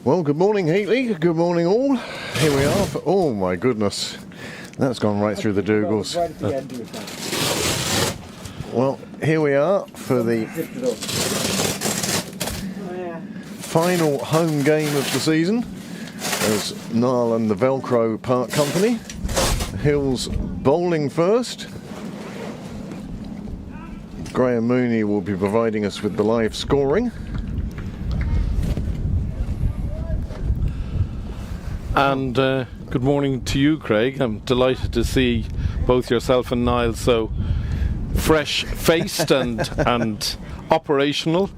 Well, good morning, Heatley. Good morning, all. Here we are. Oh, my goodness. That's gone right through the Dougals. Right at the end of it. Well, here we are for the final home game of the season. There's Niall and the Velcro Park Company. Hills bowling first. Graham Mooney will be providing us with the live scoring. And good morning to you, Craig. I'm delighted to see both yourself and Niall so fresh-faced and operational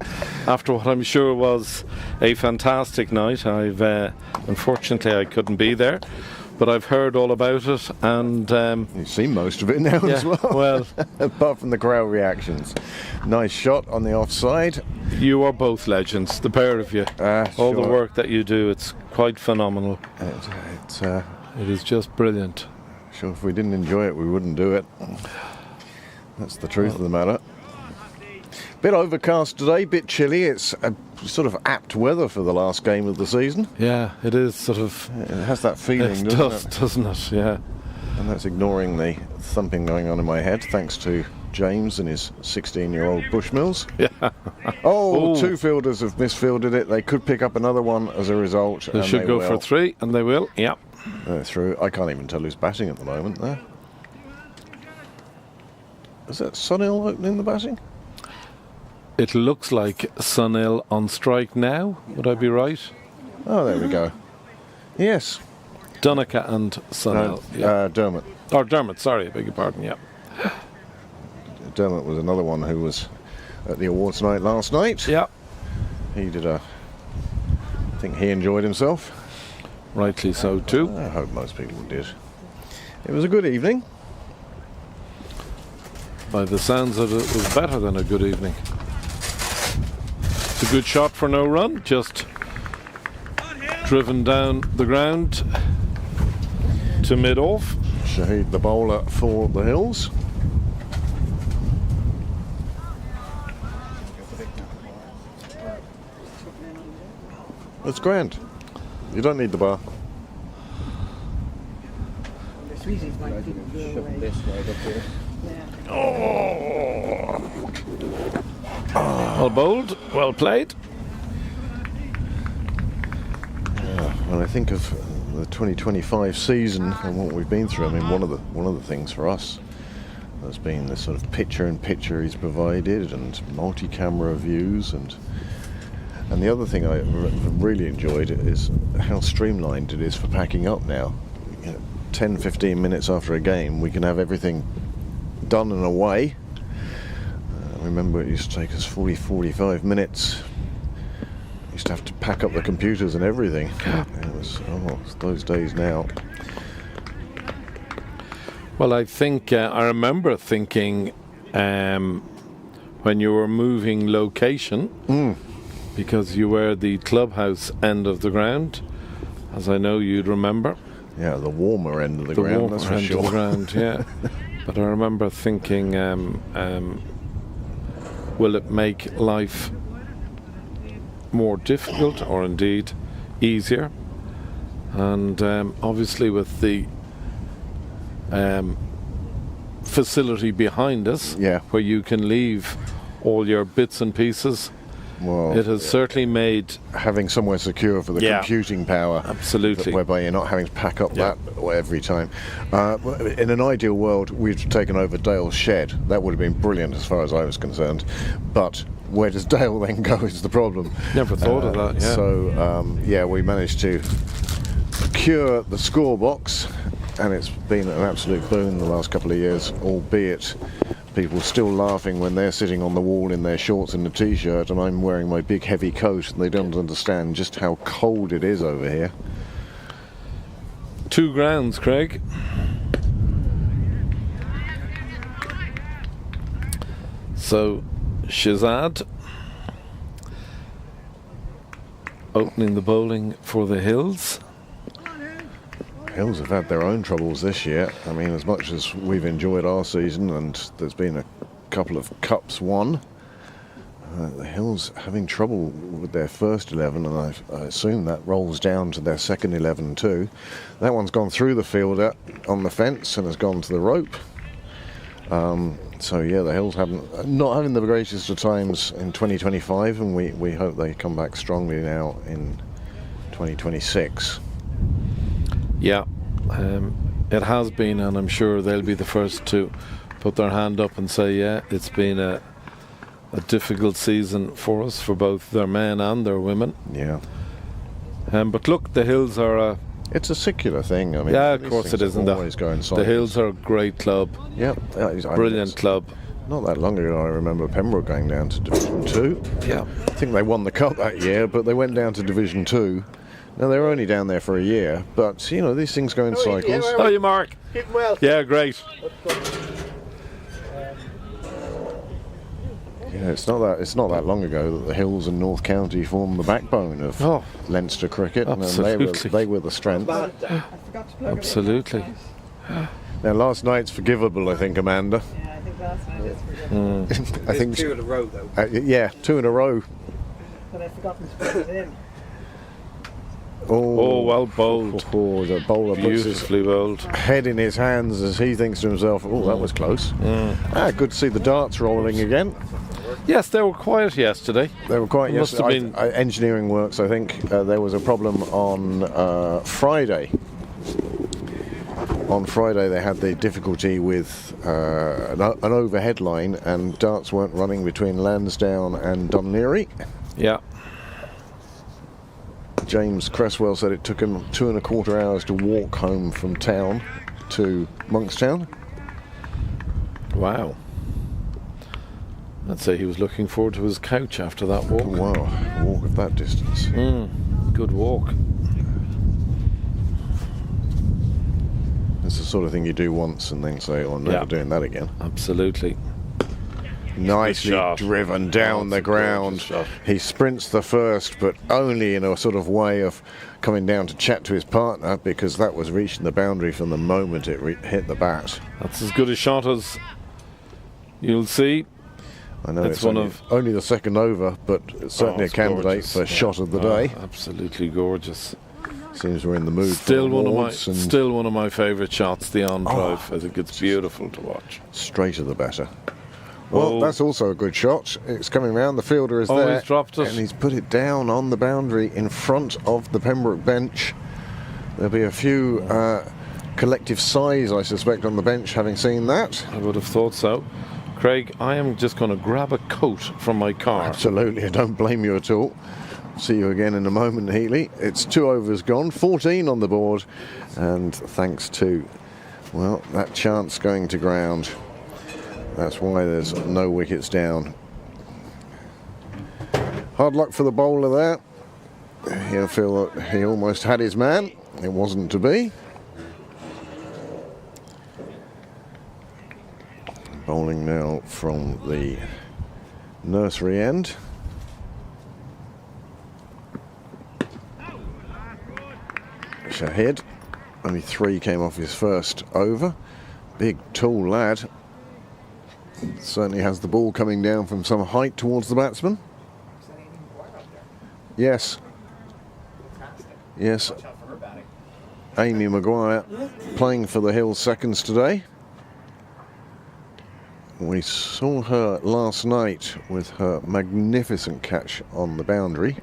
after what I'm sure was a fantastic night. Unfortunately I couldn't be there, but I've heard all about it, and you've seen most of it now as well. Well, apart from the crowd reactions. Nice shot on the offside. You are both legends, the pair of you. All the work that you do, it's quite phenomenal. It is just brilliant. Sure, if we didn't enjoy it, we wouldn't do it. That's the truth of the matter. Bit overcast today, bit chilly. It's a sort of apt weather for the last game of the season. Yeah, it is sort of. It has that feeling, doesn't it? Yeah. And that's ignoring the thumping going on in my head, thanks to James and his 16-year-old Bushmills. Yeah. Oh, two fielders have misfielded it. They could pick up another one as a result. They should go for three, and they will. Yeah. They're through. I can't even tell who's batting at the moment there. Is that Sunil opening the batting? It looks like Sunil on strike now. Would I be right? Oh, there we go. Yes. Donica and Sunil. Dermot. Or Dermot, sorry, I beg your pardon, yeah. Dermot was another one who was at the awards night last night. Yeah. He did I think he enjoyed himself. Rightly so too. I hope most people did. It was a good evening. By the sounds of it, it was better than a good evening. It's a good shot for no run, just driven down the ground to mid-off. Shahid, the bowler for the Hills. That's grand. You don't need the bar. Well bowled, well played. When I think of the 2025 season and what we've been through, I mean, one of the things for us has been the sort of picture-in-picture he's provided and multi-camera views, and the other thing I really enjoyed is how streamlined it is for packing up now. 10-15 minutes after a game, we can have everything done and away. I remember it used to take us 40-45 minutes. We used to have to pack up the computers and everything. It's those days now. Well, I think I remember thinking when you were moving location, because you were the clubhouse end of the ground, as I know you'd remember. Yeah, the warmer end of the ground, that's for sure. The warmer end of the ground, yeah. But I remember thinking, will it make life more difficult or indeed easier? And obviously with the facility behind us, where you can leave all your bits and pieces, it has certainly made having somewhere secure for the computing power, absolutely, whereby you're not having to pack up that every time. In an ideal world, we'd taken over Dale's shed. That would have been brilliant as far as I was concerned. But where does Dale then go is the problem. Never thought of that. Yeah. So we managed to procure the score box, and it's been an absolute boon the last couple of years, albeit people still laughing when they're sitting on the wall in their shorts and a t-shirt and I'm wearing my big heavy coat, and they don't understand just how cold it is over here. 2 grounds, Craig. So Shazad opening the bowling for the Hills. Hills have had their own troubles this year. I mean, as much as we've enjoyed our season and there's been a couple of cups won, The Hills having trouble with their first 11, and I assume that rolls down to their second 11 too. That one's gone through the fielder on the fence and has gone to the rope. So yeah, the Hills not having the greatest of times in 2025, and we hope they come back strongly now in 2026. Yeah, it has been, and I'm sure they'll be the first to put their hand up and say, yeah, it's been a difficult season for us, for both their men and their women. Yeah. But look, the Hills are it's a secular thing. I mean, yeah, of course it is. The Hills are a great club. Yeah, brilliant club. Not that long ago, I remember Pembroke going down to Division 2. Yeah. I think they won the cup that year, but they went down to Division 2. Now, they were only down there for a year, but, you know, these things go in cycles. How are you, Mark? Keeping well. Yeah, great. Yeah, it's not that long ago that the Hills and North County formed the backbone of Leinster cricket, absolutely. and they were the strength. Absolutely. Now, last night's forgivable, I think, Amanda. Yeah, I think last night is forgivable. I think 2 in a row, though. yeah, 2 in a row. But I've forgotten to put it in. Oh, well bowled. The bowler puts his Beautifully bowled. head in his hands as he thinks to himself, oh, that was close. Good to see the darts rolling again. Yes, they were quiet yesterday. They were quite Must have been engineering works, I think. There was a problem on Friday. On Friday they had the difficulty with an overhead line, and darts weren't running between Lansdowne and Dunleary. Yeah. James Cresswell said it took him 2.25 hours to walk home from town to Monkstown. Wow. I'd say he was looking forward to his couch after that walk. Wow, a walk of that distance. Good walk. It's the sort of thing you do once and then say, oh, I'm never doing that again. Absolutely. Nicely driven down the ground. He sprints the first, but only in a sort of way of coming down to chat to his partner, because that was reaching the boundary from the moment it hit the bat. That's as good a shot as you'll see. I know it's only the second over, but it's certainly a candidate gorgeous. For shot of the day. Absolutely gorgeous. Seems we're in the mood Still for awards. still one of my favourite shots, the on drive. I think it's beautiful to watch. Straighter the better. Well, that's also a good shot. It's coming round. The fielder is there. He's dropped it. And he's put it down on the boundary in front of the Pembroke bench. There'll be a few collective sighs, I suspect, on the bench having seen that. I would have thought so. Craig, I am just going to grab a coat from my car. Absolutely, I don't blame you at all. See you again in a moment, Healy. It's 2 overs gone, 14 on the board, and thanks to, well, that chance going to ground. That's why there's no wickets down. Hard luck for the bowler there. He'll feel that he almost had his man. It wasn't to be. Bowling now from the nursery end. Shahid, only 3 came off his first over. Big, tall lad. Certainly has the ball coming down from some height towards the batsman. Yes. Yes. Amy Maguire playing for the Hills seconds today. We saw her last night with her magnificent catch on the boundary,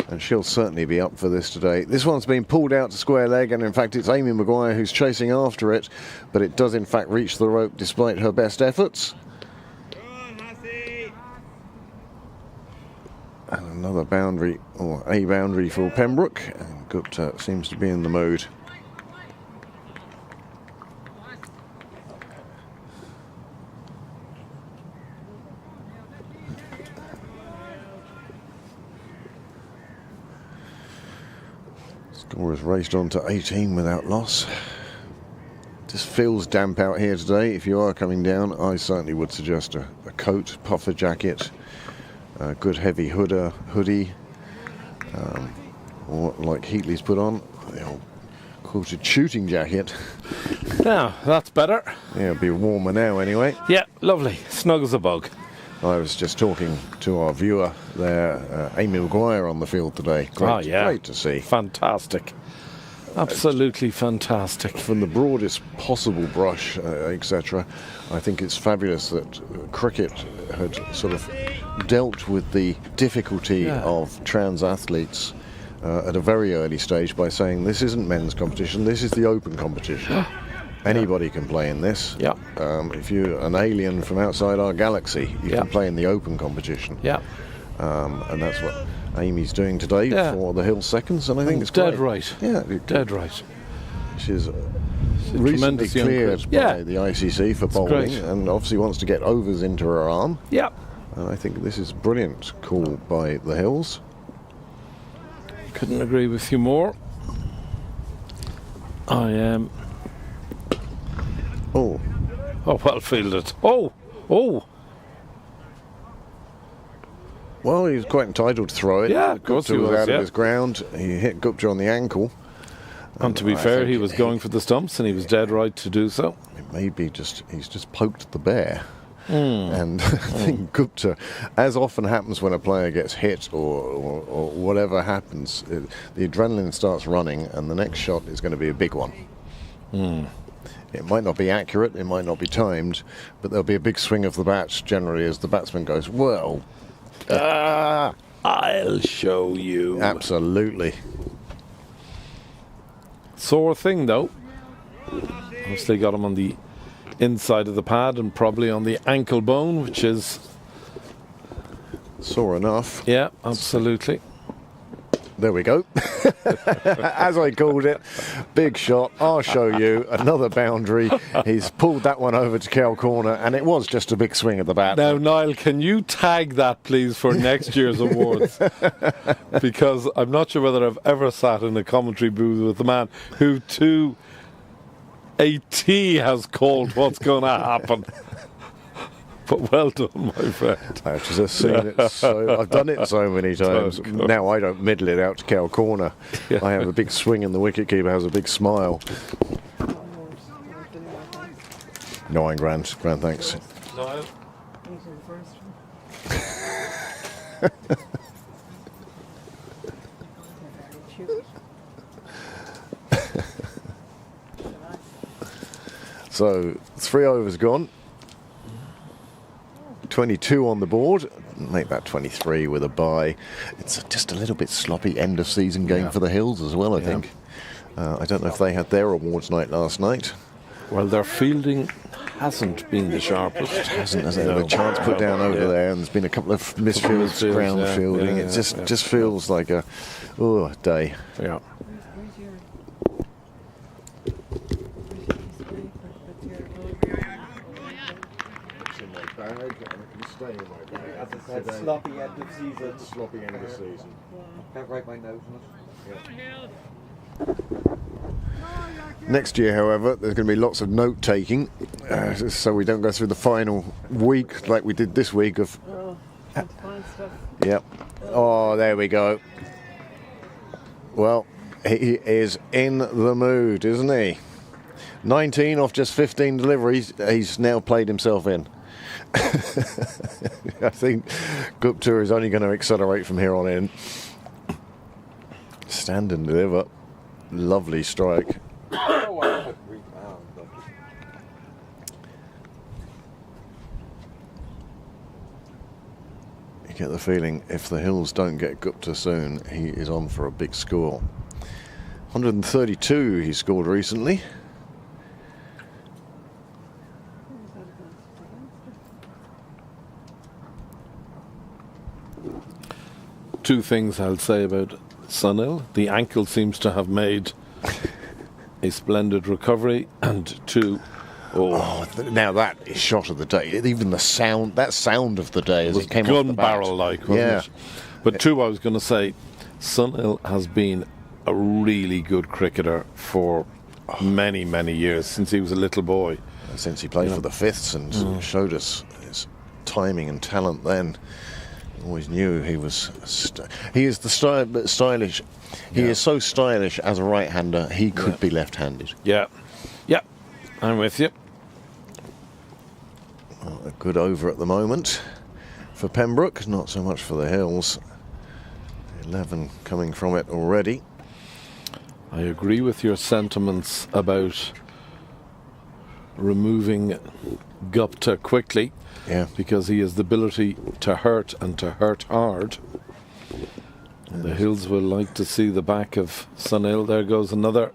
and she'll certainly be up for this today. This one's been pulled out to square leg, and in fact it's Amy Maguire who's chasing after it, but it does in fact reach the rope despite her best efforts. And another boundary, or a boundary for Pembroke, and Gupta seems to be in the mood. Score has raced on to 18 without loss. Just feels damp out here today. If you are coming down, I certainly would suggest a coat, puffer jacket, a good heavy hoodie, or like Heatley's put on, the old quilted shooting jacket. Now, that's better. Yeah, it'll be warmer now anyway. Yeah, lovely. Snug as a bug. I was just talking to our viewer there, Amy Maguire on the field today. Great to see. Fantastic. Absolutely fantastic. From the broadest possible brush, etc. I think it's fabulous that cricket had sort of dealt with the difficulty of trans athletes at a very early stage by saying this isn't men's competition, this is the open competition. Anybody can play in this. Yeah. If you're an alien from outside our galaxy, you can play in the open competition. Yeah. And that's what Amy's doing today for the Hill Seconds, and I think it's dead great. right. Yeah, dead right. She's recently cleared by the ICC for bowling, great. and obviously wants to get overs into her arm. Yeah. And I think this is a brilliant call by the Hills. Couldn't agree with you more. I am. Oh, well fielded. Oh. Well, he was quite entitled to throw it. Yeah, of course Gupta he was, out of his ground. He hit Gupta on the ankle. And to be fair, he was going for the stumps, and he was dead right to do so. Maybe he's just poked the bear. And I think Gupta, as often happens when a player gets hit or whatever happens, the adrenaline starts running, and the next shot is going to be a big one. It might not be accurate, it might not be timed, but there'll be a big swing of the bat generally as the batsman goes, well, I'll show you. Absolutely. Sore thing, though. Obviously got him on the inside of the pad and probably on the ankle bone, which is... Sore enough. Yeah, absolutely. There we go. As I called it, big shot. I'll show you another boundary. He's pulled that one over to Kel corner, and it was just a big swing of the bat. Now, Niall, can you tag that, please, for next year's awards? Because I'm not sure whether I've ever sat in a commentary booth with a man who, to a T, has called what's going to happen. But well done, my friend. I've just seen it. I've done it so many times. Now I don't middle it out to Kel corner. I have a big swing, and the wicketkeeper has a big smile. 9 grand. Grand thanks. Niall? So 3 overs gone. 22 on the board, make that 23 with a bye. It's just a little bit sloppy end of season game for the Hills as well, I think. I don't know if they had their awards night last night. Well, their fielding hasn't been the sharpest. It hasn't, has it? A chance put down over there, and there's been a couple of misfields, ground fielding. It just feels like a day. Yeah. As I said, sloppy end of season. Sloppy end of season. Can't write my notes on it. Next year, however, there's going to be lots of note taking, so we don't go through the final week like we did this week of. Fun stuff. Yep. Oh, there we go. Well, he is in the mood, isn't he? 19 off just 15 deliveries. He's now played himself in. I think Gupta is only going to accelerate from here on in. Stand and deliver. Lovely strike. You get the feeling if the Hills don't get Gupta soon, he is on for a big score. 132 he scored recently. Two things I'll say about Sunil. The ankle seems to have made a splendid recovery, and two, now that is shot of the day. Even the sound, that sound of the day as was it came gun off the bat. barrel like, wasn't it? But two, I was going to say, Sunil has been a really good cricketer for many, many years, since he was a little boy. Since he played for the Fifths and showed us his timing and talent then. Always knew he was. He is the stylish. He is so stylish as a right-hander. He could be left-handed. Yeah, I'm with you. Well, a good over at the moment. for Pembroke, not so much for the Hills. 11 coming from it already. I agree with your sentiments about removing Gupta quickly, Yeah. because he has the ability to hurt and to hurt hard. And the Hills will like to see the back of Sunil. There goes another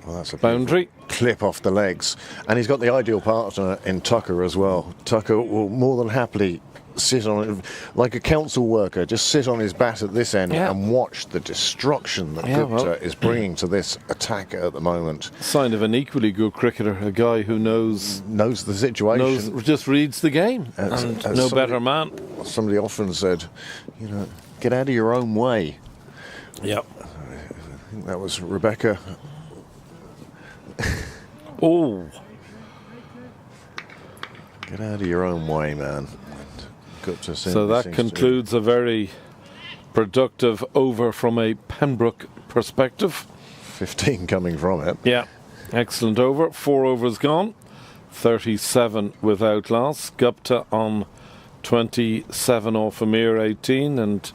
Well, that's a boundary. clip off the legs. And he's got the ideal partner in Tucker as well. Tucker will more than happily sit on it like a council worker, just sit on his bat at this end and watch the destruction that Gupta is bringing to this attacker at the moment. Sign of an equally good cricketer, a guy who knows the situation. just reads the game. And no better man. Somebody often said, you know, get out of your own way. Yep. I think that was Rebecca. Oh. Get out of your own way, man. Gupta So that concludes a very productive over from a Pembroke perspective. 15 coming from it. Yeah. Excellent over. 4 overs gone. 37 without loss. Gupta on 27 off a mere 18 and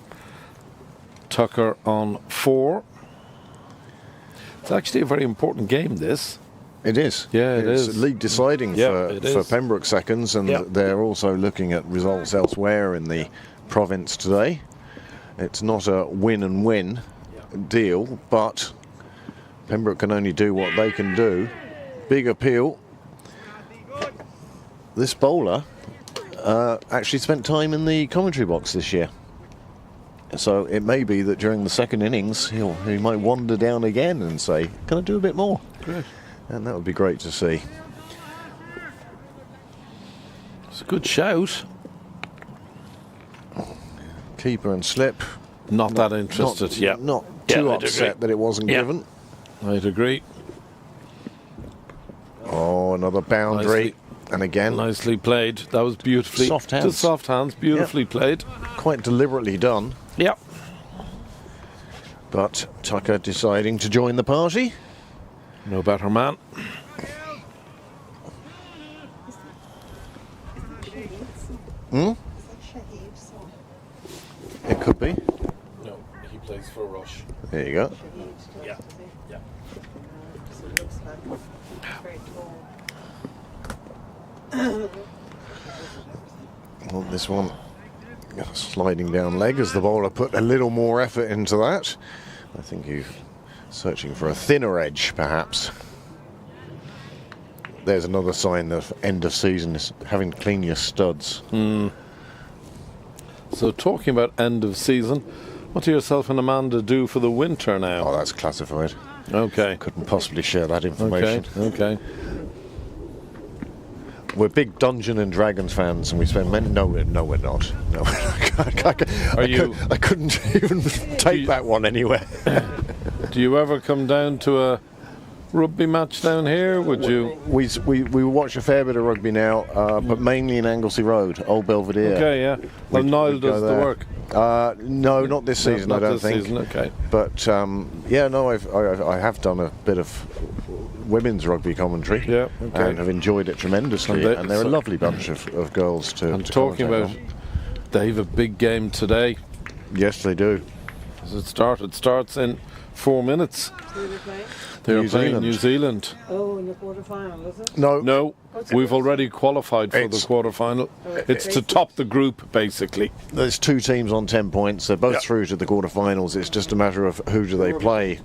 Tucker on 4. It's actually a very important game, this. It is. Yeah, it's is. league deciding for Pembroke seconds, and they're also looking at results elsewhere in the province today. It's not a win and win deal, but Pembroke can only do what they can do. Big appeal. This bowler actually spent time in the commentary box this year. So it may be that during the second innings he might wander down again and say, can I do a bit more? Great. And that would be great to see. It's a good shout. Keeper and slip. Not that interested. Not too I'd upset agree. that it wasn't given. I'd agree. Oh, another boundary. And again, Nicely played. That was beautifully. Soft hands. Just soft hands. Beautifully played. quite deliberately done. Yep. But Tucker deciding to join the party. No better man. Hmm? It could be. No, he plays for Rush. There you go. Yeah. Yeah. Well, this one sliding down leg as the bowler put a little more effort into that. I think he's searching for a thinner edge, perhaps. There's another sign of end of season is having to clean your studs. So talking about end of season, what do yourself and Amanda do for the winter now? Oh, that's classified. Okay. Couldn't possibly share that information. Okay. We're big Dungeons and Dragons fans, and we spend many. No, we're not. No, I couldn't even take that one anywhere. Do you ever come down to a rugby match down here? Would you? We watch a fair bit of rugby now, but mainly in Anglesey Road, Old Belvedere. Okay, yeah. Well, Niall does the work. No, not this season. Not I don't this think. season, okay. But I have done a bit of women's rugby commentary. Yeah, okay. And have enjoyed it tremendously. And they're a lovely bunch of girls to. And to talking commentate about, on. they have a big game today. Yes, they do. As it starts in 4 minutes. Who are they playing? They're New playing Zealand. New Zealand. Oh, in the quarter-final, is it? No, We've already qualified for the It's- quarter-final. It's to top the group, basically. there's two teams on 10 points. They're both through to the quarterfinals. It's just a matter of who do they play.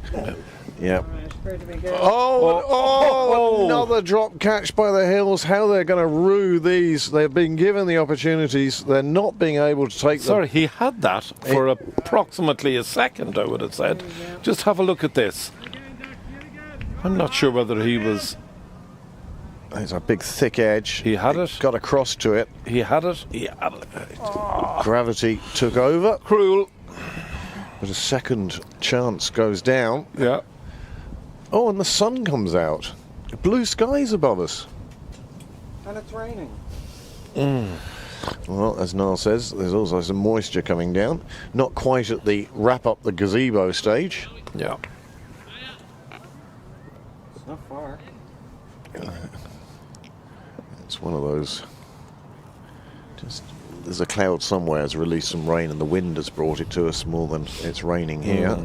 Yeah. Right, where do we go? Another drop catch by the Hills. How they're going to rue these. They've been given the opportunities. They're not being able to take Sorry, he had that for approximately a second, I would have said. Just have a look at this. I'm not sure whether he was... them. There's a big thick edge. He had it. Got across to it. He had it. He had it. Gravity took over. Cruel. But a second chance goes down. Yeah. Oh, and the sun comes out. Blue skies above us. And it's raining. Well, as Niall says, there's also some moisture coming down. Not quite at the wrap up the gazebo stage. Yeah. It's not far. It's one of those There's a cloud somewhere has released some rain, and the wind has brought it to us more than it's raining here.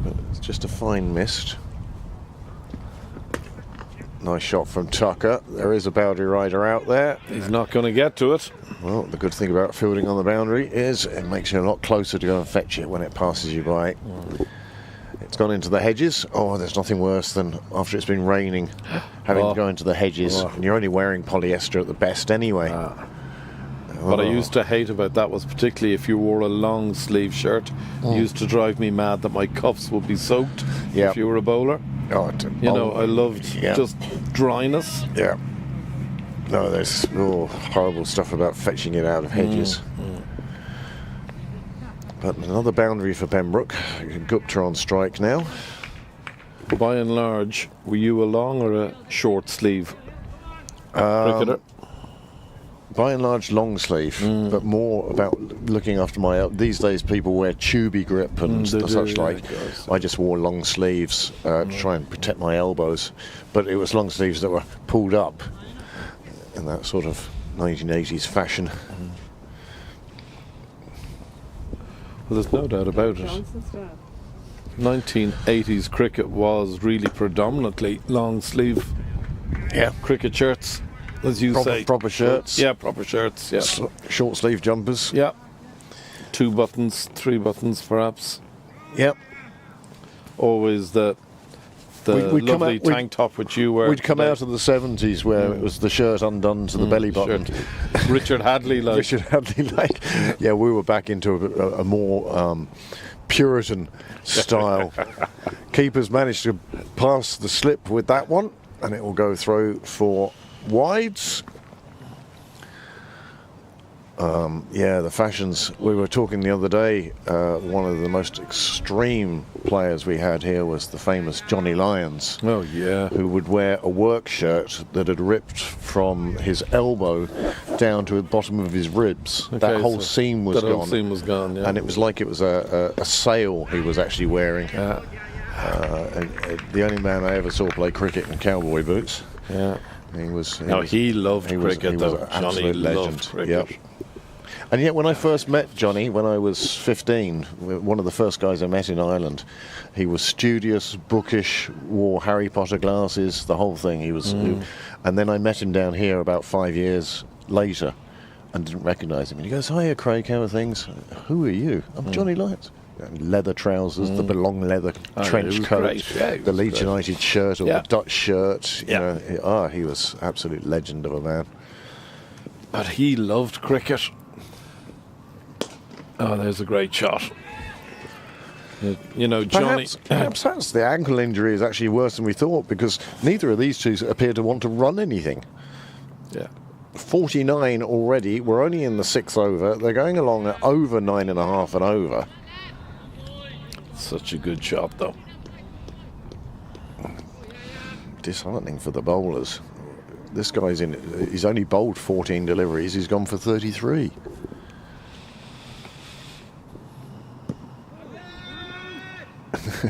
But it's just a fine mist. Nice shot from Tucker. There is a boundary rider out there. He's not going to get to it. Well, the good thing about fielding on the boundary is it makes you a lot closer to go and fetch it when it passes you by. It's gone into the hedges. Oh, there's nothing worse than after it's been raining having to go into the hedges, and you're only wearing polyester at the best anyway. What I used to hate about that was particularly if you wore a long sleeve shirt. It used to drive me mad that my cuffs would be soaked if you were a bowler. I loved just dryness. Yeah. No, there's horrible stuff about fetching it out of hedges. But another boundary for Pembroke. Gupta on strike now. By and large, were you a long or a short sleeve cricketer? By and large, long sleeve, but more about looking after my. These days, people wear tubey grip and such like. I just wore long sleeves to try and protect my elbows, but it was long sleeves that were pulled up in that sort of 1980s fashion. Well, there's no doubt about it. 1980s cricket was really predominantly long sleeve cricket shirts, as you say. Proper shirts. Yeah, proper shirts. Yeah. Short sleeve jumpers. Yeah. 2 buttons, 3 buttons perhaps. Yep. Always the lovely tank top which you wear. We'd come out of the 70s where it was the shirt undone to the belly button. Richard Hadley like. Yeah, we were back into a more Puritan style. Keepers managed to pass the slip with that one, and it will go through for wides. The fashions. We were talking the other day, one of the most extreme players we had here was the famous Johnny Lyons. Oh, yeah. Who would wear a work shirt that had ripped from his elbow down to the bottom of his ribs. Okay, that whole seam was gone. That whole seam was gone, yeah. And it was like it was a sail he was actually wearing. Yeah. And the only man I ever saw play cricket in cowboy boots. Yeah. He loved cricket, though. Johnny loved cricket. Yep. And yet when I first met Johnny, when I was 15, one of the first guys I met in Ireland, he was studious, bookish, wore Harry Potter glasses, the whole thing. And then I met him down here about 5 years later and didn't recognise him. And he goes, "Hiya, Craig, how are things?" "Who are you?" "I'm Johnny Lyons." Leather trousers, the belong leather trench coat, the Leeds United shirt or the Dutch shirt. He was absolute legend of a man. But he loved cricket. Oh, there's a great shot. Johnny. Perhaps the ankle injury is actually worse than we thought, because neither of these two appear to want to run anything. Yeah. 49 already. We're only in the 6th over. They're going along at over 9.5 and over. Such a good shot, though. Disheartening for the bowlers. This guy's he's only bowled 14 deliveries. He's gone for 33.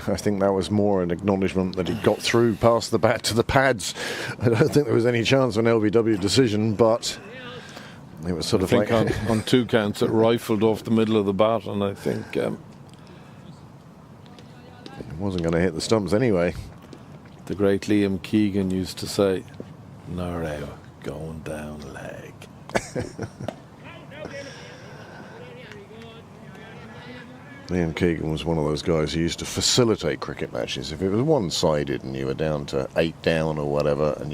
I think that was more an acknowledgement that he got through past the bat to the pads. I don't think there was any chance of an LBW decision, but it was sort of like... on 2 counts it rifled off the middle of the bat, and I think... it wasn't going to hit the stumps anyway. The great Liam Keegan used to say, "Narrow, going down leg." Liam Keegan was one of those guys who used to facilitate cricket matches. If it was one-sided and you were down to 8 down or whatever, and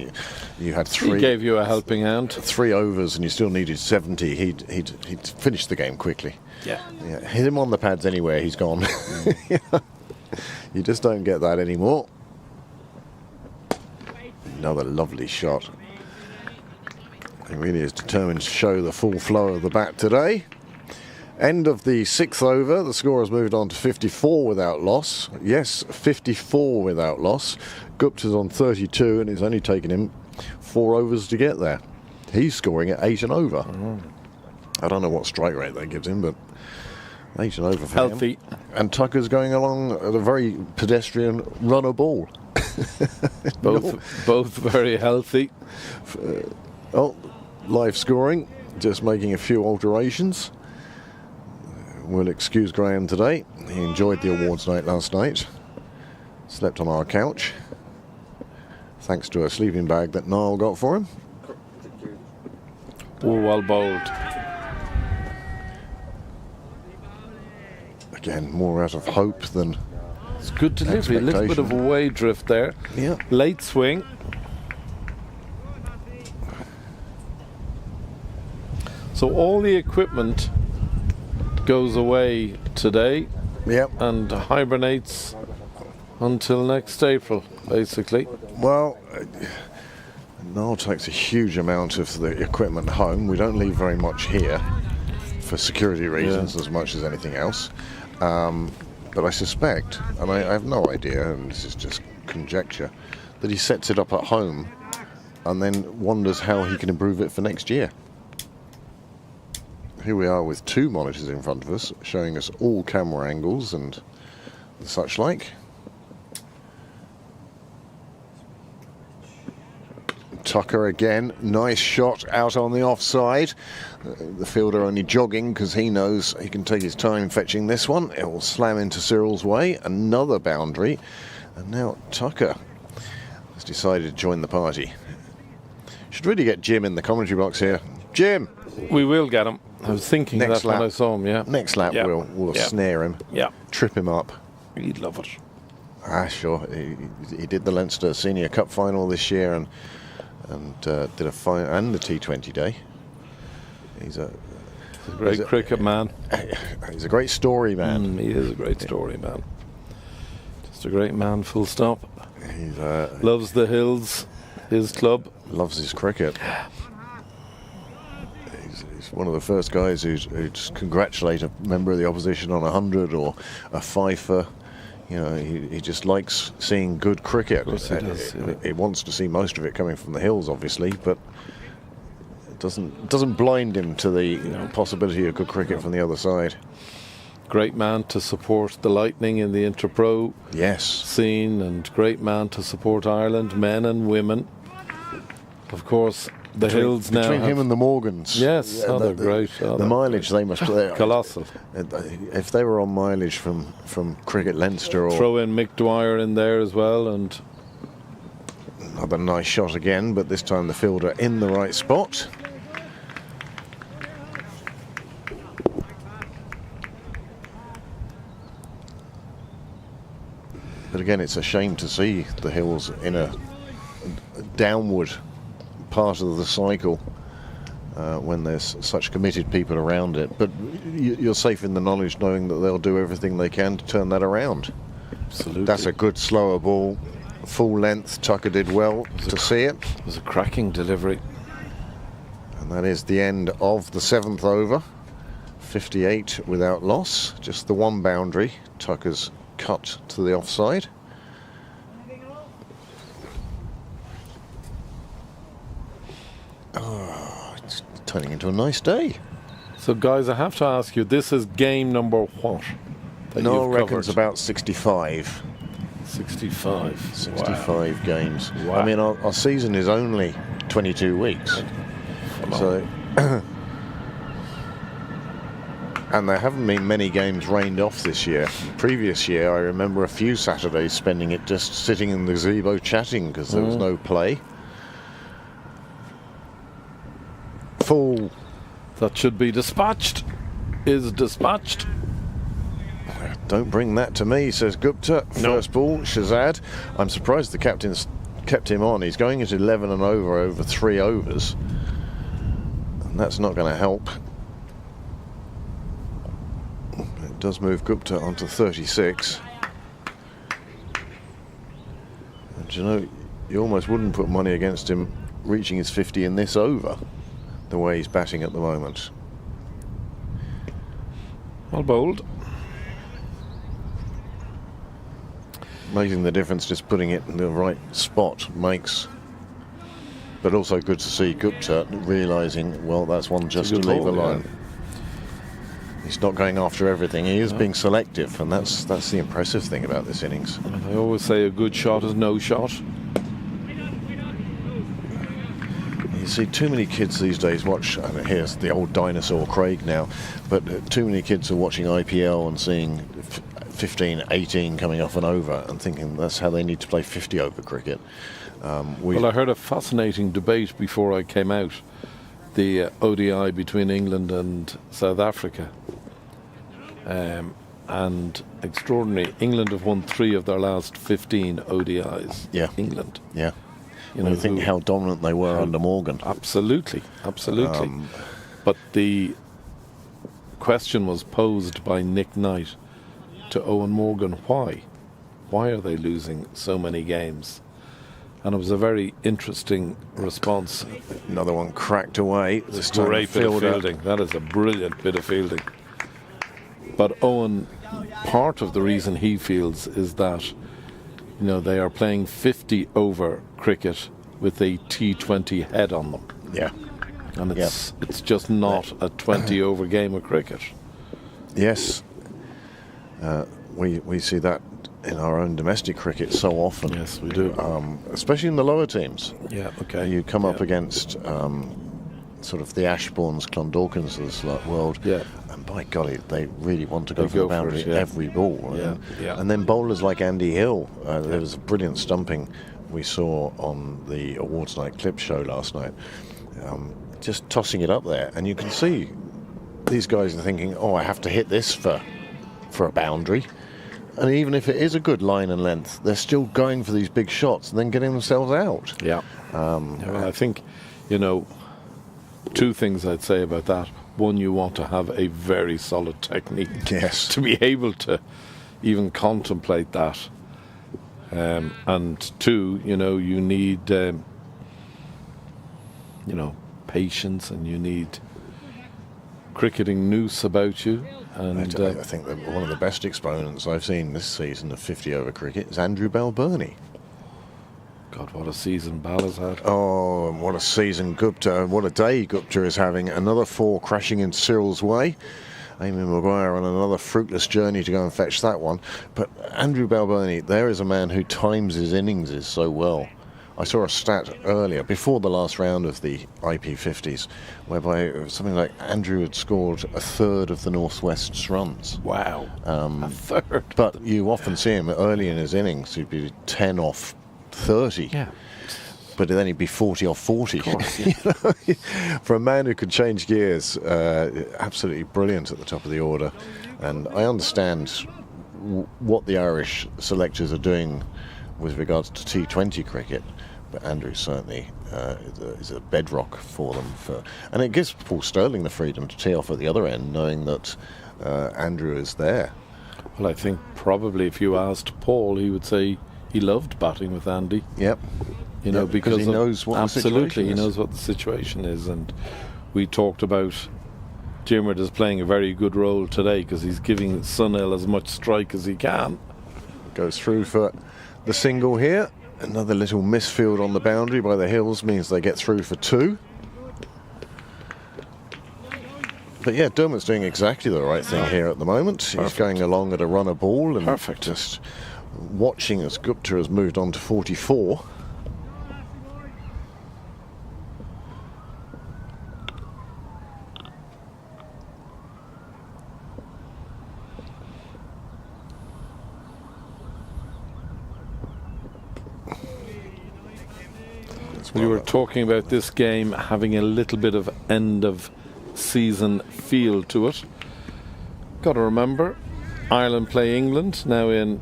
you had 3, he gave you a helping hand. 3 overs, and you still needed 70. He'd finish the game quickly. Yeah. Hit him on the pads anywhere, he's gone. You just don't get that anymore. Another lovely shot. He really is determined to show the full flow of the bat today. End of the 6th over. The score has moved on to 54 without loss. Yes, 54 without loss. Gupta's on 32, and it's only taken him 4 overs to get there. He's scoring at 8 and over. I don't know what strike rate that gives him, but 8 and over for healthy. him. And Tucker's going along at a very pedestrian runner ball. Both very healthy. live scoring, just making a few alterations. We'll excuse Graham today. He enjoyed the awards night last night. Slept on our couch, thanks to a sleeping bag that Niall got for him. Oh, well bowled. Again, more out of hope than It's good delivery. A little bit of away drift there. yeah. Late swing. So all the equipment goes away today Yep. and hibernates until next April, basically. Well, Niall takes a huge amount of the equipment home. We don't leave very much here for security reasons as much as anything else. But I suspect, and I have no idea, and this is just conjecture, that he sets it up at home and then wonders how he can improve it for next year. Here we are with 2 monitors in front of us, showing us all camera angles and such like. Tucker again, nice shot out on the offside. The fielder only jogging because he knows he can take his time fetching this one. It will slam into Cyril's way, another boundary. And now Tucker has decided to join the party. Should really get Jim in the commentary box here. Jim! We will get him. I was thinking Next that when lap. I saw him, yeah. Next lap Yeah. we'll Yeah. snare him, Yeah. trip him up. He'd love it. Sure. He did the Leinster Senior Cup final this year and did a final and the T20 day. He's a Great cricket man. he's a great story man. He is a great story man. Just a great man, full stop. He Loves the hills, his club. loves his cricket. He's one of the first guys who'd congratulate a member of the opposition on 100 or a fifer. You know, he just likes seeing good cricket. Of course he does, yeah. He wants to see most of it coming from the hills, obviously, but it doesn't blind him to the possibility of good cricket from the other side. Great man to support the Lightning in the Interpro Yes. scene, and great man to support Ireland, men and women. Of course, the hills now Between have, him and the Morgans. Yes, they're great. The mileage they must play. Colossal. If they were on mileage from Cricket Leinster or Throw in Mick Dwyer in there as well, and another nice shot again, but this time the fielder in the right spot. But again, it's a shame to see the hills in a downward part of the cycle when there's such committed people around it. But you're safe in the knowledge knowing that they'll do everything they can to turn that around. absolutely. That's a good slower ball, full length. Tucker did well to see it. It was a cracking delivery. And that is the end of the 7th over. 58 without loss. Just the one boundary. Tucker's cut to the offside. Oh, it's turning into a nice day. So, guys, I have to ask you, this is game number what? That Noel you've reckons covered? about 65. 65. 65 games. Wow. I mean, our season is only 22 weeks. So, and there haven't been many games rained off this year. Previous year, I remember a few Saturdays spending it just sitting in the gazebo chatting because there was no play. Full. That should be dispatched. Is dispatched. Don't bring that to me, says Gupta. First ball, Shazad. I'm surprised the captain's kept him on. He's going at 11 and over 3 overs. And that's not going to help. It does move Gupta onto 36. And you know, you almost wouldn't put money against him reaching his 50 in this over, the way he's batting at the moment. Well bowled. Amazing the difference just putting it in the right spot makes. But also good to see Gupta realising, well, that's one just to good leave ball, alone. yeah. He's not going after everything. He is being selective, and that's the impressive thing about this innings. And I always say a good shot is no shot. see too many kids these days watch, and here's the old dinosaur Craig now, but too many kids are watching IPL and seeing 15, 18 coming off and over and thinking that's how they need to play 50 over cricket. Well, I heard a fascinating debate before I came out, the ODI between England and South Africa. And extraordinary, England have won 3 of their last 15 ODIs. Yeah. England. Yeah. You know, think how dominant they were under Morgan. Absolutely. But the question was posed by Nick Knight to Owen Morgan, why? Why are they losing so many games? And it was a very interesting response. Another one cracked away. It's a great bit of fielding. That is a brilliant bit of fielding. But Owen, part of the reason he feels is that, they are playing 50 over cricket with a T20 head on them. Yeah. And it's just not a 20 over game of cricket. Yes. We see that in our own domestic cricket so often. Yes, we do. Especially in the lower teams. Yeah, okay. You come up against sort of the Ashbournes, Clondalkins of this world. Yeah. And by golly, they really want to go for the boundary every ball. And then bowlers like Andy Hill. There was a brilliant stumping we saw on the awards night clip show last night. Just tossing it up there. And you can see these guys are thinking, I have to hit this for a boundary. And even if it is a good line and length, they're still going for these big shots and then getting themselves out. Yeah. Well, I think, 2 things I'd say about that. One, you want to have a very solid technique. Yes. To be able to even contemplate that. And 2, you need, patience, and you need cricketing nous about you. And I think that one of the best exponents I've seen this season of 50 over cricket is Andrew Balbirnie. God, what a season Bal has had. Oh, and what a season Gupta, and what a day Gupta is having. Another 4 crashing in Cyril's way. Amy Maguire on another fruitless journey to go and fetch that one. But Andrew Balbirnie, there is a man who times his innings so well. I saw a stat earlier, before the last round of the IP50s, whereby it was something like Andrew had scored a third of the Northwest's runs. Wow, a third. But you often see him early in his innings, he'd be 10 off 30. Yeah. But then he'd be 40 off 40. Of course, yeah. For a man who could change gears, absolutely brilliant at the top of the order. And I understand what the Irish selectors are doing with regards to T20 cricket. But Andrew certainly is a bedrock for them. And it gives Paul Sterling the freedom to tee off at the other end, knowing that Andrew is there. Well, I think probably if you asked Paul, he would say he loved batting with Andy. Yep. Because he knows what the situation absolutely, he knows what the situation is. And we talked about Jimmer is playing a very good role today because he's giving Sunil as much strike as he can. Goes through for the single here. Another little misfield on the boundary by the Hills means they get through for 2. But yeah, Dermot's doing exactly the right thing here at the moment. Perfect. He's going along at a runner ball and Perfect. Just watching as Gupta has moved on to 44. You were talking about this game having a little bit of end of season feel to it. Got to remember, Ireland play England now in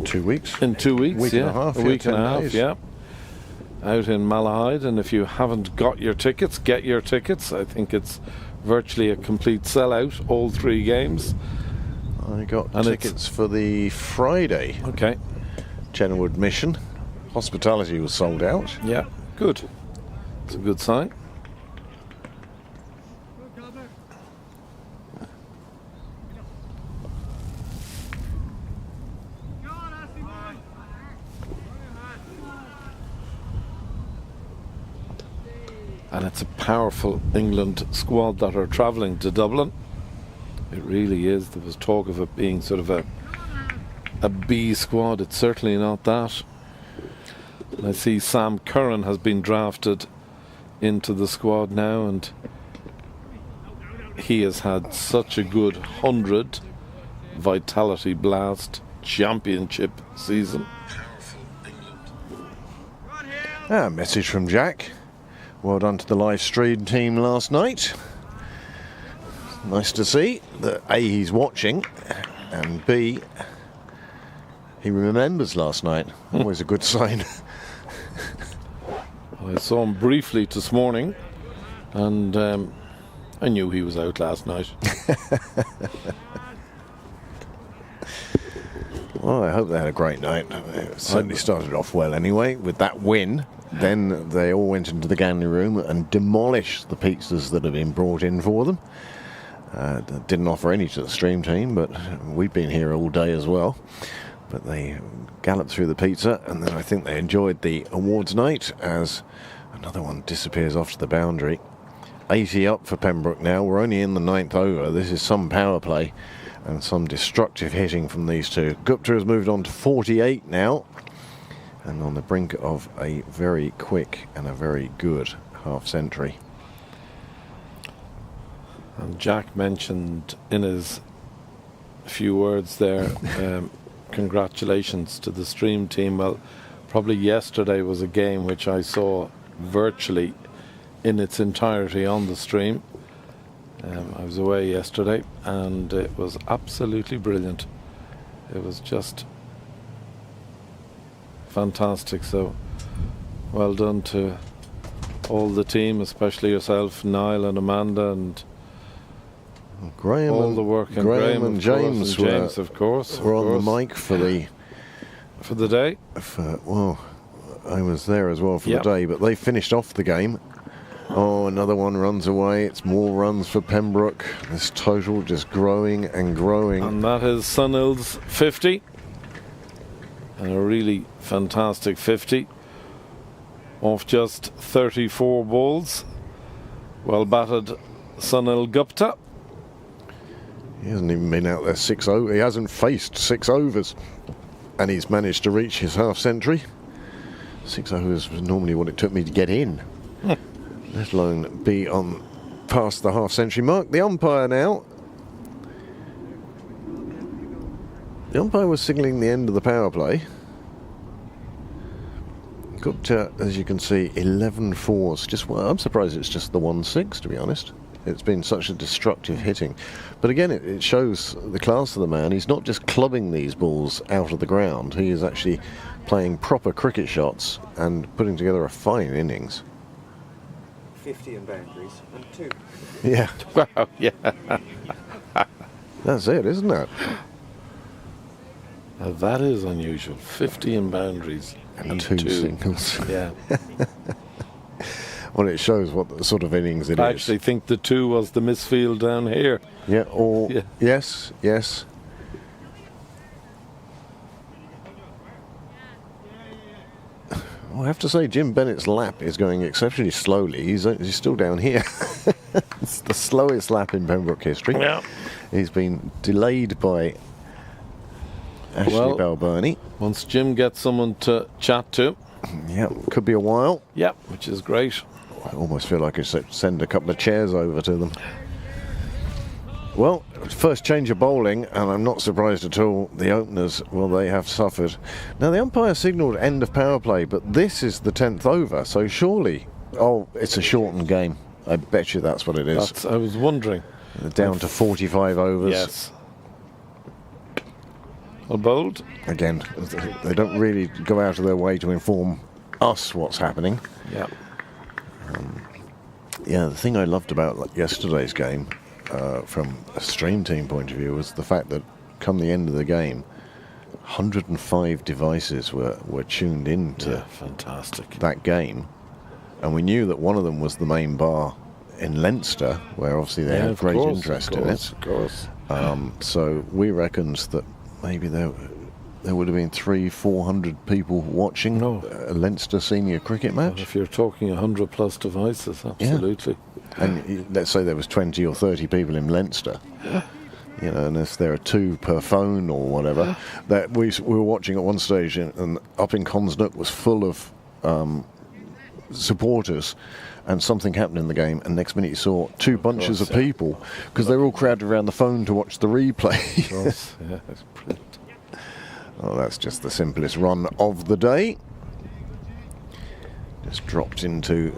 2 weeks. In 2 weeks, week yeah, and a half, a week and a half, days. yeah. Out in Malahide, and if you haven't got your tickets, get your tickets. I think it's virtually a complete sellout, all 3 games. I got tickets for the Friday. Okay. Chenwood Mission. Hospitality was sold out. Yeah, good. It's a good sign. And it's a powerful England squad that are travelling to Dublin. It really is. There was talk of it being sort of a B squad. It's certainly not that. And I see Sam Curran has been drafted into the squad now, and he has had such a good 100 Vitality Blast championship season. Message from Jack. Well done to the live stream team last night. Nice to see that A, he's watching, and B, he remembers last night. Always a good sign. I saw him briefly this morning, and I knew he was out last night. Well, I hope they had a great night. It certainly started off well anyway with that win. Then they all went into the galley room and demolished the pizzas that had been brought in for them. Didn't offer any to the stream team, but we've been here all day as well. But they galloped through the pizza, and then I think they enjoyed the awards night as another one disappears off to the boundary. 80 up for Pembroke now. We're only in the 9th over. This is some power play and some destructive hitting from these two. Gupta has moved on to 48 now, and on the brink of a very quick and a very good half century. And Jack mentioned in his few words there, congratulations to the stream team. Well, probably yesterday was a game which I saw virtually in its entirety on the stream. I was away yesterday, and it was absolutely brilliant. It was just fantastic. So well done to all the team, especially yourself, Niall and Amanda, and Graham all and the work. And Graham and James, of course, were on the mic for the day. Well, I was there as well for Yep. the day, but they finished off the game. Oh, another one runs away. It's more runs for Pembroke. This total just growing and growing. And that is Sunil's 50. And a really fantastic 50 off just 34 balls. Well batted Sunil Gupta. He hasn't even been out there 6 over. He hasn't faced 6 overs. And he's managed to reach his half century. 6 overs was normally what it took me to get in. Let alone be on past the half century mark. The umpire now. The umpire was signalling the end of the power play. Gupta, as you can see, 11 fours. I'm surprised it's just the 1-6, to be honest. It's been such a destructive hitting. But again, it shows the class of the man. He's not just clubbing these balls out of the ground. He is actually playing proper cricket shots and putting together a fine innings. 50 and boundaries and 2. Yeah. Wow, yeah. That's it, isn't it? Now that is unusual. 50 in boundaries And two singles. Yeah. Well, it shows what sort of innings it is. I actually think the 2 was the misfield down here. Yeah, or... Yeah. Yes, yes. Well, I have to say, Jim Bennett's lap is going exceptionally slowly. He's still down here. It's the slowest lap in Pembroke history. Yeah. He's been delayed by Ashley Balburney. Once Jim gets someone to chat to. Yeah, could be a while. Yeah, which is great. I almost feel like I should send a couple of chairs over to them. Well, first change of bowling, and I'm not surprised at all. The openers, well, they have suffered. Now, the umpire signalled end of power play, but this is the 10th over, so surely... Oh, it's a shortened game. I bet you that's what it is. I was wondering. Down to 45 overs. Yes. Well bowled. Again, they don't really go out of their way to inform us what's happening. Yeah. Yeah, the thing I loved about yesterday's game, from a stream team point of view, was the fact that come the end of the game, 105 devices were tuned into fantastic. that game, and we knew that one of them was the main bar in Leinster, where obviously they had great interest in it. Of course. So we reckoned that maybe there would have been 300-400 people watching a Leinster senior cricket match. Well, if you're talking 100 plus devices, absolutely. Yeah. And let's say there was 20 or 30 people in Leinster. Yeah. You know, and if there are 2 per phone or whatever, that we were watching at one stage, and up in Consnook was full of supporters, and something happened in the game, and next minute you saw two bunches of people because they were all crowded around the phone to watch the replay. Yeah, that's brilliant. Oh, that's just the simplest run of the day. Just dropped into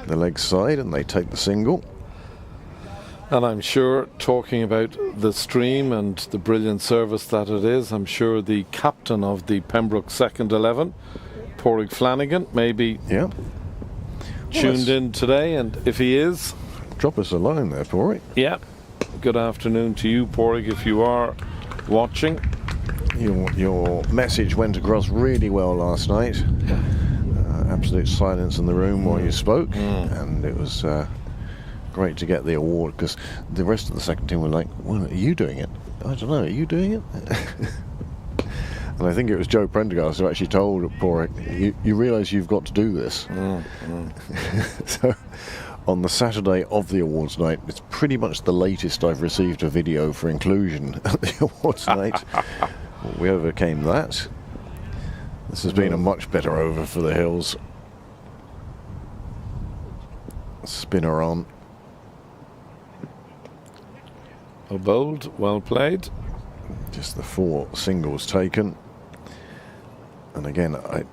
the leg side, and they take the single. And I'm sure, talking about the stream and the brilliant service that it is, I'm sure the captain of the Pembroke second 11, Pádraig Flanagan, maybe tuned in today, and if he is, drop us a line there, Pádraig. Yeah. Good afternoon to you, Pádraig, if you are watching. Your message went across really well last night. Absolute silence in the room while you spoke, and it was great to get the award, because the rest of the second team were like, well, are you doing it? I don't know, are you doing it? And I think it was Joe Prendergast who actually told Pádraig, you realise you've got to do this. So on the Saturday of the awards night, it's pretty much the latest I've received a video for inclusion at the awards night. We overcame that. This has been a much better over for the Hills. Spinner on. Well bowled, well played. Just the 4 singles taken. And again, I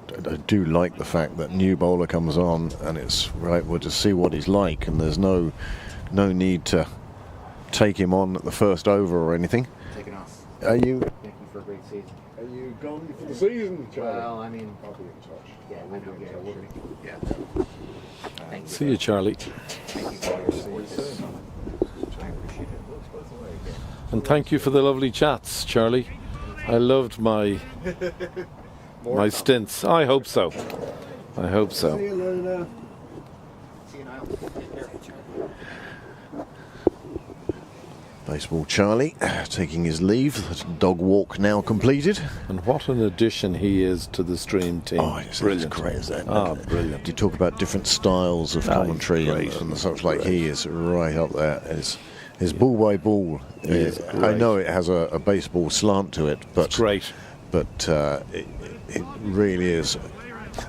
do like the fact that new bowler comes on and it's right, we'll just see what he's like, and there's no need to take him on at the first over or anything. Taking off. Are you? Thank you for a great season. Are you gone for the season, Charlie? Well, I mean, I'll be in touch. yeah, we know, yeah. Thank you. See you, Charlie. Thank you for your support. I appreciate it. And thank you for the lovely chats, Charlie. I loved my stints. I hope so. I hope so. See you, Niall. Baseball Charlie taking his leave. The dog walk now completed. And what an addition he is to the stream team. Oh, it's Brilliant. great, is that? Ah, brilliant. You talk about different styles of commentary great. and such like. He is right up there. His ball by ball. is I great. know it has a baseball slant to it, but It's great. But it really is.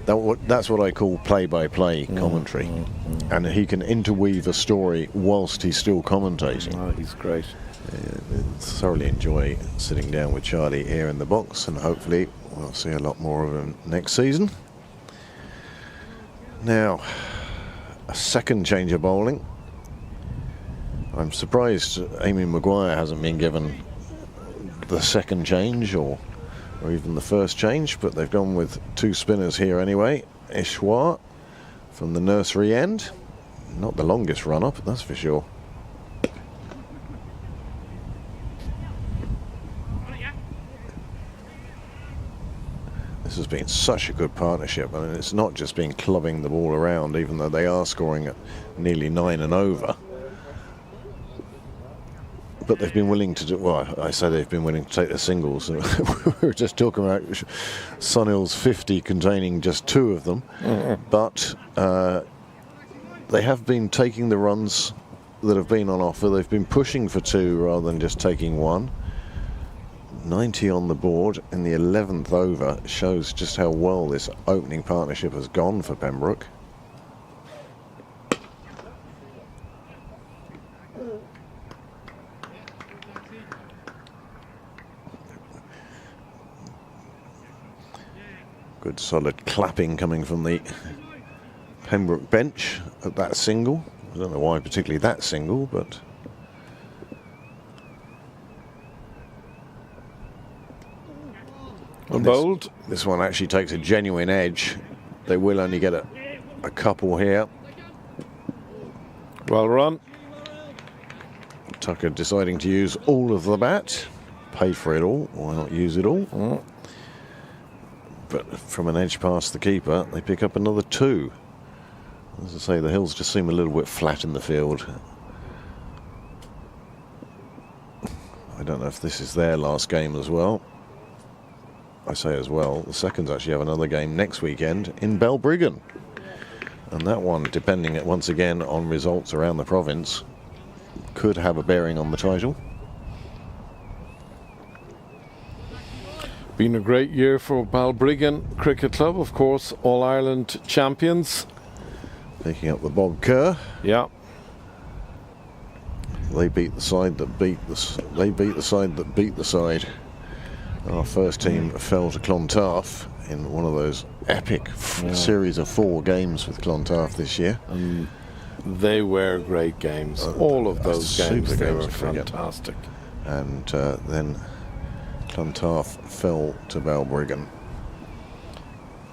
That's what I call play-by-play commentary, and he can interweave a story whilst he's still commentating. Oh, he's great. Thoroughly enjoy sitting down with Charlie here in the box, and hopefully we'll see a lot more of him next season. Now, a second change of bowling. I'm surprised Amy Maguire hasn't been given the second change or even the first change, but they've gone with 2 spinners here anyway. Ishwar from the nursery end. Not the longest run up, that's for sure. This has been such a good partnership. I mean, it's not just been clubbing the ball around, even though they are scoring at nearly 9 and over. But they've been willing to do, well, I say they've been willing to take the singles. We were just talking about Sunil's 50 containing just 2 of them. But they have been taking the runs that have been on offer. They've been pushing for 2 rather than just taking 1. 90 on the board in the 11th over shows just how well this opening partnership has gone for Pembroke. Good solid clapping coming from the Pembroke bench at that single. I don't know why particularly that single, but Bowled. This one actually takes a genuine edge. They will only get a couple here. Well run. Tucker deciding to use all of the bat. Paid for it all. Why not use it all? But from an edge past the keeper, they pick up another 2. As I say, the Hills just seem a little bit flat in the field. I don't know if this is their last game as well. I say as well, the Seconds actually have another game next weekend in Balbriggan. And that one, depending once again on results around the province, could have a bearing on the title. Been a great year for Balbriggan Cricket Club, of course, All-Ireland champions. picking up the Bob Kerr. Yeah. They beat the side that beat they beat the side that beat the side. Our first team fell to Clontarf in one of those epic series of 4 games with Clontarf this year. And they were great games. All of those games, they were fantastic. And then Clontarf fell to Balbriggan.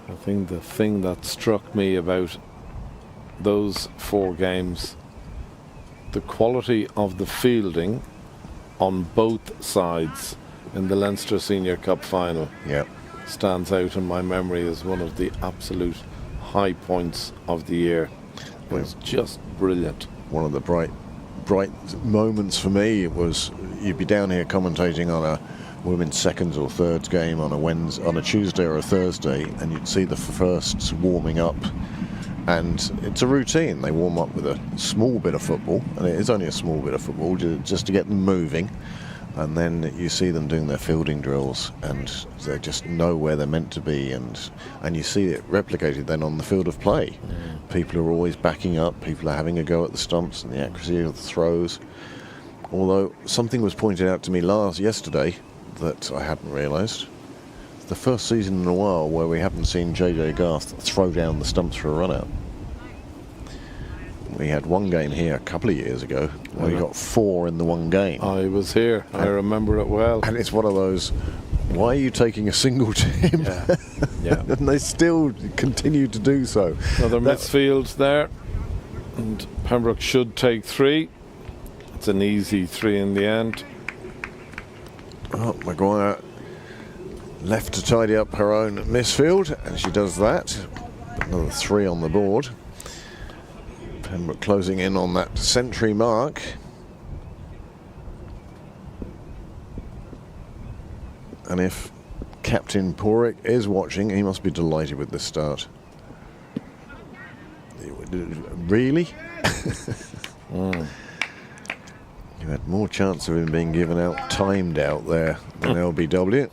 I think the thing that struck me about those 4 games, the quality of the fielding on both sides in the Leinster Senior Cup final stands out in my memory as one of the absolute high points of the year. It was just brilliant. One of the bright moments for me was you'd be down here commentating on a women's seconds or thirds game on a Tuesday or a Thursday, and you'd see the firsts warming up. And it's a routine. They warm up with a small bit of football, and it is only a small bit of football just to get them moving. And then you see them doing their fielding drills, and they just know where they're meant to be, and you see it replicated then on the field of play. People are always backing up, people are having a go at the stumps and the accuracy of the throws. Although something was pointed out to me yesterday that I hadn't realised. It's the first season in a while where we haven't seen JJ Garth throw down the stumps for a run out. We had one game here a couple of years ago where we got 4 in the one game. I was here. I remember it well. And it's one of those, why are you taking a single team? Yeah. And they still continue to do so. Another misfield there. And Pembroke should take 3. It's an easy 3 in the end. Oh, Maguire left to tidy up her own misfield, and she does that. Another 3 on the board. Pembroke closing in on that century mark. And if Captain Porrick is watching, he must be delighted with this start. Really? You had more chance of him being given out, timed out there than LBW.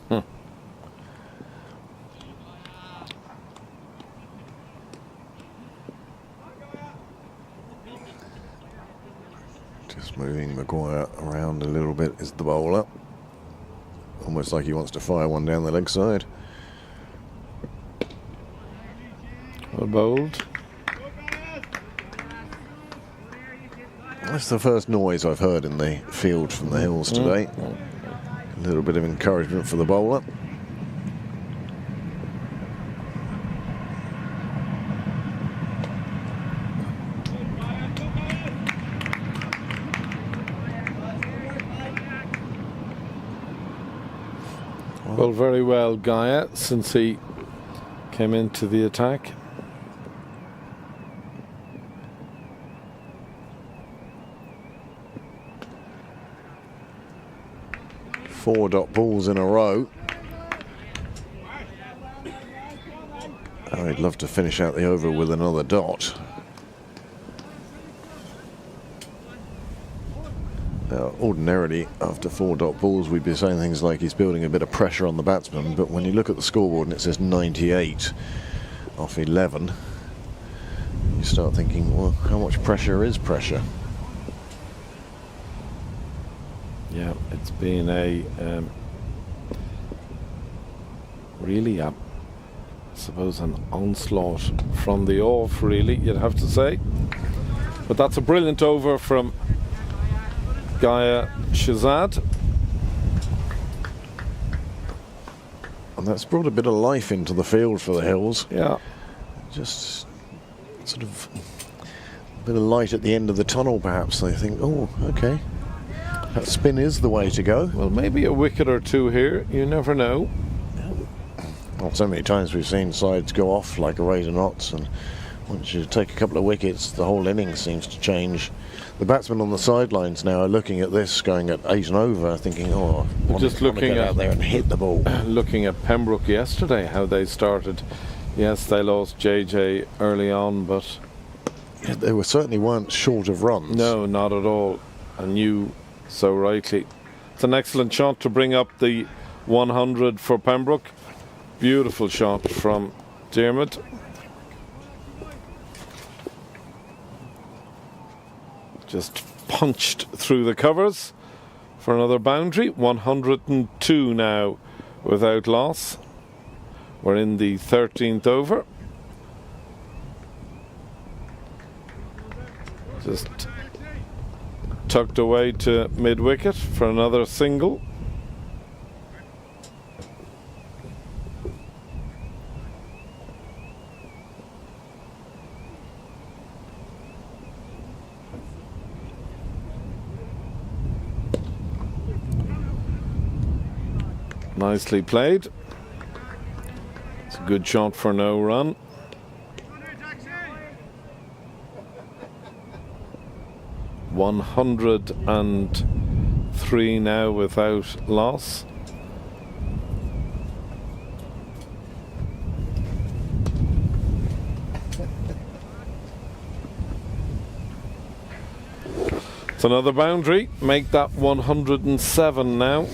Just moving Maguire around a little bit is the bowler. Almost like he wants to fire one down the leg side. Well bowled. That's the first noise I've heard in the field from the hills today. A little bit of encouragement for the bowler. Well, very well, Gaia, since he came into the attack. Four dot balls in a row. I'd love to finish out the over with another dot. Now, ordinarily, after 4 dot balls, we'd be saying things like he's building a bit of pressure on the batsman, but when you look at the scoreboard and it says 98 off 11, you start thinking, well, how much pressure is pressure? Yeah, it's been a really, I suppose, an onslaught from the off, really, you'd have to say. But that's a brilliant over from Gaia Shazad. And that's brought a bit of life into the field for the Hills. Yeah. Just sort of a bit of light at the end of the tunnel, perhaps. They think, oh, okay, that spin is the way to go. Well, maybe a wicket or two here, you never know. Well, so many times we've seen sides go off like a razor knots, and once you take a couple of wickets, the whole innings seems to change. The batsmen on the sidelines now are looking at this, going at 8 and over, thinking, "Oh, just looking out there and hit the ball." Looking at Pembroke yesterday, how they started. Yes, they lost JJ early on, but they certainly weren't short of runs. No, not at all. And you so rightly. It's an excellent shot to bring up the 100 for Pembroke. Beautiful shot from Diarmid. just punched through the covers for another boundary. 102 now without loss. We're in the 13th over. Just tucked away to mid-wicket for another single. Nicely played. It's a good shot for no run. $103 now without loss. It's another boundary. Make that 107 now.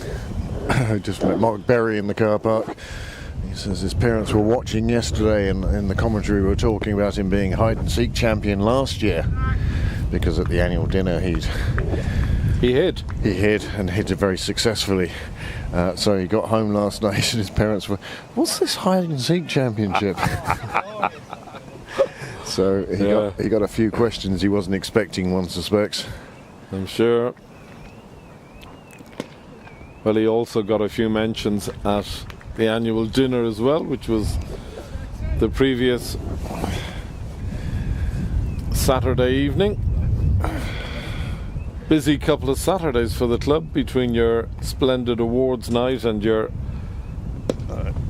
I just met Mark Berry in the car park. He says his parents were watching yesterday, and in the commentary we were talking about him being hide-and-seek champion last year, because at the annual dinner he hid and hid it very successfully. So he got home last night and his parents were, "What's this hide-and-seek championship?" So he got a few questions he wasn't expecting, one suspects. I'm sure. Well, he also got a few mentions at the annual dinner as well, which was the previous Saturday evening. Busy couple of Saturdays for the club between your splendid awards night and your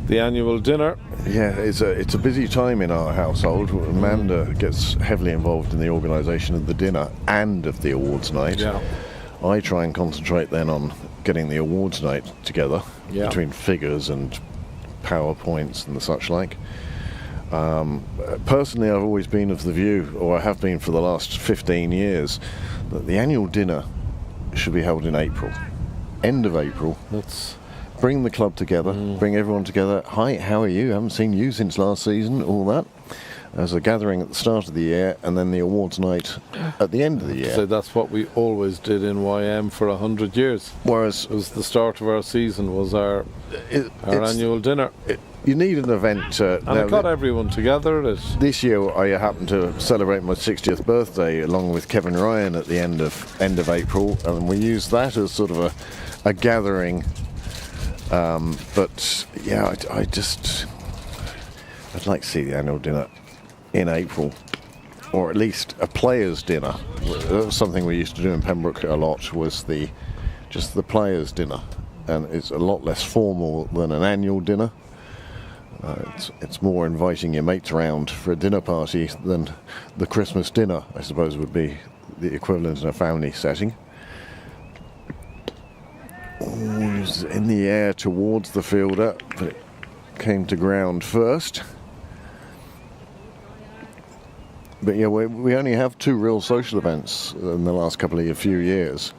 the annual dinner. Yeah, it's a busy time in our household. Amanda gets heavily involved in the organisation of the dinner and of the awards night. Yeah. I try and concentrate then on getting the awards night together, between figures and PowerPoints and the such like. Personally, I've always been of the view, or I have been for the last 15 years, that the annual dinner should be held in April. End of April. Let's bring the club together, bring everyone together. Hi, how are you? Haven't seen you since last season, all that. As a gathering at the start of the year, and then the awards night at the end of the year. So that's what we always did in YM for 100 years. Whereas it was the start of our season, was our annual dinner. You need an event. And it got everyone together. This year I happened to celebrate my 60th birthday along with Kevin Ryan at the end of April, and we used that as sort of a gathering. But yeah, I'd like to see the annual dinner in April, or at least a players' dinner. That was something we used to do in Pembroke a lot, was just the players' dinner, and it's a lot less formal than an annual dinner. It's more inviting your mates around for a dinner party than the Christmas dinner, I suppose, would be the equivalent in a family setting. It was in the air towards the fielder, but it came to ground first. But yeah, we only have two real social events in the last few years,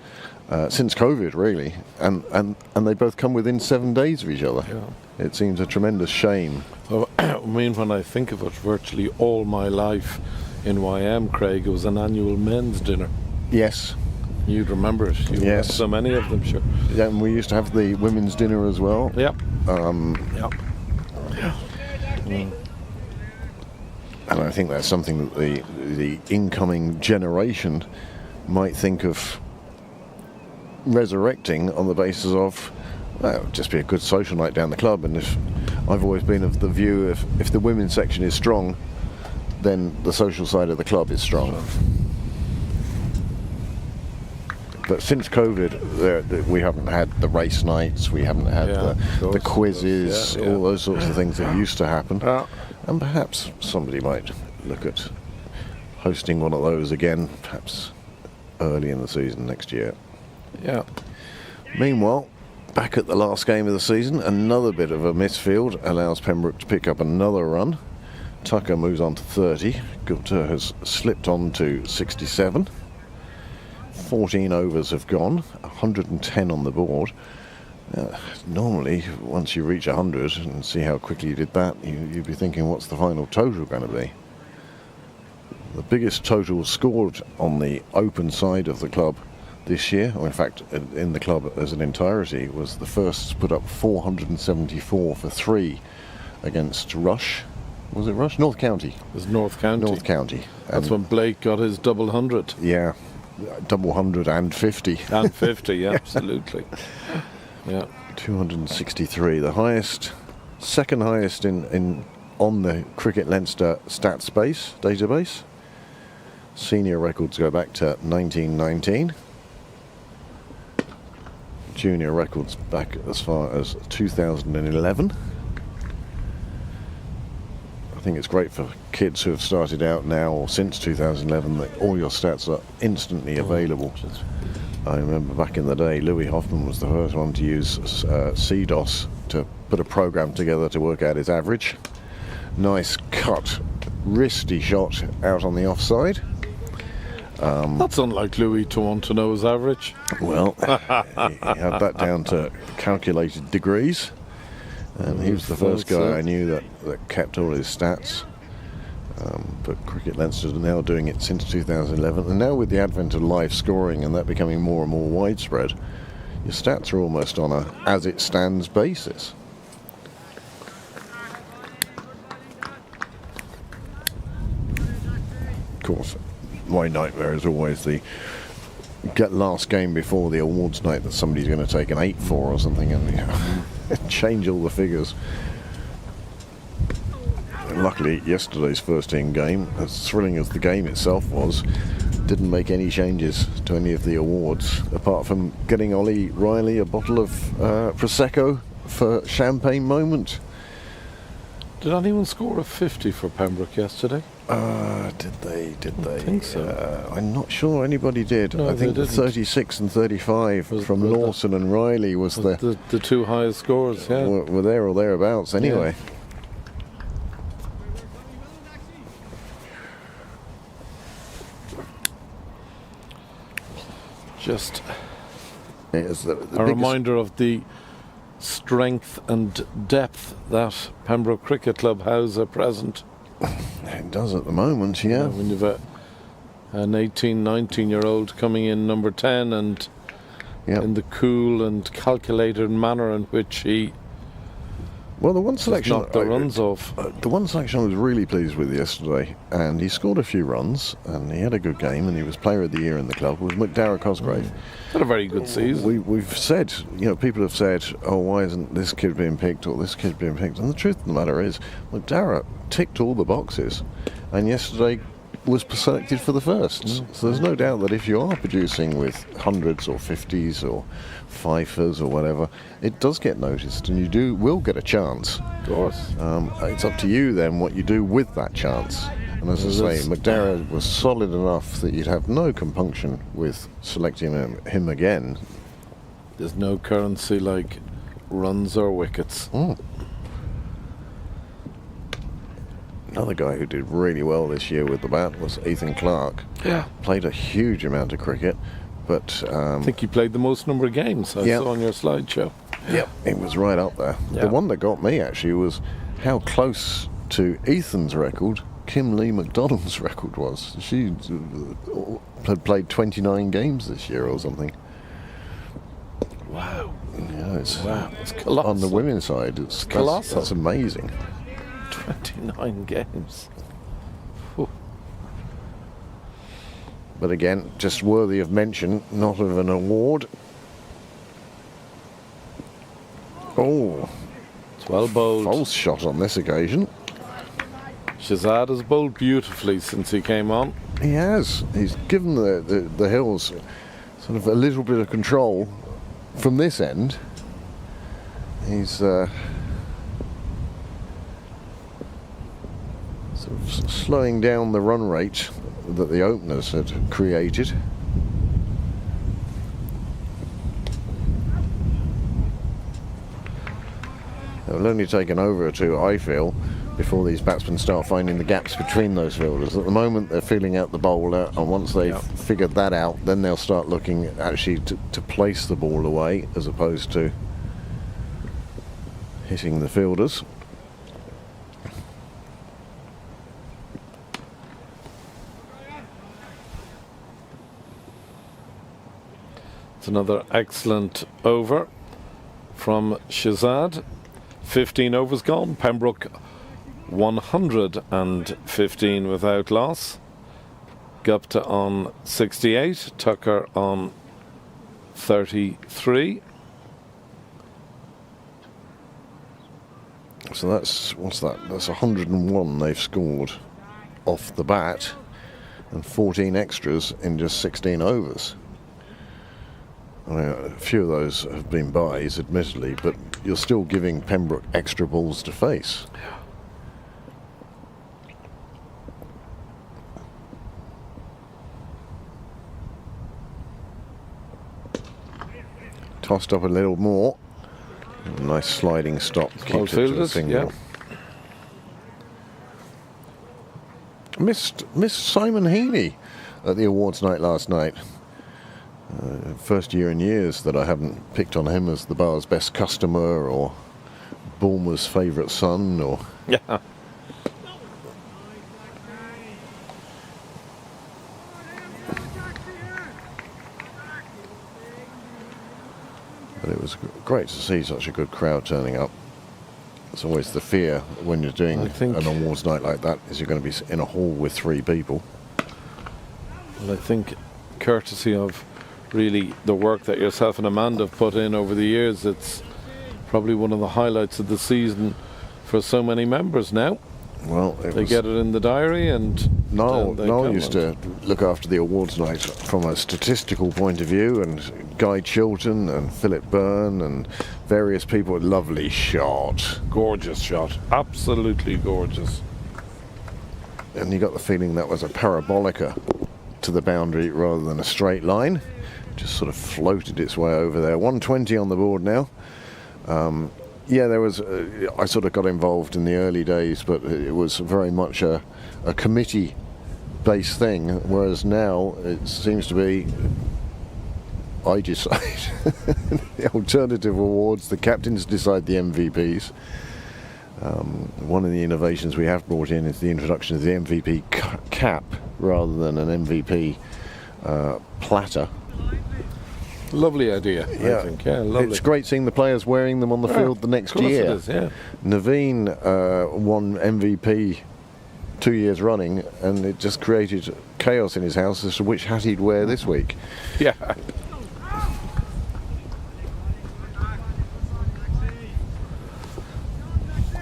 since COVID really, and they both come within 7 days of each other. Yeah. It seems a tremendous shame. Well, I mean, when I think of it, virtually all my life in YM, Craig, it was an annual men's dinner. Yes. You'd remember it. You yes. Had so many of them, sure. Yeah, and we used to have the women's dinner as well. Yep. Yep. And I think that's something that the incoming generation might think of resurrecting on the basis of, well, it'll just be a good social night down the club. And if I've always been of the view, if the women's section is strong, then the social side of the club is strong. But since COVID, we haven't had the race nights, we haven't had the quizzes, all those sorts of things that used to happen. And perhaps somebody might look at hosting one of those again, perhaps early in the season next year. Yeah. Meanwhile, back at the last game of the season, another bit of a misfield allows Pembroke to pick up another run. Tucker moves on to 30. Gupta has slipped on to 67. 14 overs have gone, 110 on the board. Normally, once you reach 100 and see how quickly you did that, you'd be thinking, what's the final total going to be? The biggest total scored on the open side of the club this year, or in fact in the club as an entirety, was the first to put up 474 for 3 against Rush. Was it Rush? North County. It was North County. North County. That's when Blake got his double 100. Yeah, double 100 and 50. And 50, yeah, absolutely. Yeah. 263, the highest, second highest in on the Cricket Leinster stat space database. Senior records go back to 1919. Junior records back as far as 2011. I think it's great for kids who have started out now or since 2011 that all your stats are instantly available. I remember back in the day, Louis Hoffman was the first one to use CDOS to put a program together to work out his average. Nice cut, wristy shot out on the offside. That's unlike Louis to want to know his average. Well, he had that down to calculated degrees, and he was the first guy I knew that kept all his stats. But Cricket Leinster are now doing it since 2011, and now with the advent of live scoring and that becoming more and more widespread, your stats are almost on a as it stands basis. Of course, my nightmare is always the last game before the awards night that somebody's going to take an 8 for or something and change all the figures. Luckily, yesterday's first team game, as thrilling as the game itself was, didn't make any changes to any of the awards, apart from getting Ollie Riley a bottle of Prosecco for champagne moment. Did anyone score a 50 for Pembroke yesterday? Did they? I think so. I'm not sure anybody did. No, I think they the didn't. 36 and 35 from Lawson and Riley was The two highest scores, yeah. were there or thereabouts anyway. Yeah. Just It's the a biggest- reminder of the strength and depth that Pembroke Cricket Club has at present. It does at the moment, yeah. When you've an 18, 19-year-old coming in number 10 and Yep. in the cool and calculated manner in which he Well, the one selection knocked the runs off. The one selection I was really pleased with yesterday, and he scored a few runs, and he had a good game, and he was Player of the Year in the club, was McDara Cosgrave. Had a very good season. We've said, people have said, oh, why isn't this kid being picked or this kid being picked? And the truth of the matter is, McDara ticked all the boxes, and yesterday was selected for the firsts. So there's no doubt that if you are producing with hundreds or 50s or fifers or whatever, it does get noticed, and you will get a chance. Of course. It's up to you then what you do with that chance. And as I say, McDara was solid enough that you'd have no compunction with selecting him again. There's no currency like runs or wickets. Another guy who did really well this year with the bat was Ethan Clark. Yeah. Played a huge amount of cricket, but I think he played the most number of games I Yeah. saw on your slideshow. it was right up there. Yeah. The one that got me actually was how close to Ethan's record Kim Lee McDonald's record was. She had played 29 games this year or something. Wow. Yeah, it's colossal. on the women's side. It's colossal. That's amazing. 29 games. Whew. But again, just worthy of mention, not of an award. Oh, It's well bowled. false shot on this occasion. Shazad has bowled beautifully since he came on. He has. He's given the Hills sort of a little bit of control from this end. He's sort of slowing down the run rate that the openers had created. It will only take an over or two, I feel, before these batsmen start finding the gaps between those fielders. At the moment they're feeling out the bowler, and once they've figured that out, then they'll start looking actually to place the ball away as opposed to hitting the fielders. It's another excellent over from Shazad. 15 overs gone. Pembroke 115 without loss. Gupta on 68. Tucker on 33. So what's that? That's 101 they've scored off the bat, and 14 extras in just 16 overs. I mean, a few of those have been byes, admittedly, but you're still giving Pembroke extra balls to face. Tossed up a little more. Nice sliding stop. Keeps it to a single. Yeah. Missed Simon Heaney at the awards night last night. First year in years that I haven't picked on him as the bar's best customer or Bulmer's favourite son or... Yeah. But it was great to see such a good crowd turning up. It's always the fear when you're doing an awards night like that is you're going to be in a hall with 3 people. Well, I think courtesy of really the work that yourself and Amanda have put in over the years, it's probably one of the highlights of the season for so many members now. Well, they get it in the diary, and Noel used to look after the awards night from a statistical point of view, and Guy Chilton and Philip Byrne and various people. Lovely shot. Gorgeous shot. Absolutely gorgeous. And you got the feeling that was a parabolica to the boundary rather than a straight line. Just sort of floated its way over there. 120 on the board now. Yeah, there was. I sort of got involved in the early days, but it was very much a committee-based thing. Whereas now it seems to be, I decide the alternative awards. The captains decide the MVPs. One of the innovations we have brought in is the introduction of the MVP cap rather than an MVP platter. Lovely idea, yeah. I think. Yeah, lovely. It's great seeing the players wearing them on the field the next year. It is, yeah. Naveen won MVP 2 years running, and it just created chaos in his house as to which hat he'd wear this week. Yeah.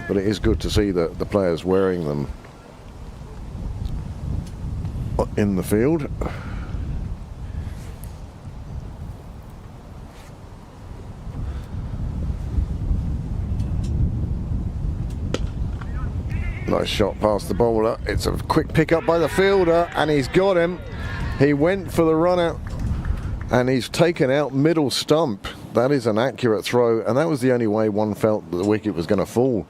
But it is good to see the players wearing them in the field. Nice shot past the bowler. It's a quick pick up by the fielder, and he's got him. He went for the run out, and he's taken out middle stump. That is an accurate throw, and that was the only way one felt that the wicket was going to fall.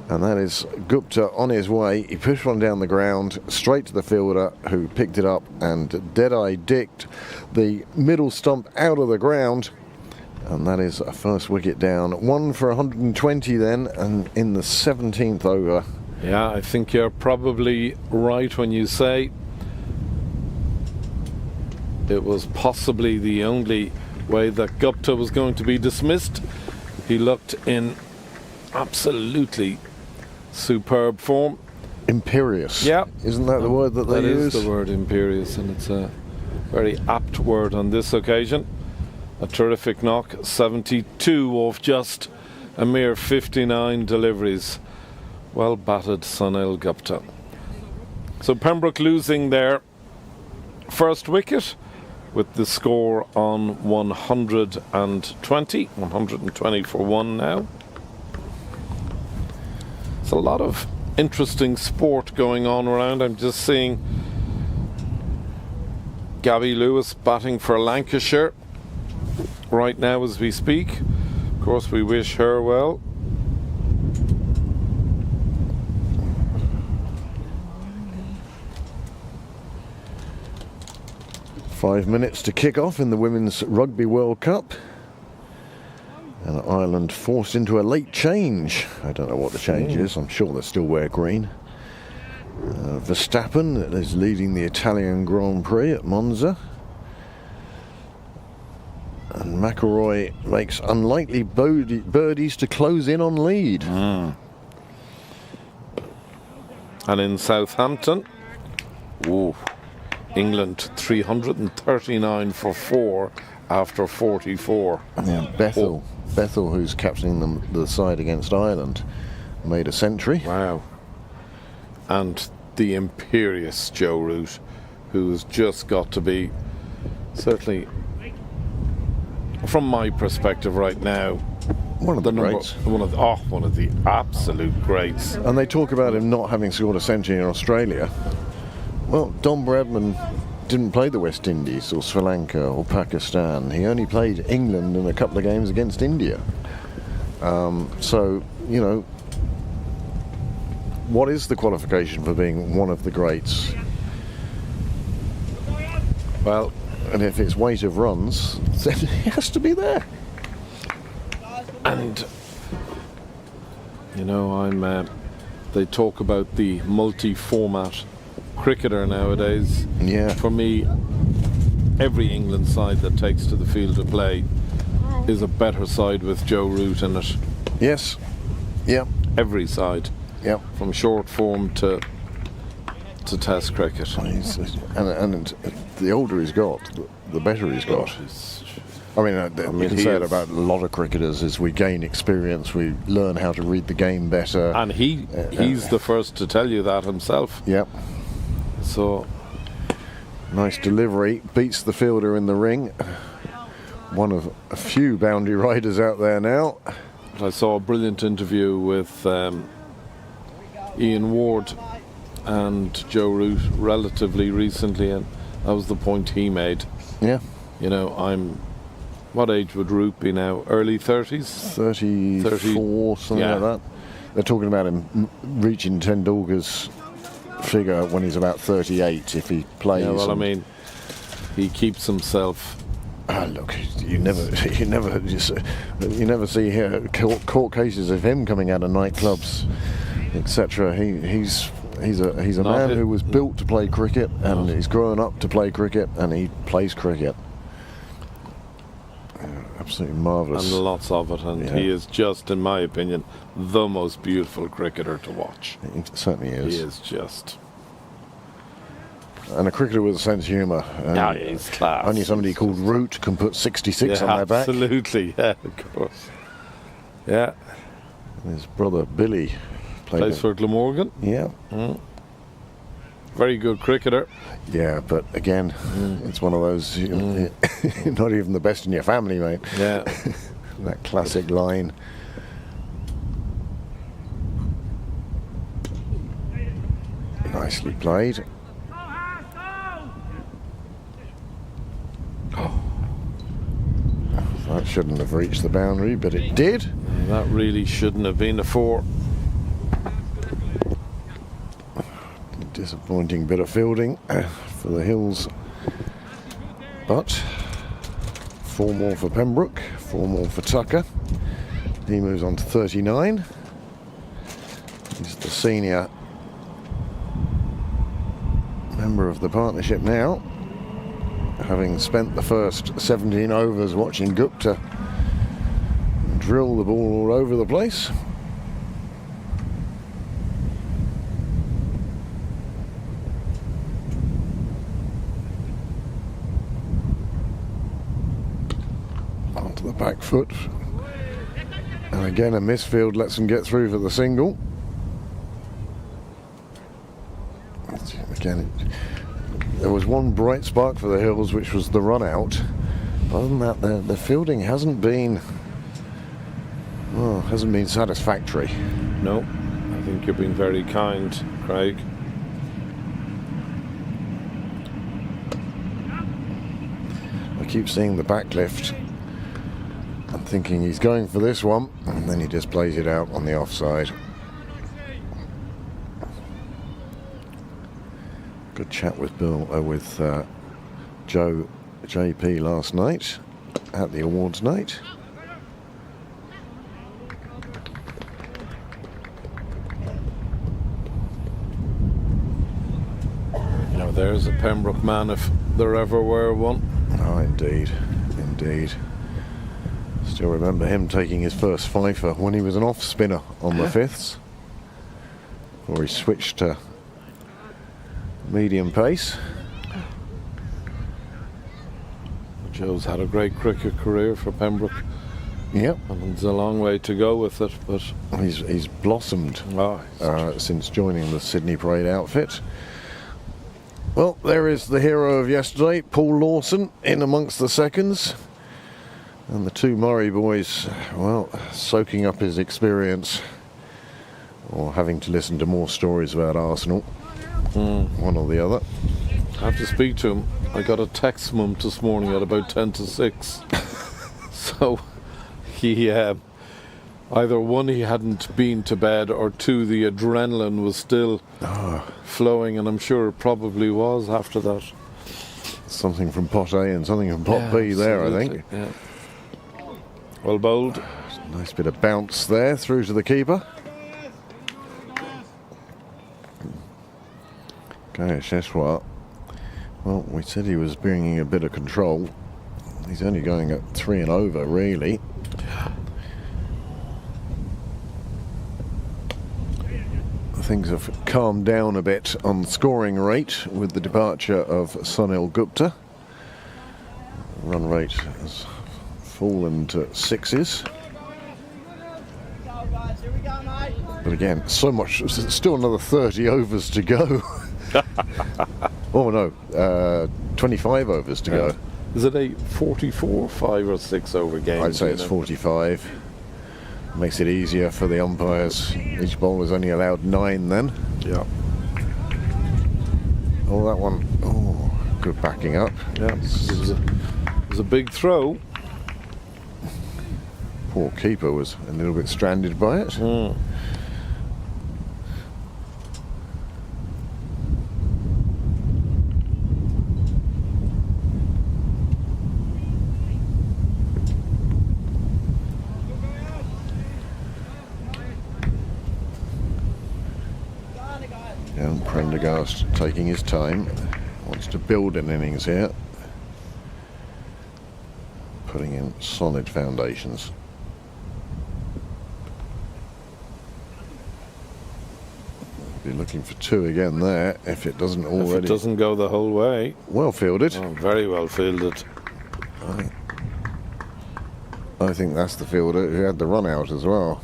And that is Gupta on his way. He pushed one down the ground, straight to the fielder, who picked it up and dead-eye dicked the middle stump out of the ground. And that is a first wicket down. 1 for 120 then, and in the 17th over. Yeah, I think you're probably right when you say it was possibly the only way that Gupta was going to be dismissed. He looked in absolutely superb form. Imperious. Yeah. Isn't that the word that they use? That is the word imperious, and it's a very apt word on this occasion. A terrific knock, 72 off just a mere 59 deliveries. Well batted Sunil Gupta. So Pembroke losing their first wicket with the score on 120 for 1 now. There's a lot of interesting sport going on around. I'm just seeing Gabby Lewis batting for Lancashire right now as we speak. Of course, we wish her well. Five minutes to kick off in the Women's Rugby World Cup. And Ireland forced into a late change. I don't know what the change is. I'm sure they still wear green. Verstappen is leading the Italian Grand Prix at Monza. And McIlroy makes unlikely birdies to close in on lead. And in Southampton, England 339 for 4 after 44. Yeah, Bethel, who's captaining the side against Ireland, made a century. Wow. And the imperious Joe Root, who's just got to be, certainly from my perspective right now, One of the greats. One of the absolute greats. And they talk about him not having scored a century in Australia. Well, Don Bradman didn't play the West Indies or Sri Lanka or Pakistan. He only played England in a couple of games against India. So, you know, what is the qualification for being one of the greats? Well, and if it's weight of runs, then he has to be there. And you know, they talk about the multi-format cricketer nowadays. Yeah. For me, every England side that takes to the field to play is a better side with Joe Root in it. Yes. Yeah. Every side. Yeah. From short form to Test cricket. And the older he's got, the better he's got. I mean, you can say it about a lot of cricketers. As we gain experience, we learn how to read the game better. And he's the first to tell you that himself. Yep. So, nice delivery. Beats the fielder in the ring. One of a few boundary riders out there now. I saw a brilliant interview with Ian Ward and Joe Root relatively recently, and that was the point he made. Yeah. You know, what age would Root be now? Early 30s? 34, something like that. They're talking about him reaching Tendulkar's figure when he's about 38 if he plays. Yeah, well, I mean, he keeps himself. Look, you never see here court cases of him coming out of nightclubs, etc. He's a man who was built to play cricket, and he's grown up to play cricket, and he plays cricket. Absolutely marvellous. And lots of it, and he is just, in my opinion, the most beautiful cricketer to watch. He certainly is. He is just. And a cricketer with a sense of humour. He's class. Only somebody called Root can put 66 on their back. Absolutely, yeah, of course. Yeah. His brother Billy plays for Glamorgan. Yeah. Very good cricketer. Yeah, but again, it's one of those, not even the best in your family, mate. Yeah. That classic line. Nicely played. That shouldn't have reached the boundary, but it did. That really shouldn't have been a 4. Disappointing bit of fielding for the Hills, but 4 more for Pembroke, 4 more for Tucker. He moves on to 39. He's the senior member of the partnership now, having spent the first 17 overs watching Gupta drill the ball all over the place. Onto the back foot. And again, a misfield lets them get through for the single. Again, there was one bright spark for the Hills, which was the run out. Other than that, the fielding hasn't been satisfactory. No, I think you're being very kind, Craig. I keep seeing the backlift. I'm thinking he's going for this one, and then he just plays it out on the offside. Good chat with Joe JP last night at the awards night. Now there's a Pembroke man if there ever were one. Oh, indeed, indeed. Still remember him taking his first fifer when he was an off spinner on the fifths, before he switched to medium pace. Joe's had a great cricket career for Pembroke. Yep. And there's a long way to go with it, but he's blossomed since joining the Sydney Parade outfit. Well, there is the hero of yesterday, Paul Lawson, in amongst the seconds. And the two Murray boys, well, soaking up his experience, or having to listen to more stories about Arsenal, one or the other. I have to speak to him. I got a text from him this morning at about 10 to 6. So he either one, he hadn't been to bed, or two, the adrenaline was still flowing, and I'm sure it probably was after that. Something from pot A and something from pot B there, I think. Yeah. Well bowled. Nice bit of bounce there through to the keeper. Okay, Sheshwar. Well, we said he was bringing a bit of control. He's only going at 3 and over, really. Things have calmed down a bit on scoring rate with the departure of Sunil Gupta. Run rate has fallen to 6s. But again, so much, still another 30 overs to go. Oh no, 25 overs to go. Is it a 44, 5 or 6 over game? I'd say it's 45. Makes it easier for the umpires. Each bowler's only allowed 9 then. Yeah. Oh, that one. Oh, good backing up. Yeah, it was a big throw. Poor keeper was a little bit stranded by it. And Prendergast taking his time, wants to build an innings here, putting in solid foundations. Be looking for 2 again there, if it doesn't already. If it doesn't go the whole way. Well fielded. Oh, very well fielded. I think that's the fielder who had the run out as well.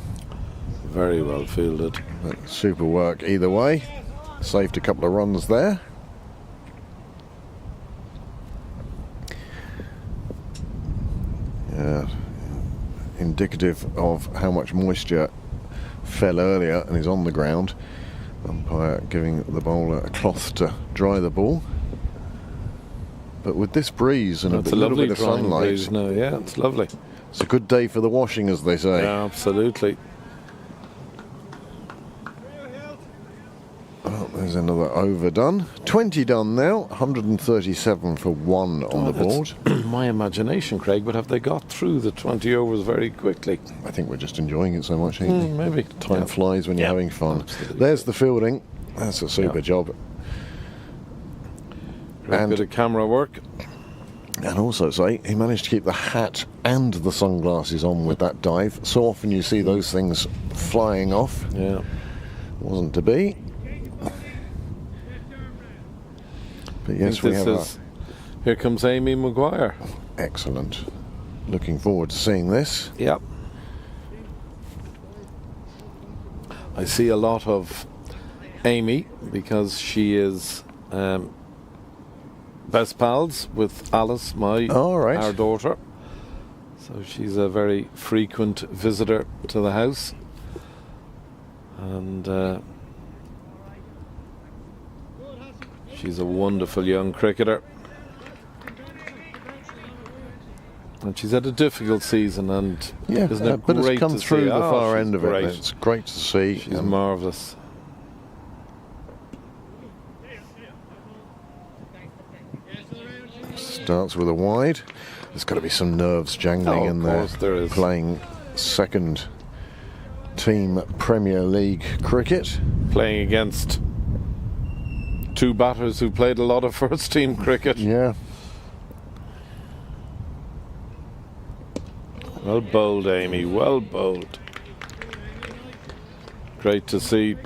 Very well fielded. But super work either way. Saved a couple of runs there. Yeah, indicative of how much moisture fell earlier and is on the ground. Umpire giving the bowler a cloth to dry the ball. But with this breeze and a little bit of sunlight, yeah, it's lovely. It's a good day for the washing, as they say. Yeah, absolutely. Oh, there's another over done. 20 done now. 137 for 1 on the board. My imagination, Craig, but have they got through the 20 overs very quickly? I think we're just enjoying it so much, ain't we? Maybe. Time flies when you're having fun. Absolutely. There's the fielding. That's a super job. And a bit of camera work. And also say, he managed to keep the hat and the sunglasses on with that dive. So often you see those things flying off. Yeah. Wasn't to be. But yes, we have here comes Amy Maguire. Excellent. Looking forward to seeing this. Yep. I see a lot of Amy because she is best pals with Alice, our daughter. So she's a very frequent visitor to the house. And she's a wonderful young cricketer. And she's had a difficult season, and isn't it but great it's come to through see? the far end of great. it. It's great to see. She's marvellous. Starts with a wide. There's got to be some nerves jangling in there. Of course there is. Playing second team Premier League cricket. Playing against 2 batters who played a lot of first team cricket. Yeah. Well bowled, Amy. Well bowled. Great to see.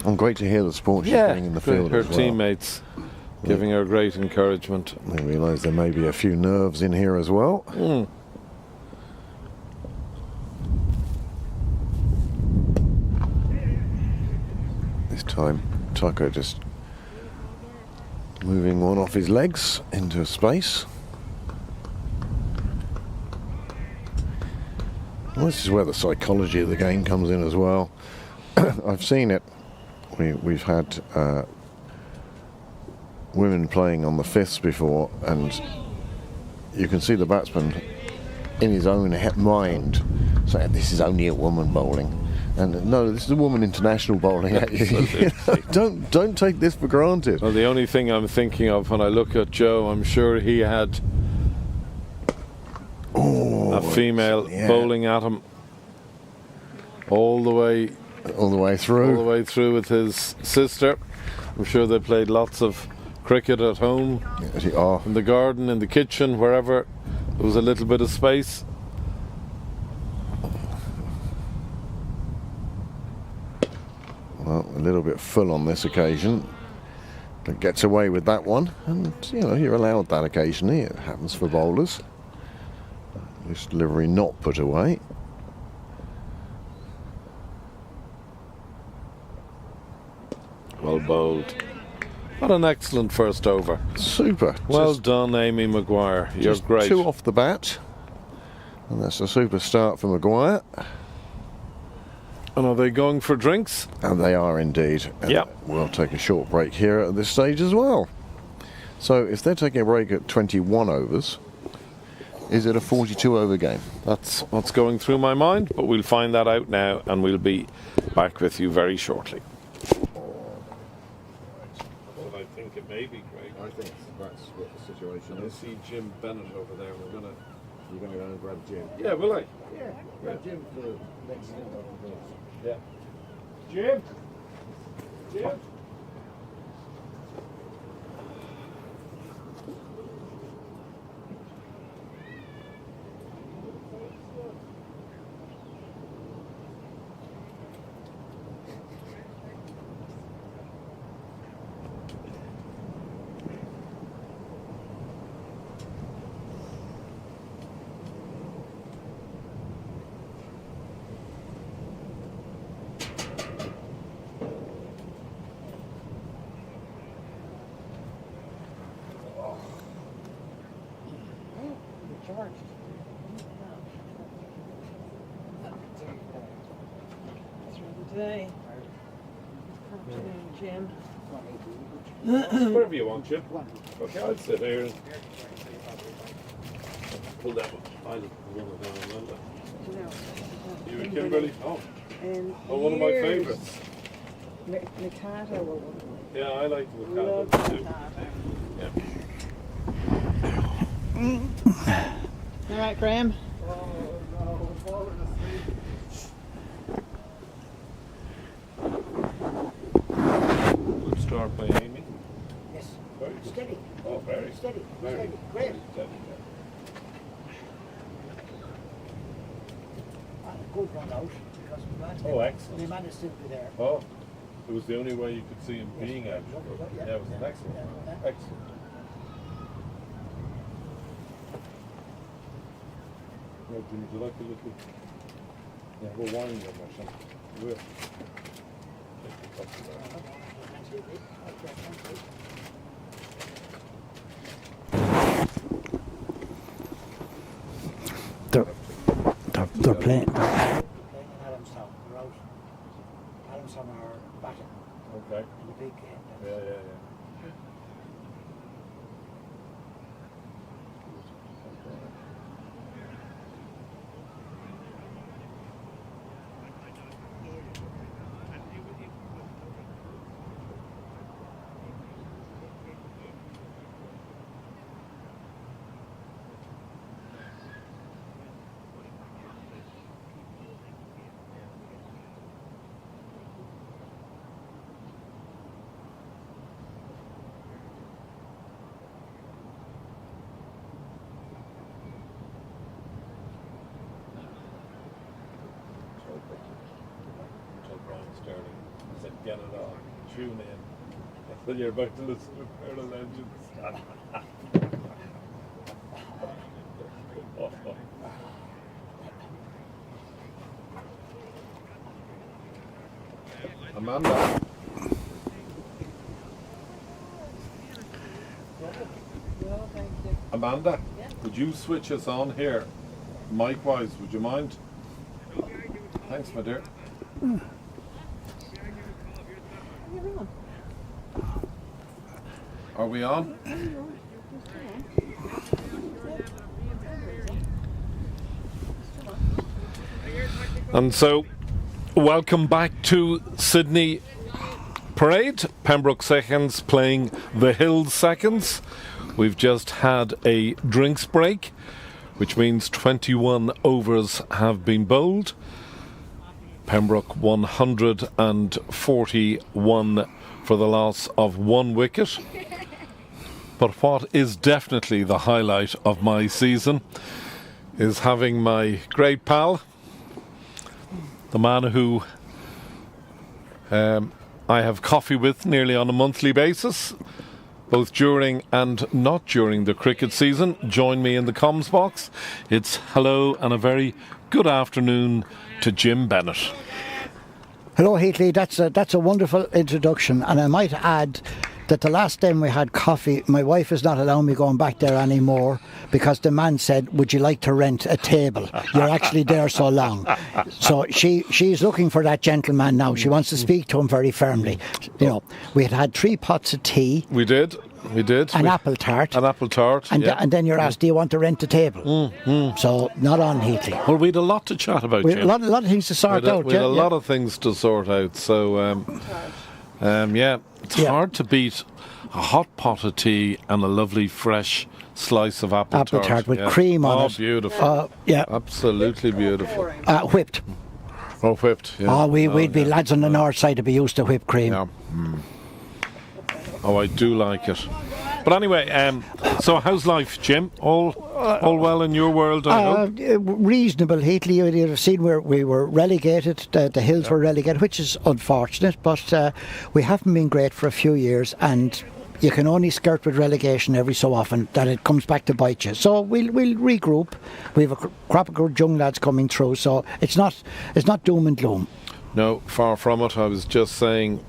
And great to hear the support she's getting in the field her as well. teammates giving her great encouragement. I realise there may be a few nerves in here as well. This time, Tycho just moving one off his legs into space. Well, this is where the psychology of the game comes in as well. I've seen it. We've had women playing on the fifths before, and you can see the batsman in his own mind saying, "This is only a woman bowling." And no, this is a woman international bowling at you. Don't take this for granted. Well, the only thing I'm thinking of when I look at Joe, I'm sure he had a female bowling at him all the way through with his sister. I'm sure they played lots of cricket at home, in the garden, in the kitchen, wherever there was a little bit of space. Well, a little bit full on this occasion, but gets away with that one. And, you know, you're allowed that occasionally. It happens for bowlers. This delivery not put away. Well bowled. What an excellent first over. Super. Well done, Amy Maguire. You're great. 2 off the bat. And that's a super start for Maguire. And are they going for drinks? And they are indeed. Yeah. We'll take a short break here at this stage as well. So if they're taking a break at 21 overs, is it a 42 over game? That's what's going through my mind, but we'll find that out now and we'll be back with you very shortly. Well, I think it may be, Craig. I think that's what the situation I see Jim Bennett over there. You're going to go and grab Jim. Yeah, will I? Yeah, grab Jim for the next stint. Yeah. Jim? Jim? Charged. Today. Afternoon, Jim. Wherever you want, Jim. Okay, I'll sit here and pull that one. I'll run it down and You and Kimberly? Oh, one of my favourites. Mikata. Yeah, I like the Mikata too. Yeah. All right, Graham. Good start by Amy. Yes. Very good. Steady. Oh, very Steady. Very Steady. Great. steady. Good run out because Excellent. the man is still be there. Oh, it was the only way you could see him being out. Yeah. Yeah, it was an excellent. Yeah. Excellent. Well, Jimmy, would you like a little? Yeah, we're wine them or something. We'll. Take the cup of that. They're playing. They're playing in Adamstown. They're out. Adamstown are batting Okay. in the big game. Yeah. tune in. Then you're about to listen to a pair of legends. Amanda. Well, thank you. Amanda, would you switch us on here, mic-wise? Would you mind? Thanks, my dear. Are we on? And so, welcome back to Sydney Parade. Pembroke seconds playing the Hills seconds. We've just had a drinks break, which means 21 overs have been bowled. Pembroke 141 for the loss of 1 wicket. But what is definitely the highlight of my season is having my great pal, the man who I have coffee with nearly on a monthly basis, both during and not during the cricket season, join me in the comms box. It's hello and a very good afternoon to Jim Bennett. Hello, Heatley. That's a wonderful introduction, and I might add that the last time we had coffee, my wife is not allowing me going back there anymore because the man said, "Would you like to rent a table? You're actually there so long." So she's looking for that gentleman now. She wants to speak to him very firmly. You know, we had 3 pots of tea. We did. An apple tart. An apple tart. And, yeah. and then you're asked, do you want to rent a table? So, not on, Heatley. Well, we had a lot to chat about, Jim. A lot of things to sort out. We had a lot of things to sort out. So, it's hard to beat a hot pot of tea and a lovely fresh slice of apple tart with cream on it. Oh, beautiful. Absolutely beautiful. Whipped. Oh, whipped. Yeah. Oh, we'd be lads on the north side to be used to whipped cream. Yeah. Oh, I do like it. But anyway, so how's life, Jim? All well in your world, I hope? Reasonable, Heatley. You'd have seen where we were relegated. The Hills were relegated, which is unfortunate, but we haven't been great for a few years, and you can only skirt with relegation every so often that it comes back to bite you. So we'll regroup. We have a crop of good young lads coming through, so it's not doom and gloom. No, far from it. I was just saying,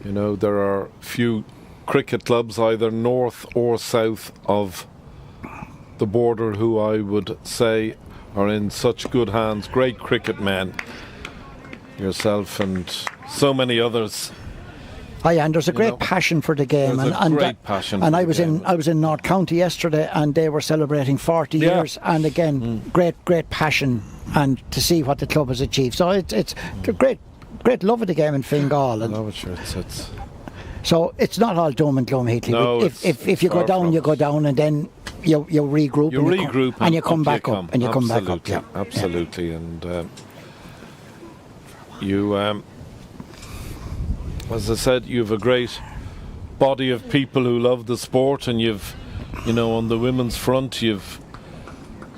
you know, there are few cricket clubs either north or south of the border who I would say are in such good hands. Great cricket men, yourself and so many others. And there's a great passion for the game, and I was in North County yesterday, and they were celebrating 40 years, and again, great passion, and to see what the club has achieved. So it's a great love of the game in Fingal. And it's so it's not all doom and gloom, Heatley. No, if you go down, you go down, and then you regroup. And you come back up. And you come back up. Yeah, absolutely. Yeah. And you, as I said, you have a great body of people who love the sport, and you've, you know, on the women's front, you've.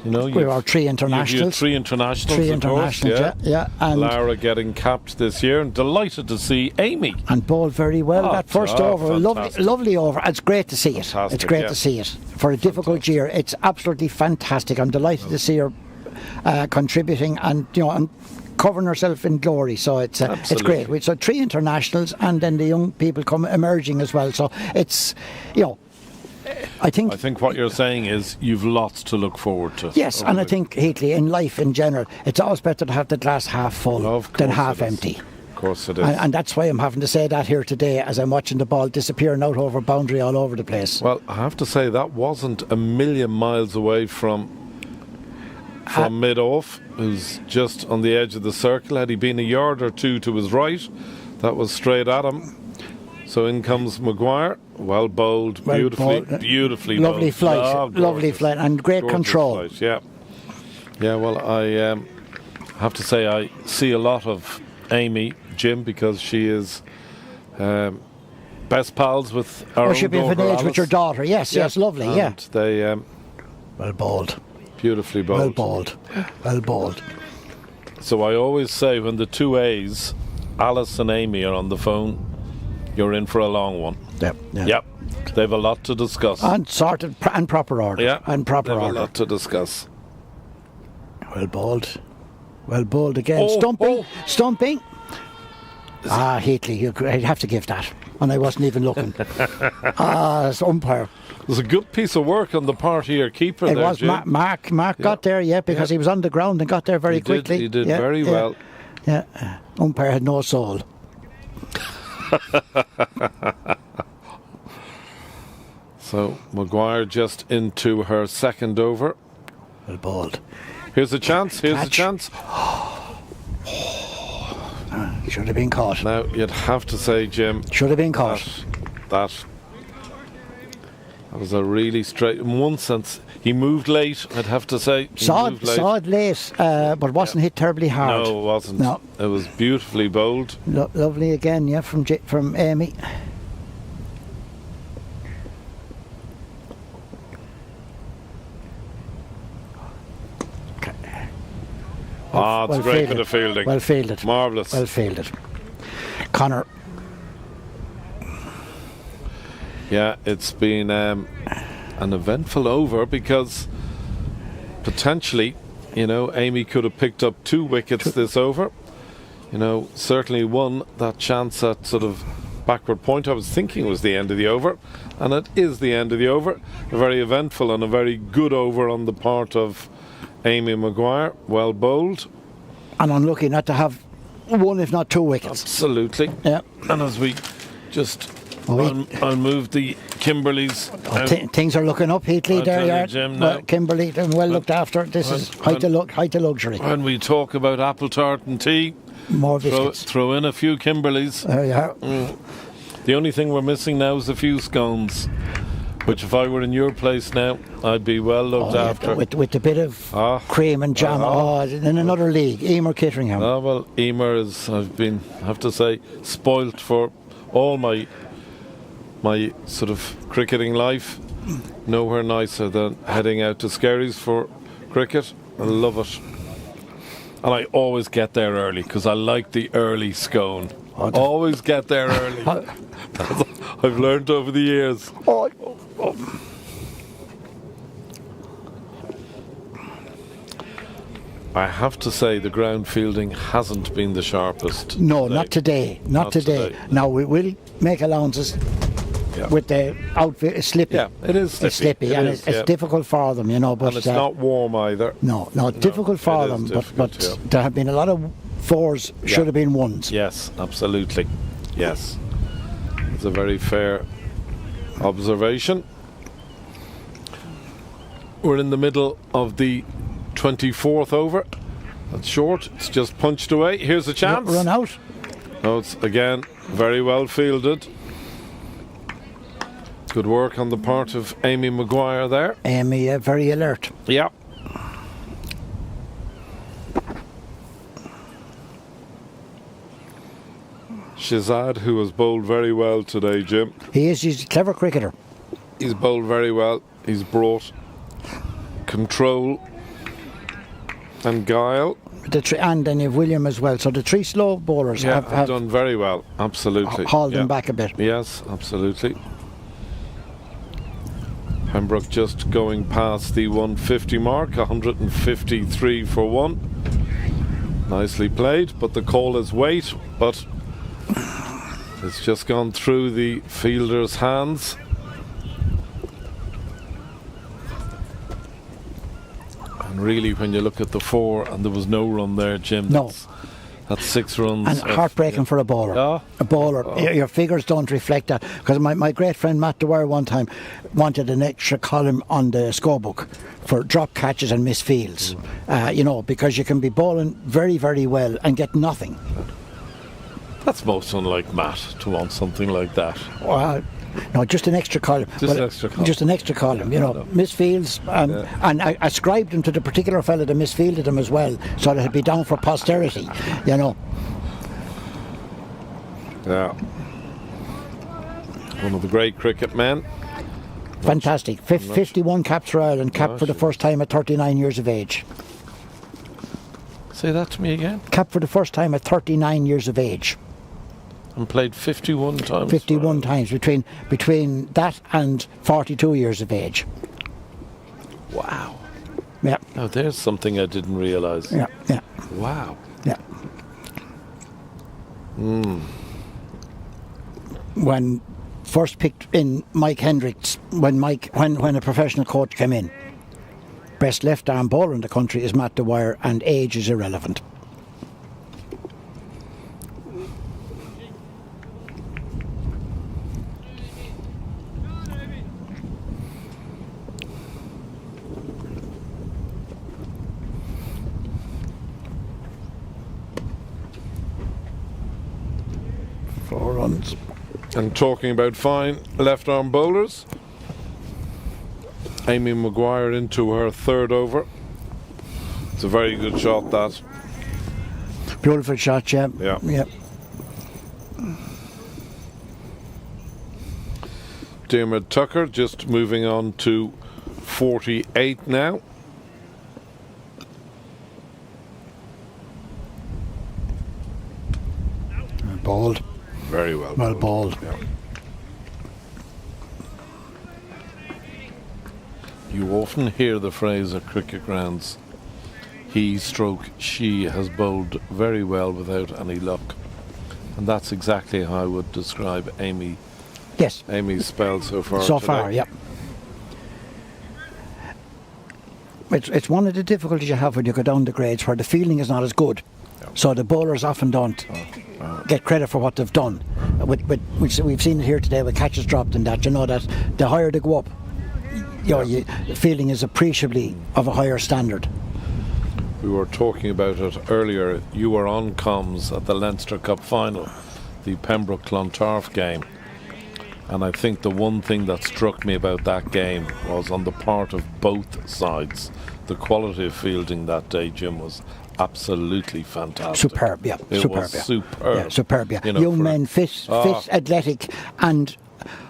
You know, we are 3 internationals. 3 internationals, Three of internationals, course, yeah. And Lara getting capped this year, and delighted to see Amy. And bowled very well. That first over, lovely over. It's great to see it. Fantastic, it's great to see it. For a difficult year, it's absolutely fantastic. I'm delighted to see her contributing and, you know, and covering herself in glory. So it's great. So 3 internationals, and then the young people come emerging as well. So it's, you know, I think what you're saying is you've lots to look forward to. Yes, and I think, Heatley, in life in general, it's always better to have the glass half full than half empty. Of course it is. And that's why I'm having to say that here today as I'm watching the ball disappearing out over boundary all over the place. Well, I have to say that wasn't a million miles away from mid-off, who's just on the edge of the circle. Had he been a yard or two to his right, that was straight at him. So in comes Maguire, well bowled, beautifully lovely bowled. flight, lovely flight, and great control. Flight, yeah. Well, I have to say I see a lot of Amy, Jim, because she is best pals with our own she'll be of an age with your daughter. Yes, lovely. And they well bowled, beautifully bowled, well bowled. So I always say when the 2 A's, Alice and Amy, are on the phone, you're in for a long one. Yep. Yep. They've a lot to discuss. And sorted and proper order. Yeah. And proper They've order. a lot to discuss. Well bowled. Well bowled again. Oh, Stumping. oh. Stumping. Heatley, I'd have to give that. And I wasn't even looking. It's umpire. It was a good piece of work on the part of your keeper It there, was Jim. Mark got there, because he was on the ground and got there very quickly. He did very well. Yeah. Umpire had no soul. So Maguire just into her second over. Well bowled. Here's a chance. Here's a Catch. chance. Should have been caught. Now you'd have to say, Jim, Should have been caught. that was a really straight. In one sense, he moved late. I'd have to say. He moved late. Saw it late, but wasn't hit terribly hard. No, it wasn't. No. It was beautifully bowled. Lovely again, from Amy. It's a great bit of fielding. Well fielded. Marvellous. Well fielded. Connor. Yeah, it's been an eventful over because potentially, Amy could have picked up 2 wickets this over. Certainly won that chance at sort of backward point. I was thinking it was the end of the over, and it is the end of the over. A very eventful and a very good over on the part of Amy Maguire. Well bowled. And unlucky not to have 1 if not 2 wickets. Absolutely. Yeah. And as we just... I'll move the Kimberleys. Things are looking up, Heatley. I'll There tell you you, are. Jim, Well, now. Kimberley, well looked after. This is height to luxury. When we talk about apple tart and tea, More biscuits. throw in a few Kimberleys. There you are. The only thing we're missing now is a few scones, which if I were in your place now, I'd be well looked after. With a bit of cream and jam. In another league, Emer Kitteringham. Well, Emer is, I have to say, spoilt for all my sort of cricketing life. Nowhere nicer than heading out to Skerries for cricket. I love it. And I always get there early because I like the early scone. Always get there early. I've learned over the years. I have to say the ground fielding hasn't been the sharpest. No, today. not today. Not today. No. Now we will make allowances with the outfit. It's slippy. Yeah, it is slippy. It's slippy, and it's difficult for them, But and it's not warm either. No, difficult for it them. is But difficult, there have been a lot of 4s. Should have been 1s. Yes, absolutely. Yes. It's a very fair observation. We're in the middle of the 24th over. That's short. It's just punched away. Here's a chance. Run out. No, it's again very well fielded. Good work on the part of Amy Maguire there. Amy, very alert. Yeah. Shazad, who has bowled very well today, Jim. He's a clever cricketer. He's bowled very well. He's brought control and guile. And then you've William as well. So the 3 slow bowlers have done very well. Absolutely. hauled them back a bit. Yes, absolutely. Pembroke just going past the 150 mark, 153 for 1. Nicely played, but the call is wait, but it's just gone through the fielder's hands. And really, when you look at the 4, and there was no run there, Jim, No. that's 6 runs. And heartbreaking for a bowler. Yeah. A bowler. Your figures don't reflect that. Because my great friend Matt Dwyer one time wanted an extra column on the scorebook for drop catches and missed fields. Because you can be bowling very, very well and get nothing. That's most unlike Matt to want something like that. No, just an extra column. Just an extra column. Just an extra column, Misfields. And I ascribed them to the particular fella that misfielded them as well, so that it'd be down for posterity, Yeah. One of the great cricket men. Fantastic. 51 caps for Ireland, capped for the first time at 39 years of age. Say that to me again. Capped for the first time at 39 years of age. And played 51 times. 51 times between that and 42 years of age. Wow. Yeah, Now there's something I didn't realise. yeah, yeah, Wow. yeah. When first picked in Mike Hendricks, when a professional coach came in, best left arm bowler in the country is Matt Maguire, and age is irrelevant. Four runs. And talking about fine left arm bowlers, Amy Maguire into her third over. It's a very good shot, that. Beautiful shot, yeah. Yeah. Yeah. Diarmuid Tucker just moving on to 48 now. Bowled. Very well. Well bowled. Yeah. You often hear the phrase at cricket grounds, she has bowled very well without any luck. And that's exactly how I would describe Amy's spell so far. So today. far, yeah. It's one of the difficulties you have when you go down the grades where the fielding is not as good. Yeah. So the bowlers often don't get credit for what they've done. We've seen it here today with catches dropped and that. That the higher they go up, the fielding is appreciably of a higher standard. We were talking about it earlier. You were on comms at the Leinster Cup final, the Pembroke Clontarf game. And I think the one thing that struck me about that game was on the part of both sides. The quality of fielding that day, Jim, was absolutely fantastic. Superb, yeah. It superb, was yeah. superb. Yeah, superb, yeah. You know, young men, fit, athletic, and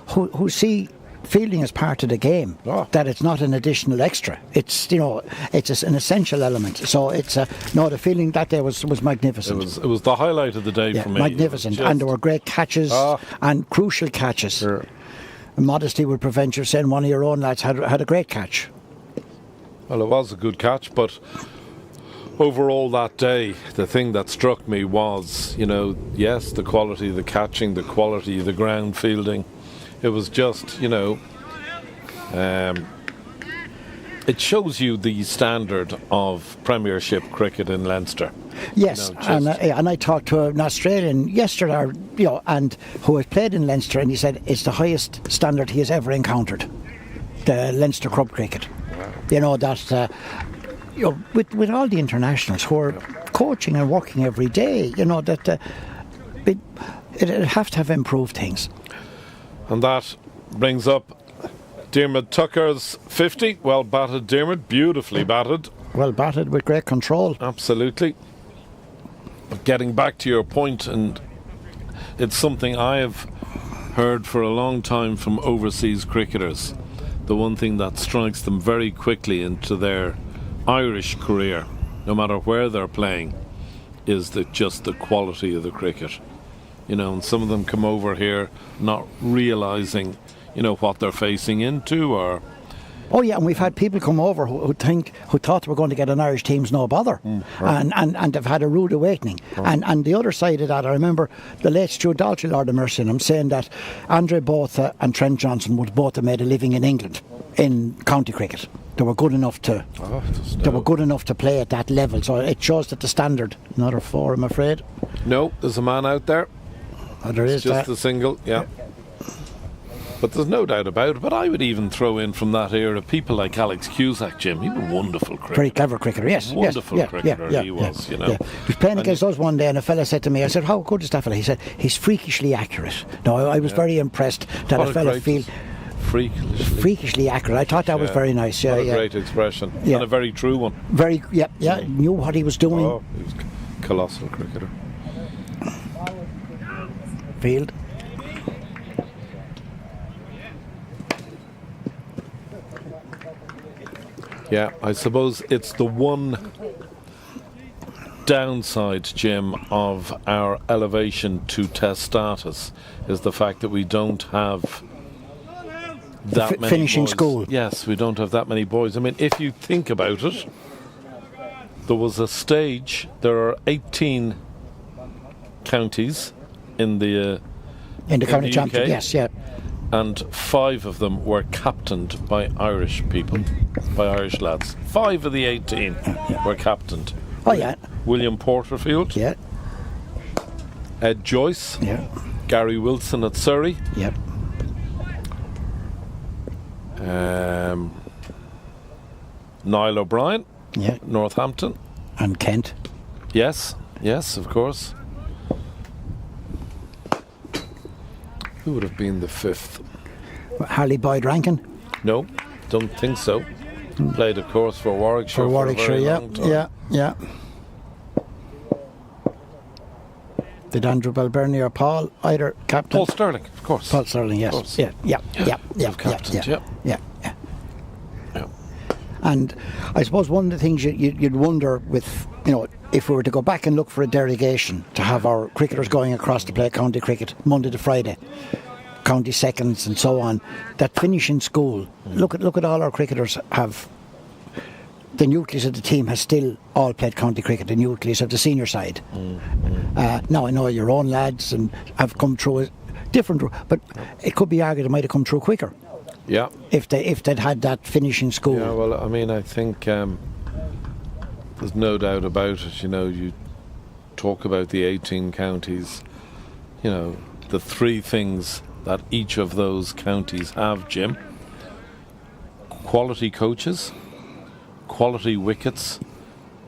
who see fielding as part of the game. That it's not an additional extra. It's an essential element. So the fielding that day was magnificent. It was the highlight of the day for me. Magnificent, and there were great catches and crucial catches. Sure. Modesty would prevent you saying one of your own lads had a great catch. Well, it was a good catch, but overall that day, the thing that struck me was, yes, the quality of the catching, the quality of the ground fielding. It was just, it shows you the standard of Premiership cricket in Leinster. Yes, and I talked to an Australian yesterday, and who has played in Leinster, and he said it's the highest standard he has ever encountered, the Leinster club cricket. Wow. With all the internationals who are coaching and working every day, it have to have improved things. And that brings up Diarmuid Tucker's 50. Well batted, Diarmuid. Beautifully batted. Well batted with great control. Absolutely. But getting back to your point, and it's something I have heard for a long time from overseas cricketers. The one thing that strikes them very quickly into their Irish career, no matter where they're playing, is just the quality of the cricket. And some of them come over here not realising, what they're facing into, or... Oh yeah, and we've had people come over who thought they were going to get an Irish team's no bother, right. and they've had a rude awakening. Right. And the other side of that, I remember the late Stuart Daltrey, Lord of mercy, and I'm saying that Andre Botha and Trent Johnson would both have made a living in England in county cricket. They were good enough to. They were good enough to play at that level. So it shows that the standard. Another 4, I'm afraid. No, there's a man out there. There is just the single, yeah. But there's no doubt about it. But I would even throw in from that era people like Alex Cusack, Jim. He was a wonderful cricketer. Very clever cricketer, yes. Wonderful cricketer he was, He was playing against us one day and a fella said to me, I said, how good is that fella? He said, he's freakishly accurate. No, I was very impressed that a fella freakishly accurate. I thought that was very nice. What a great expression. And a very true one. Knew what he was doing. Oh, he was a colossal cricketer. Field. Yeah, I suppose it's the one downside, Jim, of our elevation to test status is the fact that we don't have that many finishing boys. school. Yes, we don't have that many boys. I mean, if you think about it, there was a stage, there are 18 counties in the county UK, championship. Yes, yeah. and 5 of them were captained by Irish people, by Irish lads. 5 of the 18 were captained. Oh yeah. William Porterfield, Yeah. Ed Joyce, Yeah. Gary Wilson at Surrey, Yeah. Niall O'Brien, Yeah. Northampton. And Kent. Yes, of course. Who would have been the 5th? Harley Boyd Rankin. No, don't think so. Played, of course, for Warwickshire. For Warwickshire, a very yeah. long time. Yeah. Did Andrew Balbernie or Paul either captain? Paul Sterling, of course. Paul Sterling, yes. course. Yeah. Captained, Yeah. Yeah. And I suppose one of the things you'd wonder with, if we were to go back and look for a derogation to have our cricketers going across to play county cricket Monday to Friday, county seconds and so on, that finish in school. Look at all our cricketers have. The nucleus of the team has still all played county cricket, the nucleus of the senior side. Now I know your own lads and have come through a different, but it could be argued they might have come through quicker. Yeah. If they'd had that finish in school. Yeah, well, I mean, I think there's no doubt about it. You talk about the 18 counties, the 3 things that each of those counties have, Jim: quality coaches, quality wickets,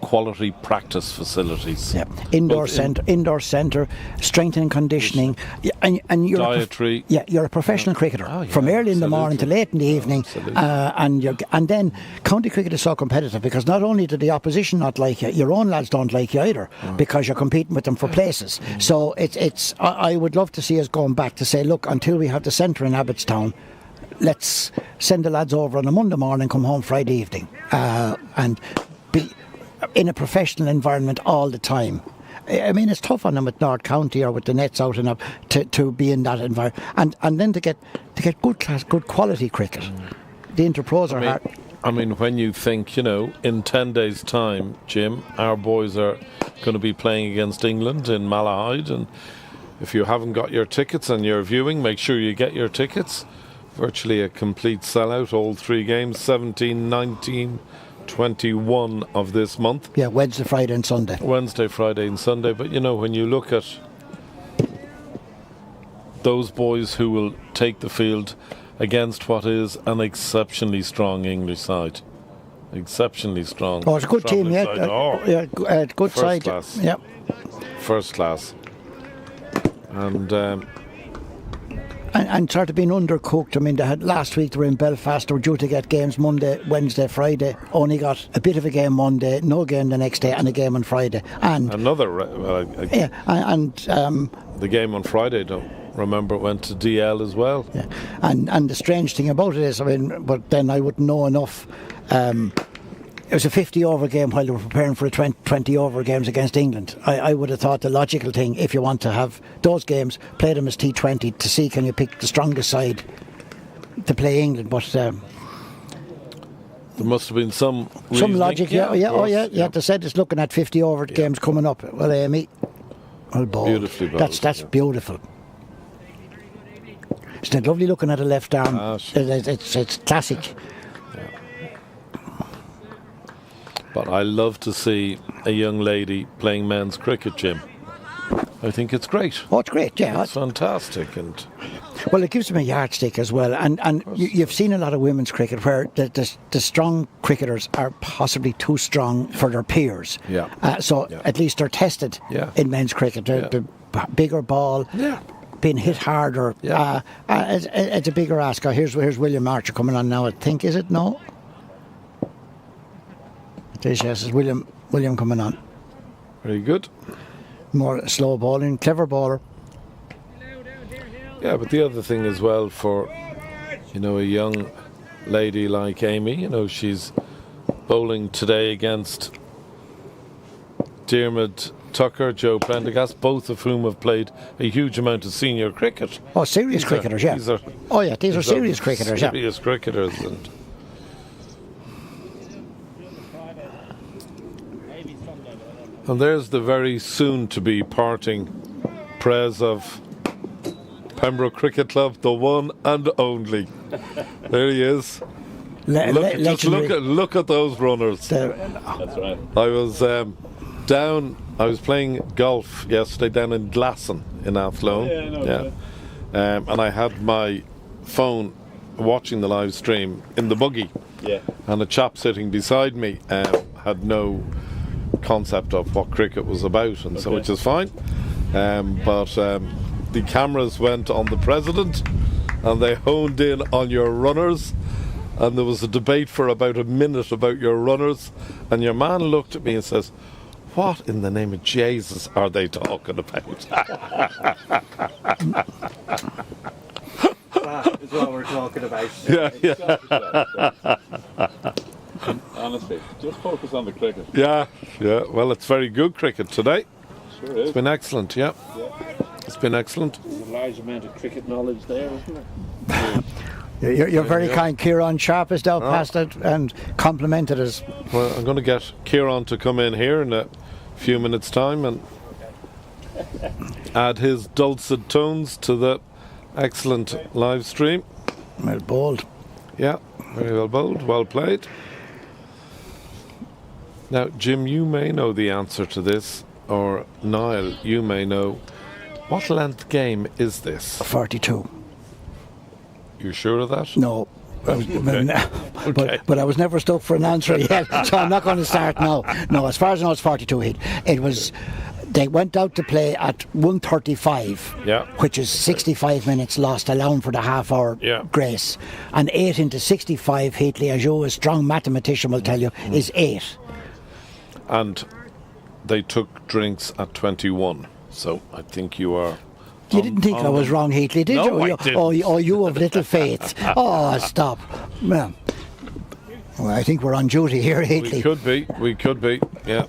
quality practice facilities. Yeah, indoor centre, strength and conditioning, and you're dietary. you're a professional cricketer from early in the morning to late in the evening, and then county cricket is so competitive because not only do the opposition not like you, your own lads don't like you either because you're competing with them for places. So it's I would love to see us going back to say, look, until we have the centre in Abbottstown, let's send the lads over on a Monday morning, come home Friday evening, and be in a professional environment all the time. I mean, it's tough on them with North County or with the nets out and up to be in that environment, and then to get good quality cricket. The interpros are hard. I mean, when you think, in 10 days' time, Jim, our boys are going to be playing against England in Malahide, and if you haven't got your tickets and you're viewing, make sure you get your tickets. Virtually a complete sellout, all 3 games, 17, 19, 21 of this month. Yeah, Wednesday, Friday and Sunday. Wednesday, Friday and Sunday. But when you look at those boys who will take the field against what is an exceptionally strong English side. Exceptionally strong. Oh, it's a good team, yeah. Good First side. class. Yeah. First class. And sort of being undercooked. I mean, last week they were in Belfast. They were due to get games Monday, Wednesday, Friday. Only got a bit of a game Monday, no game the next day, and a game on Friday. And another. The game on Friday, don't remember, it went to DL as well. Yeah, and the strange thing about it is, I mean, but then I wouldn't know enough. It was a 50-over game while they were preparing for a 20-over games against England. I would have thought the logical thing, if you want to have those games, play them as T20 to see can you pick the strongest side to play England. But there must have been some logic. Yeah. They said it's looking at 50-over games coming up. Well, Amy, beautifully bowled. That's beautiful. Isn't it lovely looking at a left arm? It's classic. But I love to see a young lady playing men's cricket, Jim. I think it's great. Oh, it's great, yeah. It's fantastic. And well, it gives them a yardstick as well. And you've seen a lot of women's cricket where the strong cricketers are possibly too strong for their peers. Yeah. At least they're tested in men's cricket. The bigger ball, being hit harder. Yeah. It's a bigger ask. Here's William Archer coming on now, I think. Is it? No? Yes, it's William coming on. Very good. More slow bowling, clever bowler. Yeah, but the other thing as well for, a young lady like Amy, she's bowling today against Diarmid Tucker, Joe Prendergast, both of whom have played a huge amount of senior cricket. Oh, serious cricketers, yeah. These are Serious cricketers, yeah. Serious cricketers. And there's the very soon-to-be parting prez of Pembroke Cricket Club, the one and only. There he is. Look at those runners. That's right. I was I was playing golf yesterday down in Glasson in Athlone. And I had my phone watching the live stream in the buggy. Yeah. And a chap sitting beside me had no concept of what cricket was about, and so, which is fine. But the cameras went on the president, and they honed in on your runners, and there was a debate for about a minute about your runners, and your man looked at me and says, "What in the name of Jesus are they talking about?" That is what we're talking about. Honestly, just focus on the cricket. Yeah. Well, it's very good cricket today. Sure is. It's been excellent, yeah. It's been excellent. There's a large amount of cricket knowledge there, isn't there? You're very kind. Kieran Sharp is down past it and complimented us. Well, I'm going to get Kieran to come in here in a few minutes' time and add his dulcet tones to the excellent live stream. Well bowled. Yeah, very well bowled, well played. Now, Jim, you may know the answer to this, or Niall, you may know. What length game is this? 42. You sure of that? No. But I was never stuck for an answer yet, so I'm not going to start now. No, as far as I know, it's 42 hit. It was. They went out to play at 1:35, which is 65 minutes lost, allowing for the half-hour grace. And 8 into 65, Heatley, as you, a strong mathematician, will tell you, is 8. And they took drinks at 21, so I think you are... You didn't think I was wrong, Heatley, did you? I didn't. Oh, you have little faith. Oh, stop. Well, I think we're on duty here, Heatley. We could be, yeah.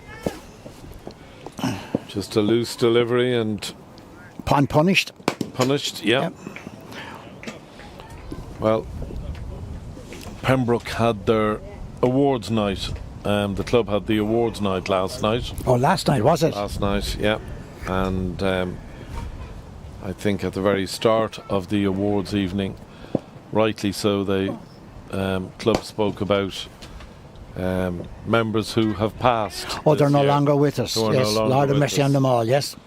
Just a loose delivery and... Punished. Punished, yeah. Well, Pembroke had their awards night. The club had the awards night last night. Oh, last night, was it? Last night, yeah. And I think at the very start of the awards evening, rightly so, the club spoke about members who have passed. Oh, they're no longer with us. Yes, Lord have mercy on them all, yes.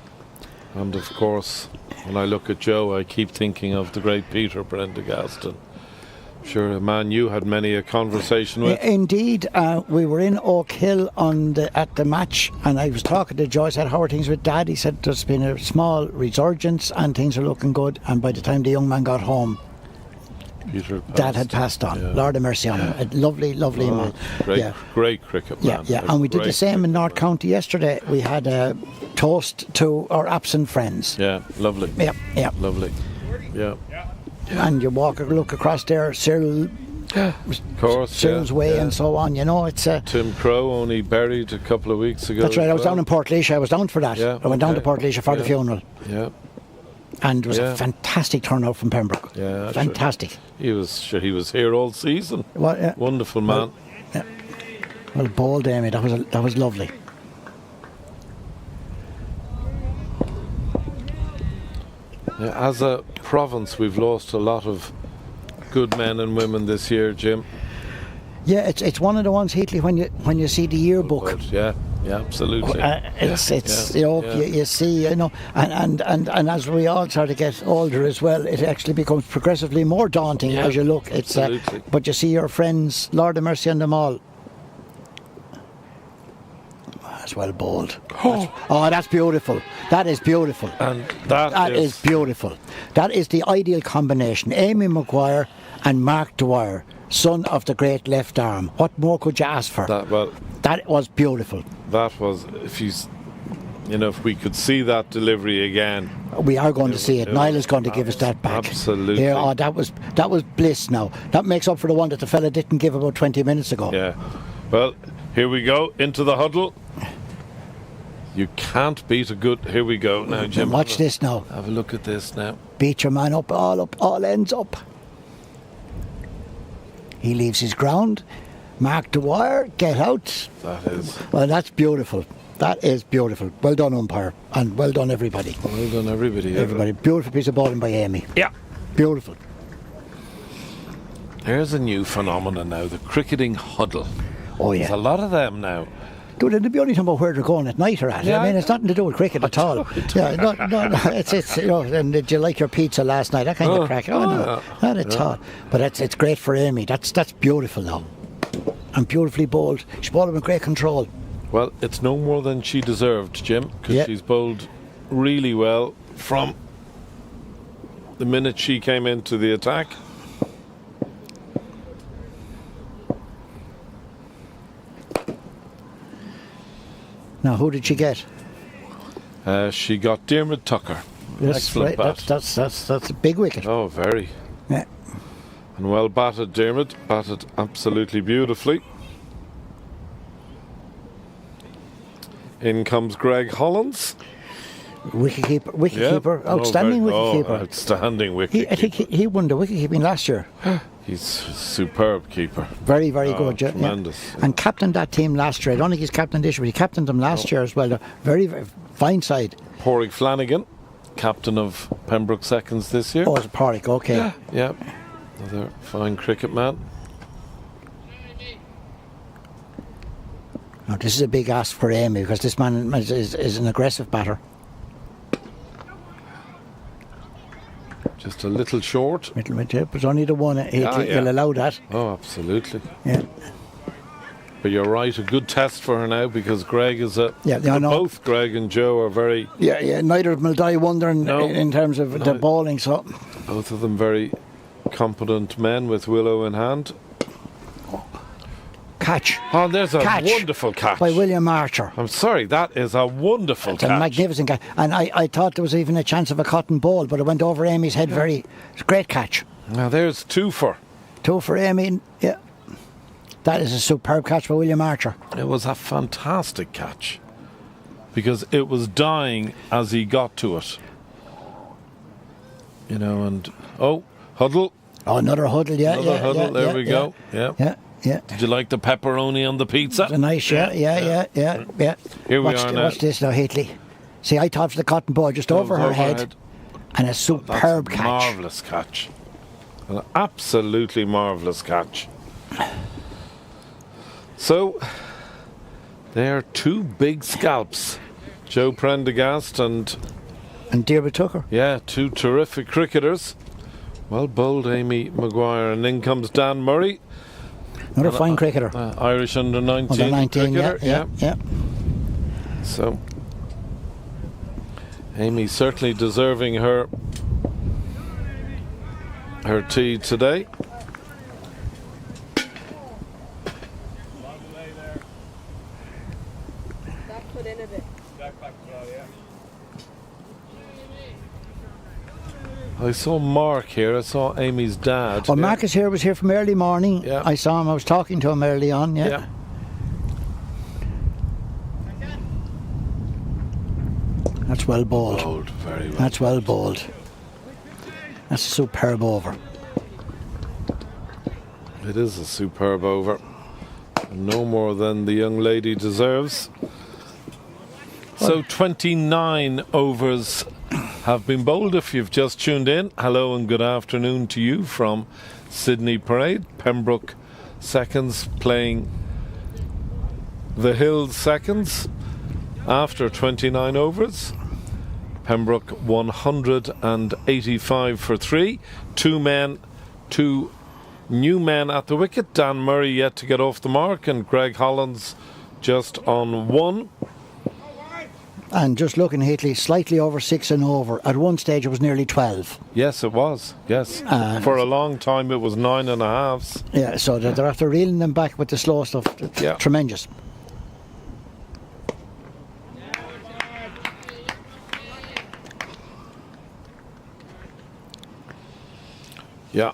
And of course, when I look at Joe, I keep thinking of the great Peter Prendergast. And sure, a man you had many a conversation with. Indeed, we were in Oak Hill at the match, and I was talking to Joe. I said, "How are things with Dad?" He said, "There's been a small resurgence, and things are looking good." And by the time the young man got home, Peter passed. Dad had passed on. Yeah. Lord have mercy on him. A lovely man. Great cricket man. Yeah. And we did the same in North County yesterday. We had a toast to our absent friends. Yeah, lovely. Yeah. Lovely. Yeah. And you look across there, Cyril's Way and so on. You know, it's Tim Crow only buried a couple of weeks ago. That's right. I was down in Portleisha. I was down for that. Yeah, I went down to Portleisha for the funeral. Yeah. And it was a fantastic turnout from Pembroke. Yeah, fantastic. Sure. He was here all season. Well, wonderful man. Well, bowled, Amy. That was lovely. Yeah, as a province, we've lost a lot of good men and women this year, Jim. Yeah, it's one of the ones, Heatley, when you see the yearbook. Yeah, absolutely. You see, you know, and as we all sort of get older as well, it actually becomes progressively more daunting as you look. It's but you see your friends, Lord have mercy on them all. That's well bowled. That's beautiful. That is beautiful. And that is beautiful. That is the ideal combination. Amy Maguire and Mark Dwyer, son of the great left arm. What more could you ask for? That was beautiful. That was, if we could see that delivery again. We are going to see it. Niall is going to give us that back. Absolutely. Yeah, that was bliss now. That makes up for the one that the fella didn't give about 20 minutes ago. Yeah. Well, here we go, into the huddle. You can't beat a good. Here we go now, Jim. Watch this now. Have a look at this now. Beat your man up, all ends up. He leaves his ground. Mark the wire, get out. That is. Well, that's beautiful. That is beautiful. Well done, umpire. And well done, everybody. Well done, everybody. Everybody. Beautiful piece of bowling by Amy. Yeah. Beautiful. Here's a new phenomenon now, the cricketing huddle. Oh, There's a yeah. lot of them now. Dude, it'd be only talking about where they're going at night or at. Yeah, I mean, it's nothing to do with cricket at all. Yeah, no, it's you know, and did you like your pizza last night? That kind of crack. Oh, no, not at all. But it's great for Amy. That's beautiful now. And beautifully bowled. She bowled with great control. Well, it's no more than she deserved, Jim, because she's bowled really well from the minute she came into the attack. Now, who did she get? She got Diarmuid Tucker. That's Excellent right. bat. That's a big wicket. Oh, very. Yeah. And well batted, Diarmuid. Batted absolutely beautifully. In comes Greg Hollands. Wicketkeeper, outstanding wicketkeeper. Outstanding I think wicketkeeper. he won the wicketkeeping last year. He's a superb keeper. Very, very good. Yeah. Tremendous. And captained that team last year. I don't think he's captained this year, but he captained them last year as well. They're very, very fine side. Pádraig Flanagan, captain of Pembroke Seconds this year. Oh, it's Pádraig, okay. Yeah. Another fine cricket man. Now, this is a big ask for Amy because this man is an aggressive batter. Just a little short. But only the one. He'll allow that. Oh, absolutely. Yeah. But you're right, a good test for her now because Greg is a. Yeah, I know. Both Greg and Joe are very. Yeah. Neither of them will die wondering in terms of the bowling. So both of them very competent men with willow in hand. catch. Oh, there's a Catch wonderful catch by William Archer. I'm sorry, that is a wonderful It's catch. a magnificent catch. And I thought there was even a chance of a cotton ball, but it went over Amy's head. It's a great catch. Now there's two for Amy. Yeah. That is a superb catch by William Archer. It was a fantastic catch because it was dying as he got to it. You know, and huddle. Oh, another huddle, Another huddle, there we go. Yeah. Did you like the pepperoni on the pizza? It's a nice, yeah. Here we are now. Watch this now, Hitley. See, I thought for the cotton ball just over her head. And a superb That's a catch. marvellous catch. An absolutely marvellous catch. So, they are two big scalps. Joe Prendergast and Diarmuid Tucker. yeah, two terrific cricketers. Well bowled, Amy Maguire. And in comes Dan Murray. Another fine cricketer. Irish under-19 Under 19, cricketer. yeah. So, Amy certainly deserving her tea today. Back foot in a bit. I saw Mark here. I saw Amy's dad. Well, Marcus here was here from early morning. Yeah. I saw him. I was talking to him early on. Yeah. That's well bowled. Bowled, very well. That's well bowled. That's a superb over. It is a superb over. No more than the young lady deserves. So 29 overs have been bowled. If you've just tuned in, hello and good afternoon to you from Sydney Parade. Pembroke Seconds playing the Hills Seconds after 29 overs. Pembroke 185 for 3. Two new men at the wicket. Dan Murray yet to get off the mark, and Greg Hollands just on 1. And just looking, Hitley, slightly over 6 and over. At one stage, it was nearly 12. Yes, it was. Yes. For a long time, it was 9.5s. Yeah, so they're after reeling them back with the slow stuff. Yeah. Tremendous. Yeah.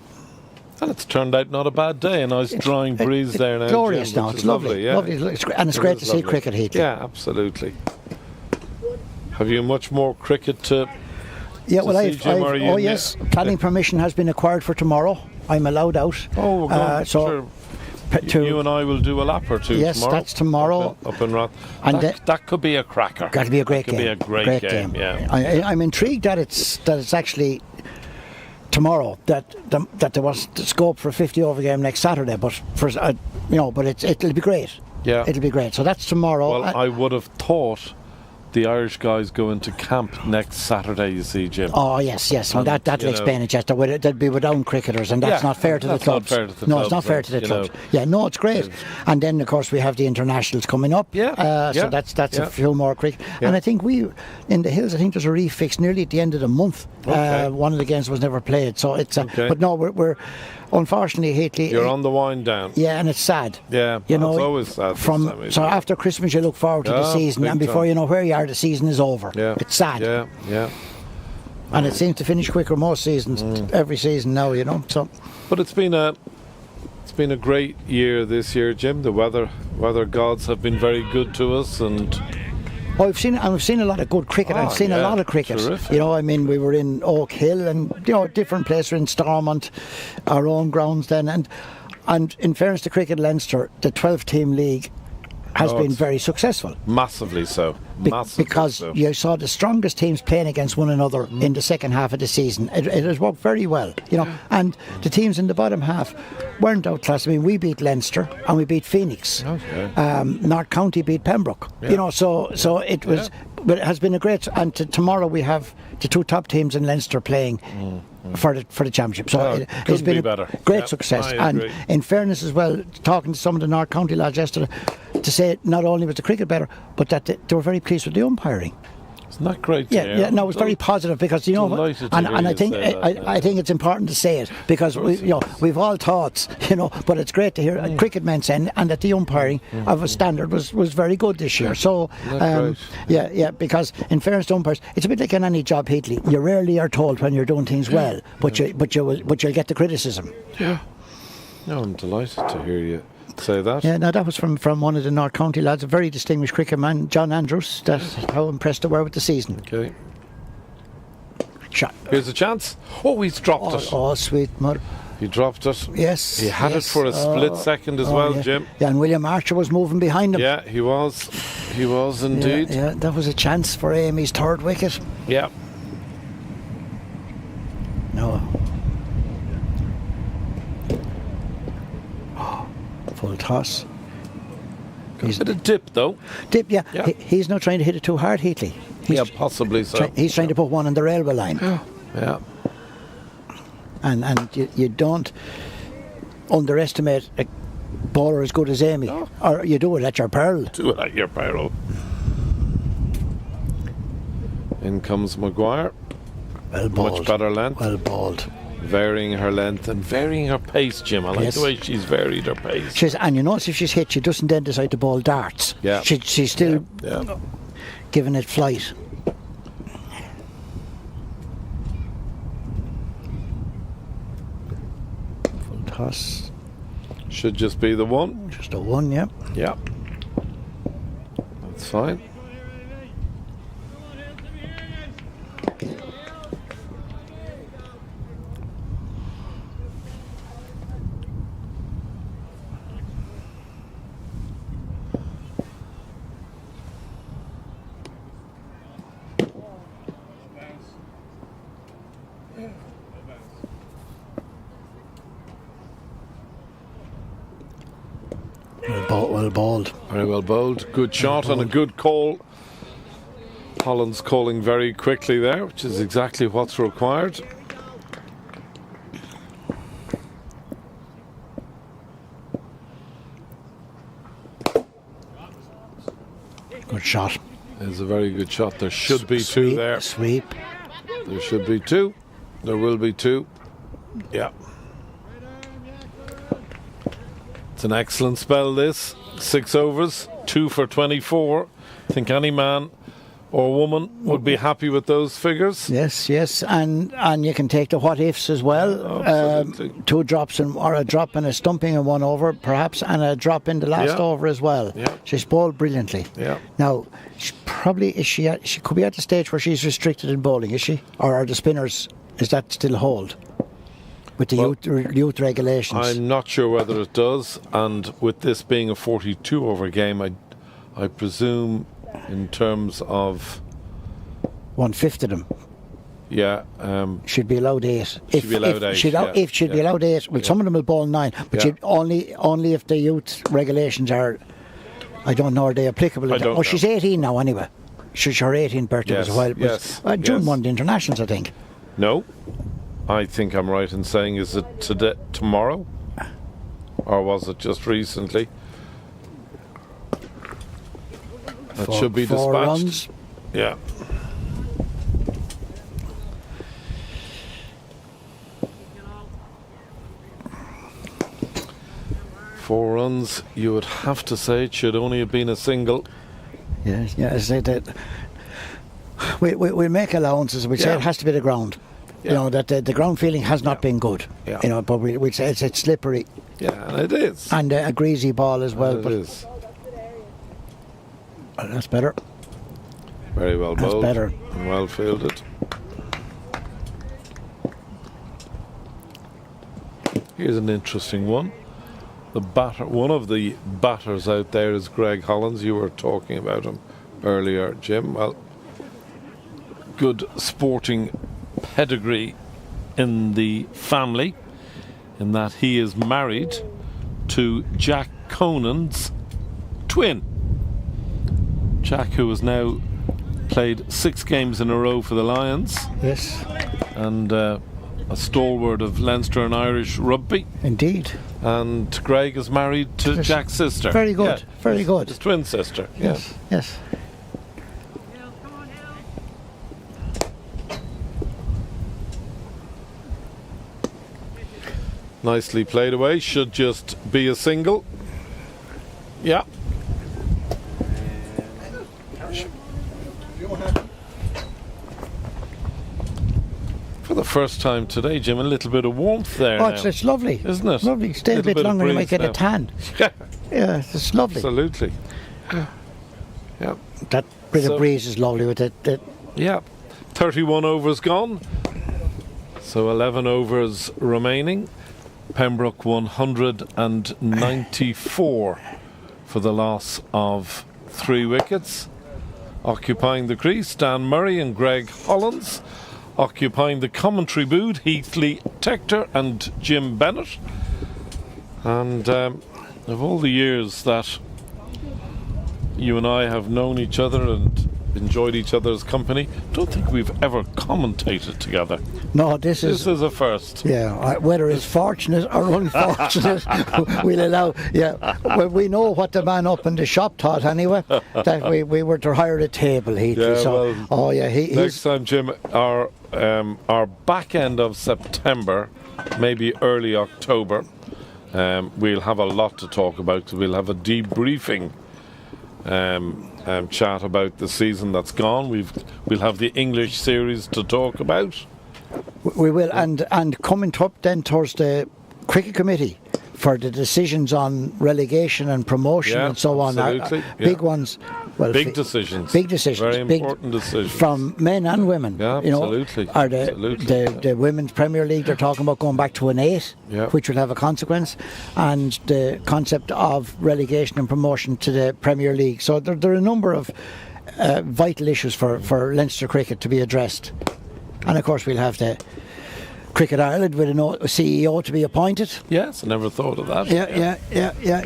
And it's turned out not a bad day. A nice drying breeze there now. Glorious Jim, now. which It's is lovely. Yeah. And it's great to see lovely. cricket, Hitley. Yeah, absolutely. Have you much more cricket to? Yeah, to well, see, Jim, or are you oh in yes, planning permission has been acquired for tomorrow. I'm allowed out. Oh, we're going. So you and I will do a lap or two yes, tomorrow. that's tomorrow. Up in Roth. And that could be a cracker. Got to be a great Could game. be a great game. Yeah. I'm intrigued that it's actually tomorrow. That there was scope for a 50-over game next Saturday, but it'll be great. Yeah. It'll be great. So that's tomorrow. Well, I would have thought the Irish guys go into camp next Saturday, you see, Jim. Oh yes, and that'll explain it. Yes, they'd be without cricketers, and that's not fair to the clubs. No, it's not fair to the clubs. Yeah, no, it's great. And then of course we have the internationals coming up. So that's a few more cricket. And I think in the Hills, I think there's a refix nearly at the end of the month. One of the games was never played, so it's. But no, we're unfortunately, Hately. You're on the wind down. Yeah, and it's sad. Yeah, it's always sad. So after Christmas, you look forward to the season, and before you know where you are, the season is over. Yeah. It's sad. Yeah. And it seems to finish quicker most seasons, every season now, So, but it's been a great year this year, Jim. The weather gods have been very good to us, and. I've seen a lot of good cricket. I've seen a lot of cricket. Terrific. We were in Oak Hill and different places in Stormont, our own grounds then, and in fairness to Cricket Leinster, the 12-team league has been very successful. Massively so. Because you saw the strongest teams playing against one another in the second half of the season. It has worked very well, and the teams in the bottom half weren't outclassed. I mean, we beat Leinster and we beat Phoenix. North County beat Pembroke. So it was. But it has been a great. And tomorrow we have the two top teams in Leinster playing. For the championship, so it's been a great success. And in fairness as well, talking to some of the North County lads yesterday, to say not only was the cricket better, but that they were very pleased with the umpiring. Isn't that great? Yeah, no, it was very positive because and I think I think it's important to say it because we've all thoughts, but it's great to hear a cricket men saying and that the umpiring of a standard was very good this year. So because in fairness to umpires, it's a bit like in any job, Heatley. You rarely are told when you're doing things well, but you'll get the criticism. Yeah. No, I'm delighted to hear you say that. Yeah, no, that was from one of the North County lads, a very distinguished cricket man, John Andrews. That's how impressed they were with the season. Okay. Shot. Here's a chance. Oh, he's dropped it. Oh, sweet mother. He dropped it. Yes. He had it for a split second as well, yeah. Jim. Yeah, and William Archer was moving behind him. Yeah, he was. He was indeed. Yeah, that was a chance for Amy's third wicket. Yeah. No. Full toss. He's at a dip, though. Dip, yeah. He's not trying to hit it too hard, Heatley. Possibly so. He's trying to put one on the railway line. Yeah. And you don't underestimate a bowler as good as Amy. No. Or you do it at your peril. Do it at your peril. In comes Maguire. Well bowled. Much better length. Well bowled. Varying her length and varying her pace, Jim. I like the way she's varied her pace. And you notice if she's hit, she doesn't then decide to bowl darts. Yeah. She's still giving it flight. Full toss. Should just be the one. Just a one, yeah. Yeah. That's fine. Well bowled. Very well bowled. Good shot and a good call. Holland's calling very quickly there, which is exactly what's required. Good shot. It's a very good shot. There should be two there. Sweep. There should be two. There will be two. Yeah. It's an excellent spell, this. 6 overs, 2 for 24. I think any man or woman would be happy with those figures. Yes, and you can take the what ifs as well. Absolutely. 2 drops or a drop and a stumping in 1 over, perhaps, and a drop in the last over as well. Yeah. She's bowled brilliantly. Yeah. Now, she could be at the stage where she's restricted in bowling, is she? Or are the spinners, is that still hold with the youth regulations? I'm not sure whether it does, and with this being a 42 over game, I presume in terms of 1/5 of them. Yeah. She'd be allowed 8. She'd be allowed 8. If she'd be allowed 8, well, some of them will bowl 9, but she'd only if the youth regulations are, I don't know, are they applicable? I don't know. She's 18 now anyway. She's her 18th birthday was a while. During one of the internationals, I think. No, I think I'm right in saying, is it tomorrow? Or was it just recently? That should be 4 dispatched. runs. Yeah. Four runs, you would have to say it should only have been a single. Yes, I say that. We make allowances. We say it has to be the ground. Yeah. You know that the ground feeling has not been good. Yeah. You know, but we say it's slippery Yeah, and it is. and a greasy ball as well. It But is. that's better. Very well That's bowled. better. And well fielded. Here's an interesting one. One of the batters out there is Greg Hollins. You were talking about him earlier, Jim. Well, good sporting pedigree in the family, in that he is married to Jack Conan's twin. Jack, who has now played 6 games in a row for the Lions, Yes, and a stalwart of Leinster and Irish rugby. indeed. And Greg is married to Jack's sister. Very good. Yeah, Very good. his twin sister. Yes. Yes. Nicely played away. Should just be a single. Yeah. For the first time today, Jim, a little bit of warmth there. Oh, now. it's lovely. Isn't it? Lovely. Stay a Little bit bit of longer, you might breeze get a now. tan. Yeah, Yeah, it's lovely. absolutely. Yeah. That bit So- of breeze is lovely with it. Yeah. 31 overs gone. So 11 overs remaining. Pembroke 194 for the loss of 3 wickets. Occupying the crease, Dan Murray and Greg Hollins. Occupying the commentary booth, Heathley Tector and Jim Bennett. And of all the years that you and I have known each other and enjoyed each other's company, don't think we've ever commentated together. No, this This is a first. Yeah, whether it's fortunate or unfortunate, we'll allow. Yeah, well, we know what the man up in the shop thought anyway. That we were to hire a table, Heath. Yeah, so, well, he's Next time, Jim, our back end of September, maybe early October, we'll have a lot to talk about. 'Cause we'll have a debriefing chat about the season that's gone. We'll have the English series to talk about. we will, and coming up then towards the cricket committee for the decisions on relegation and promotion Yeah, and so on. absolutely, Big yeah. ones. Well, Big decisions. Big decisions. Very big- important decisions. from men and women. Yeah, you know, absolutely, Are the, absolutely, the women's Premier League, they're talking about going back to an 8, Yeah. which will have a consequence, and the concept of relegation and promotion to the Premier League. So there are a number of vital issues for Leinster cricket to be addressed. And of course we'll have the Cricket Ireland with a CEO to be appointed. Yes, I never thought of that. Yeah.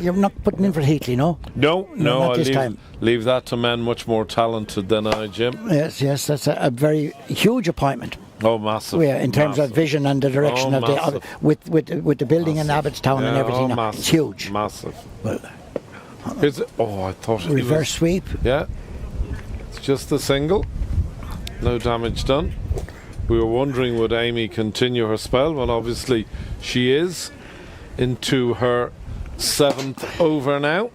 You're not putting in for Heatley, no? No, not I'll this time. leave that to men much more talented than I, Jim. Yes, that's a very huge appointment. Oh, massive. Yeah, in terms of massive. vision and the direction of massive. with the building in Massive. Abbottstown and Yeah, everything. oh, now. massive, It's huge. Massive. Well, I thought it reverse was. sweep. Yeah. It's just the single. No damage done. We were wondering, would Amy continue her spell? Well, obviously she is into her 7th over now.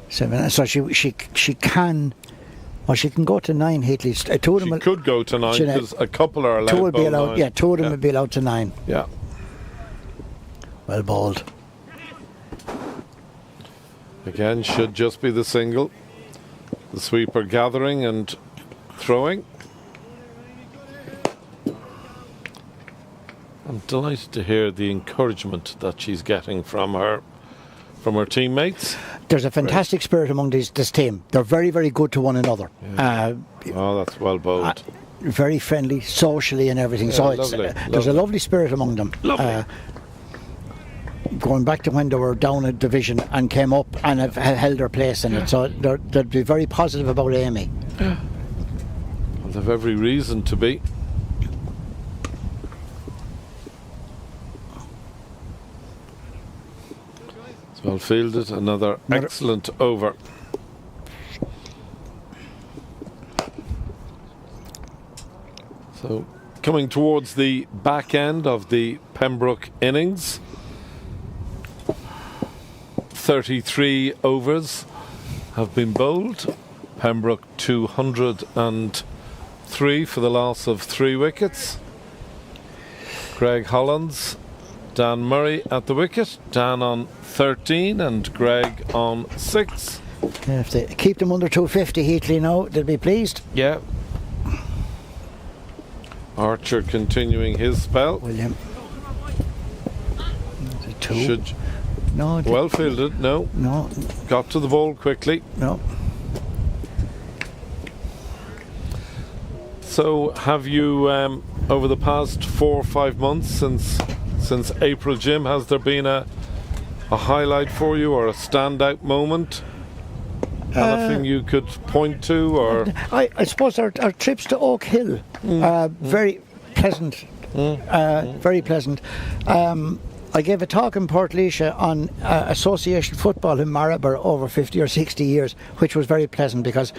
7. So she can Well, she can go to 9, Heatley. Two of them She could go to 9 Jeanette, because a couple are allowed. two will be bowl allowed. 9. Yeah, two of them would be allowed to 9. Yeah. Well bowled. Again, should just be the single. The sweeper gathering and throwing. I'm delighted to hear the encouragement that she's getting from her teammates. There's a fantastic spirit among this team. They're very, very good to one another. Oh, that's well bowled. Very friendly, socially and everything. Yeah, So it's, lovely, there's a lovely. lovely spirit among them. Lovely. Going back to when they were down a division and came up and have held their place in it. So they'd be very positive about Amy. Well, they've every reason to be. It's well fielded. Another excellent over. So, coming towards the back end of the Pembroke innings, 33 overs have been bowled. Pembroke 203 for the loss of 3 wickets. Greg Hollands, Dan Murray at the wicket. Dan on 13 and Greg on 6. Yeah, if they keep them under 250, Heatley now, they'll be pleased. Yeah. Archer continuing his spell. William. 2. Should No. well fielded. No. No. Got to the ball quickly. No. So, have you over the past 4 or 5 months since April, Jim? Has there been a highlight for you or a standout moment? Anything you could point to, or I suppose our trips to Oak Hill, very pleasant. Very pleasant. I gave a talk in Port on association football in Maribor over 50 or 60 years, which was very pleasant because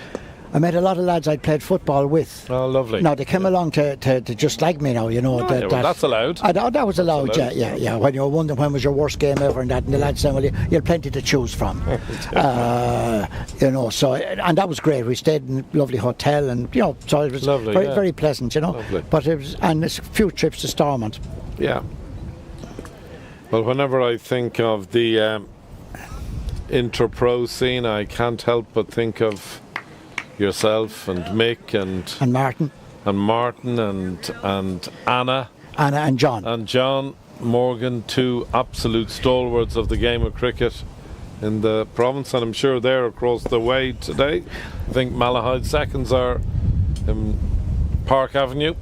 I met a lot of lads I'd played football with. oh, lovely. Now they came along to just like me now, you know. Oh, yeah, well, that's allowed. That was allowed, allowed. yeah. When you were wondering when was your worst game ever and that, and the lads saying, well, you had plenty to choose from. You know, so, and that was great. We stayed in a lovely hotel and, you know, so it was Lovely, very, yeah. very pleasant, you know. Lovely. But it was, and there's a few trips to Stormont. Yeah. Well, whenever I think of the inter-pro scene, I can't help but think of yourself and Mick and Martin. and Anna And John. and John Morgan, 2 absolute stalwarts of the game of cricket in the province, and I'm sure they're across the way today. I think Malahide seconds are in Park Avenue.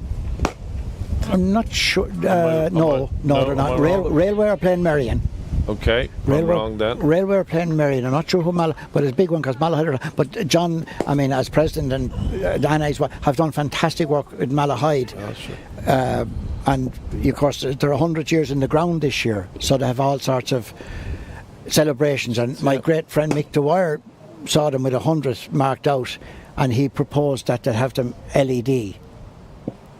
I'm not sure. I- No, am they're I not. wrong? Railway are playing Marion. Okay, I'm wrong then. Railway are playing Marion. I'm not sure who but it's a big one because Malahide. But John, I mean, as president and Anna have done fantastic work with Malahide. Oh, sure. And of course, they're 100 years in the ground this year, so they have all sorts of celebrations. And my great friend Mick Dwyer saw them with 100 marked out, and he proposed that they have them LED.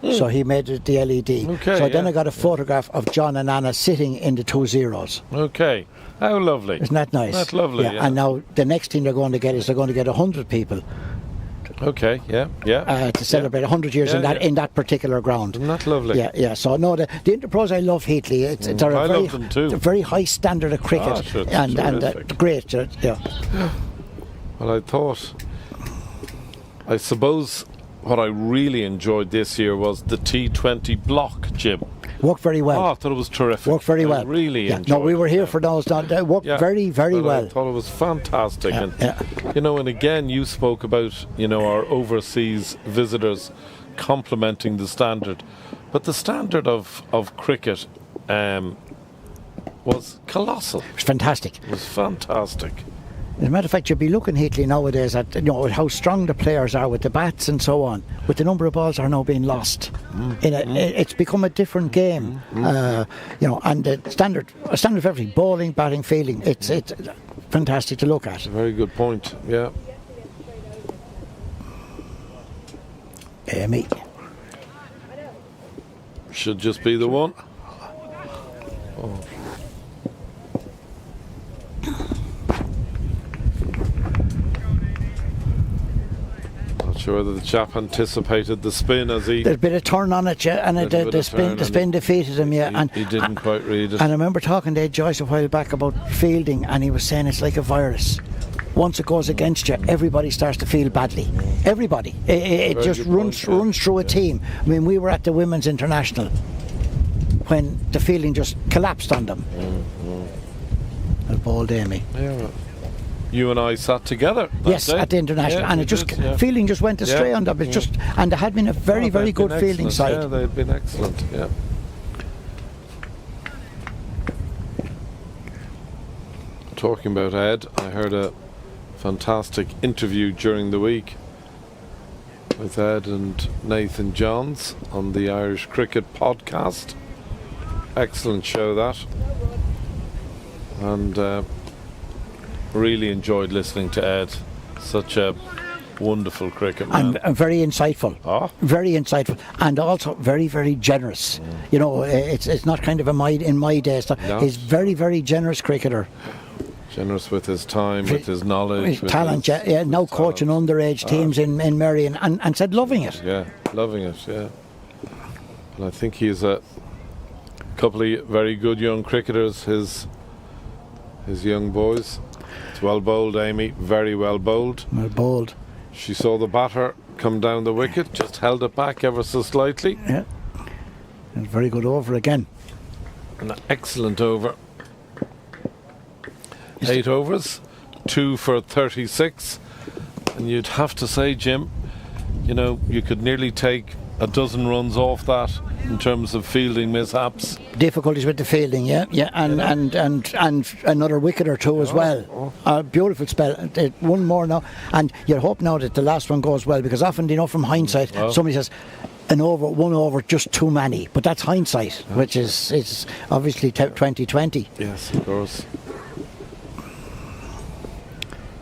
So he made it the LED. Okay, so then yeah. I got a photograph of John and Anna sitting in the 2 zeros. Okay, how lovely. Isn't that nice? That's lovely, yeah. And now the next thing they're going to get is they're going to get 100 people Okay, yeah. to celebrate 100 years Yeah, in that particular ground. Isn't that lovely? Yeah. So no, the Interpros I love, Heatley. They're a I very, love them too. it's a very high standard of cricket, Ah, sure, it's and terrific. great. Yeah. Well, I suppose what I really enjoyed this year was the T20 block, Jim. Worked very well. Oh, I thought it was terrific. Worked very I well. really enjoyed No, we were here it. for those. They worked very, very But well. I thought it was fantastic. And, Yeah. you know, and again, you spoke about, you know, our overseas visitors complementing the standard. But the standard of cricket was colossal. It was fantastic. It was fantastic. As a matter of fact, you'd be looking, Heatley, nowadays at how strong the players are with the bats and so on. With the number of balls are now being lost. It's become a different game. And the standard of everything, bowling, batting, fielding, it's fantastic to look at. Very good point. Yeah. Amy. Should just be the one. Oh. That Sure that the chap anticipated the spin as he. There's a bit of turn on it, yeah, and Little bit the of turn, spin and defeated him, yeah. He didn't quite read it. And I remember talking to Ed Joyce a while back about fielding, and he was saying it's like a virus. Once it goes against you, everybody starts to feel badly. Everybody. It Very just good runs through a team. I mean, we were at the Women's International when the feeling just collapsed on them. Well, bald Amy. Yeah, well, you and I sat together. That Yes, day. at the International, Yeah, and we it just did, yeah. feeling just went astray Yeah, on them. It yeah. just, and there had been a very They'd good been fielding excellent, side. Yeah, they'd been excellent. Yeah. Talking about Ed, I heard a fantastic interview during the week with Ed and Nathan Johns on the Irish Cricket Podcast. Excellent show that, and really enjoyed listening to Ed. Such a wonderful cricket man. And very insightful. Oh. Very insightful, and also very generous. You know, it's not kind of in my days. No. He's very generous cricketer. Generous with his time, with his knowledge, with Talent, his yeah. Now talent. coaching underage teams in Merrion, and said loving it. Yeah, loving it, yeah. And I think he's a couple of very good young cricketers, his young boys. It's well bowled, Amy, very well bowled. Well bowled. She saw the batter come down the wicket, just held it back ever so slightly. Yeah. And very good over again. An excellent over. 8 overs, 2 for 36. And you'd have to say, Jim, you know, you could nearly take a dozen runs off that in terms of fielding mishaps. Difficulties with the fielding, yeah, and another wicket or two as well. A beautiful spell. One more now, and you hope now that the last one goes well, because often, you know, from hindsight, somebody says one over, just too many. But that's hindsight, which is obviously 2020. Yes, of course.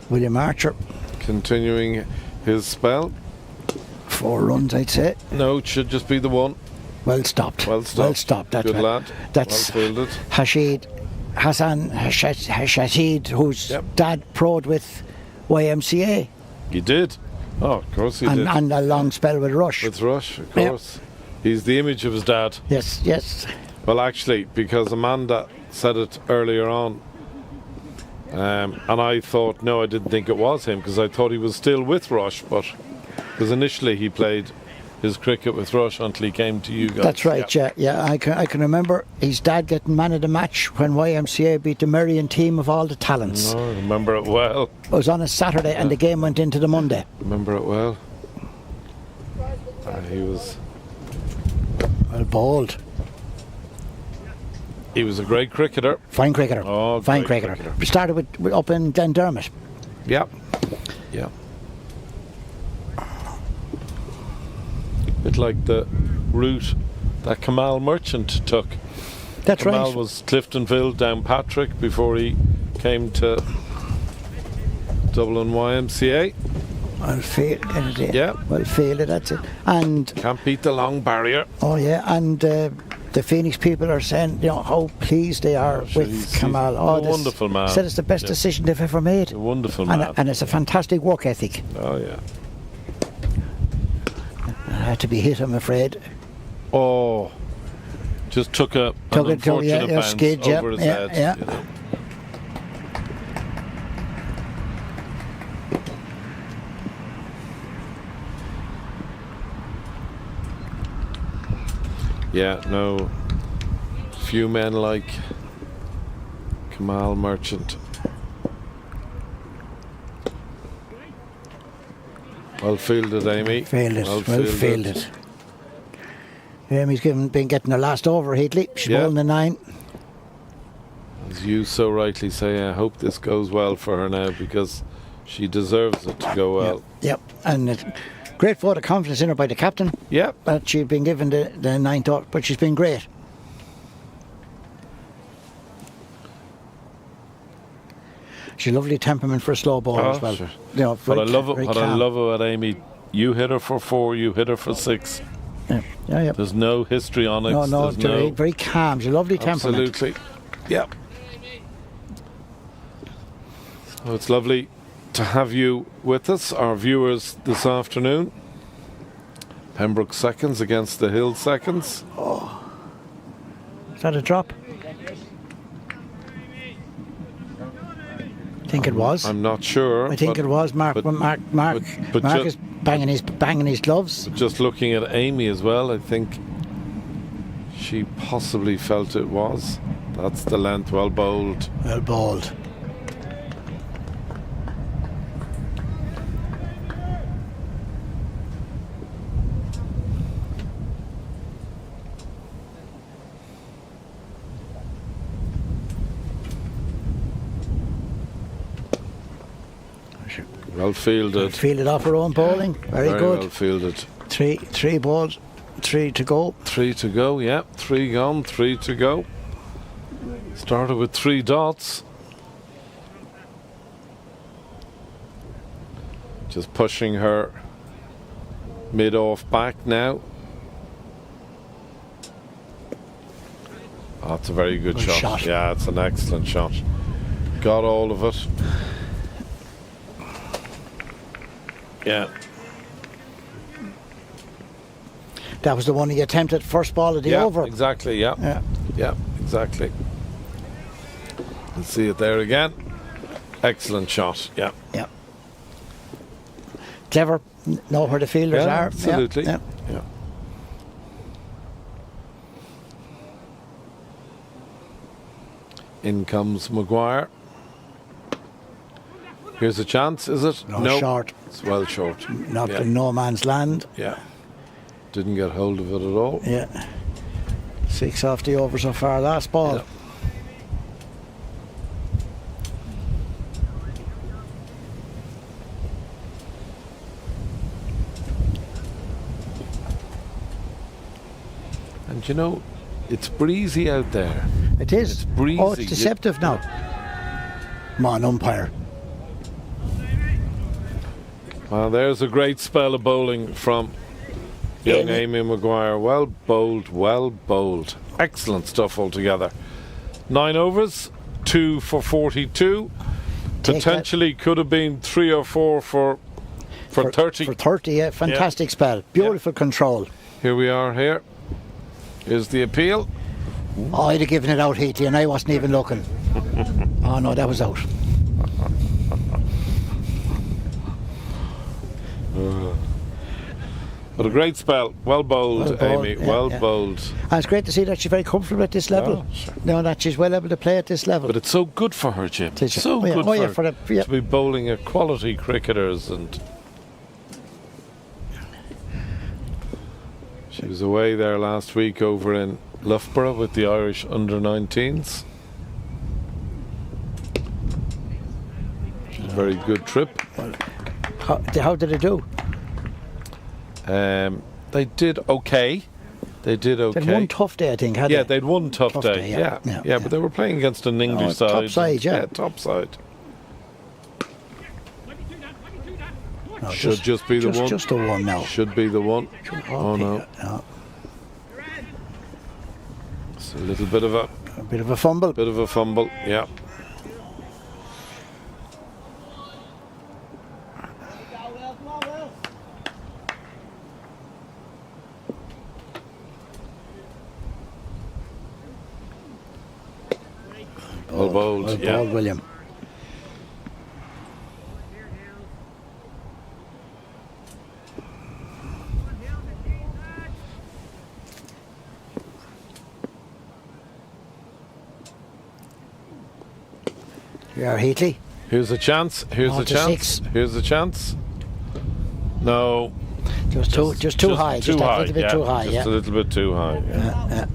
William Archer, Continuing his spell. 4 runs, I'd say. No, it should just be the one. Well stopped. Well stopped. Well stopped. That's Good well. lad. That's well fielded. Hassan Hashid, whose dad pro'd with YMCA. He did. Oh, of course he did. And a long spell with Rush. With Rush, of course. He's the image of his dad. Yes. Well, actually, because Amanda said it earlier on, and I thought, no, I didn't think it was him, because I thought he was still with Rush, but because initially he played his cricket with Rush until he came to you guys. That's right, yeah. I can remember his dad getting man of the match when YMCA beat the Merrion team of all the talents. Oh, I remember it well. It was on a Saturday and the game went into the Monday. Remember it well. He was... Well bowled. He was a great cricketer. Fine cricketer. Oh, fine great cricketer. We started with up in Glendermot. Yeah. Bit like the route that Kamal Merchant took. That's Kamal right. was Cliftonville down Patrick before he came to Dublin YMCA. Well fielded, Yeah. Well fielded, that's it. And Can't beat the long barrier. oh yeah, and the Phoenix people are saying, you know, how pleased they are Sure, with he's Kamal. a wonderful man. Said it's the best decision they've ever made. A wonderful man. And it's a fantastic work ethic. Oh yeah. I had to be hit, I'm afraid. Oh, just took an unfortunate bounce skid, over his head. Yeah. You know. Yeah, no. Few men like Kamal Merchant. Well fielded, Amy. Well fielded. Amy's been getting her last over, Heatley. She's bowling the 9. As you so rightly say, I hope this goes well for her now, because she deserves it to go well. Yep. And great vote of confidence in her by the captain. Yep. But she'd been given the 9th up, but she's been great. She's a lovely temperament for a slow ball as well. Sure. You know, What I love calm. about Amy, you hit her for 4, you hit her for 6. Yeah. There's no history on it. No, There's very calm. She's a lovely temperament. Absolutely. Yep. Oh, it's lovely to have you with us, our viewers, this afternoon. Pembroke seconds against the Hill seconds. Is that a drop? I think it was. I'm not sure. I think it was. Mark but is banging his gloves. Just looking at Amy as well, I think she possibly felt it was. That's the length, well bowled. Well bowled. Well fielded. Fielded off her own bowling. Very good. Well fielded. Three balls, 3 to go. 3 to go, yeah. 3 gone, 3 to go. Started with 3 dots. Just pushing her mid-off back now. Oh, that's a very good shot. Yeah, it's an excellent shot. Got all of it. Yeah. That was the one he attempted first ball of the over. Exactly, yeah. Yeah, exactly. Let's see it there again. Excellent shot, yeah. Yeah. Clever, know where the fielders are. Absolutely. Yeah. In comes Maguire. Here's a chance, is it? No, short. It's well short. Not in no man's land. Yeah. Didn't get hold of it at all. Yeah. 6 off the over so far. Last ball. Yeah. And you know, it's breezy out there. It is. It's breezy. Oh, it's deceptive now. Come on, umpire. Well, there's a great spell of bowling from young Amy Maguire. Well bowled, well bowled. Excellent stuff altogether. 9 overs, 2 for 42. Potentially could have been 3 or 4 for 30. For 30, yeah. Fantastic spell. Beautiful control. Here we are here. Is the appeal. Oh, I'd have given it out, Heaty, and I wasn't even looking. Oh, no, that was out. But a great spell. Well bowled, Amy. Well bowled. And it's great to see that she's very comfortable at this level. Oh, sure. You know, that she's well able to play at this level. But it's so good for her, Jim. It's so good for her yeah. to be bowling at quality cricketers. And she was away there last week over in Loughborough with the Irish under-19s. Very good trip. How did it do? They did okay. They did okay. They had one tough day, I think, had they? Yeah, they'd one tough day. Yeah, but they were playing against an English side. Top side, yeah. Top side. No, Should just be the one. Just the one now. Should be the one. Oh no. No. It's a little bit of a fumble. Bit of a fumble, yeah. Well bowled, yeah. Bowled, William. Yeah, Heatley. Here's a chance. Here's a chance. 6. Here's a chance. No. Just too high. Just a little bit too high. Just a little bit too high. Yeah.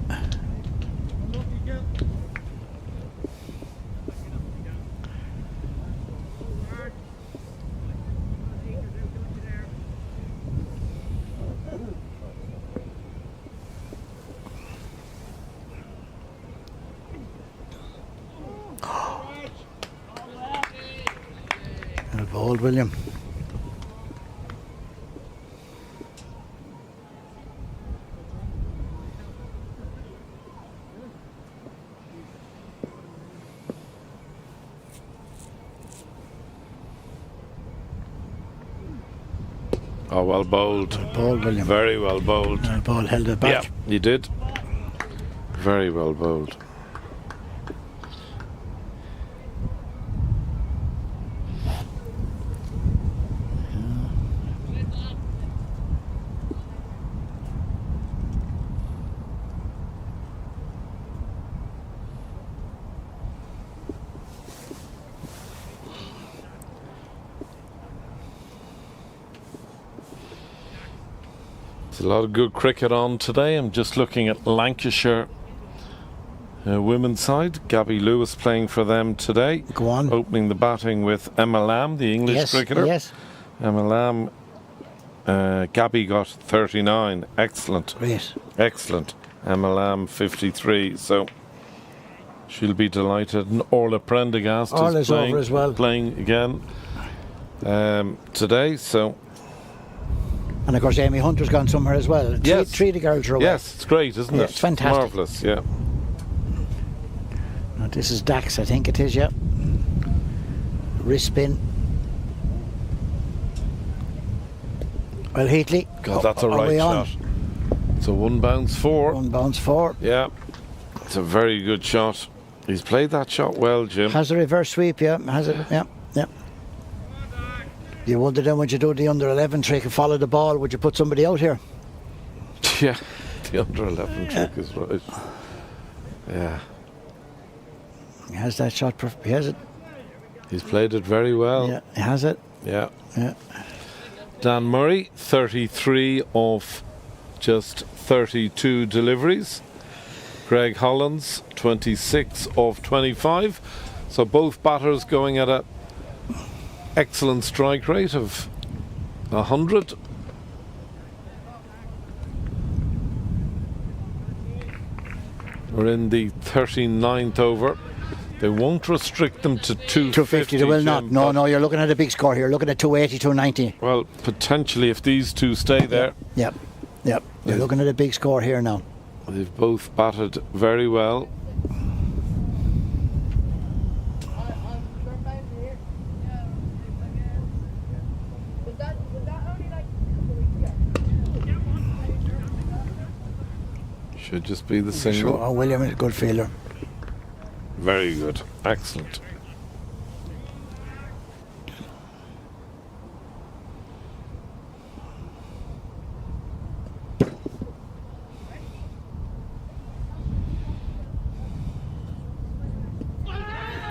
Well bowled, William. Oh, well bowled. Bowled, William. Very well bowled. The ball held it back. Yeah, you did. Very well bowled. There's a lot of good cricket on today. I'm just looking at Lancashire women's side. Gabby Lewis playing for them today. Go on. Opening the batting with Emma Lamb, the English cricketer. Yes. Emma Lamb. Gabby got 39. Excellent. Great. Excellent. Emma Lamb 53. So she'll be delighted. And Orla Prendergast Orla's over as well. Playing again today. So. And of course, Amy Hunter's gone somewhere as well. Yes. Three of the girls are away. Yes, it's great, isn't Yeah, it? it's fantastic. Marvellous, yeah. Now, this is Dax, I think it is, yeah. Wrist spin. Well, Heatley. God, that's a are right we shot. on? It's a 1 bounce 4. 1 bounce 4. Yeah, it's a very good shot. He's played that shot well, Jim. Has a reverse sweep, yeah. Has it, yeah. You wonder then, when you do the under 11 trick and follow the ball, would you put somebody out here? Yeah, the under 11 trick is right. Yeah. He has that shot. He has it. He's played it very well. Yeah, he has it. Yeah. Yeah. Dan Murray, 33 of just 32 deliveries. Greg Hollands, 26 of 25. So both batters going at a excellent strike rate of 100. We're in the 39th over. They won't restrict them to 250. They will Jim, not. No, you're looking at a big score here. You're looking at 280, 290. Well, potentially if these two stay there. Yep. You're looking at a big score here now. They've both batted very well. Should just be the single. Sure, William is a good fielder. Very good. Excellent.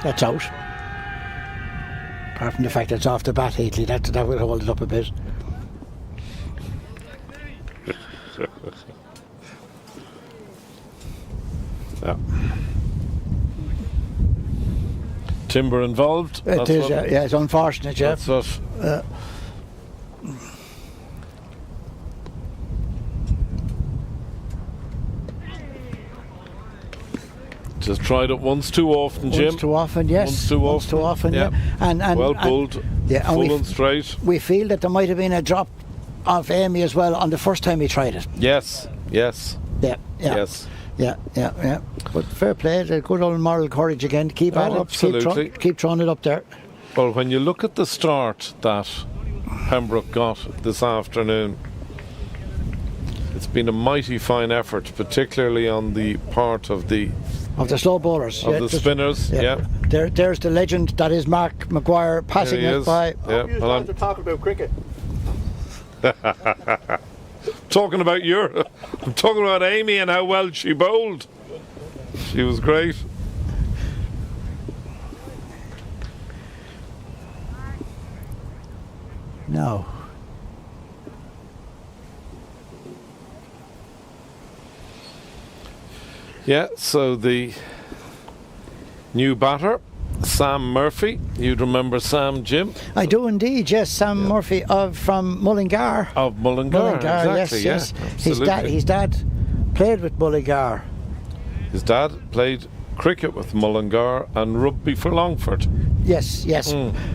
That's out. Apart from the fact that it's off the bat, Heatley, that will hold it up a bit. Yeah. Timber involved. It is, yeah, it's unfortunate, yeah. That's what. Just tried it once too often, Jim. Once too often, yes. Once too often, yeah. And well pulled, full and straight. We feel that there might have been a drop of Amy as well on the first time he tried it. Yes. Yes. Yeah. But fair play, the good old moral courage again to keep at it. Absolutely. Keep throwing it up there. Well, when you look at the start that Pembroke got this afternoon, it's been a mighty fine effort, particularly on the part of the slow bowlers, the spinners. Yeah. There's the legend that is Mark Maguire passing it by. Yeah. Well, I'm talking about cricket. I'm talking about Amy and how well she bowled. She was great. No. Yeah, so the new batter, Sam Murphy. You'd remember Sam, Jim? I do indeed, yes. Sam Murphy from Mullingar. Of Mullingar, exactly, yes. Absolutely. His dad played with Mullingar. His dad played cricket with Mullingar and rugby for Longford. Yes.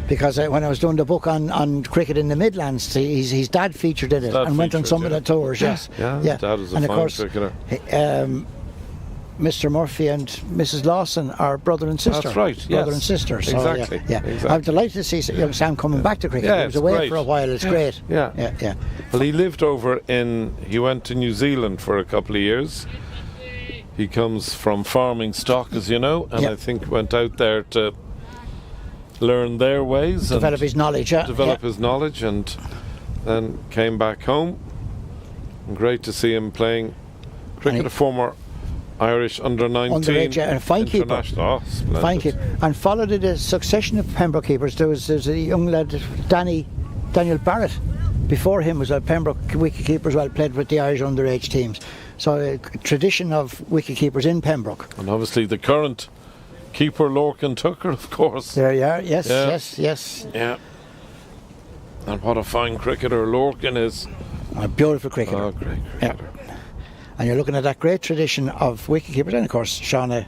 Because when I was doing the book on cricket in the Midlands, his dad featured in it and went on some of the tours. Yes. Yeah. His dad was a fine cricketer. Mr. Murphy and Mrs. Lawson are brother and sister. That's right, Brother yes. and sister. So, Exactly, Yeah. exactly. I'm delighted to see young Sam coming back to cricket. Yeah, He was it's away great. for a while. It's great. Yeah. Yeah. Well, he lived he went to New Zealand for a couple of years. He comes from farming stock, as you know, and I think went out there to learn their ways. Develop his knowledge, his knowledge, and then came back home. And great to see him playing cricket, a former Irish under-19 Underage, fine keeper. international. Oh, splendid. Fine keeper. And followed it a succession of Pembroke keepers. There's a young lad, Daniel Barrett. Before him was a Pembroke wicket keeper as well, played with the Irish underage teams. So a tradition of wicket keepers in Pembroke. And obviously the current keeper, Lorcan Tucker, of course. There you are. Yes. Yeah. And what a fine cricketer Lorcan is. A beautiful cricketer. Oh, great cricketer. And you're looking at that great tradition of wicket keepers, and of course Shauna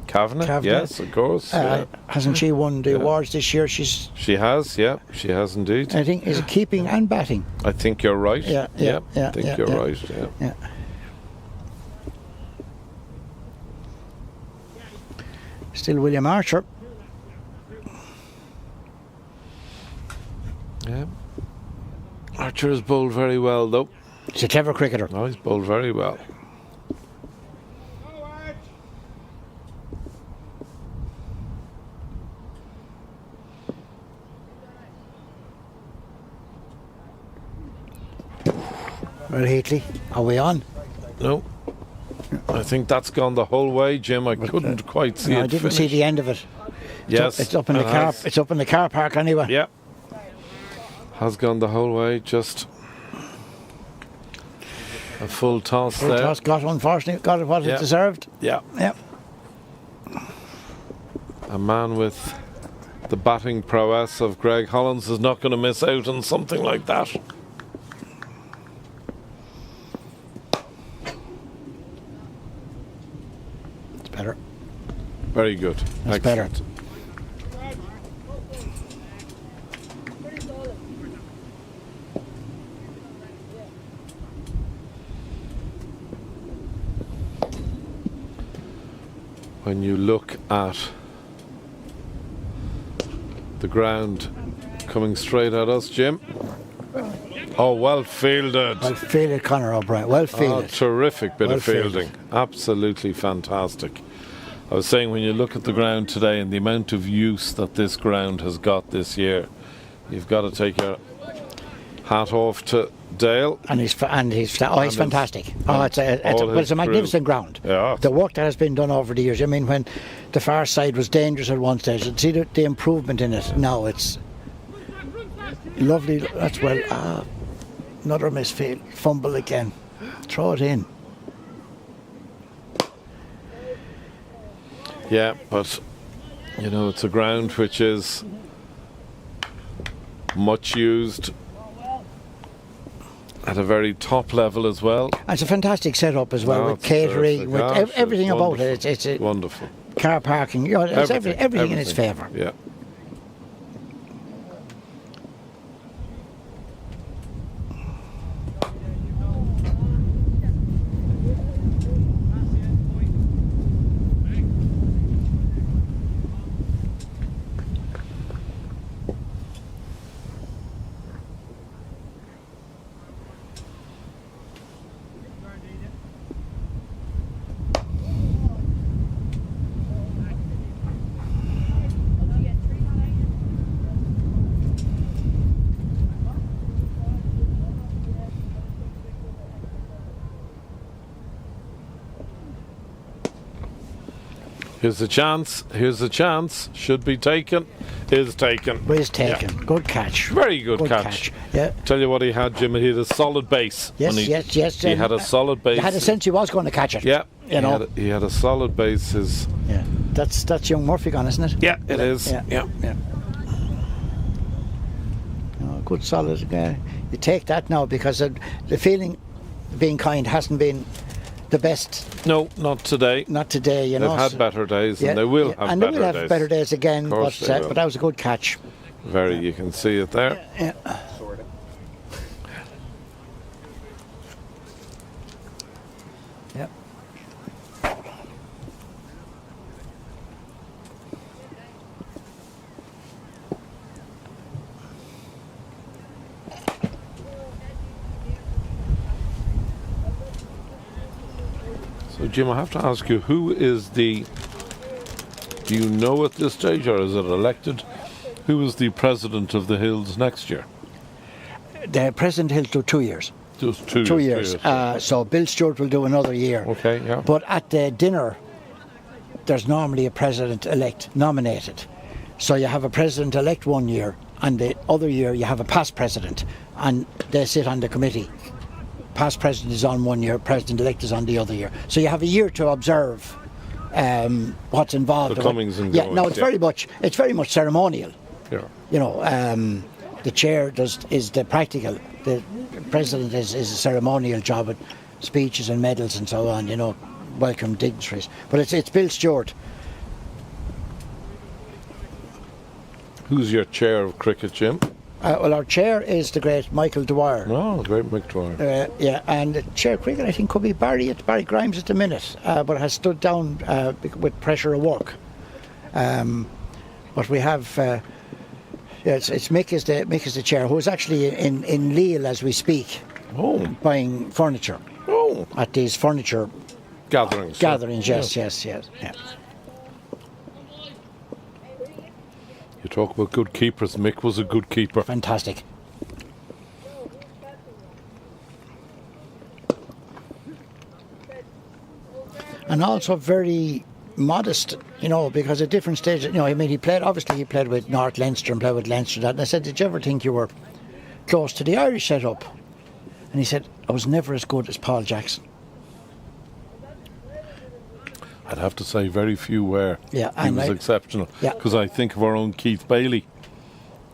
Kavanagh, yes, of course. Hasn't she won the awards this year? She has, she has indeed. I think is it keeping and batting. I think you're right. Yeah. I think you're right. Yeah. Still William Archer. Yeah. Archer has bowled very well, though. He's a clever cricketer. Oh, he's bowled very well. Well, Heatley, are we on? No. I think that's gone the whole way, Jim. I couldn't quite see it. I didn't see the end of it. Yes. It's up in the car. It's up in the car park anyway. Yeah. Has gone the whole way. Just a full toss there. Toss got it what it deserved. Yeah. A man with the batting prowess of Greg Hollins is not going to miss out on something like that. It's better. Very good. That's better. When you look at the ground coming straight at us, Jim. Oh, well fielded. Well fielded, Conor O'Brien. Well fielded. Terrific bit Well of fielding. fielded. Absolutely fantastic. I was saying, when you look at the ground today and the amount of use that this ground has got this year, you've got to take your hat off to Dale. And he's fantastic. It's a magnificent ground. Yeah. The work that has been done over the years. I mean, when the far side was dangerous at one stage, and see the improvement in it now. It's lovely. That's well. Another misfield. Fumble again. Throw it in. Yeah, but you know, it's a ground which is much used at a very top level as well. And it's a fantastic setup as well, with catering, with everything about it. It's wonderful. Car parking. You know, it's everything in its favour. Yeah. Here's the chance, should be taken, is taken. Is taken. Yeah. Good catch. Very good catch. Yeah. Tell you what he had, Jim, he had a solid base. Yes. He had a solid base. He had a sense he was going to catch it. Yeah. He had a solid base. Yeah. That's young Murphy gone, isn't it? Yeah, it is. Yeah. Oh, good solid guy. You take that now, because the feeling being kind hasn't been the best. No, not today. Not today, you know. They've had better days, and they will have better days. And they will have better days again, but that was a good catch. You can see it there. Yeah. Jim, I have to ask you, who is the... Do you know at this stage, or is it elected? Who is the president of the Hills next year? The President Hill do 2 years. Just 2 years. So Bill Stewart will do another year. Okay, yeah. But at the dinner, there's normally a president-elect nominated. So you have a president-elect 1 year, and the other year you have a past president, and they sit on the committee. Past president is on 1 year, president-elect is on the other year. So you have a year to observe what's involved. The comings and yeah, goings, no, it's very much ceremonial. Yeah. You know, the chair is the practical. The president is a ceremonial job with speeches and medals and so on. You know, welcome dignitaries. But it's Bill Stewart. Who's your chair of cricket, Jim? Well, our chair is the great Michael Dwyer. Oh, the great Mick Dwyer. Yeah, and the chair of cricket I think could be Barry Grimes at the minute, but has stood down with pressure of work. But we have. It's Mick is the chair, who is actually in Lille as we speak, buying furniture. Oh, at these furniture gatherings. Yes. Yeah. You talk about good keepers. Mick was a good keeper. Fantastic. And also very modest, you know, because at different stages, you know, I mean, he played with North Leinster and played with Leinster. And I said, did you ever think you were close to the Irish setup? And he said, I was never as good as Paul Jackson. I'd have to say very few were. Yeah, he was exceptional. Yeah, because I think of our own Keith Bailey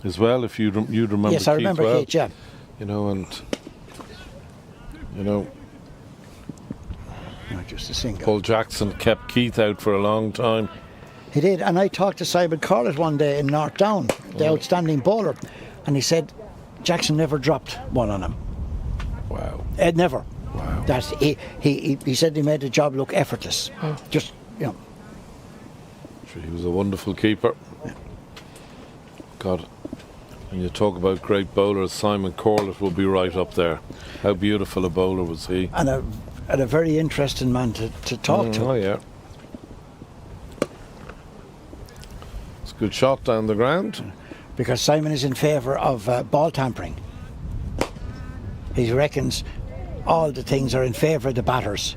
as well. If you'd remember, yes, I remember well, Keith. Yeah, you know, and you know, not just a single. Paul Jackson kept Keith out for a long time. He did, and I talked to Simon Corlett one day in North Down, the outstanding bowler, and he said Jackson never dropped one on him. Wow. Never. Wow. That he said he made the job look effortless. Just, you know. He was a wonderful keeper. Yeah. God, when you talk about great bowlers, Simon Corlett will be right up there. How beautiful a bowler was he. And a very interesting man to talk to. Oh, yeah. It's a good shot down the ground. Because Simon is in favour of ball tampering. He reckons all the things are in favour of the batters.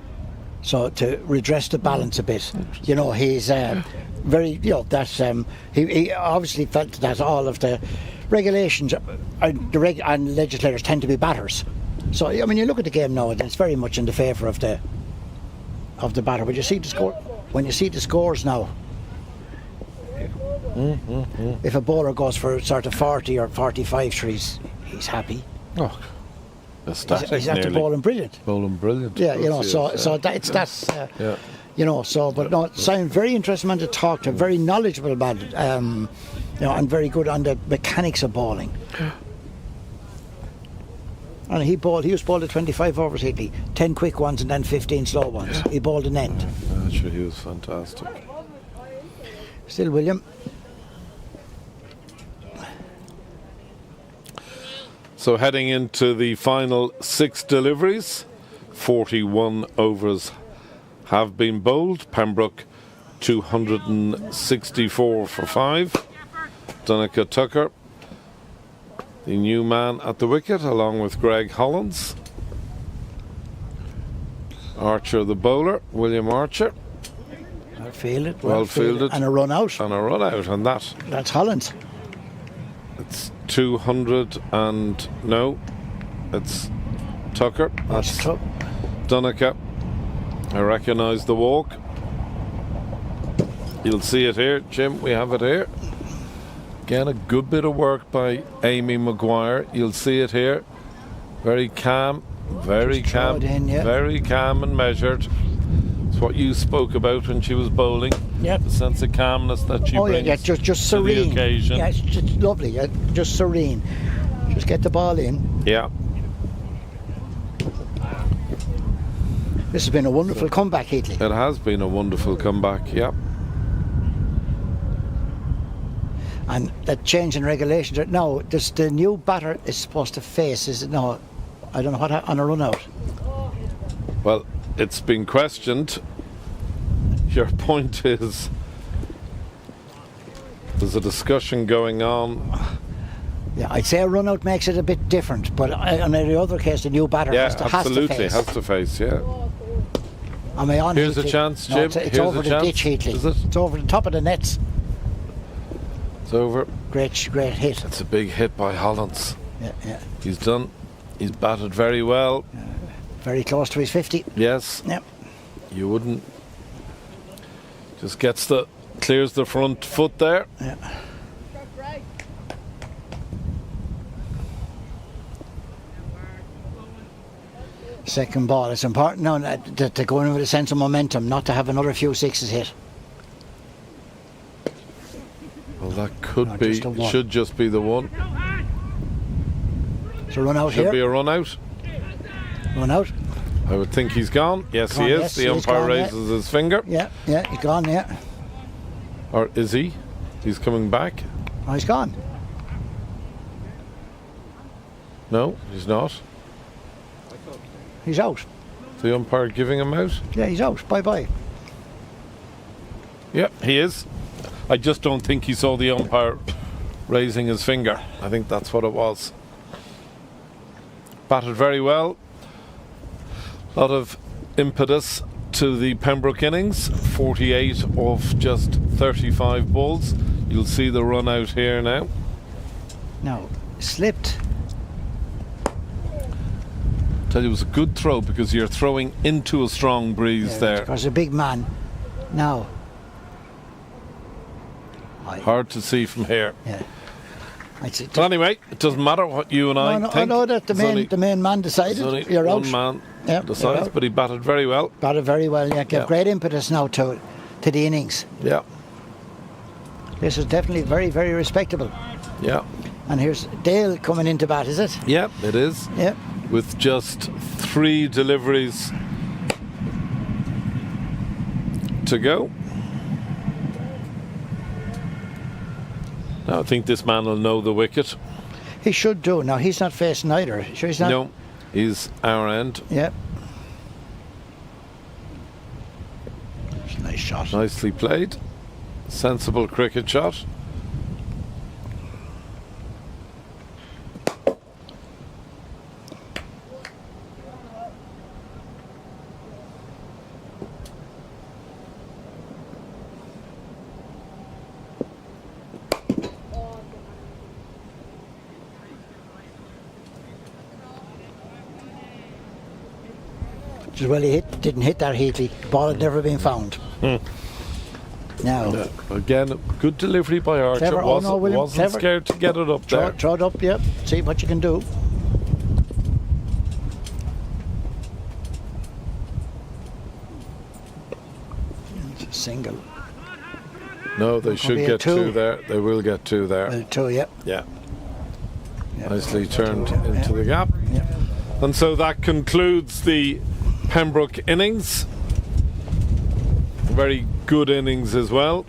So to redress the balance a bit, you know, he's very, you know, that's he obviously felt that all of the regulations and legislators tend to be batters. So I mean, you look at the game now, and it's very much in the favour of the batter. But you see the score when you see the scores now. If a bowler goes for sort of 40 or 45 trees, he's happy. Oh. He's after bowling brilliant. Bowling brilliant. Yeah, you know, so yeah. You know, so but no, Simon, very interesting man to talk to, very knowledgeable about it, you know, and very good on the mechanics of bowling. And he was bowled at 25 overs, 10 quick ones and then 15 slow ones. He bowled an end. Sure, he was fantastic. Still William. So heading into the final 6 deliveries, 41 overs have been bowled. Pembroke 264 for 5. Donica Tucker, the new man at the wicket, along with Greg Hollins. Archer the bowler, William Archer. Well fielded. And a run out. And that's Hollins. It's 200 and no, it's Tucker. That's Donica. I recognise the walk. You'll see it here, Jim. We have it here. Again, a good bit of work by Amy Maguire. You'll see it here. Very calm, very calm and measured. It's what you spoke about when she was bowling. Yep. The sense of calmness that she brings just serene. to the occasion. Yeah, it's just lovely. Yeah, just serene. Just get the ball in. Yeah. This has been a wonderful comeback, Heatley. It has been a wonderful comeback, yeah. And that change in regulations. No, the new batter is supposed to face, is it? No, I don't know what, on a run out. Well, it's been questioned. Your point is there's a discussion going on. Yeah, I'd say a run out makes it a bit different, but in the other case, the new batter Yeah, has to absolutely, face. has to face, yeah. Am I on, Here's a Heatley? chance, No, Jim. it's Here's over a the chance. ditch, Heatley. Is it? It's over the top of the nets. It's over. Great hit. It's a big hit by Hollands. Yeah. He's batted very well. Very close to his 50. Yes. Yep. You wouldn't. Just clears the front foot there. Yeah. Second ball. It's important now to go in with a sense of momentum, not to have another few sixes hit. Well, that could No, be, just a one. should just be the one. So run out Should here. be a run out. Run out. I would think he's gone. Yes, Gone, he is. yes, The he is umpire gone, yeah. raises his finger. Yeah, he's gone, yeah. Or is he? He's coming back. Oh, he's gone. No, he's not. He's out. The umpire giving him out. Yeah, he's out. Bye-bye. Yeah, he is. I just don't think he saw the umpire raising his finger. I think that's what it was. Batted very well. A lot of impetus to the Pembroke innings. 48 of just 35 balls. You'll see the run out here now. Now, slipped. Tell you it was a good throw because you're throwing into a strong breeze there. Because a big man. Now. Hard to see from here. Yeah. But anyway, it doesn't matter what you and I think. I know that the main man decided. Only You're one out. man Yeah, decides, you're out. but he batted very well. Batted very well. Yeah, gave Yeah. great impetus now to the innings. Yeah, This is definitely very, very respectable. yeah, And here's Dale coming into bat, is it? yeah, it is. Yeah. With just 3 deliveries to go. Now I think this man will know the wicket. He should do. Now he's not facing either. Sure he's not. No, he's our end. Yeah. It's a nice shot. Nicely played. Sensible cricket shot. Just well, he didn't hit that Heatley. The ball had never been found. Now, Again, good delivery by Archer. Clever. Oh, no, William, Wasn't clever. scared to get it up there. throw it up, yep. See what you can do. It's a single. No, they should be a get 2 two. there. They will get 2 there. Well, 2, yep. Yeah. Yep. Nicely turned Two, into the gap. Yep. And so that concludes the Pembroke innings. Very good innings as well.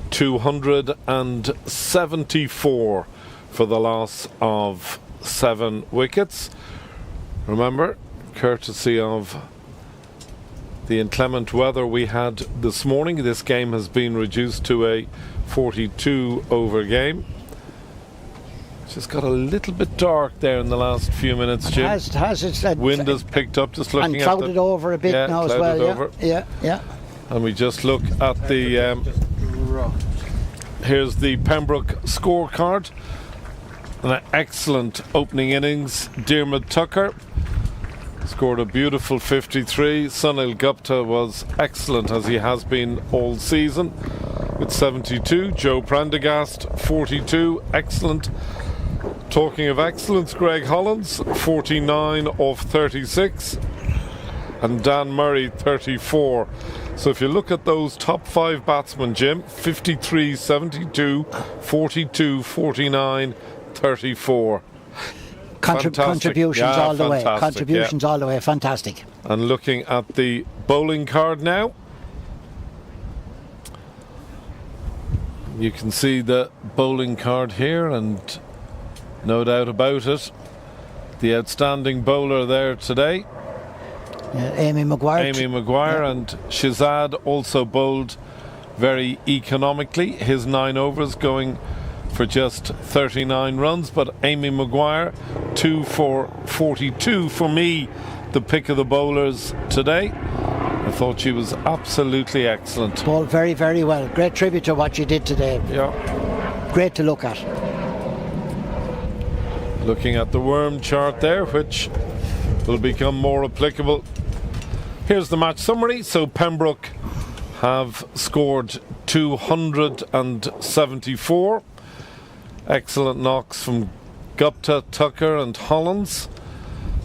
274 for the loss of 7 wickets. Remember, courtesy of the inclement weather we had this morning, this game has been reduced to a 42 over game. It's just got a little bit dark there in the last few minutes, Jim. It has its Wind has picked up, just looking and at clouded over a bit yeah, now as clouded well. over. Yeah. And we just look at the here's the Pembroke scorecard. An excellent opening innings. Diarmuid Tucker scored a beautiful 53. Sunil Gupta was excellent, as he has been all season, with 72. Joe Prendergast 42, excellent. Talking of excellence, Greg Hollands 49 of 36, and Dan Murray 34. So if you look at those top 5 batsmen, Jim, 53, 72, 42, 49, 34. Fantastic. Contributions Yeah, all the way. fantastic, Contributions all the way. Fantastic. And looking at the bowling card now, you can see the bowling card here, and no doubt about it, the outstanding bowler there today Amy Maguire. Amy Maguire, and Shazad also bowled very economically. His 9 overs going for just 39 runs, but Amy Maguire 2 for 42. For me, the pick of the bowlers today. I thought she was absolutely excellent. Bowled very, very well. Great tribute to what she did today. Yeah. Great to look at. Looking at the worm chart there, which will become more applicable. Here's the match summary. So Pembroke have scored 274. Excellent knocks from Gupta, Tucker and Hollands.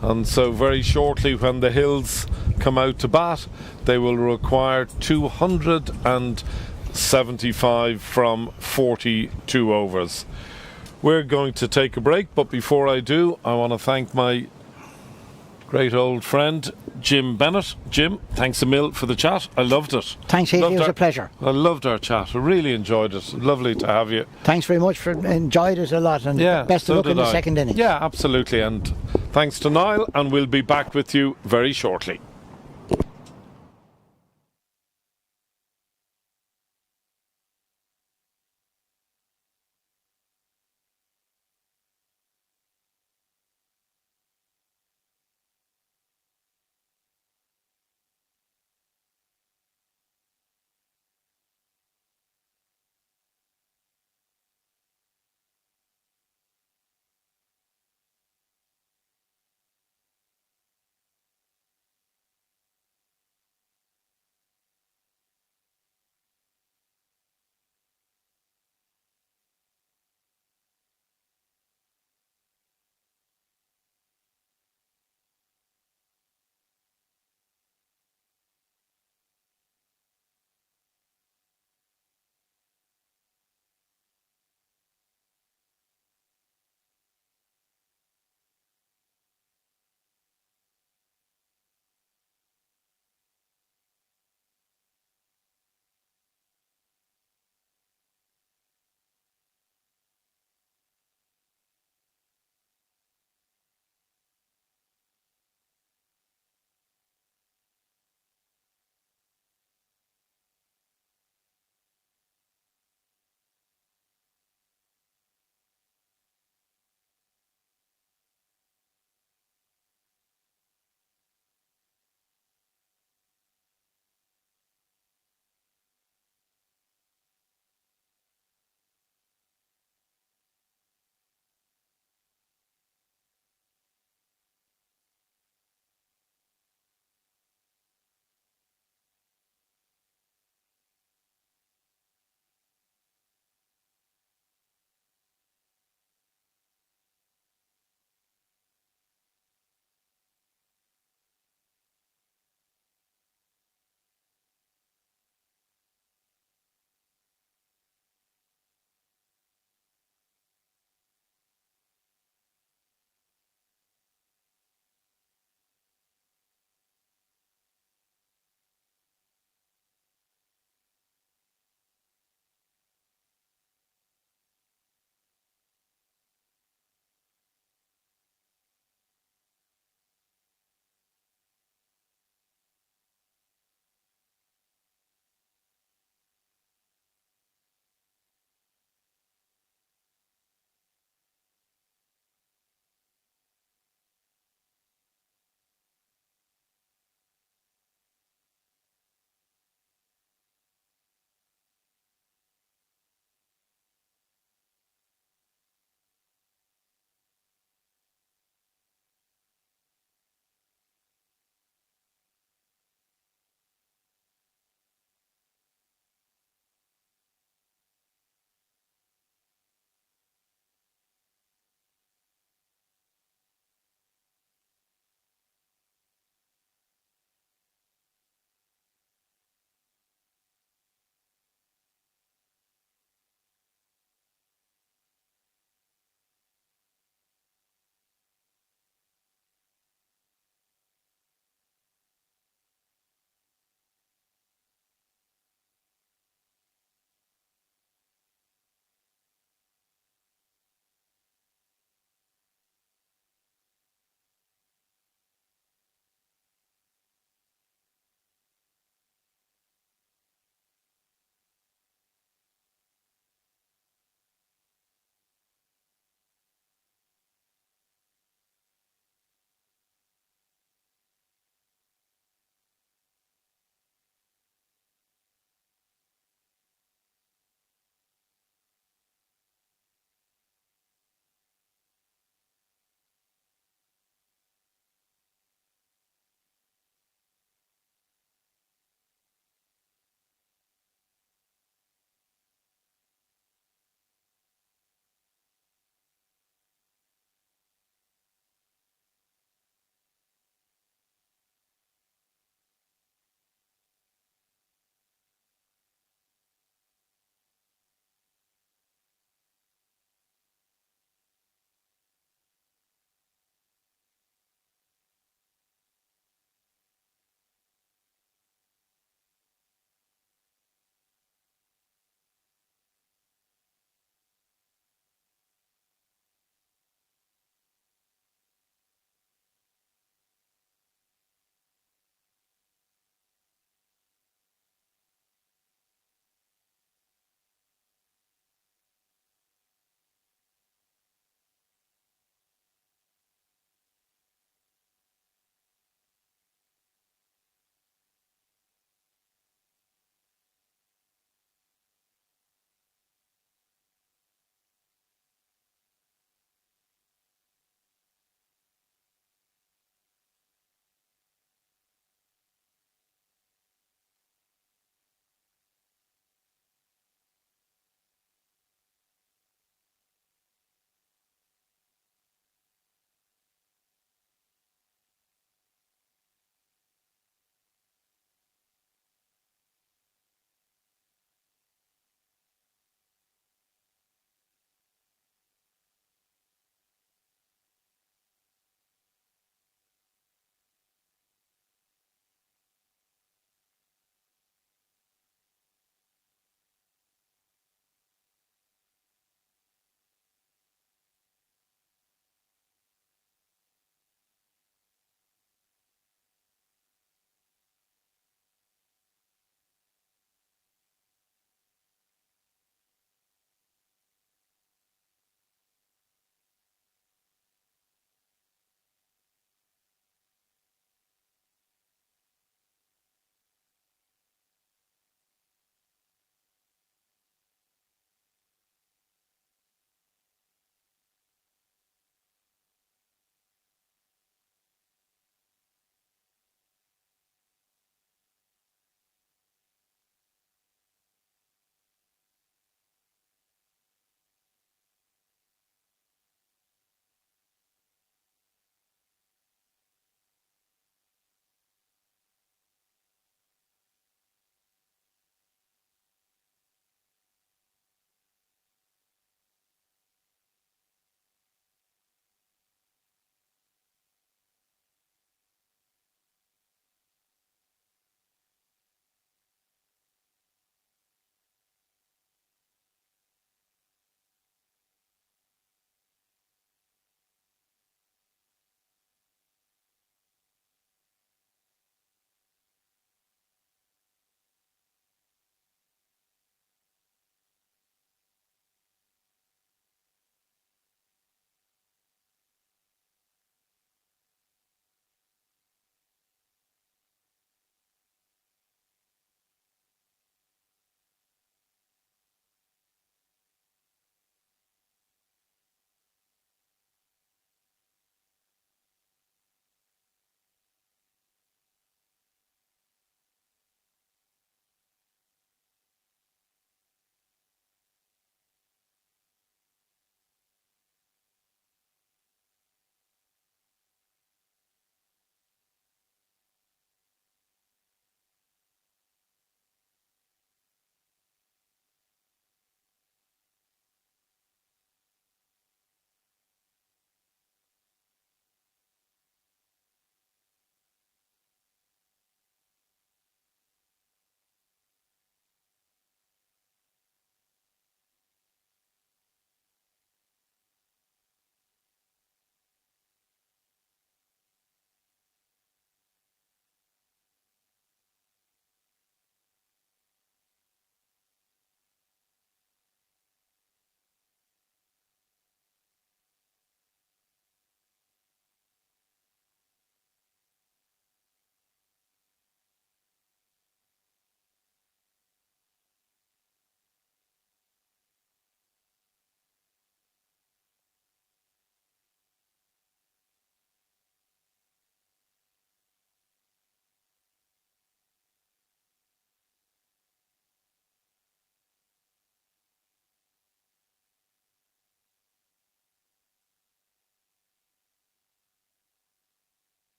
And so very shortly, when the Hills come out to bat, they will require 275 from 42 overs. We're going to take a break, but before I do, I want to thank my great old friend Jim Bennett. Jim, thanks a mil for the chat. I loved it. Thanks, Heath. It was a pleasure. I loved our chat. I really enjoyed it. Lovely to have you. Thanks very much. Enjoyed it a lot, and best of luck in the second innings. Yeah, absolutely. And thanks to Niall, and we'll be back with you very shortly.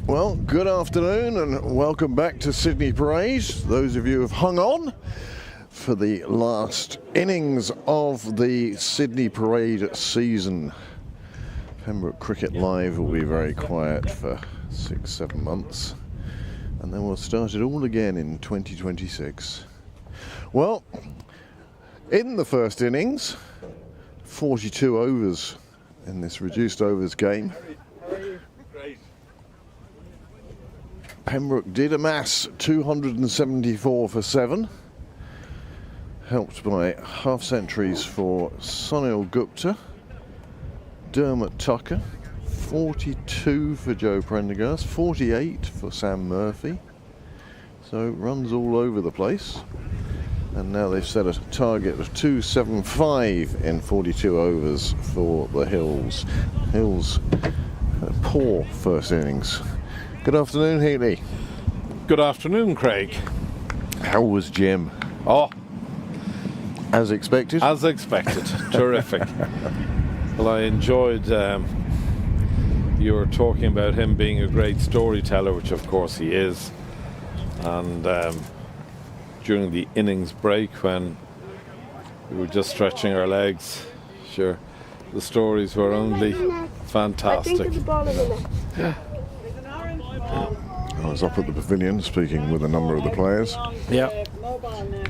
Well, good afternoon and welcome back to Sydney Parade. Those of you who have hung on for the last innings of the Sydney Parade season. Pembroke Cricket Live will be very quiet for 6-7 months, and then we'll start it all again in 2026. Well, in the first innings, 42 overs in this reduced overs game. Pembroke did amass 274 for 7, helped by half centuries for Sunil Gupta, Dermot Tucker, 42 for Joe Prendergast, 48 for Sam Murphy. So runs all over the place. And now they've set a target of 275 in 42 overs for the Hills. Hills had a poor first innings. Good afternoon, Healy. Good afternoon, Craig. How was Jim? Oh, As expected? as expected. Terrific. Well, I enjoyed you were talking about him being a great storyteller, which of course he is. And during the innings break when we were just stretching our legs, sure, the stories were only fantastic. I think there's a ball in the net. I was up at the pavilion speaking with a number of the players. Yeah,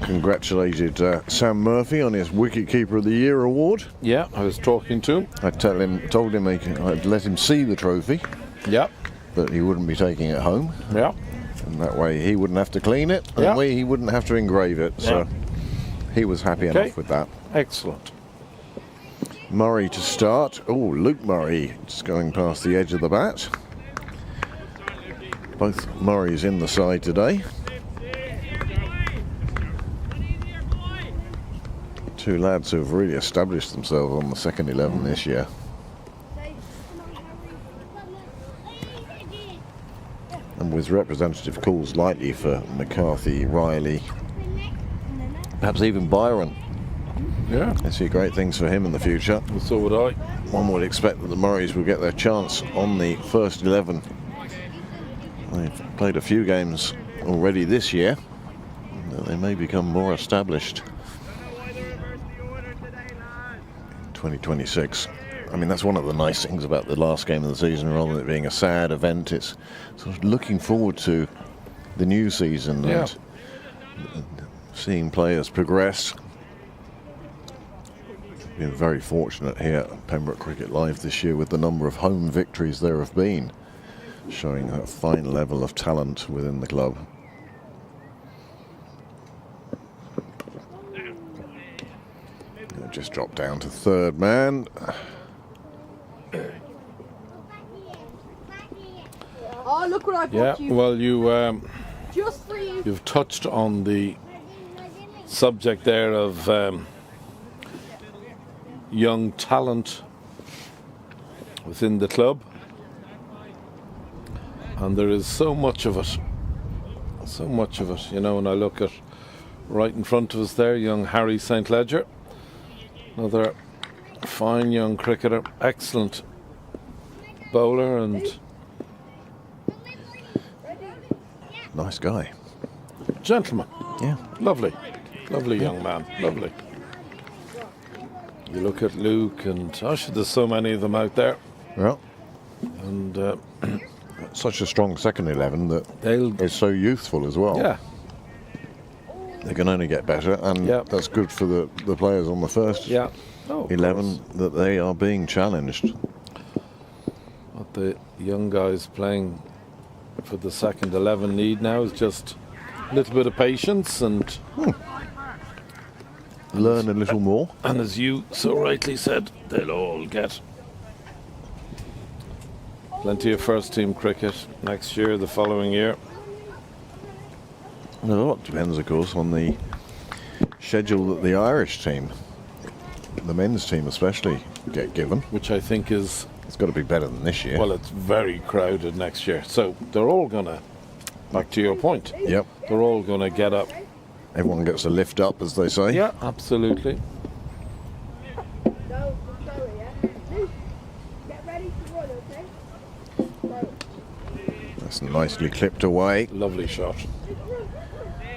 Congratulated Sam Murphy on his Wicketkeeper of the Year award. yeah, I was talking to him. I told him I'd let him see the trophy, Yeah, but he wouldn't be taking it home. yeah, And that way he wouldn't have to clean it, and Yeah. that way he wouldn't have to engrave it. So Yeah. he was happy Okay. enough with that. excellent. Murray to start. Oh, Luke Murray just going past the edge of the bat. Both Murrays in the side today. Two lads who have really established themselves on the second 11 this year. And with representative calls likely for McCarthy, Riley, perhaps even Byron. Yeah, I see great things for him in the future. so would I. One would expect that the Murrays will get their chance on the first 11. They've played a few games already this year. They may become more established in 2026. I mean, that's one of the nice things about the last game of the season. Rather than it being a sad event, it's sort of looking forward to the new season Yeah. and seeing players progress. Been very fortunate here at Pembroke Cricket Live this year with the number of home victories there have been, showing a fine level of talent within the club. Just dropped down to third man. Oh, look what I Yeah, bought you. well, Just for you. you've touched on the subject there of young talent within the club, and there is so much of it, you know. When I look at right in front of us there, young Harry St. Ledger, another fine young cricketer, excellent bowler and Nice guy. gentleman. Yeah. Lovely young man, lovely. You look at Luke and there's so many of them out there, Well, and such a strong second 11 that they'll, is so youthful as well. yeah, They can only get better, and Yeah. that's good for the players on the first yeah. Oh, of 11 that they are being challenged. What the young guys playing for the second 11 need now is just a little bit of patience and Learn a little more. as you so rightly said, they'll all get plenty of first team cricket next year, the following year. And a lot depends, of course, on the schedule that the Irish team, the men's team especially, get given. Which I think is, It's got to be better than this year. well, it's very crowded next year. So they're all going to, back to your point, Yep. they're all going to get up. Everyone gets a lift up, as they say. Yeah, absolutely. Go, sorry, yeah? Luke, get ready to run, okay? Go. It's nicely clipped away. Lovely shot.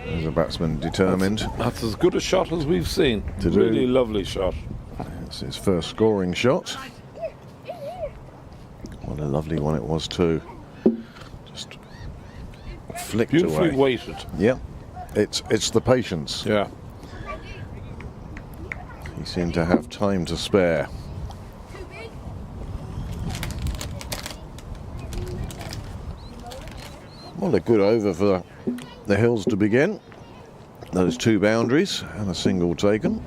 There's a batsman determined. That's as good a shot as we've seen. To do. Really lovely shot. It's his first scoring shot. What a lovely one it was too. Just flicked Beautifully away. weighted. Yeah, it's the patience. Yeah. He seemed to have time to spare. Well, a good over for the Hills to begin. Those 2 boundaries and a single taken.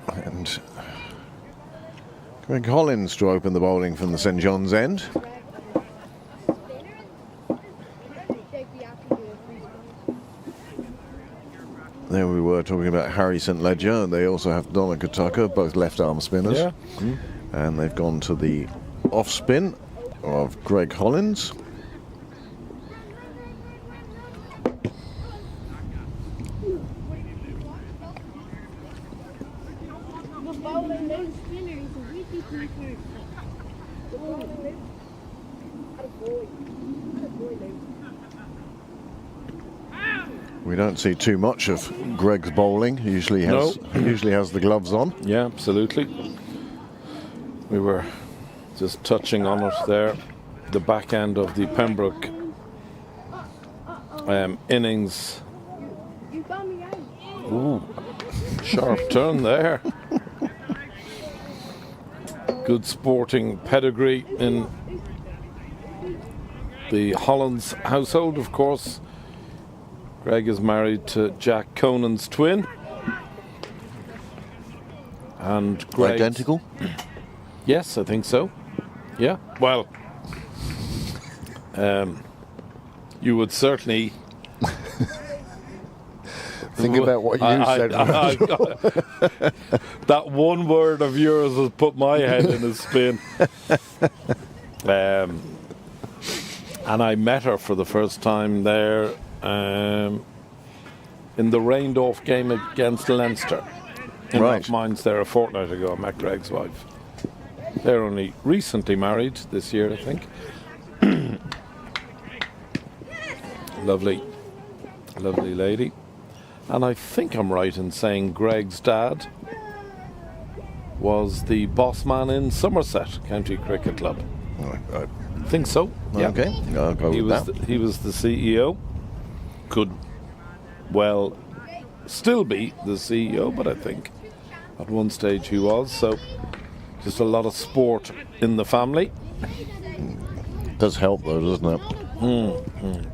And Greg Hollins to open the bowling from the St John's end. There we were talking about Harry St Ledger, and they also have Donica Tucker, both left arm spinners. Yeah. And they've gone to the off spin of Greg Hollins. We don't see too much of Greg's bowling. He usually has the gloves on. Yeah, absolutely. We were just touching on it there. The back end of the Pembroke innings. Ooh, sharp turn there. Good sporting pedigree in the Hollins household, of course. Greg is married to Jack Conan's twin. And Greg's, Identical? yes, I think so. Yeah. Well, you would certainly think about what you said. That one word of yours has put my head in a spin. And I met her for the first time there in the rained-off game against Leinster. In Right. Mines there a fortnight ago. I met Greg's wife. They're only recently married this year, I think. Lovely lady. And I think I'm right in saying Greg's dad was the boss man in Somerset County Cricket Club. I Think so. Yeah. Okay, I'll go He with was that. he was the CEO. Could well still be the CEO, but I think at one stage he was. So just a lot of sport in the family. Does help though, doesn't it?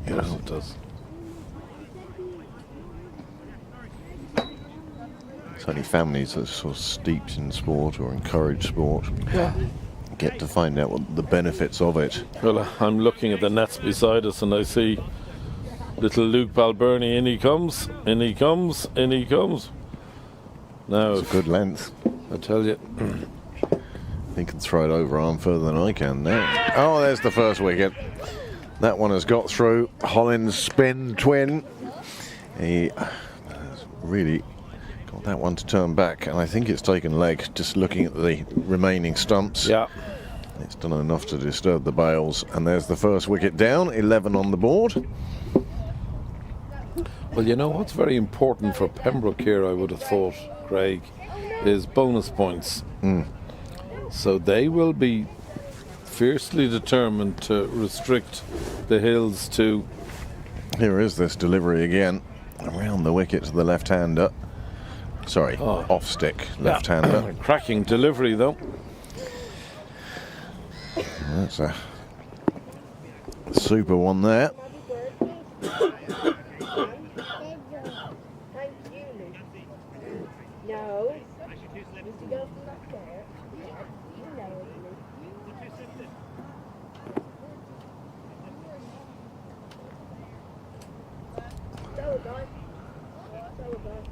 Yes, it does. It's only families that are sort of steeped in sport or encourage sport get to find out what the benefits of it. Well, I'm looking at the nets beside us and I see little Luke Balbirnie. In he comes, in he comes, in he comes. Now, It's a good length. I tell you, He can throw it over arm further than I can now. Oh, there's the first wicket. That one has got through. Hollins spin twin. He has really got that one to turn back, and I think it's taken leg just looking at the remaining stumps. yeah. It's done enough to disturb the bails, and there's the first wicket down, 11 on the board. Well, you know what's very important for Pembroke here, I would have thought, Craig, is bonus points. So they will be fiercely determined to restrict the Hills to... Here is this delivery again, around the wicket to the left-hander. Sorry, off stick, left-hander. Cracking delivery, though. That's a super one there. No. Used to go from up there. You know it. So done. So done.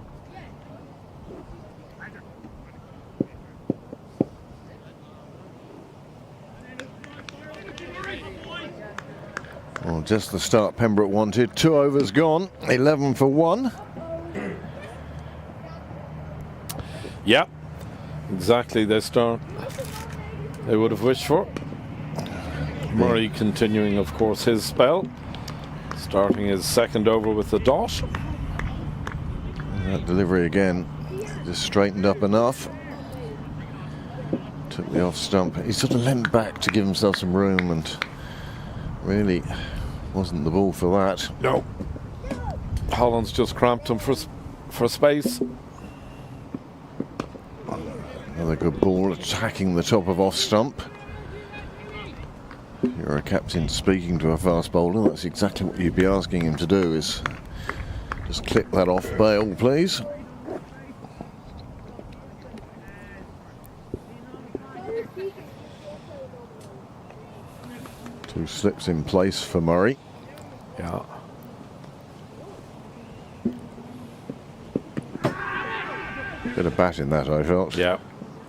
Well, just the start Pembroke wanted. 2 overs gone, 11 for 1. Yeah. exactly they would have wished for. Murray continuing, of course, his spell, starting his second over with the dot. And that delivery again, just straightened up enough. Took the off stump. He sort of leant back to give himself some room, and really wasn't the ball for that. No. Holland's just cramped him for space. Another good ball attacking the top of off stump. You're a captain speaking to a fast bowler. That's exactly what you'd be asking him to do, is just clip that off bail, please. Two slips in place for Murray. Yeah. Bit of bat in that, I felt. Yeah.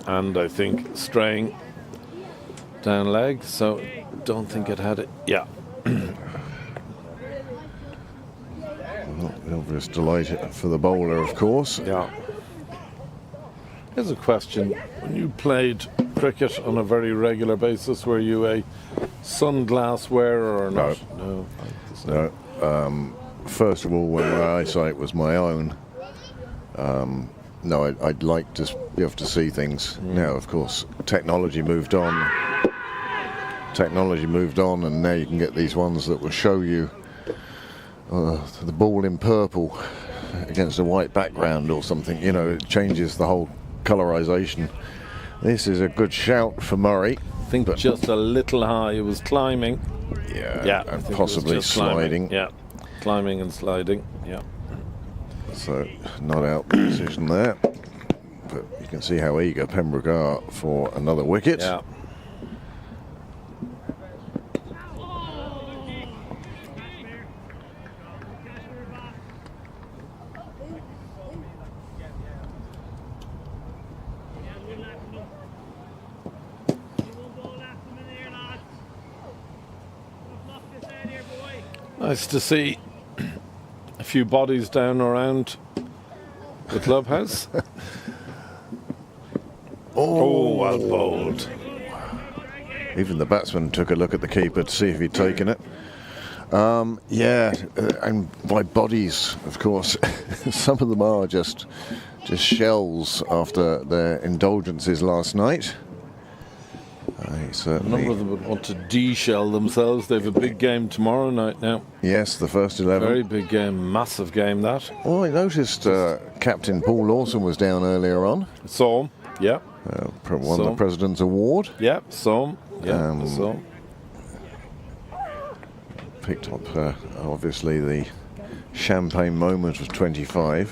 And I think straying down leg, so don't think it had it. Yeah. Not the obvious delight for the bowler, of course. Yeah. Here's a question. When you played cricket on a very regular basis, were you a sunglass wearer or not? No. No. First of all, when my eyesight was my own, no, I'd like to be able to see things. Now, of course, technology moved on, and now you can get these ones that will show you the ball in purple against a white background or something. You know, it changes the whole colorization. This is a good shout for Murray. I think just a little high. It was climbing. Yeah, and possibly sliding. Yeah, climbing and sliding. Yeah. So not out the decision there, but you can see how eager Pembroke are for another wicket. Yeah. Nice to see a few bodies down around the clubhouse. Oh, well bowled. Even the batsman took a look at the keeper to see if he'd taken it. And by bodies, of course, some of them are just shells after their indulgences last night. A number of them would want to de-shell themselves. They have a big game tomorrow night now. Yes, the first 11. Very big game, massive game that. Well, I noticed Captain Paul Lawson was down earlier on. Saw him, yeah. Won the President's Award. Yeah, saw him. Yeah, saw him. Picked up, obviously, the champagne moment of 25,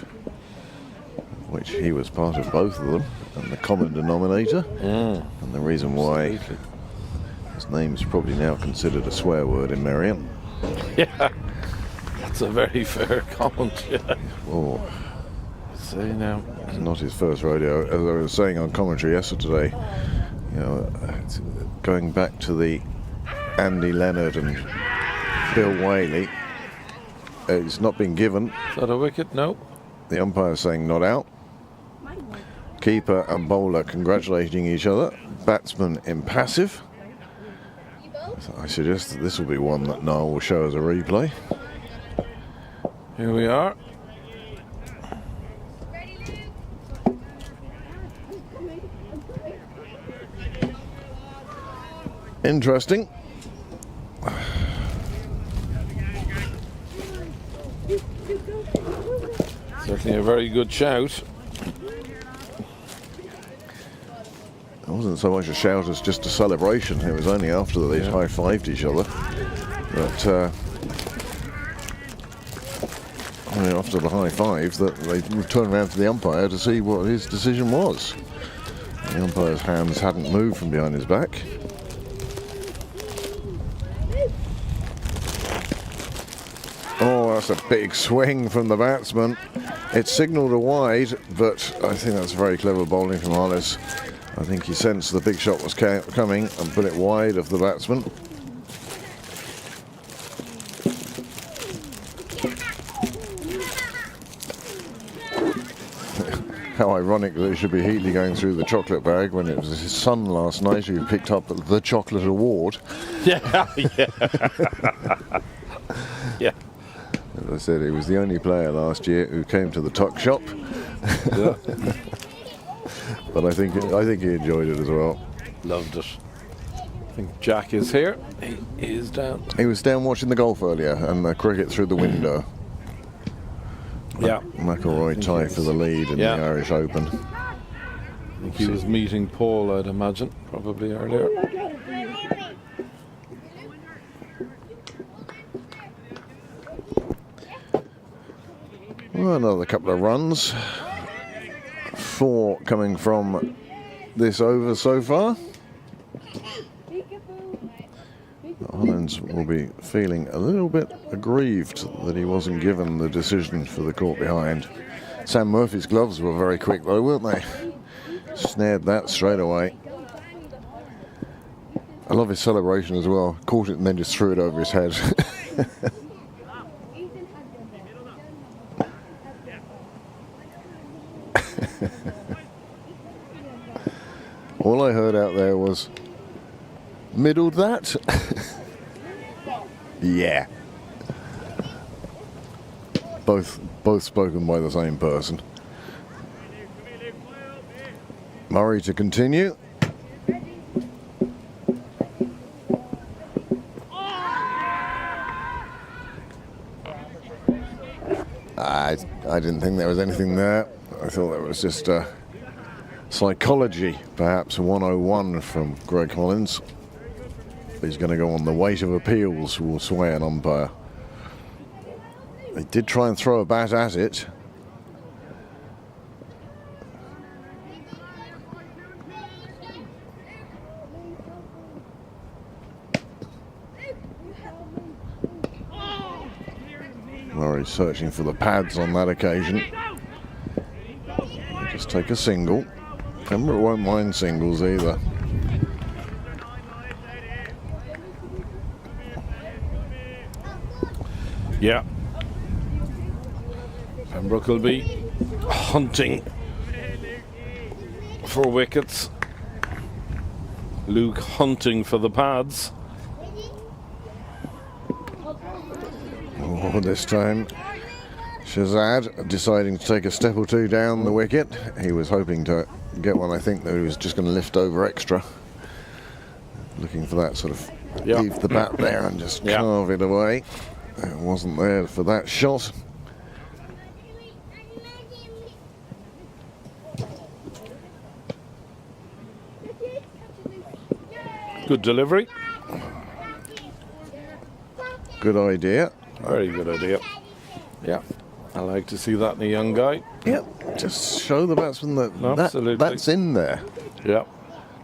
which he was part of both of them, and the common denominator, and the reason why his name's probably now considered a swear word in Merriam. Yeah, that's a very fair comment. Yeah. Oh, say now, it's not his first rodeo. As I was saying on commentary yesterday, you know, going back to the Andy Leonard and Bill Whaley, it's not been given. Is that a wicket? No. The umpire saying not out. Keeper and bowler congratulating each other. Batsman impassive. I suggest that this will be one that Niall will show as a replay. Here we are. Interesting. Certainly a very good shout. It wasn't so much a shout as just a celebration. It was only after they high-fived each other that, after the high five, that they turned around to the umpire to see what his decision was. The umpire's hands hadn't moved from behind his back. Oh, that's a big swing from the batsman. It signalled a wide, but I think that's very clever bowling from Hollis. I think he sensed the big shot was coming and put it wide of the batsman. How ironic that it should be Heatley going through the chocolate bag when it was his son last night who picked up the chocolate award. Yeah, yeah. Yeah. As I said, he was the only player last year who came to the tuck shop. Yeah. But I think he enjoyed it as well. Loved it. I think Jack is here. He is down. He was down watching the golf earlier and the cricket through the window. Yeah. McIlroy tie for the lead in the Irish Open. I think he was meeting Paul, I'd imagine, probably earlier. Well, another couple of runs. 4 coming from this over so far. Hollands will be feeling a little bit aggrieved that he wasn't given the decision for the caught behind. Sam Murphy's gloves were very quick though, weren't they? Snared that straight away. I love his celebration as well. Caught it and then just threw it over his head. All I heard out there was, middled that? Yeah. Both spoken by the same person. Murray to continue. I didn't think there was anything there. I thought that was just psychology, perhaps a 101 from Greg Hollins. He's going to go on the weight of appeals, will sway an umpire. He did try and throw a bat at it. Murray searching for the pads on that occasion. Just take a single. Pembroke won't mind singles either. Yeah. Pembroke will be hunting for wickets. Luke hunting for the pads. Oh, this time Shazad deciding to take a step or two down the wicket. He was hoping to get one, I think, that he was just going to lift over extra. Looking for that sort of leave the bat there and just carve it away. It wasn't there for that shot. Good delivery. Good idea. Very good idea. Yeah, I like to see that in a young guy. Yep, just show the batsman Absolutely. that's in there. Yeah.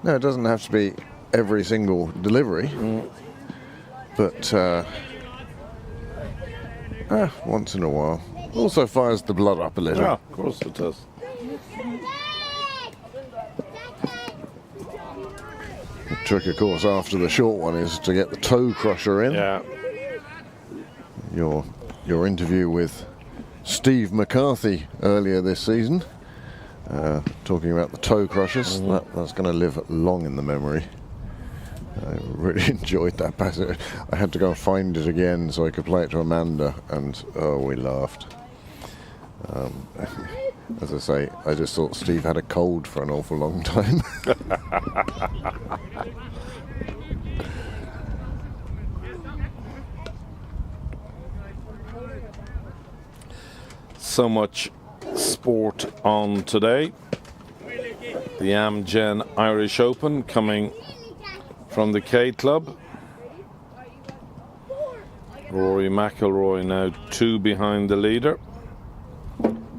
No, it doesn't have to be every single delivery, but once in a while. Also fires the blood up a little. Yeah, of course it does. The trick, of course, after the short one is to get the toe crusher in. Yeah. Your interview with Steve McCarthy earlier this season, talking about the toe crushers, that's going to live long in the memory. I really enjoyed that passage. I had to go and find it again so I could play it to Amanda, and we laughed. As I say, I just thought Steve had a cold for an awful long time. So much sport on today. The Amgen Irish Open coming from the K Club. Rory McIlroy now 2 behind the leader.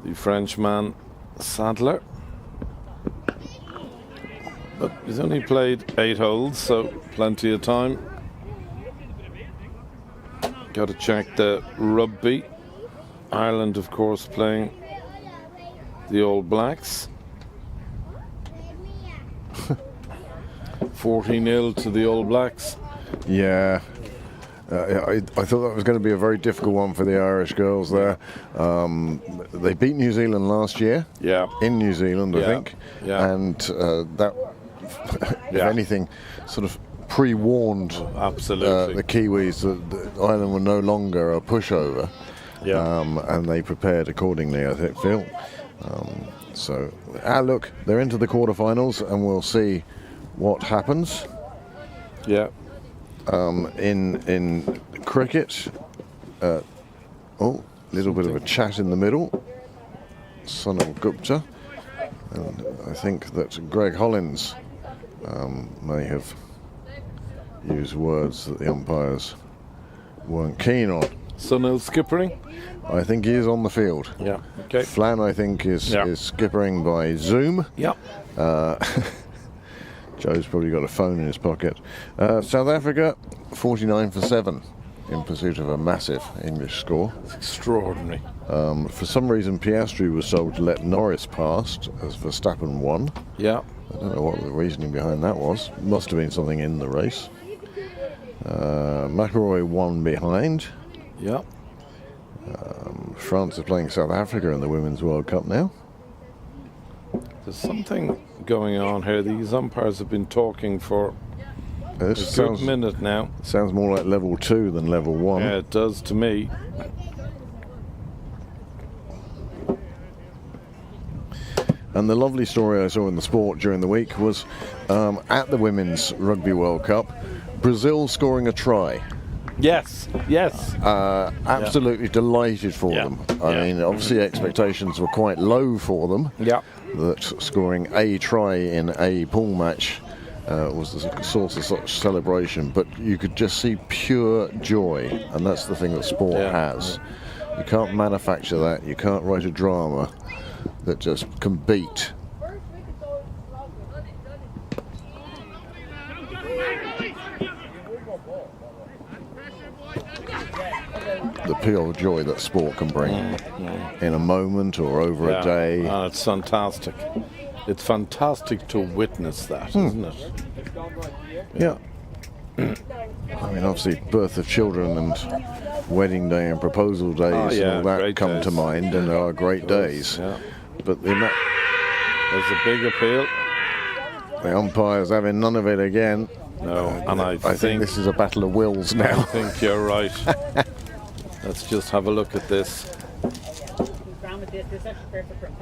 The Frenchman Sadler. But he's only played 8 holes, so plenty of time. Got to check the rugby. Ireland, of course, playing the All Blacks. 40-0 to the All Blacks. Yeah, I thought that was going to be a very difficult one for the Irish girls there. They beat New Zealand last year. Yeah. In New Zealand, I think. Yeah. And that, if anything, sort of pre-warned Absolutely. the Kiwis that Ireland were no longer a pushover. Yeah. And they prepared accordingly, I think, Phil. So, look, they're into the quarterfinals, and we'll see what happens. Yeah. In cricket, little bit of a chat in the middle. Sunil Gupta, and I think that Greg Hollins may have used words that the umpires weren't keen on. Sunil skippering? I think he is on the field. Yeah. Okay. Flan, I think, is skippering by Zoom. Yeah. Joe's probably got a phone in his pocket. South Africa, 49 for 7 in pursuit of a massive English score. It's extraordinary. For some reason, Piastri was told to let Norris past as Verstappen won. Yeah. I don't know what the reasoning behind that was. Must have been something in the race. McIlroy won behind. Yeah. France is playing South Africa in the Women's World Cup now. There's something going on here. These umpires have been talking for This a good minute now. sounds more like level 2 than level 1. Yeah, it does to me. And the lovely story I saw in the sport during the week was at the Women's Rugby World Cup, Brazil scoring a try. Yes. Yes. Absolutely delighted for them. I mean, obviously expectations were quite low for them. Yeah. That scoring a try in a pool match was the source of such celebration, but you could just see pure joy, and that's the thing that sport has. You can't manufacture that. You can't write a drama that just can beat. The pure joy that sport can bring in a moment or over a day. It's fantastic. It's fantastic to witness that, isn't it? Yeah. I mean, obviously, birth of children and wedding day and proposal days and all that come to mind, and there are great days. Yeah. But there's a big appeal. The umpires having none of it again. No, and I think this is a battle of wills now. I think you're right. Let's just have a look at this.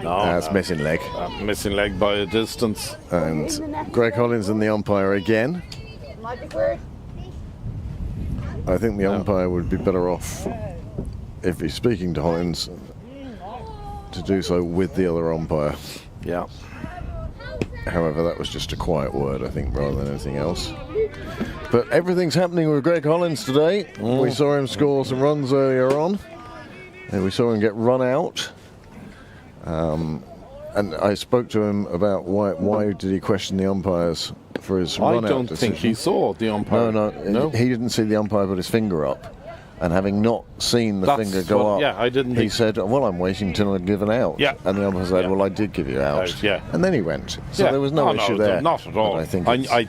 No, That's missing leg. Missing leg by a distance. And Greg Hollins and the umpire again. I think the umpire would be better off, if he's speaking to Hollins, to do so with the other umpire. Yeah. However, that was just a quiet word, I think, rather than anything else. But everything's happening with Greg Hollins today. We saw him score some runs earlier on, and we saw him get run out. And I spoke to him about why did he question the umpires for his run out I don't decision. think he saw the umpire. No, he didn't see the umpire put his finger up. And having not seen the finger go up, I didn't. He said, "Well, I'm waiting till I'd given out." Yeah. And the umpire said, "Well, I did give you out." Yeah. And then he went. So there was no issue there. Not at all. But I think I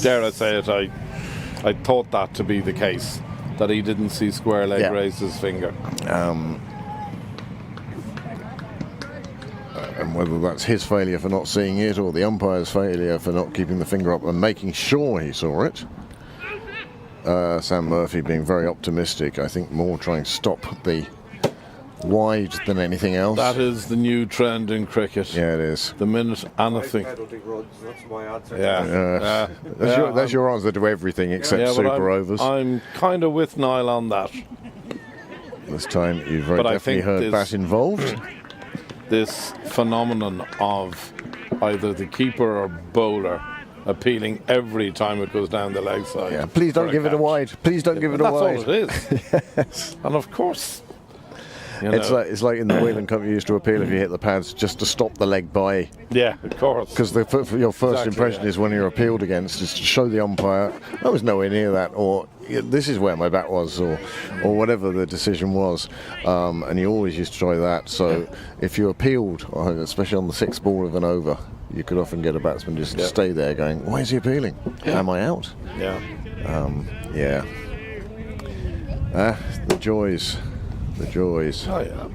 dare I say it. I thought that to be the case, that he didn't see square leg raise his finger. And whether that's his failure for not seeing it or the umpire's failure for not keeping the finger up and making sure he saw it. Sam Murphy being very optimistic, I think more trying to stop the wide than anything else. That is the new trend in cricket. Yeah, it is. The minute anything. That's my answer. Yeah. That's your answer to everything except super overs. I'm kind of with Niall on that. This time you've very definitely heard bat involved. This phenomenon of either the keeper or bowler appealing every time it goes down the leg side. Yeah, please don't give it a wide. Please don't give it a wide. That's all it is. Yes. And of course, it's like in the Whelan Cup you used to appeal if you hit the pads just to stop the leg by. Yeah, of course. Because your first impression is when you're appealed against is to show the umpire I was nowhere near that, or this is where my bat was, or whatever the decision was. And you always used to try that. So if you appealed, especially on the sixth ball of an over, you could often get a batsman just to stay there going, why is he appealing? Am I out? Yeah. Yeah. The joys. The joys. Oh yeah.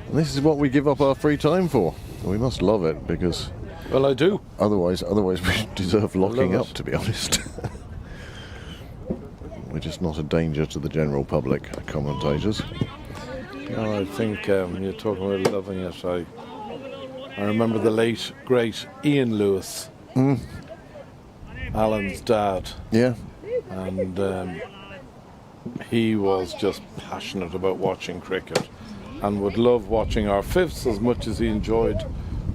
And this is what we give up our free time for. We must love it, because Well, I do. otherwise we deserve locking love up, it. to be honest. We're just not a danger to the general public, commentators. No, I think you're talking about loving it. I remember the late, great Ian Lewis, Alan's dad, Yeah. and he was just passionate about watching cricket and would love watching our fifths as much as he enjoyed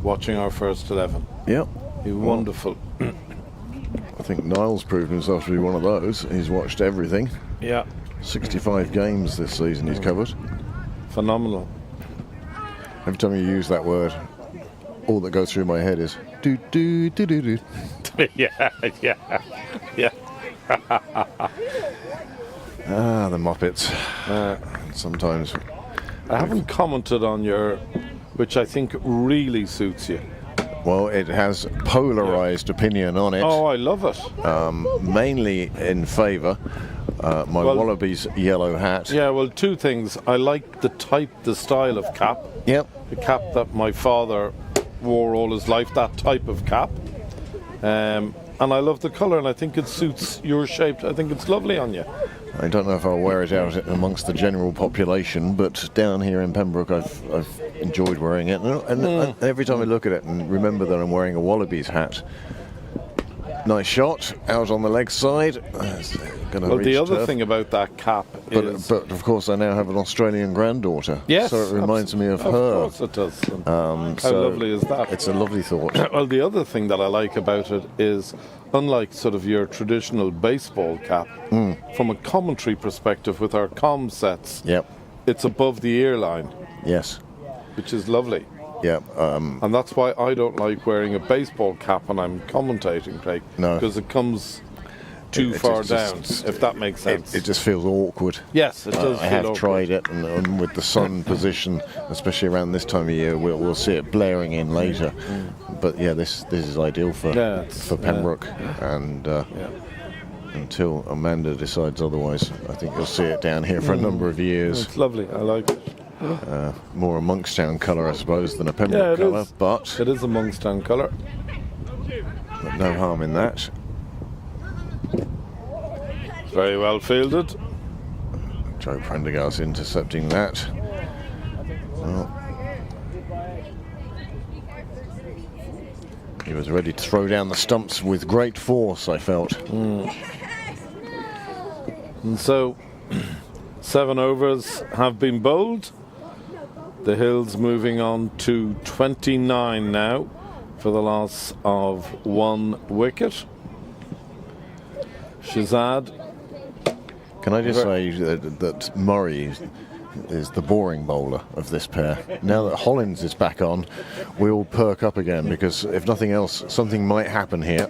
watching our first 11. Yep. He was wonderful. I think Niall's proven himself to be one of those. He's watched everything. Yeah, 65 games this season he's covered. phenomenal. Every time you use that word, all that goes through my head is do do do do do. yeah. Ah, the Muppets. Sometimes. I haven't commented on your, which I think really suits you. Well, it has polarised opinion on it. Oh, I love it. Mainly in favour. My Well- Wallabies yellow hat. Yeah, well, two things. I like the style of cap. Yep. The cap that my father wore all his life, that type of cap. And I love the colour, and I think it suits your shape. I think it's lovely on you. I don't know if I'll wear it out amongst the general population, but down here in Pembroke I've enjoyed wearing it. And every time I look at it and remember that I'm wearing a Wallabies hat. Nice shot, out on the leg side. Well, the other thing about that cap is... But of course I now have an Australian granddaughter. Yes, So it reminds me of her. Of course it does. How So lovely is that? It's a lovely thought. Well, the other thing that I like about it is, unlike sort of your traditional baseball cap, from a commentary perspective with our comm sets, Yep. it's above the ear line, Yes. which is lovely. Yep. And that's why I don't like wearing a baseball cap when I'm commentating, Craig. No. Because it comes too It far just- down, if that makes sense. It just feels awkward. Yes, it does. I feel have awkward. tried it, and with the sun position, especially around this time of year, we'll see it blaring in later. But yeah, this is ideal for Yeah, it's- Pembroke, and until Amanda decides otherwise, I think you'll see it down here for a number of years. It's lovely. I like it. More a Monkstown colour, I suppose, than a Yeah, Pembroke it colour, is. but It is a Monkstown colour. no harm in that. Very well fielded. Joe Prendergast intercepting that. Well, he was ready to throw down the stumps with great force, I felt. And so, 7 overs have been bowled. The Hills moving on to 29 now for the loss of 1 wicket. Shazad. Can I just say that Murray is the boring bowler of this pair. Now that Hollins is back on, we all perk up again, because if nothing else, something might happen here.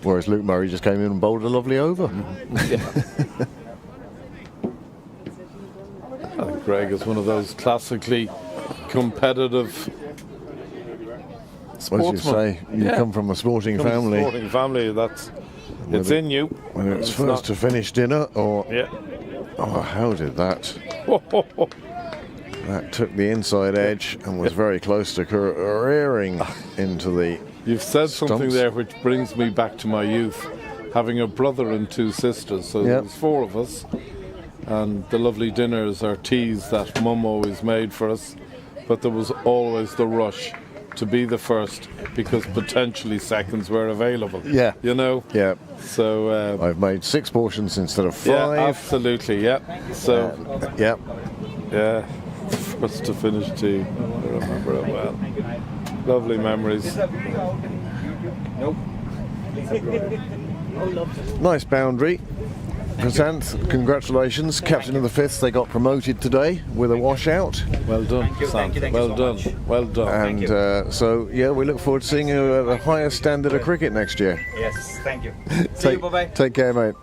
Whereas Luke Murray just came in and bowled a lovely over. I think Greg is one of those classically competitive What sportsmen. did you say? You come from a sporting From a family. sporting family, it's Whether- in you. Whether it's It's first not- to finish dinner or... Yeah. Oh, how did that... That took the inside edge and was very close to careering into the... You've said something Stumps. there which brings me back to my youth, having a brother and 2 sisters, so there Yep. was 4 of us, and the lovely dinners or teas that Mum always made for us, but there was always the rush to be the first, because potentially seconds were available. Yeah. You know? Yeah, So, I've made 6 portions instead of 5. yeah, absolutely, yeah. So, Yep. yeah, first to finish tea, I remember it well. Lovely memories. Nice boundary. Prasanth, congratulations. Captain of the 5th, they got promoted today with a washout. Well done, Sam. Well done. Well done. And so, yeah, we look forward to seeing you at a higher standard of cricket next year. Yes, thank you. See you, bye-bye. Take care, mate.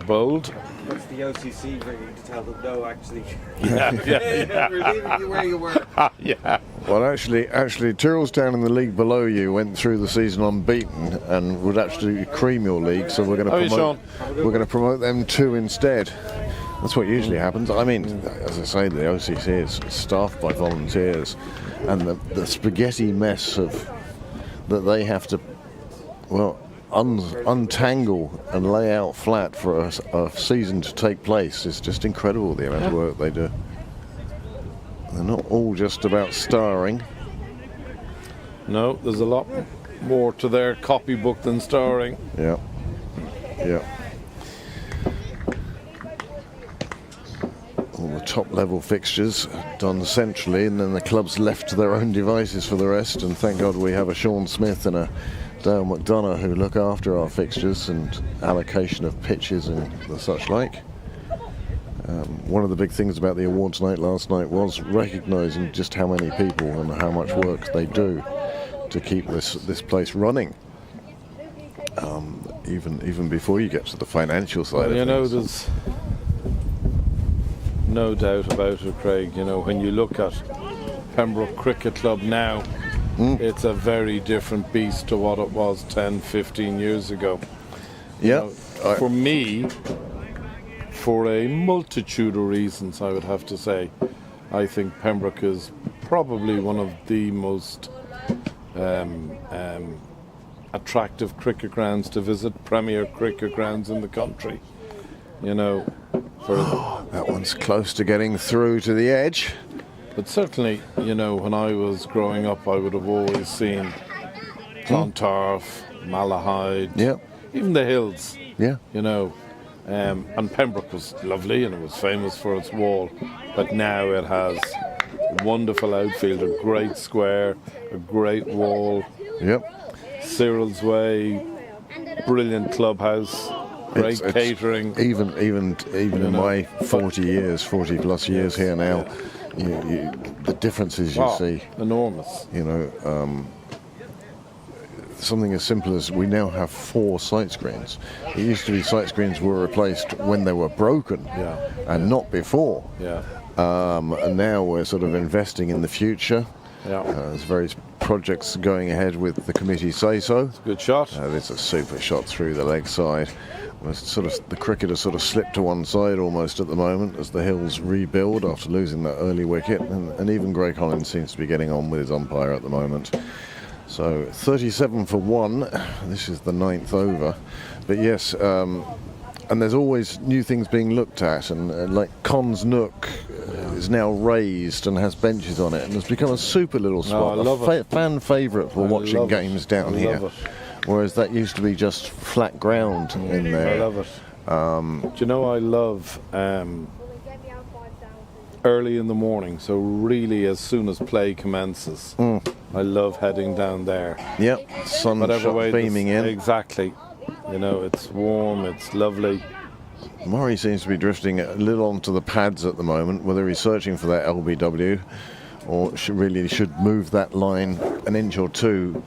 Bowled. What's the OCC ringing to tell them no, actually? Yeah. We're leaving you where you were. Yeah. Well, actually, Tyrrell's down in the league below you went through the season unbeaten and would actually cream your league. So we're going How are you, to promote them 2 instead. That's what usually happens. I mean, as I say, the OCC is staffed by volunteers, and the spaghetti mess that they have to, well, untangle and lay out flat for a season to take place is just incredible, the amount of work they do. They're not all just about starring. No, there's a lot more to their copybook than starring. Yeah. All the top level fixtures done centrally, and then the clubs left to their own devices for the rest. And thank God we have a Sean Smith and a Dale McDonough who look after our fixtures and allocation of pitches and the such like. One of the big things about the awards night last night was recognising just how many people and how much work they do to keep this place running. Even before you get to the financial side of things. You know, there's no doubt about it, Craig. You know, when you look at Pembroke Cricket Club now, it's a very different beast to what it was 10, 15 years ago. Yeah. For me, for a multitude of reasons, I would have to say, I think Pembroke is probably one of the most attractive cricket grounds to visit, premier cricket grounds in the country. You know, that one's close to getting through to the edge. But certainly, you know, when I was growing up, I would have always seen Clontarf, Malahide, even the hills. Yeah. You know, and Pembroke was lovely and it was famous for its wall, but now it has a wonderful outfield, a great square, a great wall. Yep. Cyril's Way, brilliant clubhouse, great catering. Even in my 40 plus years here now, the differences you see. Enormous. You know, something as simple as we now have 4 sight screens. It used to be sight screens were replaced when they were broken, and not before. Yeah. And now we're sort of investing in the future. Yeah. There's various projects going ahead with the committee say so. It's a good shot. There's a super shot through the leg side. The cricket has sort of slipped to one side almost at the moment as the Hills rebuild after losing that early wicket, and even Greg Collins seems to be getting on with his umpire at the moment. So 37 for 1. This is the 9th over. But yes, and there's always new things being looked at, and like Con's Nook is now raised and has benches on it, and has become a super little spot. I love it. Fan favourite for watching games down here. Love it. Whereas that used to be just flat ground in there. I love it. Do you know, I love early in the morning, so really as soon as play commences, I love heading down there. Yep, sun shot beaming in. Exactly. You know, it's warm, it's lovely. Murray seems to be drifting a little onto the pads at the moment, whether he's searching for that LBW or should move that line an inch or two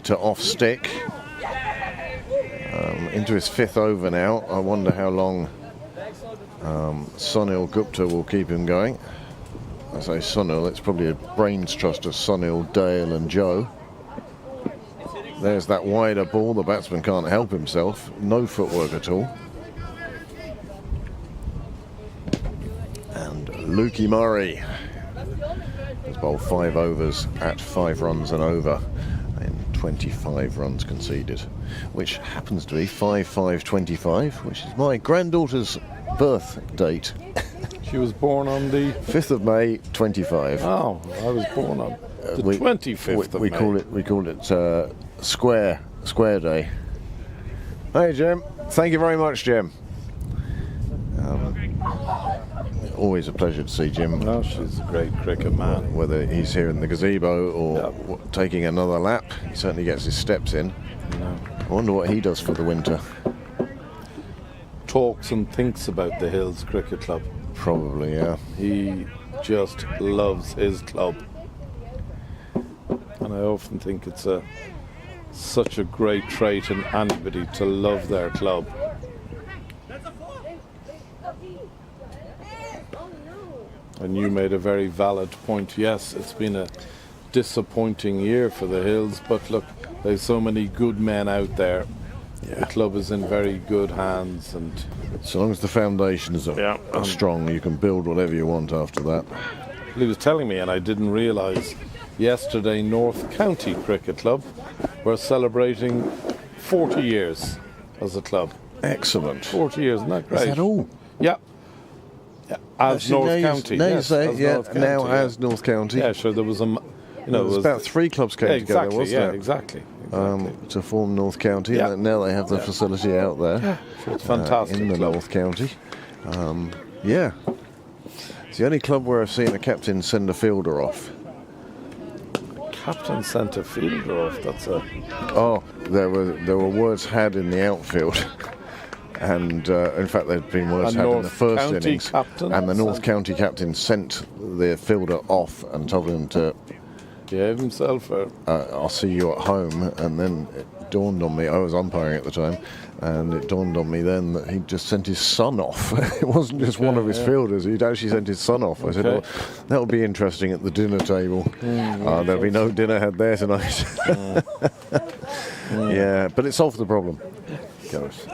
to off stick. Into his 5th over now. I wonder how long Sunil Gupta will keep him going. I say Sunil, it's probably a brains trust of Sunil, Dale and Joe. There's that wider ball, the batsman can't help himself, no footwork at all. And Lukey Murray has bowled 5 overs at 5 runs and over in 25 runs conceded, which happens to be 5-5-25, which is my granddaughter's birth date. She was born on the 5th of May 25. Oh, I was born on the 25th of May. We call it Square Day. Hey Jim, thank you very much, Jim. Always a pleasure to see Jim. Oh, she's a great cricket man. Whether he's here in the gazebo or taking another lap, he certainly gets his steps in. No. I wonder what he does for the winter. Talks and thinks about the Hills Cricket Club. Probably, yeah. He just loves his club. And I often think it's such a great trait in anybody to love their club. And you made a very valid point. Yes, it's been a disappointing year for the Hills, but look, there's so many good men out there. Yeah. The club is in very good hands, and So long as the foundations are strong, you can build whatever you want after that. he was telling me, and I didn't realise, yesterday North County Cricket Club were celebrating 40 years as a club. Excellent. 40 years, isn't that great? Is that all? Yeah. Yeah. As North County. Now you yes, say, as yeah, North County, now yeah. as North County. Yeah, sure, there was a... You know, It was about 3 clubs came together, exactly, wasn't yeah, it? exactly. To form North County, Yeah. and now they have the facility out there. Sure, it's fantastic. In the club. North County. Yeah. It's the only club where I've seen a captain send a fielder off. Captain centre fielder off, that's a... Oh, there were words had in the outfield. And in fact, there'd been words A had in the North first County innings. captain And the North sent- County captain sent the fielder off and told him to, Gave himself a... I'll see you at home. And then it dawned on me, I was umpiring at the time, and it dawned on me then that he'd just sent his son off. It wasn't just one of his fielders, he'd actually sent his son off. I said, well, that'll be interesting at the dinner table. There'll be no dinner had there tonight. Yeah, but it solved the problem. Goes.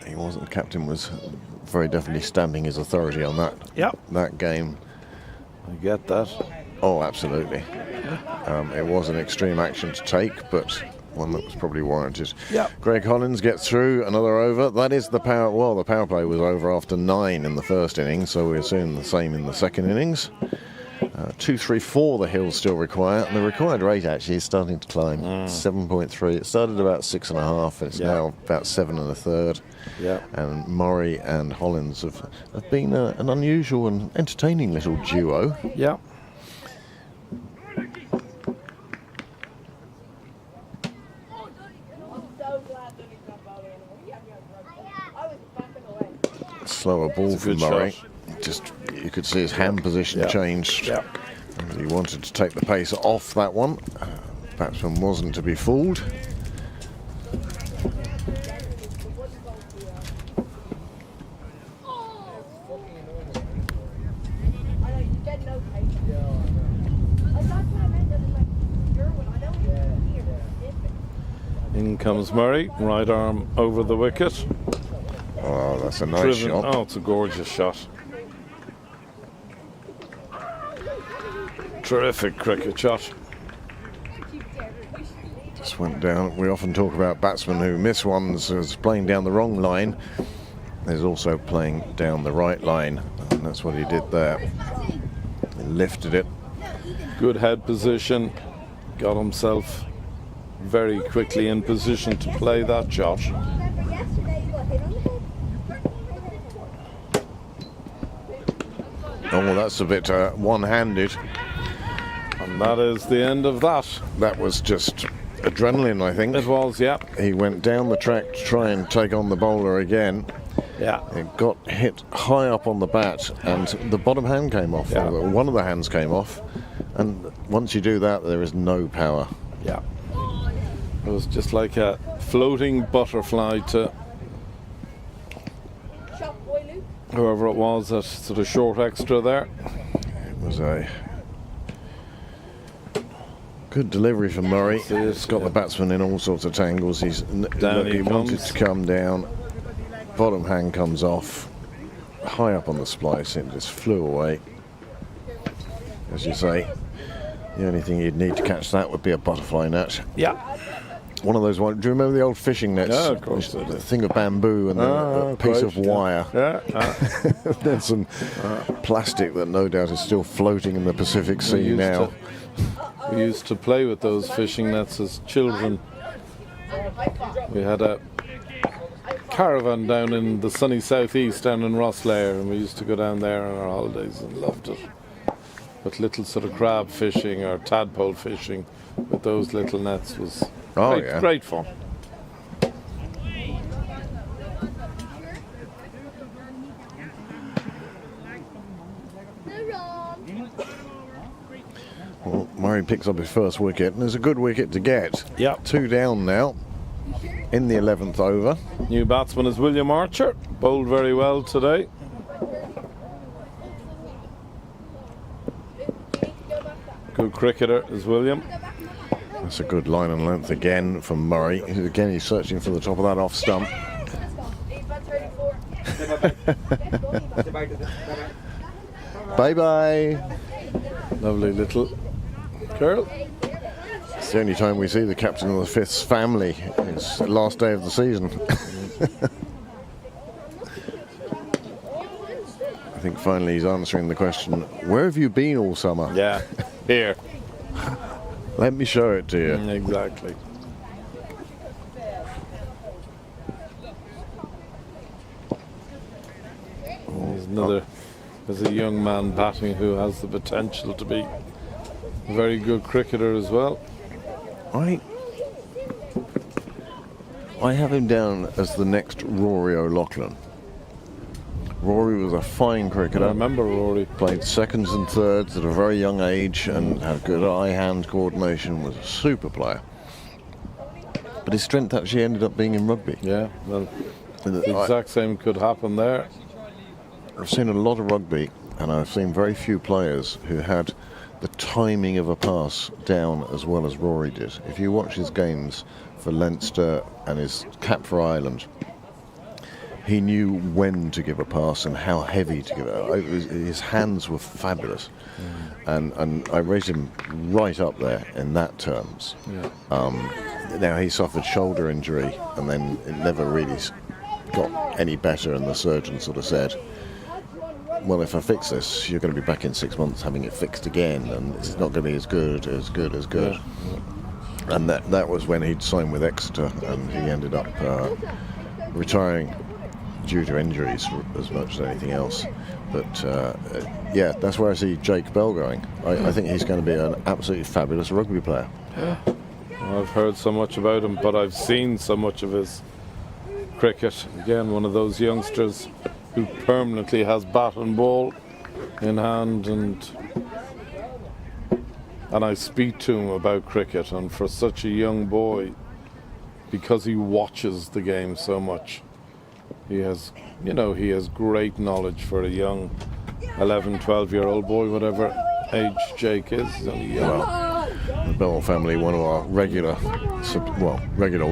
He wasn't. The captain was very definitely stamping his authority on that game. I get that. Oh, absolutely. It was an extreme action to take, but one that was probably warranted. Greg Hollins gets through another over. That is the power. Well, the power play was over after 9 in the first innings, so we assume the same in the second innings. 2, 3, 4 the Hills still require, and the required rate actually is starting to climb. 7.3. It started about 6.5, and it's now about 7 1/3. Yeah. And Murray and Hollins have been an unusual and entertaining little duo. Yeah. So glad that he's not bowling anymore. He had me on drugs. I was backing away. Slower ball It's a from good Murray. shot. Just you could see his hand position changed. Yeah. He wanted to take the pace off that one. Batsman wasn't to be fooled. I know, you get no patience. Like, that's what I meant. That is like, you're what I don't even hear. In comes Murray, right arm over the wicket. Oh, that's a nice shot. Oh, it's a gorgeous shot. Terrific cricket shot. Just went down. We often talk about batsmen who miss ones as playing down the wrong line. There's also playing down the right line, and that's what he did there. He lifted it. Good head position. Got himself very quickly in position to play that shot. Remember yesterday you got hit on the head? Oh, that's a bit one-handed. And that is the end of that. That was just adrenaline, I think. It was, yeah. He went down the track to try and take on the bowler again. Yeah. It got hit high up on the bat, and the bottom hand came off. Yeah. Or one of the hands came off. And once you do that, there is no power. Yeah. It was just like a floating butterfly to Shot boy Luke. whoever it was that sort of short extra there. It was a good delivery from Murray. It's got the batsman in all sorts of tangles. He he wanted comes. to come down. Bottom hand comes off. High up on the splice, it just flew away. As you say, the only thing you'd need to catch that would be a butterfly net. Yeah. One of those ones. Do you remember the old fishing nets? Yeah, of course. The thing of bamboo and a piece of wire. Yeah. There's some plastic that no doubt is still floating in the Pacific Sea now. We used to play with those fishing nets as children. We had a caravan down in the sunny southeast down in Rosslare, and we used to go down there on our holidays and loved it. But little sort of crab fishing or tadpole fishing with those little nets was great fun. Well, Murray picks up his first wicket, and it's a good wicket to get. Yeah. 2 down now in the 11th over. New batsman is William Archer, bowled very well today. Good cricketer is William. That's a good line and length again from Murray. Again, he's searching for the top of that off stump. Bye-bye. Lovely little girl. It's the only time we see the captain of the Fifth's family. It's the last day of the season. I think finally he's answering the question, where have you been all summer? Yeah, here. Let me show it to you. Exactly. There's a young man batting who has the potential to be a very good cricketer as well. I have him down as the next Rory O'Loughlin. Rory was a fine I cricketer. remember Rory. Played seconds and thirds at a very young age and had good eye-hand coordination, was a super player. But his strength actually ended up being in rugby. Yeah, well, the exact same could happen there. I've seen a lot of rugby, and I've seen very few players who had the timing of a pass down as well as Rory did. If you watch his games for Leinster and his cap for Ireland, he knew when to give a pass and how heavy to give it. His hands were fabulous, and I rate him right up there in that terms. Yeah. Now he suffered shoulder injury, and then it never really got any better, and the surgeon sort of said, well, if I fix this, you're going to be back in 6 months having it fixed again, and it's not going to be as good. Yeah. And that was when he'd signed with Exeter, and he ended up retiring due to injuries as much as anything else. But yeah, that's where I see Jake Bell going. I think he's going to be an absolutely fabulous rugby player. Yeah. I've heard so much about him, but I've seen so much of his cricket. Again, one of those youngsters who permanently has bat and ball in hand, and I speak to him about cricket, and for such a young boy, because he watches the game so much, he has great knowledge for a young 11, 12-year-old boy, whatever age Jake is. He's only young. Well, the Bell family, one of our regular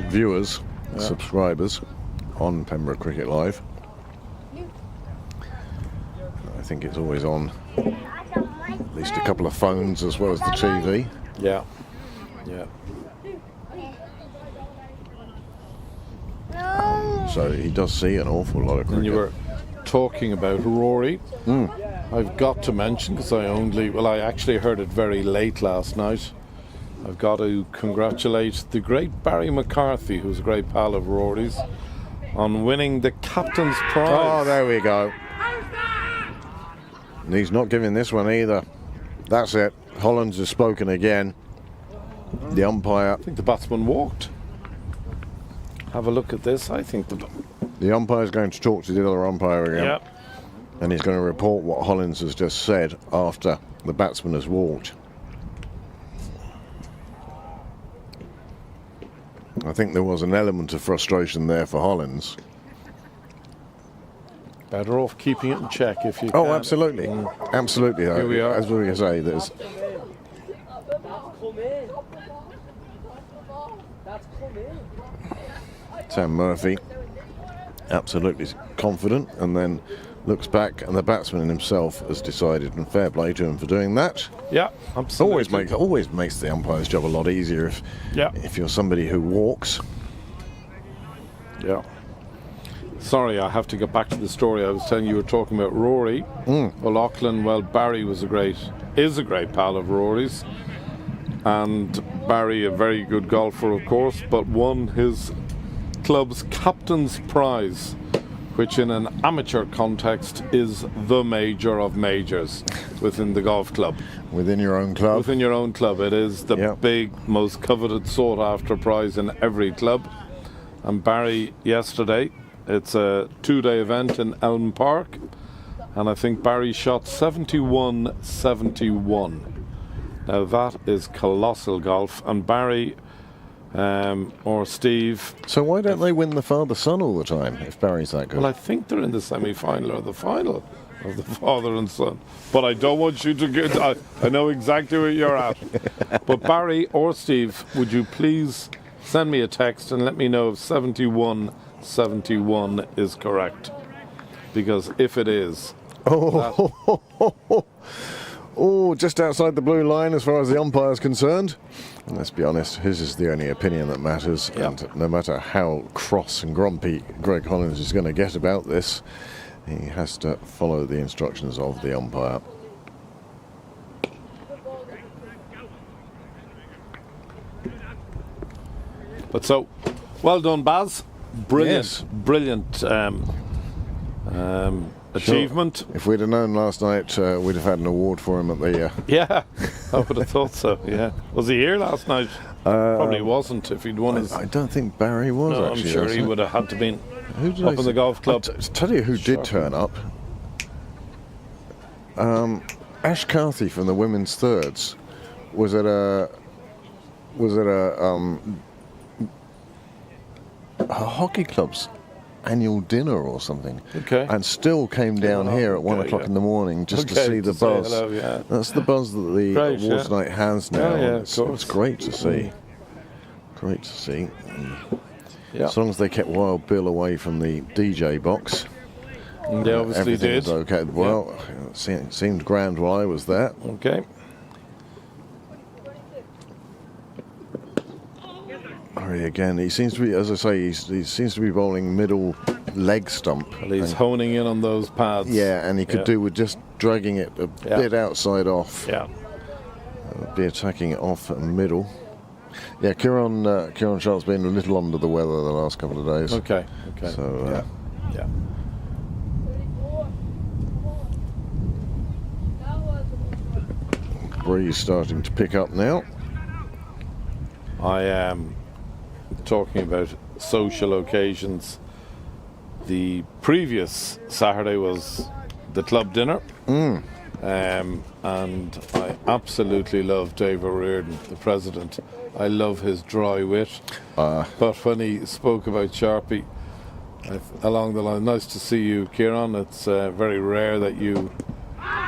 viewers, subscribers on Pembroke Cricket Live. I think it's always on at least a couple of phones as well as the TV. Yeah. So he does see an awful lot of cricket. And you were talking about Rory. I've got to mention, because I actually heard it very late last night. I've got to congratulate the great Barry McCarthy, who's a great pal of Rory's, on winning the captain's prize. Oh, there we go. And he's not giving this one either. That's it. Hollands has spoken again. The umpire. I think the batsman walked. Have a look at this. I think The umpire's going to talk to the other umpire again. Yep. And he's going to report what Hollands has just said after the batsman has walked. I think there was an element of frustration there for Hollands. Better off keeping it in check if you can. Oh, absolutely. Absolutely. Here we are. As we can say, there's... Sam Murphy, absolutely confident, and then looks back, and the batsman himself has decided, and fair play to him for doing that. Yeah, absolutely. Always makes the umpire's job a lot easier if you're somebody who walks. Yeah. Sorry, I have to get back to the story. I was telling you were talking about Rory O'Loughlin. Well, Barry is a great pal of Rory's, and Barry, a very good golfer, of course, but won his club's captain's prize, which in an amateur context is the major of majors within the golf club. Within your own club? Within your own club. It is the big, most coveted, sought-after prize in every club. And Barry, yesterday, it's a 2-day event in Elm Park, and I think Barry shot 71-71. Now that is colossal golf, and Barry... or Steve. So why don't they win the father-son all the time if Barry's that good? Well, I think they're in the semi-final or the final. of the father and son. But I don't want you to get. I know exactly where you're at. But Barry or Steve, would you please send me a text and let me know if 7171 is correct? Because if it is, Oh, just outside the blue line as far as the umpire's concerned. And let's be honest, his is the only opinion that matters. Yeah. And no matter how cross and grumpy Greg Hollins is going to get about this, he has to follow the instructions of the umpire. but so well done, Baz. Brilliant, Yes. brilliant achievement. If we'd have known last night, we'd have had an award for him at the. Yeah, I would have thought so. Yeah, was he here last night? Probably wasn't. If he'd won his, I don't think Barry was no, I'm actually. sure was he it? would have had to been Who did up I in see? the golf club. I'll tell you who did turn up. Ash Carthy from the women's thirds was at a hockey club's annual dinner or something. Okay. And still came down here at 1 okay, o'clock yeah. in the morning just to Okay, see the to say buzz. hello, yeah. That's the buzz that the Great, awards yeah. night has now. Yeah, of it's course. great to see. Great to see. Yeah, As long as they kept Wild Bill away from the DJ box. they obviously Everything did. was okay. Well, it seemed grand while I was there. Okay. Murray again. He seems to be, as I say, he seems to be bowling middle leg stump. Well, he's And- honing in on those pads. yeah, and he could Yeah. do with just dragging it a Yeah. bit outside off. Yeah. Be attacking it off and middle. Yeah, Kieran Sharp's been a little under the weather the last couple of days. Okay. Okay. So, yeah. Yeah. breeze starting to pick up now. I am talking about social occasions. The previous Saturday was the club dinner. And I absolutely love Dave O'Riordan, the president. I love his dry wit. But when he spoke about Sharpie, along the line, nice to see you, Kieran. It's very rare that you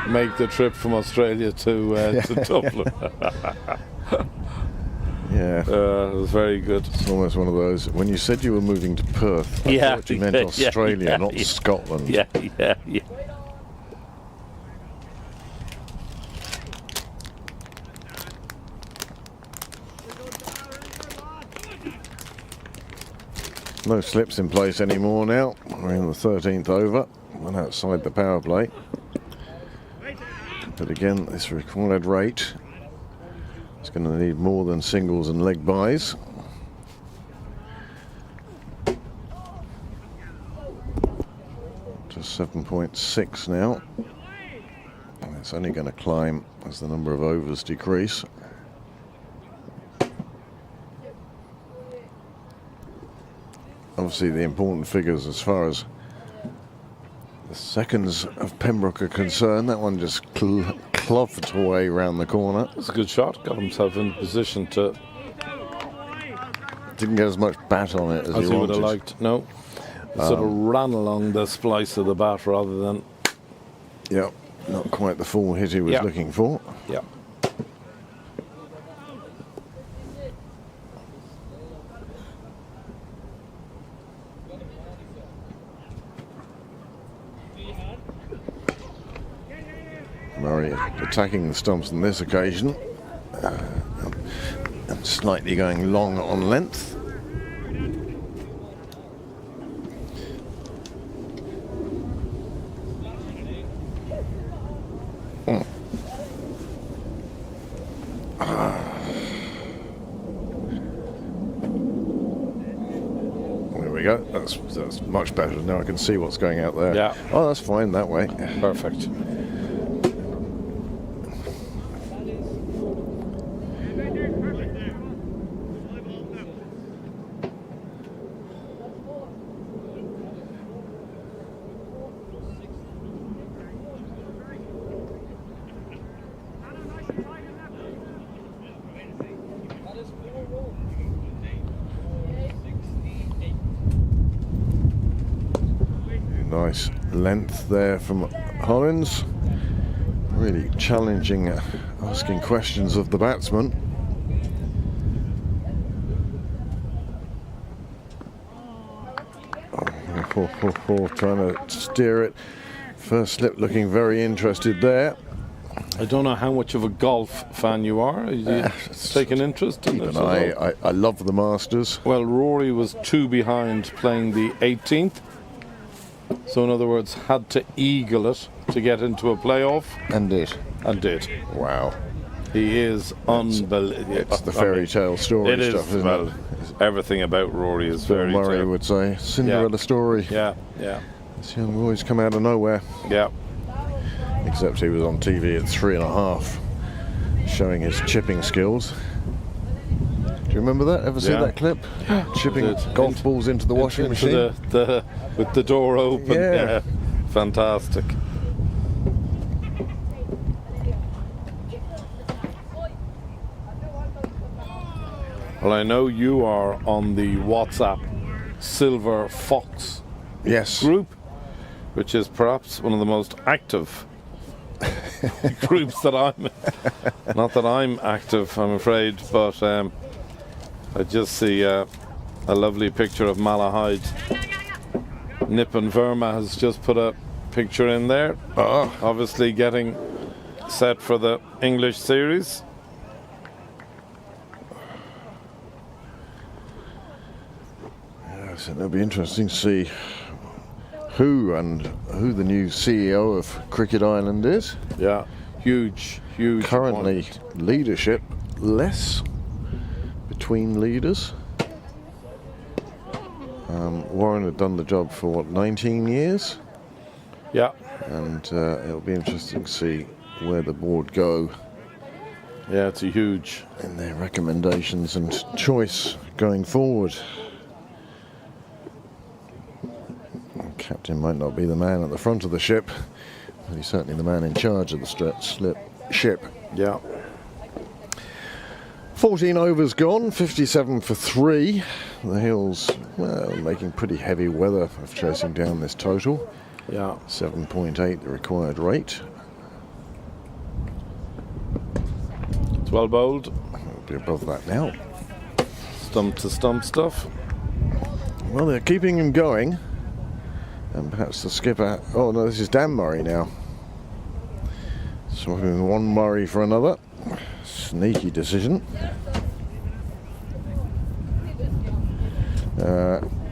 make the trip from Australia to Dublin. Yeah, It was very good. it's almost one of those. When you said you were moving to Perth, I Yeah, thought you meant yeah, Australia, yeah, not yeah. Scotland. Yeah, yeah, yeah. No slips in place anymore now. We're in the 13th over, and outside the power play. But again, this required rate is going to need more than singles and leg buys. To 7.6 now. And it's only going to climb as the number of overs decrease. Obviously the important figures as far as the seconds of Pembroke are concerned. That one just cloughed away round the corner. It's a good shot. Got himself in position to, Didn't get as much bat on it as as he he would wanted. have liked. No. Sort of ran along the splice of the bat rather than. Yep, not quite the full hit he was Yeah. looking for. Yeah. Murray attacking the stumps on this occasion. And slightly going long on length. There we go. That's much better. Now I can see what's going out there. Yeah. Oh, that's fine that way. Perfect. Nice length there from Hollins really challenging, asking questions of the batsman. Trying to steer it. First slip looking very interested there. I don't know how much of a golf fan you are. You take an interest in Keep it? an eye. I love the Masters. Well, Rory was 2 behind playing the 18th. So in other words, had to eagle it to get into a playoff. And did. And did. Wow. He is unbelievable. It's the fairy tale story It is, stuff, isn't well, it? everything about Rory is Bill very Murray tale. would say. Cinderella story. Yeah. This young boy's come out of nowhere. Yeah. Except he was on TV at 3.5, showing his chipping skills. Do you remember that? Ever see that clip? Chipping golf balls into the washing machine? With the door open. Yeah. Fantastic. Well, I know you are on the WhatsApp Silver Fox group, which is perhaps one of the most active groups that I'm in. Not that I'm active, I'm afraid, but I just see a lovely picture of Malahide. Nipun Verma has just put a picture in there, obviously getting set for the English series. Yes, it'll be interesting to see who the new CEO of Cricket Island is. Yeah, huge. Currently, appointment. leadership less between leaders. Warren had done the job for 19 years? Yeah. And it'll be interesting to see where the board go. Yeah, it's a huge. In their recommendations and choice going forward. Captain might not be the man at the front of the ship, but he's certainly the man in charge of the ship. Yeah. 14 overs gone, 57 for 3. The Hills, well, making pretty heavy weather of chasing down this total. Yeah. 7.8 the required rate. It's well bowled. We'll be above that now. Stump to stump stuff. Well, they're keeping him going. And perhaps the skipper... Oh, no, this is Dan Murray now. Swapping one Murray for another. Sneaky decision.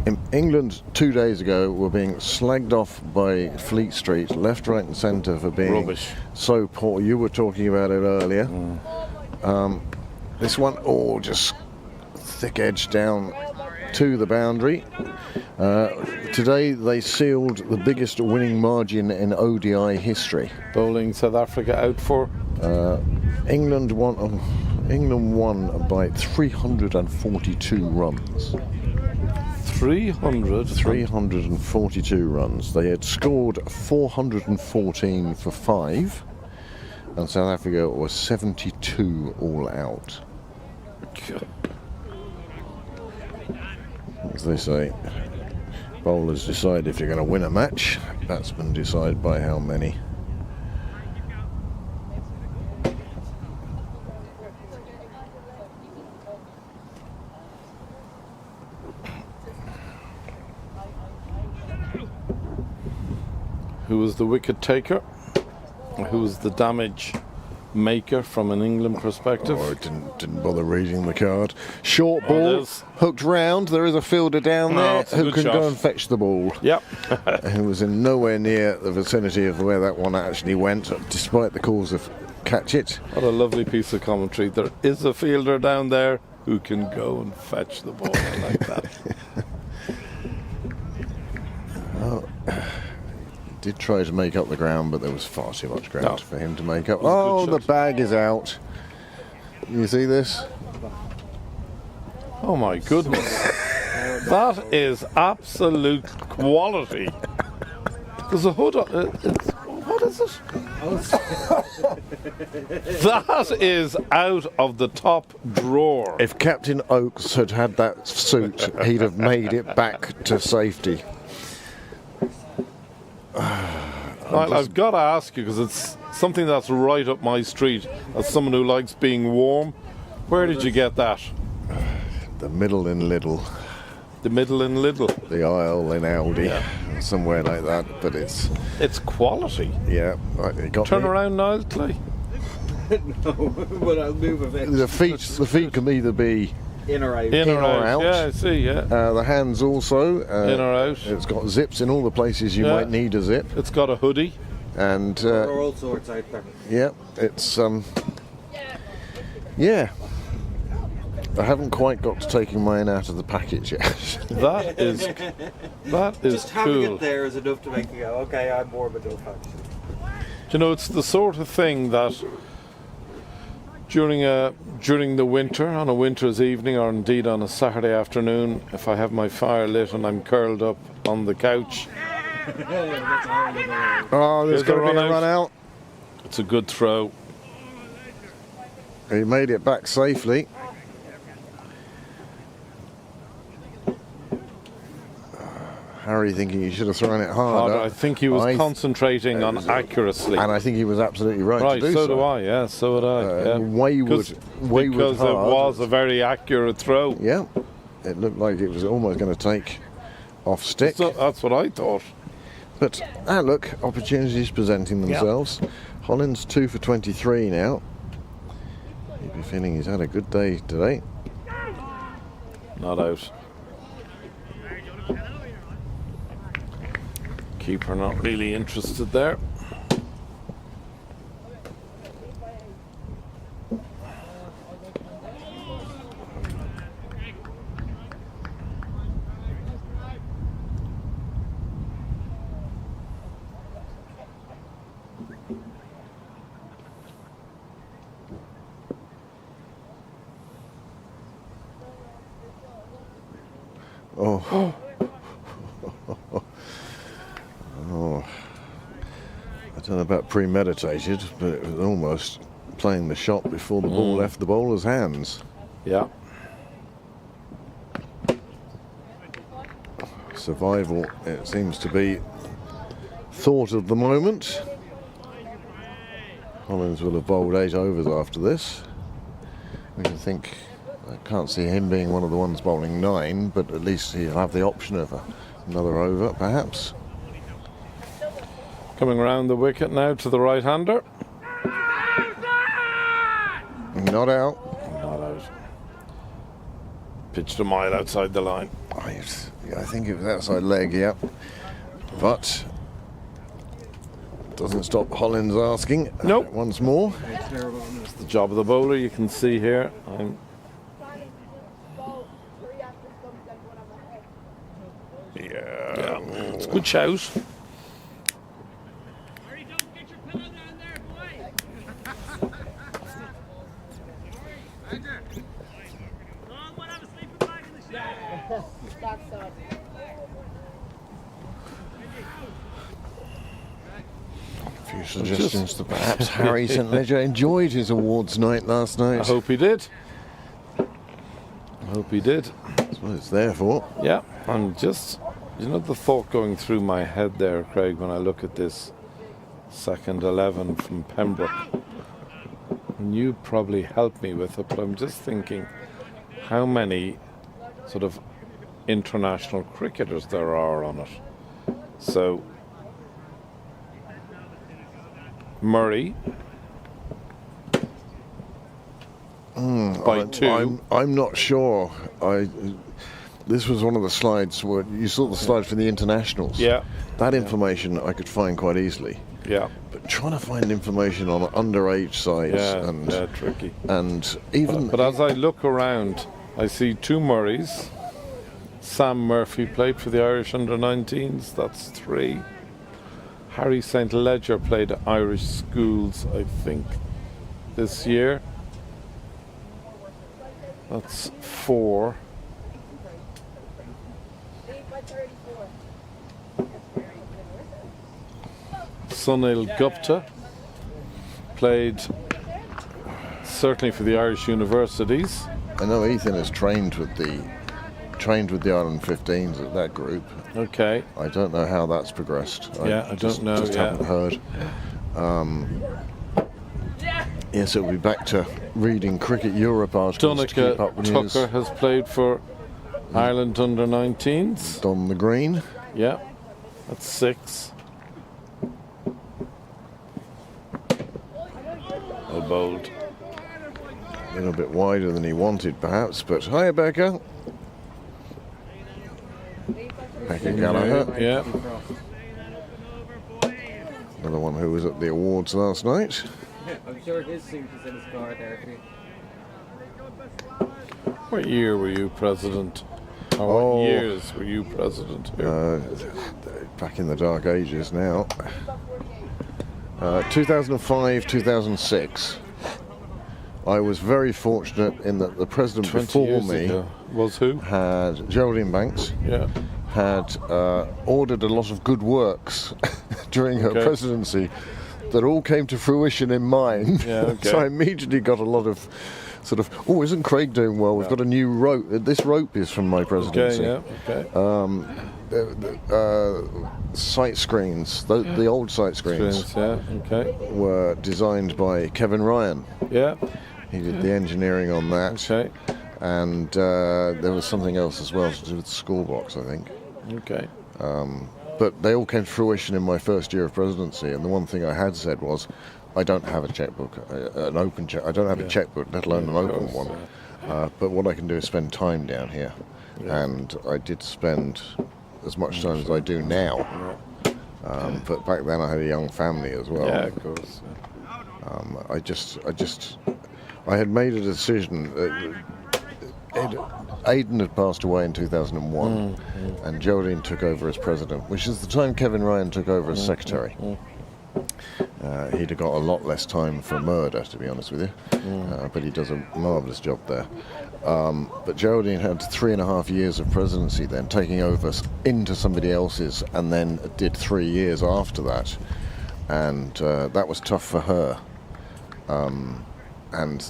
In England 2 days ago were being slagged off by Fleet Street, left, right and centre for being rubbish. So poor. You were talking about it earlier. This one, just thick edge down to the boundary. Today they sealed the biggest winning margin in ODI history. Bowling South Africa out for? England won by 342 runs. 342 runs. They had scored 414 for 5, and South Africa was 72 all out. As they say, bowlers decide if you're going to win a match, batsmen decide by how many. Who was the wicket taker? Who was the damage maker from an England perspective? Oh, I didn't bother reading the card. Short ball, hooked round. There is a fielder down there who can go and fetch the ball. Yep. Who was in nowhere near the vicinity of where that one actually went, despite the calls of catch it. What a lovely piece of commentary. There is a fielder down there who can go and fetch the ball. I like that. Did try to make up the ground, but there was far too much ground for him to make up. Oh, the bag is out. You see this? Oh my goodness. That is absolute quality. There's a hood on what is it? That is out of the top drawer. If Captain Oakes had had that suit, he'd have made it back to safety. Niall, I've got to ask you, because it's something that's right up my street, as someone who likes being warm. Where did you get that? The middle in Lidl, The middle in Lidl. the aisle in Aldi, somewhere like that. But it's quality. yeah. It got Turn me. around, Niall, Clay. No, but I'll move eventually. The feet can either be In or out. In or out. out. Yeah, I see, yeah. the hands also. In or out. It's got zips in all the places you Yeah. might need a zip, It's got a hoodie. and There are all sorts out there. yeah, it's yeah. I haven't quite got to taking mine out of the package yet. That is Just having cool. it there is enough to make you go, okay, I'm warm enough actually. You know, it's the sort of thing that during the winter, on a winter's evening, or indeed on a Saturday afternoon, if I have my fire lit and I'm curled up on the couch, Oh, there's Here's the going to be a run run out. it's a good throw. He made it back safely. Harry thinking he should have thrown it harder. I think he was I- concentrating on accuracy. And I think he was absolutely right, Right, to do so so. do I, yeah, so would I. Yeah. Wayward Because it hard. was a very accurate throw. Yeah, it looked like it was almost going to take off stick. So that's what I thought. But, look, opportunities presenting themselves. Holland's 2 for 23 now. He'd be feeling he's had a good day today. Not out. Keeper not really interested there. Oh. Oh. I don't know about premeditated, but it was almost playing the shot before the ball left the bowler's hands. Yeah. Survival, it seems to be thought of the moment. Hollins will have bowled 8 overs after this. I think I can't see him being one of the ones bowling 9, but at least he'll have the option of another over, perhaps. Coming around the wicket now to the right-hander. Not out. Not out. Pitched a mile outside the line. I think it was outside leg, yeah. But doesn't stop Hollins asking. Nope. Once more. It's the job of the bowler, you can see here. Yeah. It's a good shout. A few suggestions that perhaps Harry St Ledger enjoyed his awards night last night. I hope he did. I hope he did. That's what it's there for. Yeah, I'm just, you know, the thought going through my head there, Craig, when I look at this second 11 from Pembroke. And you probably helped me with it, but I'm just thinking how many sort of international cricketers there are on it. So, Murray by 2. I'm not sure. This was one of the slides where you saw the slide for the internationals. Yeah. That information I could find quite easily. Yeah. But trying to find information on underage sides Yeah, tricky. and even But as I look around, I see 2 Murrays. Sam Murphy played for the Irish under-19s, that's 3. Harry St Ledger played at Irish schools, I think, this year. That's 4. Sunil Gupta played certainly for the Irish universities. I know Ethan has trained with the trained with the Ireland 15s at that group. Okay. I don't know how that's progressed. Yeah, I don't know, Just yeah. haven't heard. Yes, it'll be back to reading Cricket Europe articles to keep up with news. Tucker has played for Ireland under 19s. On the green. Yeah, that's 6. Oh, bold. A little bit wider than he wanted, perhaps, but hiya, Becca. Becca Gallagher, Yeah. another one who was at the awards last night. I'm sure his suit is in his car there too. What year were you president? Or Oh. what years were you president here? Back in the dark ages now. 2005, 2006. I was very fortunate in that the president 20 before years me ago. Was who? had Geraldine Banks. Yeah. Had ordered a lot of good works during her Okay. presidency that all came to fruition in mine. Yeah, okay. So I immediately got a lot of sort of, oh, isn't Craig doing well? We've got a new rope. This rope is from my presidency. Okay, okay. Sight screens, the old sight screens, Yeah, okay. were designed by Kevin Ryan. Yeah, He did the engineering on that. okay. And there was something else as well to do with the school box, I think. Okay. But they all came to fruition in my first year of presidency, and the one thing I had said was, I don't have a checkbook, an open check. I don't have a checkbook, let alone an open course, one. But what I can do is spend time down here, and I did spend as much time as I do now. But back then I had a young family as well. Yeah, of course. I had made a decision. Aidan had passed away in 2001, and Geraldine took over as president, which is the time Kevin Ryan took over as secretary. He'd have got a lot less time for murder, to be honest with you, but he does a marvellous job there. But Geraldine had 3.5 years of presidency then, taking over into somebody else's, and then did 3 years after that, and that was tough for her. And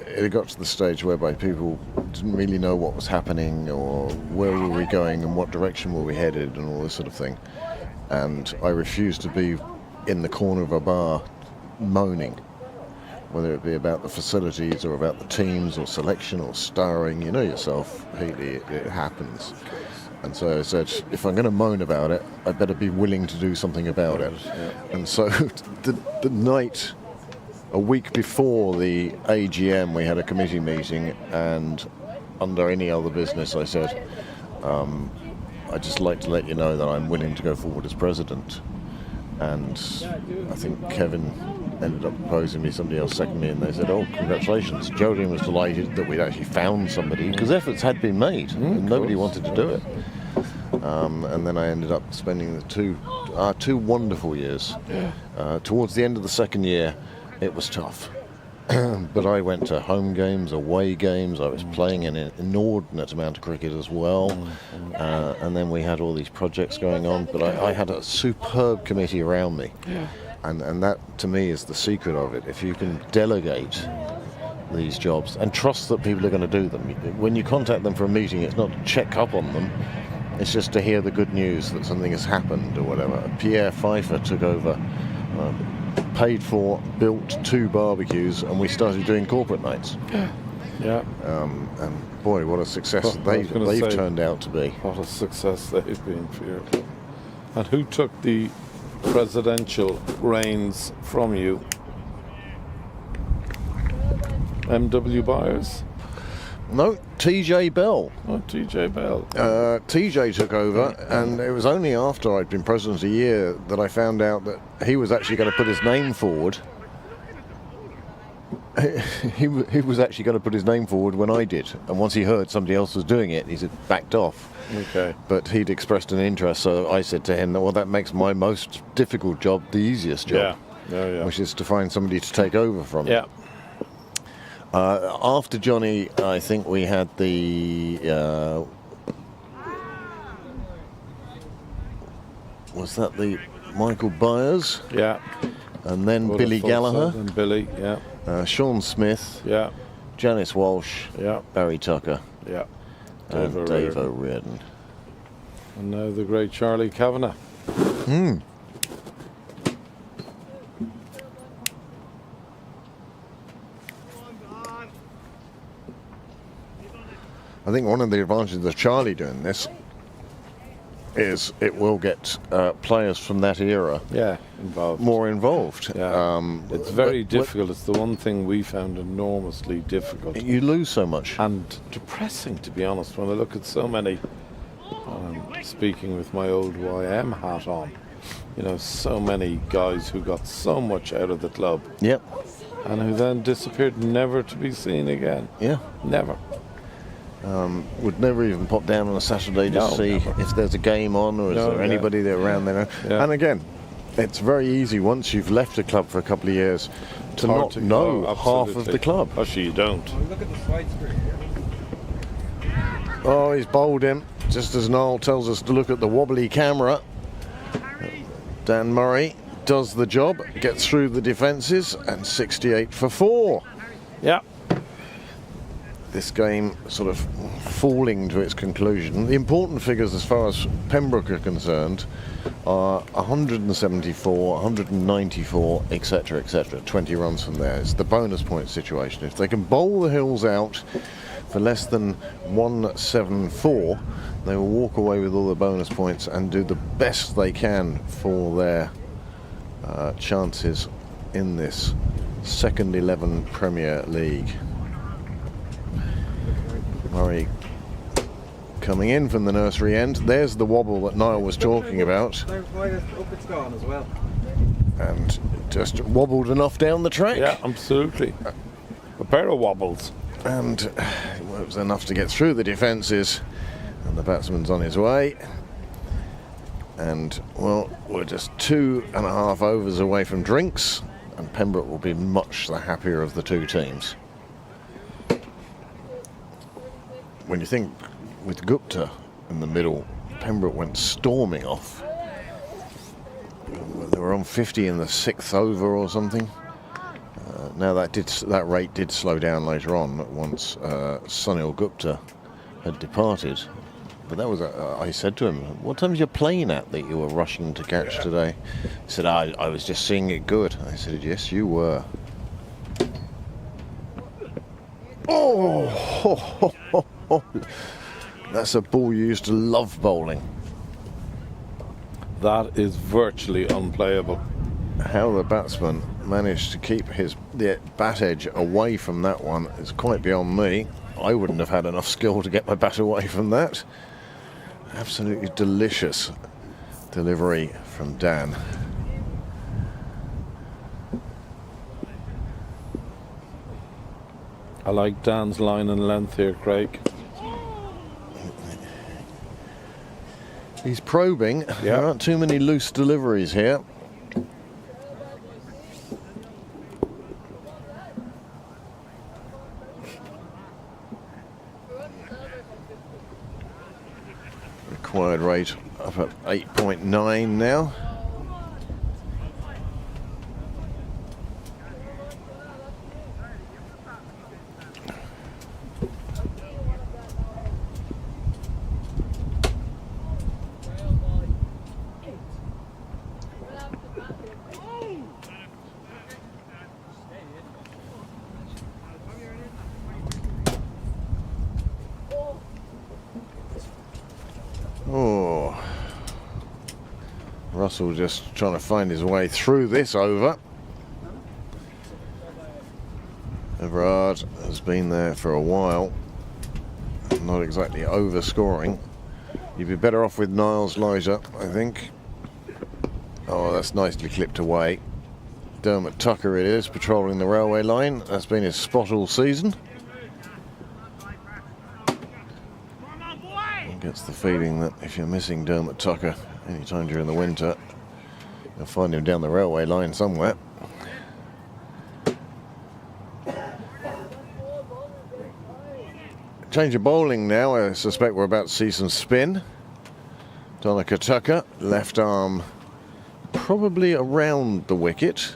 it got to the stage whereby people didn't really know what was happening or where were we going and what direction were we headed and all this sort of thing. And I refused to be in the corner of a bar moaning, whether it be about the facilities or about the teams or selection or starring. You know yourself, Heatley, it happens. And so I said, if I'm going to moan about it, I better be willing to do something about it. And so the night, a week before the AGM, we had a committee meeting, and under any other business I said, I'd just like to let you know that I'm willing to go forward as president. And I think Kevin ended up proposing me, somebody else seconded me, and they said, oh, congratulations. Geraldine was delighted that we'd actually found somebody, because efforts had been made, and nobody wanted to do it. And then I ended up spending the two wonderful years. Towards the end of the second year, it was tough. But I went to home games, away games. I was playing an inordinate amount of cricket as well. And then we had all these projects going on. But I had a superb committee around me. And that, to me, is the secret of it. If you can delegate these jobs and trust that people are going to do them. When you contact them for a meeting, it's not to check up on them. It's just to hear the good news that something has happened or whatever. Pierre Pfeiffer took over, paid for, built 2 barbecues, and we started doing corporate nights. Yeah. And boy, what a success they've turned out to be. What a success they've been for you. And who took the presidential reins from you? M.W. Byers? No, TJ Bell. Oh, TJ Bell. TJ took over, and it was only after I'd been president a year that I found out that he was actually going to put his name forward. He was actually going to put his name forward when I did, and once he heard somebody else was doing it, he said backed off. Okay. But he'd expressed an interest, so I said to him, well, that makes my most difficult job the easiest job, which is to find somebody to take over from me. Yeah. After Johnny, I think we had the was that the Michael Byers? Yeah. And then Billy Gallagher. And Billy, yeah. Sean Smith. Yeah. Janice Walsh. Yeah. Barry Tucker. Yeah. and Dave O'Riordan. And now the great Charlie Kavanagh. I think one of the advantages of Charlie doing this is it will get players from that era Involved. more involved. Yeah. It's very difficult. It's the one thing we found enormously difficult. You lose so much. And depressing, to be honest, when I look at so many, speaking with my old YM hat on, you know, so many guys who got so much out of the club. Yep. And who then disappeared, never to be seen again. Yeah. Never. Would never even pop down on a Saturday to see if there's a game on, or is there anybody there around there. Yeah. And again, it's very easy once you've left a club for a couple of years to Hard not to know go, half of the club. Actually, you don't. Look at the side screen here. Oh, he's bowled him, just as Niall tells us to look at the wobbly camera. Dan Murray does the job, gets through the defences, and 68 for 4. Yeah. This game sort of falling to its conclusion. The important figures as far as Pembroke are concerned are 174, 194, etc., etc. 20 runs from there. It's the bonus point situation. If they can bowl the Hills out for less than 174, they will walk away with all the bonus points and do the best they can for their chances in this second 11 Premier League. Murray coming in from the nursery end. There's the wobble that Niall was talking about. Up it's gone as well. And just wobbled enough down the track. Yeah, absolutely. A pair of wobbles. And it was enough to get through the defences. And the batsman's on his way. And, well, we're just 2.5 overs away from drinks. And Pembroke will be much the happier of the two teams. When you think with Gupta in the middle, Pembroke went storming off. They were on 50 in the 6th over or something. Now that rate did slow down later on once Sunil Gupta had departed. But that was I said to him, "What time was your plane at that you were rushing to catch today?" He said, "I was just seeing it good." I said, "Yes, you were." Oh! That's a ball you used to love bowling. That is virtually unplayable. How the batsman managed to keep the bat edge away from that one is quite beyond me. I wouldn't have had enough skill to get my bat away from that. Absolutely delicious delivery from Dan. I like Dan's line and length here, Craig. He's probing. There aren't too many loose deliveries here. Required rate up at 8.9 now. Oh, Russell just trying to find his way through this over. Everard has been there for a while, not exactly over-scoring. You'd be better off with Niles Lighter, I think. Oh, that's nicely clipped away. Dermot Tucker it is, patrolling the railway line. That's been his spot all season. Gets the feeling that if you're missing Dermot Tucker anytime during the winter, you'll find him down the railway line somewhere. Change of bowling now. I suspect we're about to see some spin. Donica Tucker, left arm probably around the wicket.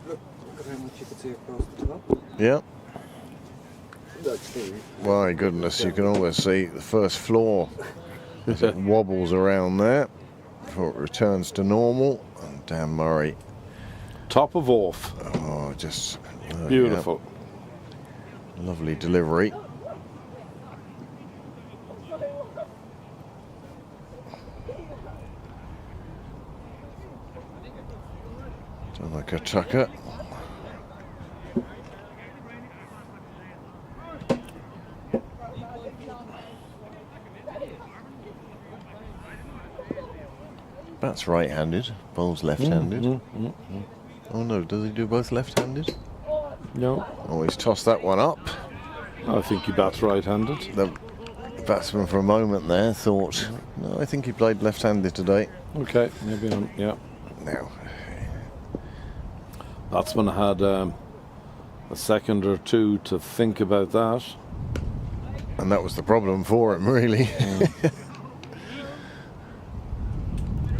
Look how much you can see across the top. Yeah. That's My goodness, you can almost see the first floor as it wobbles around there before it returns to normal. And Dan Murray, Top of off. oh, just Beautiful. yeah, lovely delivery. Donica Tucker. That's right-handed. Bowls left-handed. Oh no, does he do both left-handed? No, Oh, he's tossed that one up. I think he bats right-handed. The batsman for a moment there thought, no, I think he played left-handed today. Okay, maybe I'm, yeah. Now, Batsman had a second or two to think about that. and that was the problem for him, really.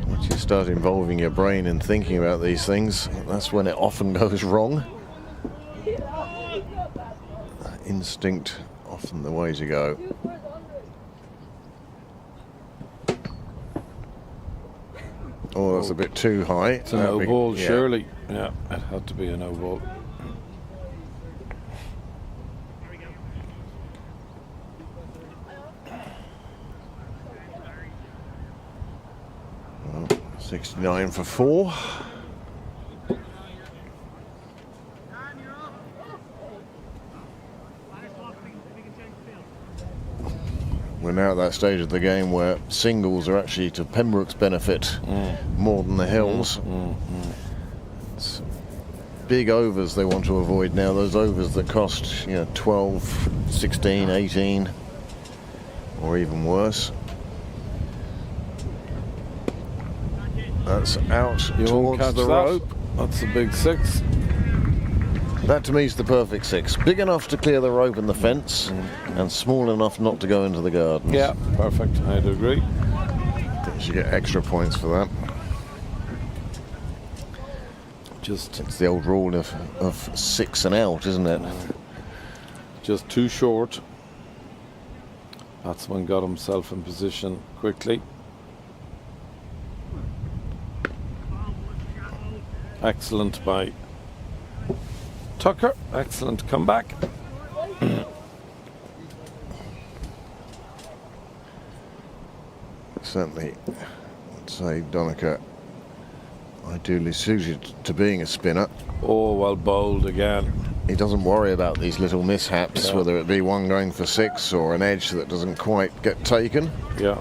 Once you start involving your brain in thinking about these things, that's when it often goes wrong. Instinct, often the way to go. Oh, that's a bit too high. It's a no ball, yeah. surely. Yeah, it had to be a no ball. Well, 69 for 4. We're now at that stage of the game where singles are actually to Pembroke's benefit more than the Hills. It's big overs they want to avoid now, those overs that cost 12, 16, 18 or even worse. That's out You won't towards catch the that. rope. That's a big 6. That to me is the perfect 6. Big enough to clear the rope and the fence, and small enough not to go into the gardens. Yeah, perfect. I'd agree. I think you should get extra points for that. Just It's the old rule of 6 and out, isn't it? just too short. Batsman got himself in position quickly. Excellent by Tucker. Excellent comeback. Certainly, I'd say Donica ideally suited to being a spinner. Oh, well bowled again. He doesn't worry about these little mishaps, Yeah. whether it be one going for 6 or an edge that doesn't quite get taken. Yeah.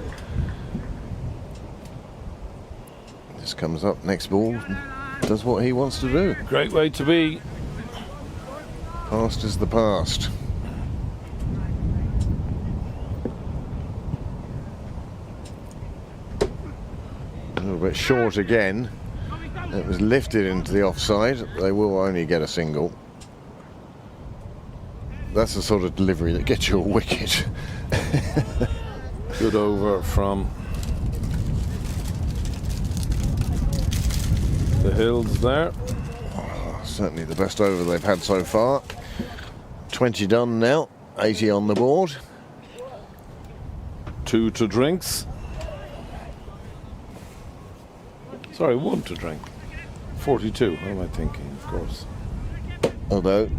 This comes up, next ball, does what he wants to do. Great way to be. Past is the past. A little bit short again. It was lifted into the offside. They will only get a single. That's the sort of delivery that gets you a wicket. Good over from the Hills there. Certainly the best over they've had so far. 20 done now, 80 on the board. 2 to drinks. Sorry, 1 to drink. 42. What am I thinking? Of course. Although,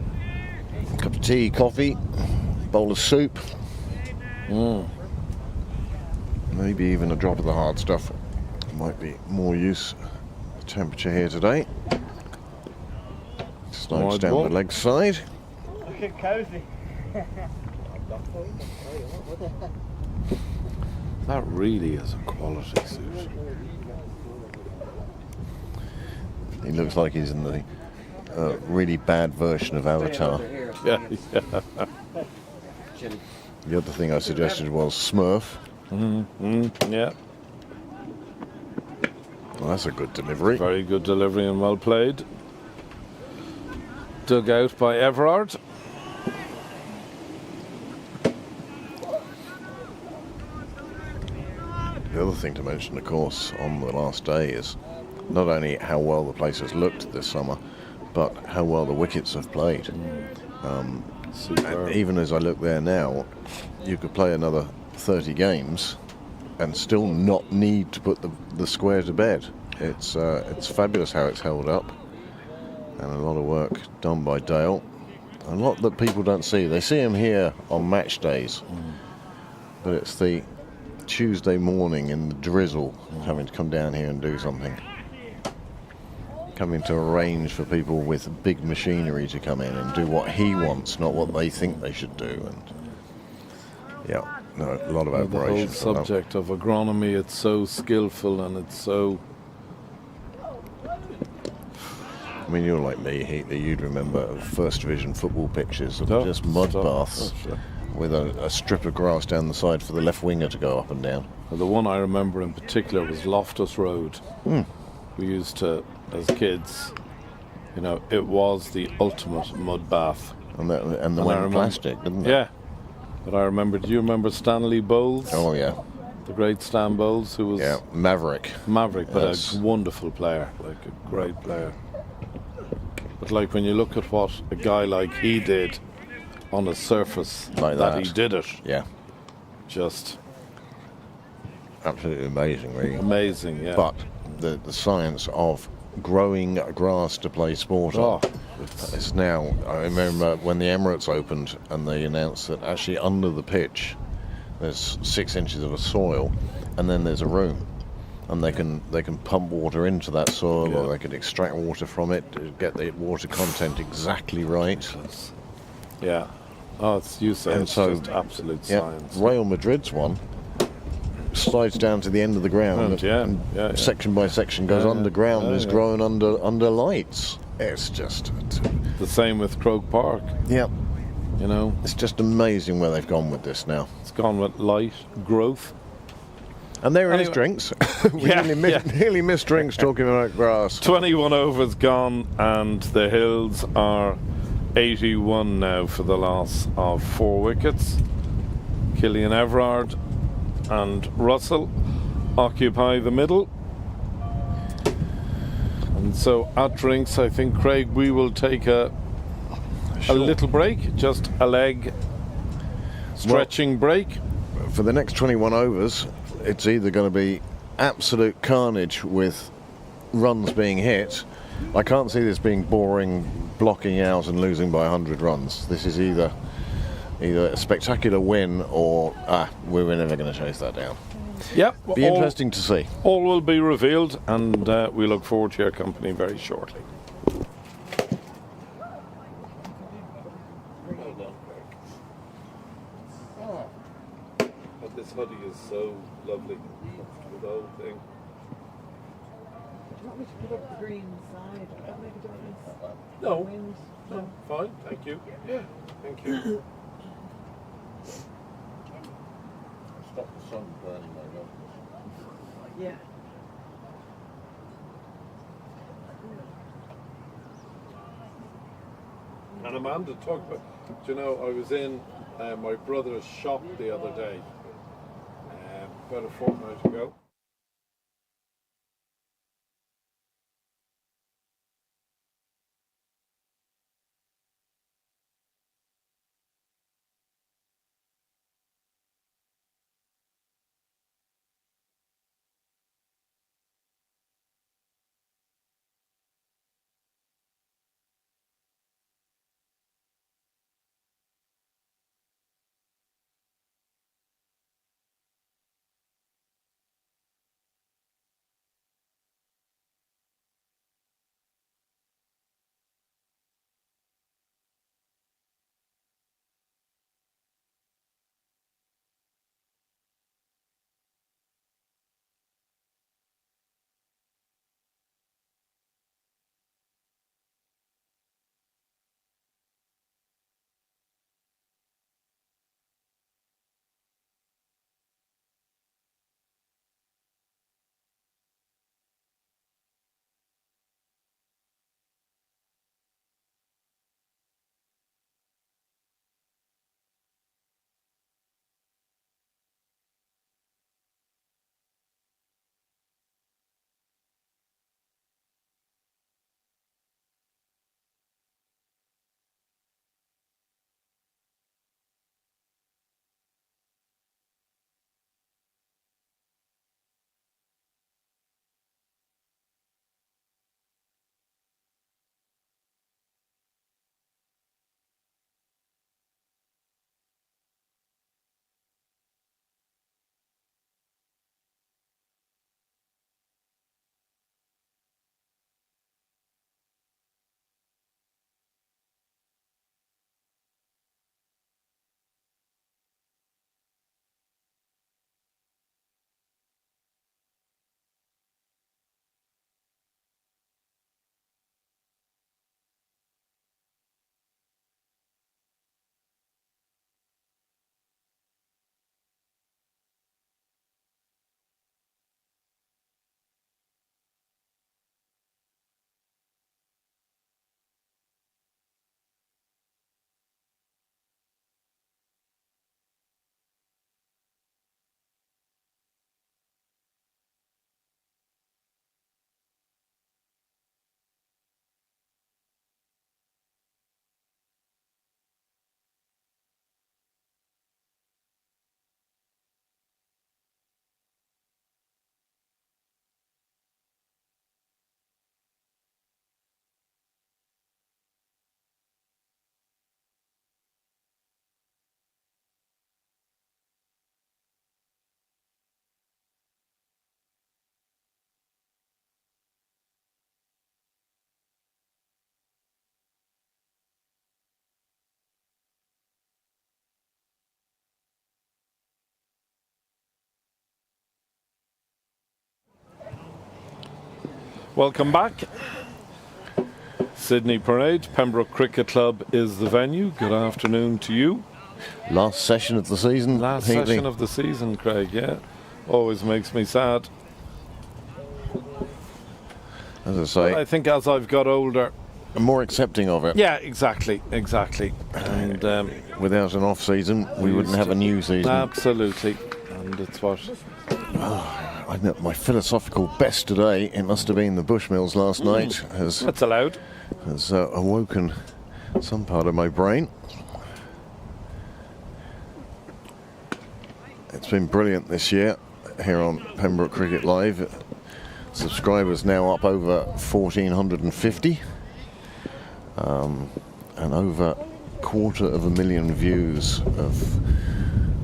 a cup of tea, coffee, bowl of soup. Maybe even a drop of the hard stuff. Might be more use. The temperature here today. Slopes Wide down ball. the leg side. Looking cozy. That really is a quality suit. He looks like he's in the really bad version of Avatar. Yeah. The other thing I suggested was Smurf. Yeah. Well, that's a good delivery. Very good delivery and well played. Dug out by Everard. The other thing to mention, of course, on the last day is not only how well the place has looked this summer, but how well the wickets have played. Superb. Even as I look there now, you could play another 30 games and still not need to put the square to bed. It's fabulous how it's held up, and a lot of work done by Dale. A lot that people don't see. They see him here on match days, but it's the Tuesday morning in the drizzle having to come down here and do something. Coming to arrange for people with big machinery to come in and do what he wants, not what they think they should do. And yeah, no, a lot of The admiration whole for that. subject of agronomy, it's so skillful and it's so... I mean, you're like me, Heatley. You'd remember first division football pitches of Oh, just mud stop. baths Oh, sure. with a strip of grass down the side for the left winger to go up and down. The one I remember in particular was Loftus Road. We used to, as kids, you know, it was the ultimate mud bath. And the And I went remember- plastic, didn't it? Yeah. But I remember, do you remember Stanley Bowles? Oh, yeah. The great Stan Bowles, who was Yeah, Maverick. Maverick, but Yes. a wonderful player, like a great player. But like when you look at what a guy like he did on a surface Like that that. he did it, Yeah, just absolutely amazing, really. amazing, yeah. But the science of growing grass to play sport on. Oh, It's now, I remember when the Emirates opened and they announced that actually under the pitch there's 6 inches of a soil and then there's a room. And they can pump water into that soil, or Yeah. they can extract water from it to get the water content exactly right. yeah. Oh, it's, you say And it's so, just absolute Yeah, science. Real Madrid's one slides down to the end of the ground, Yeah, and yeah. section by section goes Yeah, underground yeah, and is yeah. growing under lights. It's just, The same with Croke Park, yeah, you know. it's just amazing where they've gone with this now. It's gone with light growth. And there it is, Anyway. drinks. We Yeah, nearly missed drinks talking about grass. 21 overs gone, and the Hills are 81 now for the loss of 4 wickets. Killian Everard and Russell occupy the middle. And so at drinks, I think, Craig, we will take a little break, just a leg stretching break. For the next 21 overs, it's either going to be absolute carnage with runs being hit. I can't see this being boring, blocking out and losing by 100 runs. This is either a spectacular win or we're never going to chase that down. Yep. Be interesting to see. All will be revealed, and we look forward to your company very shortly. But this hoodie is so lovely. The whole thing. Do you want me to put up the green side? That'll make a difference. No, Wind? no, fine, thank you. Yeah, thank you. Stop the sun burning my nose. Yeah. And Amanda talked about, do you know, I was in my brother's shop the other day, about a fortnight ago. Welcome back. Sydney Parade, Pembroke Cricket Club is the venue. Good afternoon to you. Last session of the season. Last Heatley. session of the season, Craig, yeah. Always makes me sad. As I say, I think as I've got older... I'm more accepting of it. Yeah, exactly. And Without an off season, we wouldn't have a new season. Absolutely. And it's what... I know my philosophical best today, it must have been the Bushmills last night, has That's allowed. Awoken some part of my brain. It's been brilliant this year here on Pembroke Cricket Live. Subscribers now up over 1,450, and over 250,000 views of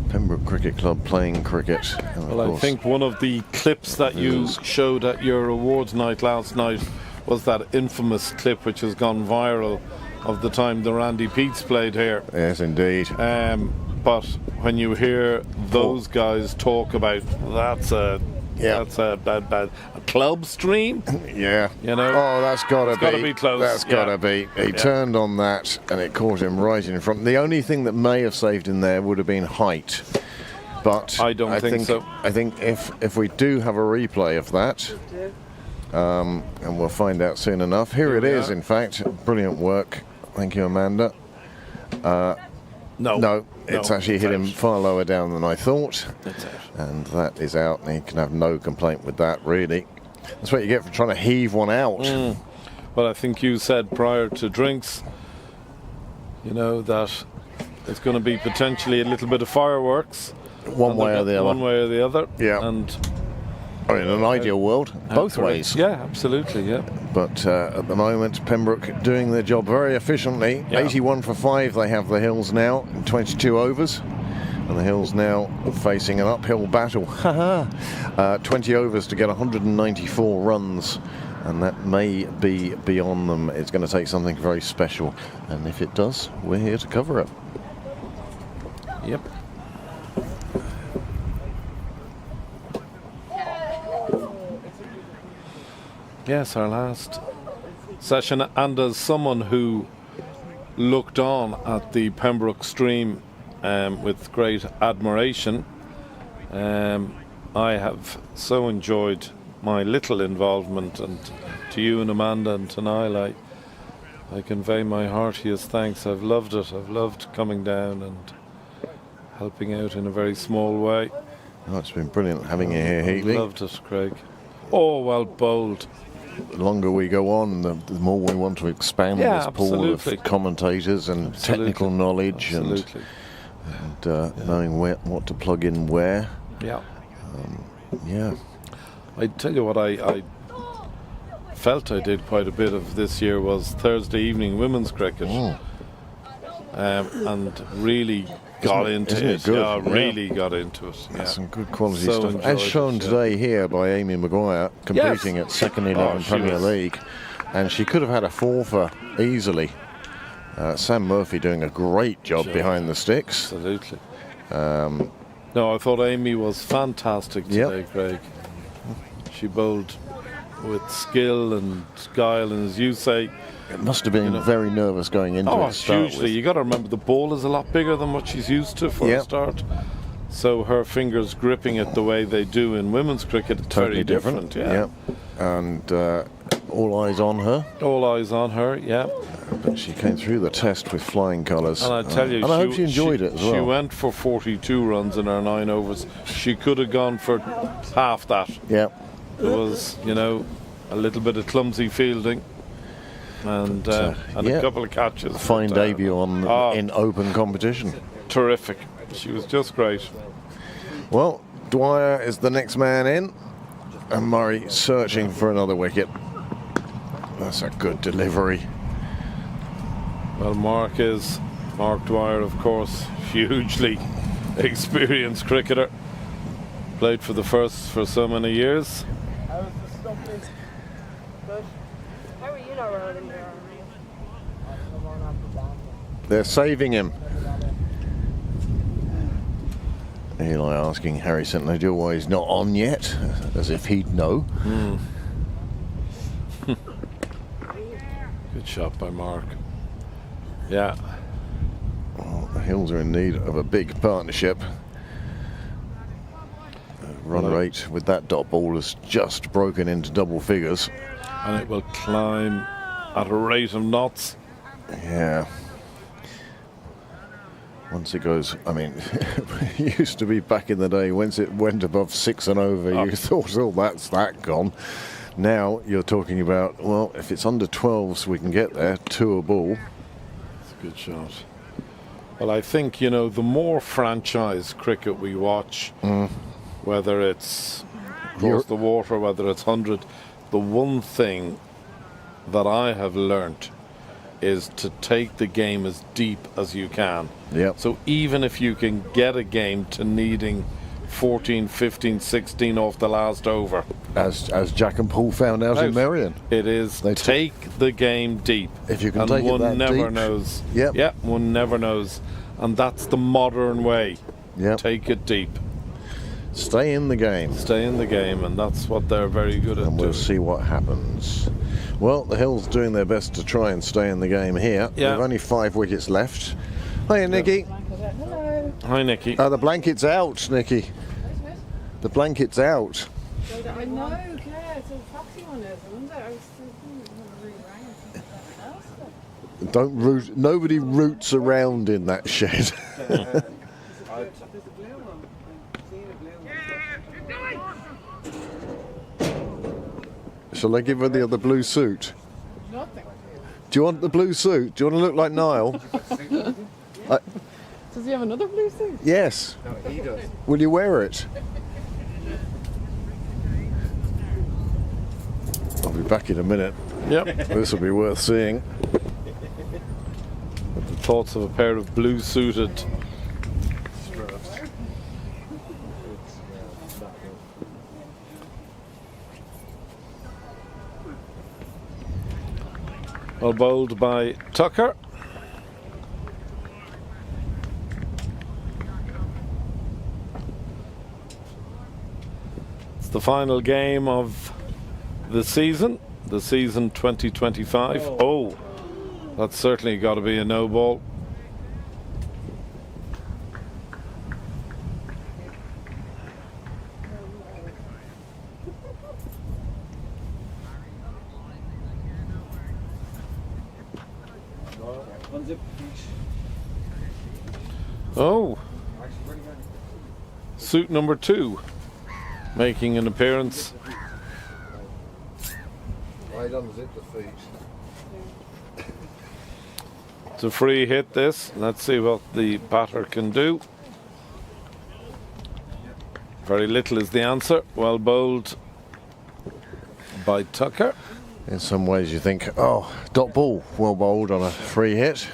Pembroke Cricket Club playing cricket. And of Well, I course, think one of the clips that you showed at your awards night last night was that infamous clip which has gone viral of the time the Randy Peets played here. yes, indeed. But when you hear those guys talk about that's a club stream, Yeah. you know. Oh, that's got It's gotta be close, That's got to yeah. be. He turned on that, and it caught him right in front. The only thing that may have saved him there would have been height. But I don't think so. I think if we do have a replay of that, and we'll find out soon enough. Here it is. In fact, brilliant work. Thank you, Amanda. No, it's actually hit him far lower down than I thought. It's out. And that is out, and he can have no complaint with that, really. That's what you get for trying to heave one out. Well, I think you said prior to drinks, you know, that it's going to be potentially a little bit of fireworks. One way or the other. One way or the other. Yeah. And I mean, in an ideal world, both ways. Yeah, absolutely, yeah. But at the moment, Pembroke doing their job very efficiently. Yeah. 81 for 5, they have the Hills now, in 22 overs. And the Hills now facing an uphill battle. 20 overs to get 194 runs. And that may be beyond them. It's going to take something very special. And if it does, we're here to cover it. Yep. Yes, our last session, and as someone who looked on at the Pembroke stream with great admiration, I have so enjoyed my little involvement, and to you and Amanda and to Niall, I convey my heartiest thanks. I've loved it. I've loved coming down and helping out in a very small way. Oh, it's been brilliant having you here, Heatley. Loved it, Craig. Oh, well bowled. The longer we go on, the more we want to expand Yeah, this pool absolutely. of commentators and technical knowledge Absolutely. and knowing what to plug in where. Yeah. Yeah. I tell you what, I felt I did quite a bit of this year was Thursday evening women's cricket, and really got into isn't it. it good? Yeah, Yeah. really got into it. Yeah. Some good quality So stuff. enjoyed As shown it, yeah. today here by Amy Maguire, competing at second 11 she Premier was- League. And she could have had a fourfer easily. Sam Murphy doing a great job behind the sticks. Absolutely. No, I thought Amy was fantastic today, Yep. Craig. She bowled with skill and guile, and as you say, It must have been very nervous going into it to start hugely. with. You got to remember the ball is a lot bigger than what she's used to for a Yep. start. So her fingers gripping it the way they do in women's cricket, it's Totally very different. Yeah. And all eyes on her. All eyes on her. Yeah. But she came through the test with flying colours. And I tell you, and I hope she enjoyed it as well. She went for 42 runs in her 9 overs. She could have gone for half that. Yeah. There was, you know, a little bit of clumsy fielding and a couple of catches. Fine But, debut in open competition. Terrific. She was just great. Well, Dwyer is the next man in, and Murray searching for another wicket. That's a good delivery. Well, Mark Dwyer, of course, hugely experienced cricketer. Played for the First for so many years. How are you not rolling there? They're saving him. Eli asking Harry St. Leger why he's not on yet, as if he'd know. Good shot by Mark. Yeah. Well, the Hills are in need of a big partnership. Run rate with that dot ball has just broken into double figures. And it will climb at a rate of knots. Yeah. Once it goes, I mean, it used to be back in the day, once it went above 6 and over, you thought, oh, that's that gone. Now you're talking about, well, if it's under 12s, we can get there, 2 a ball. It's a good shot. Well, I think, you know, the more franchise cricket we watch, whether it's across the water, whether it's 100, the one thing that I have learnt is to take the game as deep as you can. Yep. So even if you can get a game to needing 14, 15, 16 off the last over. As Jack and Paul found out in Merion. It is take the game deep. If you can and take it that one never deep. knows. Yep. Yeah, one never knows. And that's the modern way. Yep. Take it deep. Stay in the game. Stay in the game, and that's what they're very good at And we'll doing. see what happens. Well, the Hills doing their best to try and stay in the game here. Yeah. We've only 5 wickets left. Hiya, Nikki. Hello. Hi, Nikki. The blanket's out, Nikki. The blanket's out. I know, Claire, it's a foxy one is, isn't it? I was thinking really rang and think something else. Don't root. Nobody roots around in that shed. There's a blue one. I've seen a blue one. Shall I give her the other blue suit? Nothing. Do you want the blue suit? Do you want to look like Niall? Does he have another blue suit? Yes. No, he does. Will you wear it? I'll be back in a minute. Yep. This will be worth seeing. With the thoughts of a pair of blue suited. Well bowled by Tucker. It's the final game of the season 2025. Oh, that's certainly got to be a no ball. Oh, suit number 2 making an appearance. Right unzip the feet. It's a free hit this. Let's see what the batter can do. Very little is the answer. Well bowled by Tucker. In some ways you think, oh, dot ball, well bowled on a free hit.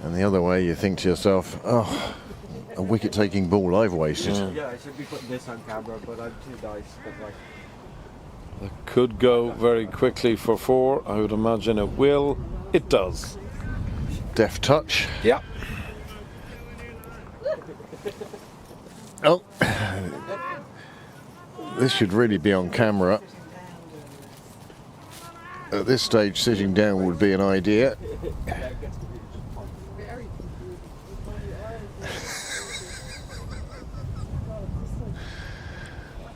And the other way you think to yourself, oh, a wicket-taking ball I've wasted. Yeah, I should be putting this on camera, but I'm too nice. But like, That could go very quickly for 4. I would imagine it will. It does. Deft touch. Yeah. Oh, this should really be on camera. At this stage, sitting down would be an idea.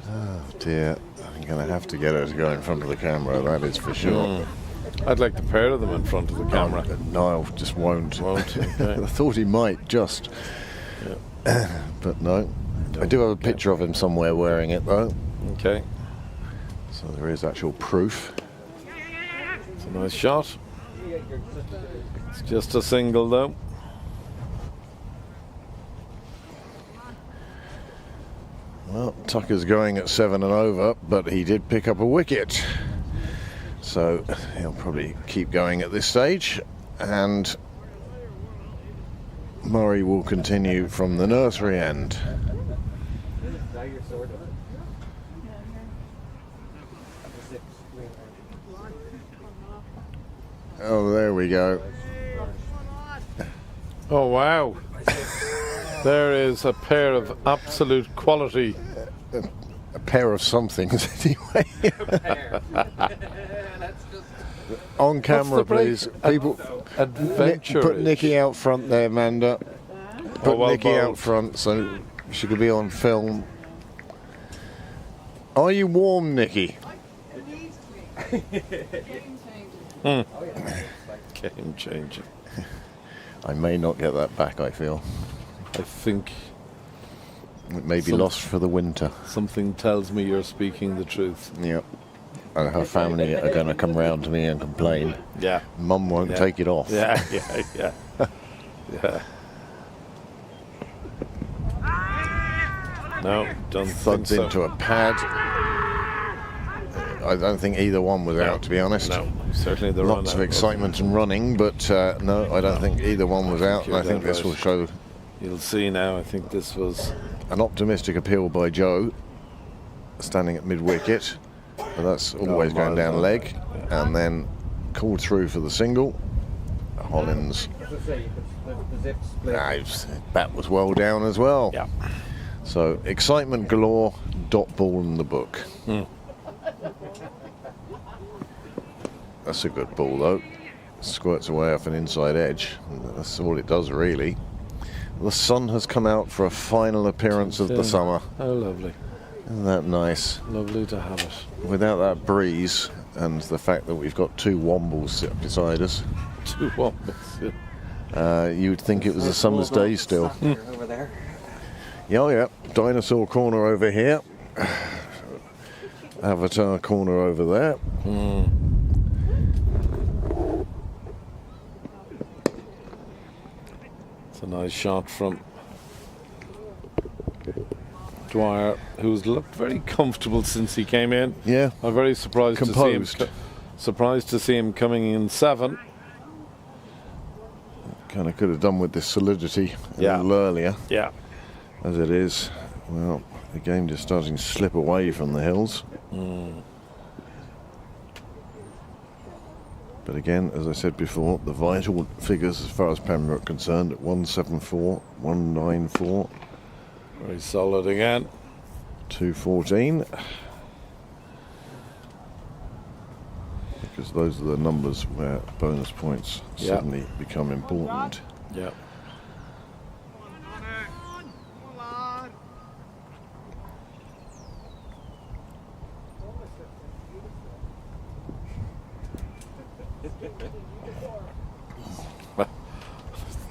Oh dear, I'm going to have to get her to go in front of the camera, that is for sure. I'd like the pair of them in front of the camera. Niall just won't. Okay. I thought he might just. But no. I do have a picture of him somewhere wearing it though. Okay. So there is actual proof. It's a nice shot. It's just a single though. Well, Tucker's going at 7 and over, but he did pick up a wicket. So he'll probably keep going at this stage. And Murray will continue from the nursery end. now you're sort of. Oh, there we go. Oh wow. There is a pair of absolute quality a pair of somethings anyway. On camera, please. People, Adventure. put Nikki out front there, Amanda. Put well Nikki out bowled. front so she could be on film. Are you warm, Nikki? Game changer. I may not get that back, I feel. I think It may be lost for the winter. something tells me you're speaking the truth. Yep. And her family are going to come round to me and complain. Yeah. Mum won't Yeah. take it off. Yeah. Yeah. No, don't think Thuds so. into a pad. I don't think either one was out, to be honest. No, certainly the Lots of run-out excitement and running, but no, I don't think either one was out. And I think this will show You'll see now. I think this was an optimistic appeal by Joe, standing at mid-wicket. But that's always going down leg, and then called through for the single. Hollins, As I say, the zip split. his bat was well down as well. yeah. So excitement galore. Dot ball in the book. That's a good ball though. Squirts away off an inside edge. That's all it does really. The sun has come out for a final appearance of the summer. Oh, lovely. Isn't that nice? Lovely to have it. Without that breeze and the fact that we've got two wombles sit beside us, 2 wombats. you'd think it was a summer's day still. Over there. Yeah, oh yeah. Dinosaur corner over here. Avatar corner over there. It's a nice shot from Dwyer, who's looked very comfortable since he came in. Yeah. I'm very surprised Composed. to see him coming in 7. Kind of could have done with this solidity a Yeah. little earlier. Yeah. As it is, well, the game just starting to slip away from the hills. But again, as I said before, the vital figures as far as Pembroke concerned, 174, 194, Very solid again. 214. Because those are the numbers where bonus points Yeah. suddenly become important. Yeah.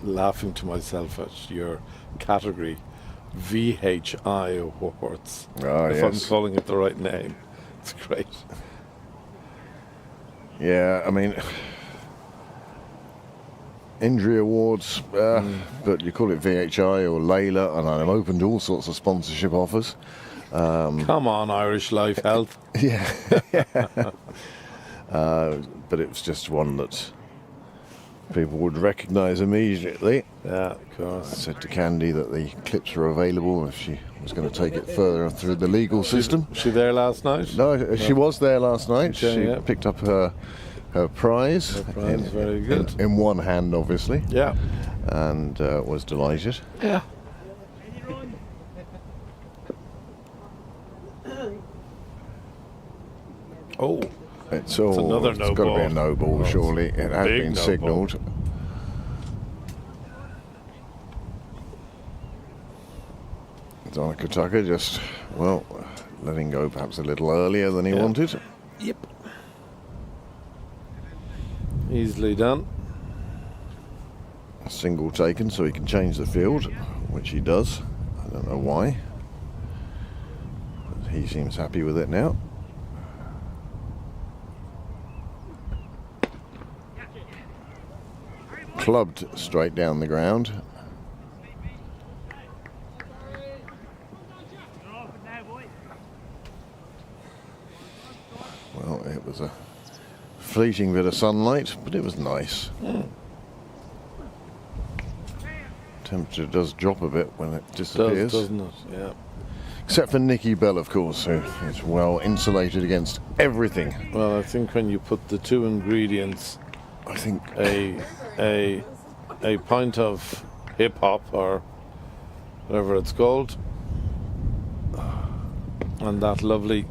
Laughing to myself at your category, VHI awards. Ah, if yes. I'm calling it the right name, it's great. Yeah, I mean, injury awards, but you call it VHI or Layla, and I'm open to all sorts of sponsorship offers. Come on, Irish Life Health. Yeah. But it was just one that people would recognise immediately. Yeah, of I course. said to Candy that the clips were available if she was going to take it further through the legal system. Was she there last night? No, she was there last night. Okay, She yeah. picked up her prize. Her prize, very good. In one hand, obviously, Yeah. and was delighted. Yeah. Oh, It's another no got to be a ball. no ball, Oh, surely. It has big been no signalled. Donica Tucker just, well, letting go perhaps a little earlier than he Yeah. wanted. yep. Easily done. A single taken so he can change the field, which he does. I don't know why. But he seems happy with it now. Clubbed straight down the ground. Well, it was a fleeting bit of sunlight, but it was nice. Temperature does drop a bit when it disappears. Doesn't it? Yeah. Except for Nikki Bell, of course, who is well insulated against everything. Well, I think when you put the two ingredients, I think a pint of hip hop or whatever it's called, And that lovely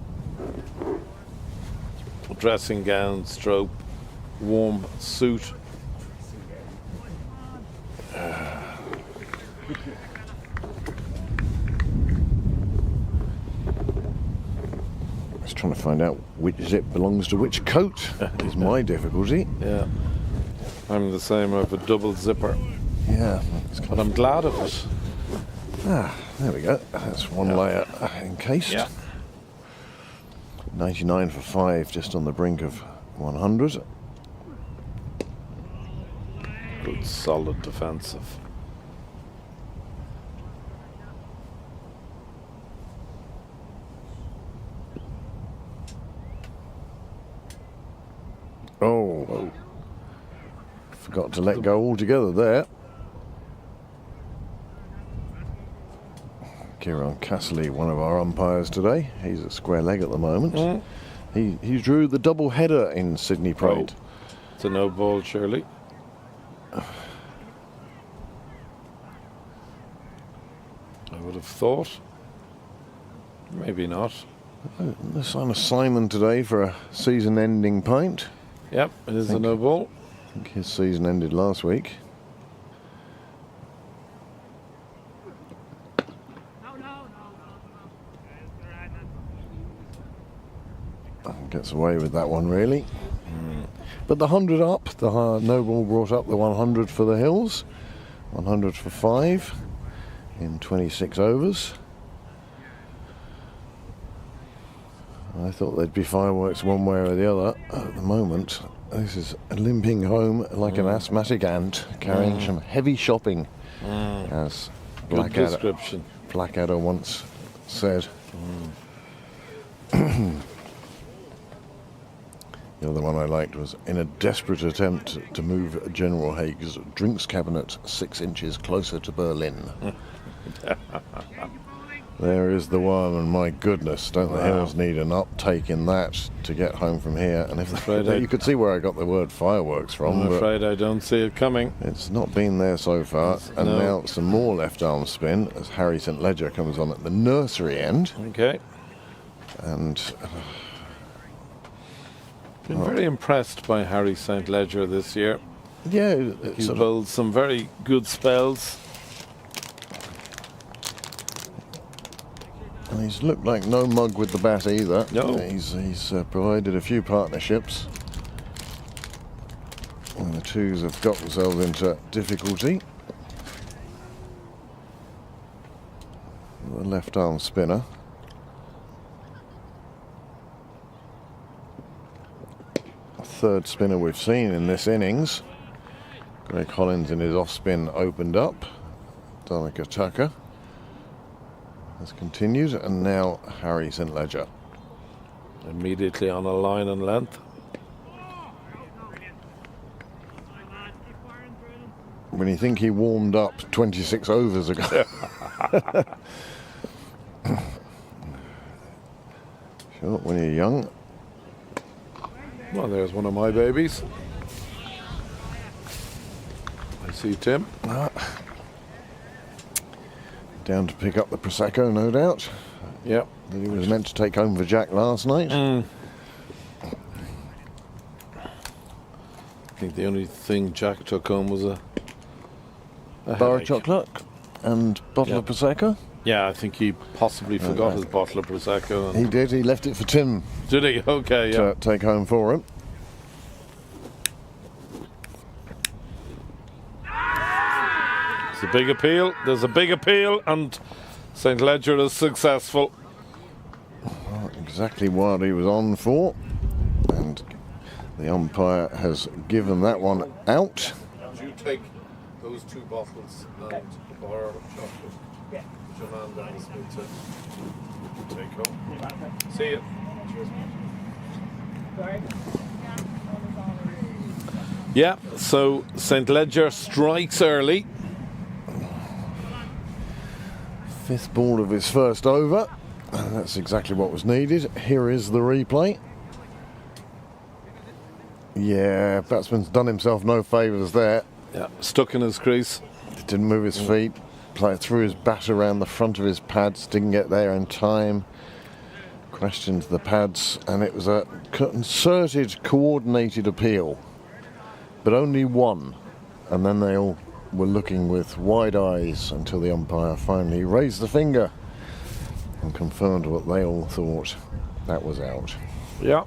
dressing gown stroke warm suit. Just trying to find out which zip belongs to which coat is my difficulty. Yeah. I'm the same. I have a double zipper. Yeah. But I'm glad of it. There we go. That's one layer encased. Yeah. 99 for 5, just on the brink of 100. Good solid defensive. Oh. Forgot to let go altogether there. Kieran Casserly, one of our umpires today. He's at square leg at the moment. He drew the double header in Sydney Pride. It's a no ball, surely. I would have thought. Maybe not. The sign of Simon today for a season-ending pint. Yep, it is a no ball. I think his season ended last week. Gets away with that one, really. But the 100 up, the no ball brought up the 100 for the Hills. 100 for 5 in 26 overs. I thought there'd be fireworks one way or the other. At the moment, this is limping home like an asthmatic ant, carrying some heavy shopping, as Good description. Blackadder once said. The other one I liked was, in a desperate attempt to move General Haig's drinks cabinet 6 inches closer to Berlin. There is the one, and my goodness, don't the Hills need an uptake in that to get home from here? And if you could see where I got the word fireworks from. I'm afraid I don't see it coming. It's not been there so far. And now some more left arm spin as Harry St Ledger comes on at the nursery end. Okay. And been very impressed by Harry St Ledger this year. yeah, He bowled some very good spells. and he's looked like no mug with the bat either. No. He's provided a few partnerships. And the twos have got themselves into difficulty. The left arm spinner. Third spinner we've seen in this innings. Greg Hollins in his off spin opened up. Donica Tucker has continued, and now Harry St Ledger. Immediately on a line and length. When you think he warmed up 26 overs ago. Sure, when you're young. Well, there's one of my babies. I see Tim. Down to pick up the Prosecco, no doubt. Yep. That he was meant to take home for Jack last night. I think the only thing Jack took home was a Bar of headache. chocolate and bottle of Prosecco. Yeah, I think he possibly forgot his bottle of Prosecco. He did. He left it for Tim Did he? Okay, yeah. to take home for him. It's a big appeal. There's a big appeal, and St Ledger is successful. Not exactly what he was on for. And the umpire has given that one out. Would you take those two bottles and a bar of chocolate? Yeah. Which Amanda asked me to take home. See you. Yeah, so St Ledger strikes early. Fifth ball of his first over. And that's exactly what was needed. Here is the replay. Yeah, batsman's done himself no favours there. Yeah, stuck in his crease. Didn't move his feet. Threw his bat around the front of his pads. Didn't get there in time. crashed into the pads, and it was a concerted, coordinated appeal, but only one. And then they all were looking with wide eyes until the umpire finally raised the finger and confirmed what they all thought. That was out. Yeah.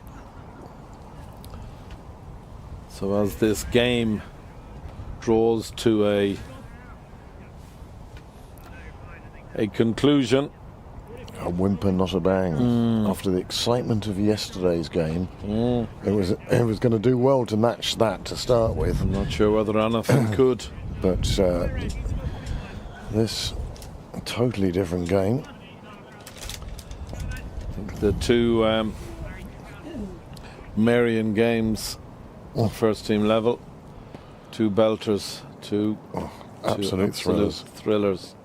So as this game draws to a conclusion, A whimper, not a bang. After the excitement of yesterday's game, it was going to do well to match that to start with. I'm not sure whether anything could. But this totally different game. The two Marion games at first team level, two belters, two Absolute thrillers. thrillers.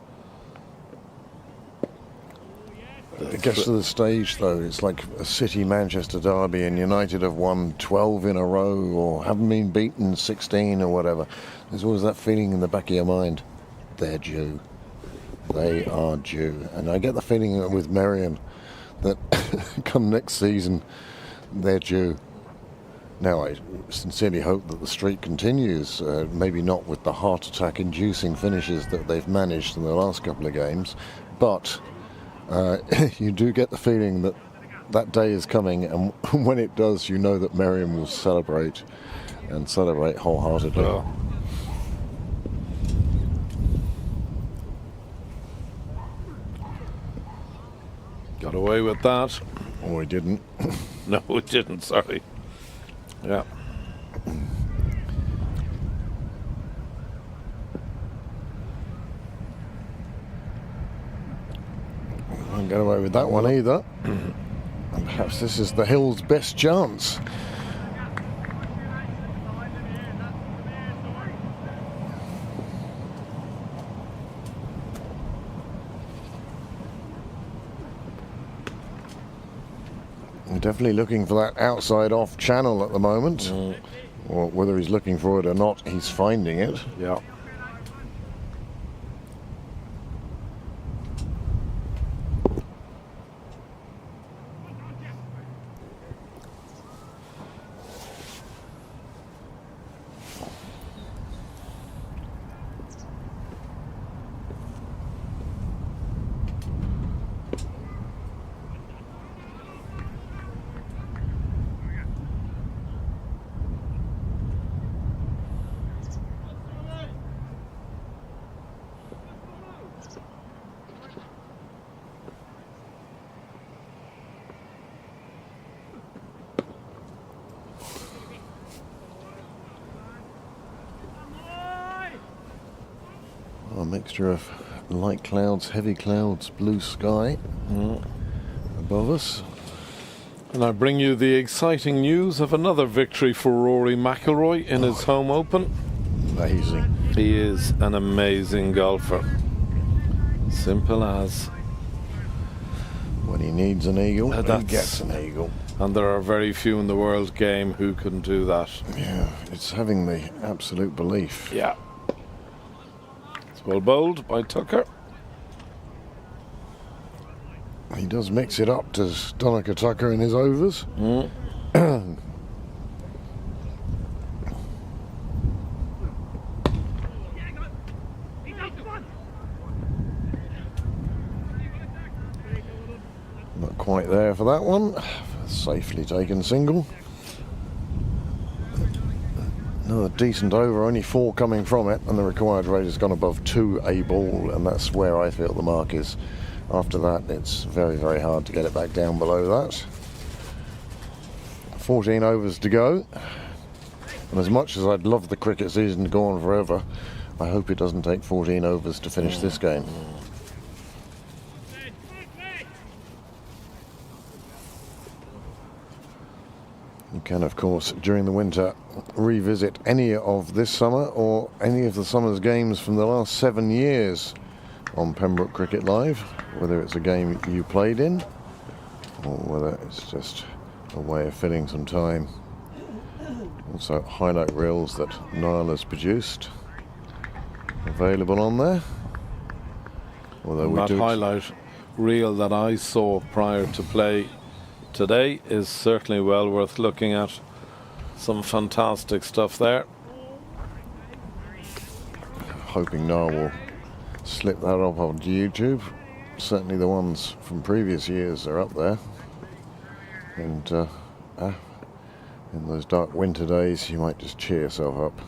It gets to the stage, though, it's like a City-Manchester derby, and United have won 12 in a row or haven't been beaten 16 or whatever. There's always that feeling in the back of your mind, they're due. They are due. And I get the feeling with Merriam that come next season, they're due. Now, I sincerely hope that the streak continues, maybe not with the heart attack-inducing finishes that they've managed in the last couple of games, but you do get the feeling that that day is coming, and when it does, you know that Merriam will celebrate, and celebrate wholeheartedly. Oh. Got away with that. Or he didn't. No, it didn't, sorry. Yeah. Won't get away with that one either. And perhaps this is the Hill's best chance. We're definitely looking for that outside off channel at the moment. Or whether he's looking for it or not, he's finding it. Yeah. A mixture of light clouds, heavy clouds, blue sky above us. And I bring you the exciting news of another victory for Rory McIlroy in his home open. Amazing. He is an amazing golfer. Simple as. When he needs an eagle, he That's- gets an eagle. And there are very few in the world game who can do that. Yeah, it's having the absolute belief. Yeah. It's well bowled by Tucker. He does mix it up, does Donica Tucker in his overs. Not quite there for that one. Safely taken single. Another decent over, only 4 coming from it, and the required rate has gone above 2 a ball, and that's where I feel the mark is. After that, it's very, very hard to get it back down below that. 14 overs to go. And as much as I'd love the cricket season to go on forever, I hope it doesn't take 14 overs to finish this game. You can, of course, during the winter, revisit any of this summer or any of the summer's games from the last 7 years on Pembroke Cricket Live, whether it's a game you played in or whether it's just a way of filling some time. Also, highlight reels that Niall has produced available on there. Although we That do highlight reel that I saw prior to play today is certainly well worth looking at. Some fantastic stuff there. Hoping Noah will slip that up on YouTube. Certainly the ones from previous years are up there. And in those dark winter days, you might just cheer yourself up.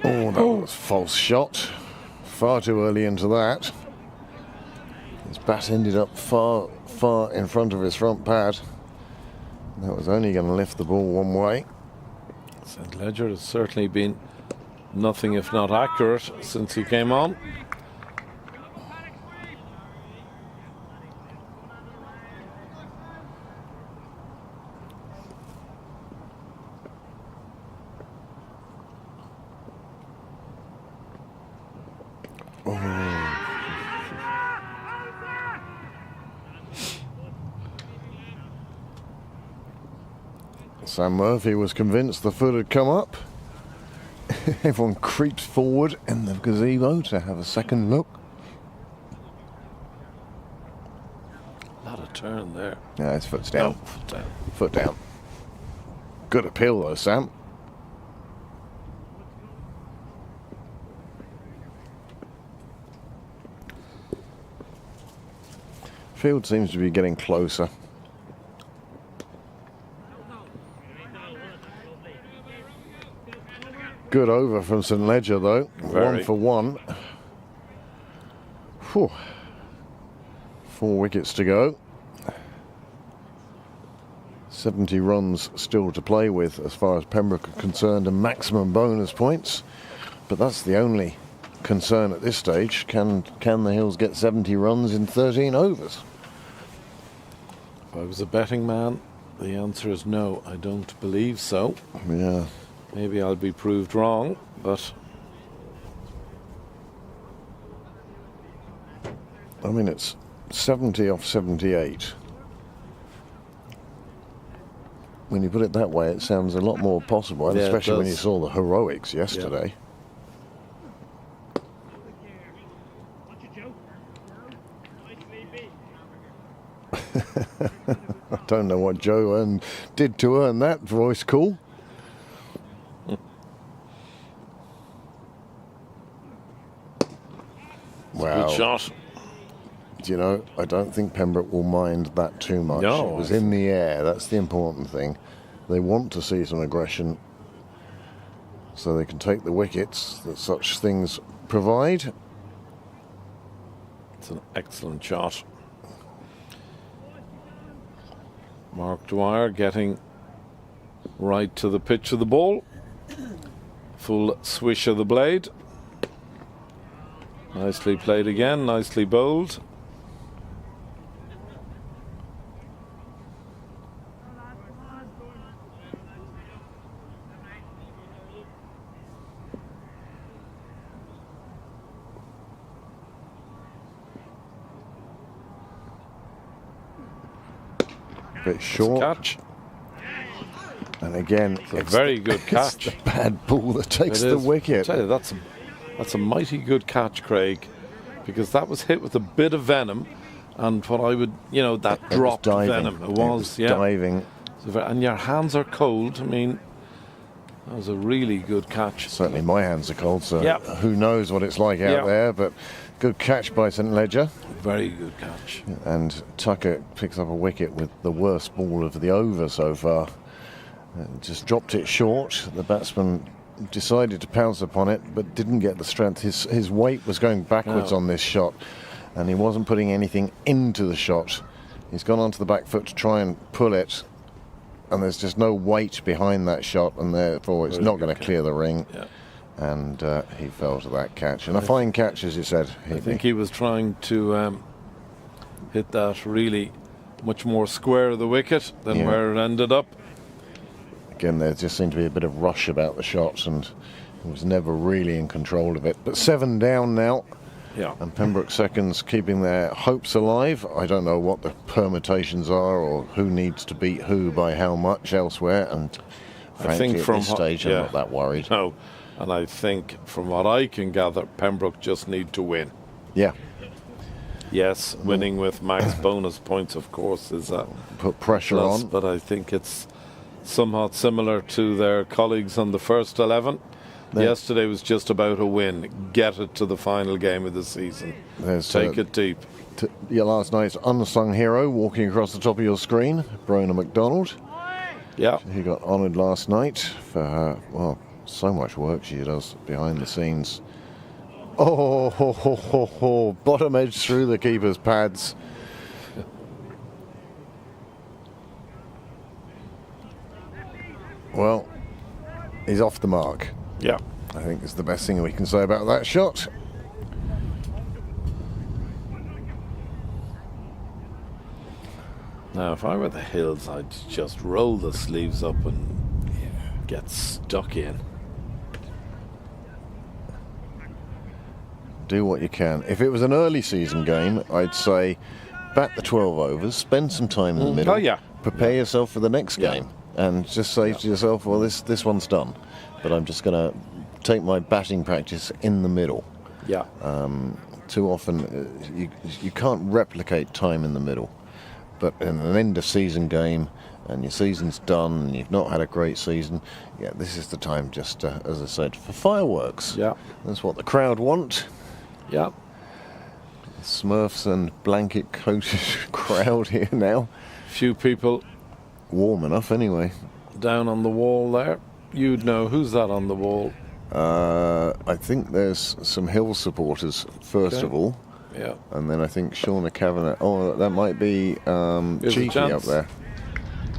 Oh, that was a false shot. Far too early into that. His bat ended up far in front of his front pad. That was only going to lift the ball one way. St. Ledger has certainly been nothing if not accurate since he came on. Sam Murphy was convinced the foot had come up. Everyone creeps forward in the gazebo to have a second look. A lot of turn there. Yeah, his foot's down. Oh, foot down. Foot down. Good appeal though, Sam. Field seems to be getting closer. Good over from St. Ledger though. Very. 1 for 1. Whew. 4 wickets to go. 70 runs still to play with as far as Pembroke are concerned, and maximum bonus points. But that's the only concern at this stage. Can the Hills get 70 runs in 13 overs? If I was a betting man, the answer is no. I don't believe so. Yeah. Maybe I'll be proved wrong, but I mean, it's 70 off 78. When you put it that way, it sounds a lot more possible, and Yeah, it especially when you does. saw the heroics yesterday. I don't know what Joe did to earn that voice call. Wow. good shot. You know, I don't think Pembroke will mind that too much. No, It was in the air, that's the important thing. They want to see some aggression so they can take the wickets that such things provide. It's an excellent shot. Mark Dwyer getting right to the pitch of the ball. Full swish of the blade. Nicely played again, nicely bowled. Bit short. Catch. And again, It's a very good it's catch. the bad ball that takes It the is. wicket. I tell you, that's a mighty good catch, Craig, because that was hit with a bit of venom, and what I would, that It was dropped diving. venom. It was, yeah. Diving. And your hands are cold. I mean, that was a really good catch. Certainly my hands are cold, so Yeah. who knows what it's like out Yeah. there, but good catch by St. Ledger. Very good catch. And Tucker picks up a wicket with the worst ball of the over so far. Just dropped it short. The batsman decided to pounce upon it, but didn't get the strength. His weight was going backwards No. on this shot, and he wasn't putting anything into the shot. He's gone onto the back foot to try and pull it, and there's just no weight behind that shot, and therefore it's Very not good going to clear the ring. Yeah. And he fell to that catch. And a fine catch, as you said. I think he was trying to hit that really much more square of the wicket than Yeah. where it ended up. Again, there just seemed to be a bit of rush about the shots, and he was never really in control of it. But 7 down now. Yeah. And Pembroke seconds keeping their hopes alive. I don't know what the permutations are or who needs to beat who by how much elsewhere. And frankly, at this stage, I'm not that worried. No, and I think from what I can gather, Pembroke just need to win. Yeah. Yes, winning with max bonus points, of course, is a Put pressure plus, on. but I think it's somewhat similar to their colleagues on the first 11. Yeah. Yesterday was just about a win. Get it to the final game of the season. Take it deep. Your last night's unsung hero walking across the top of your screen, Brona MacDonald. Yeah. He got honoured last night for her, well, so much work she does behind the scenes. Oh, ho, ho, ho, ho. Bottom edge through the keeper's pads. Well, he's off the mark. Yeah. I think is the best thing we can say about that shot. Now, if I were the Hills, I'd just roll the sleeves up and get stuck in. Do what you can. If it was an early season game, I'd say bat the 12 overs, spend some time in the middle, Oh, yeah. prepare yourself for the next Yeah. game, and just say to yourself, well, this one's done, but I'm just going to take my batting practice in the middle. Yeah. Too often, you can't replicate time in the middle, but in an end of season game, and your season's done, and you've not had a great season, yeah, this is the time just, as I said, for fireworks. Yeah. That's what the crowd want. Yeah. Smurfs and blanket coated crowd here now. Few people Warm enough anyway. down on the wall there. You'd know. Who's that on the wall? I think there's some Hill supporters first Okay. of all, Yeah. and then I think Shauna Kavanagh. Oh, that might be Here's a Cheeky up chance. there.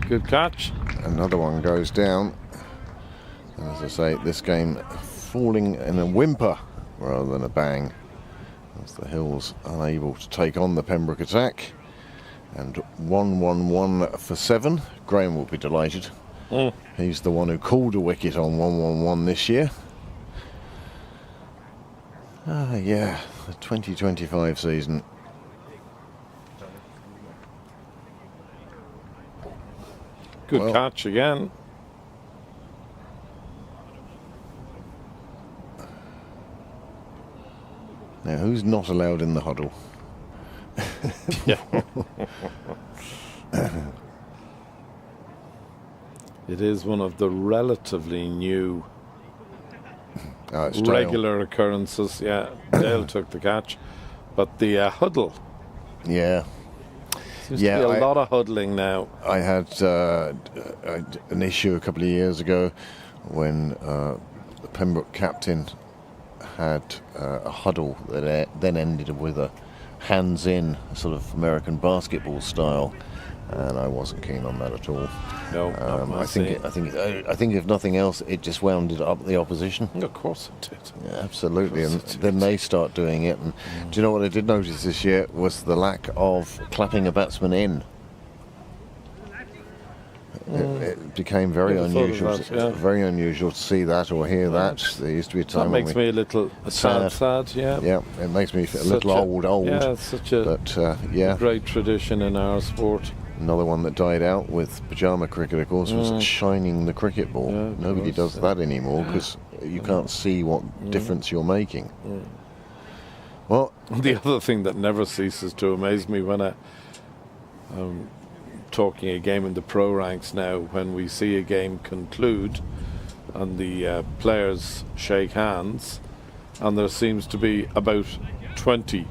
Good catch. Another one goes down. And as I say, this game falling in a whimper rather than a bang, as the Hills unable to take on the Pembroke attack. And 1-1-1 for 7. Graham will be delighted. He's the one who called a wicket on 1-1-1 this year. Yeah, the 2025 season. Good Well- catch again. Now, who's not allowed in the huddle? It is one of the relatively new It's Dale. regular occurrences. Yeah, Dale took the catch. But the huddle. Yeah. Seems Yeah, to be a I- lot of huddling now. I had an issue a couple of years ago when the Pembroke captain had a huddle that then ended with a hands-in sort of American basketball style, and I wasn't keen on that at all. No, not my I think if nothing else, it just wounded up the opposition. Of course it did. Yeah, absolutely, and then they start doing it. And do you know what I did notice this year was the lack of clapping a batsman in. It became very Never thought of unusual. that, yeah. Very unusual to see that or hear that. There used to be a That time when makes we, me a little sad, yeah. yeah, it makes me feel a Such little old. Yeah, it's such a But yeah, great tradition in our sport. another one that died out with pajama cricket, of course, was shining the cricket ball. Yeah, of Nobody course, does that anymore because you can't see what difference you're making. Well, The other thing that never ceases to amaze me when I'm talking a game in the pro ranks now, when we see a game conclude and the players shake hands, and there seems to be about 20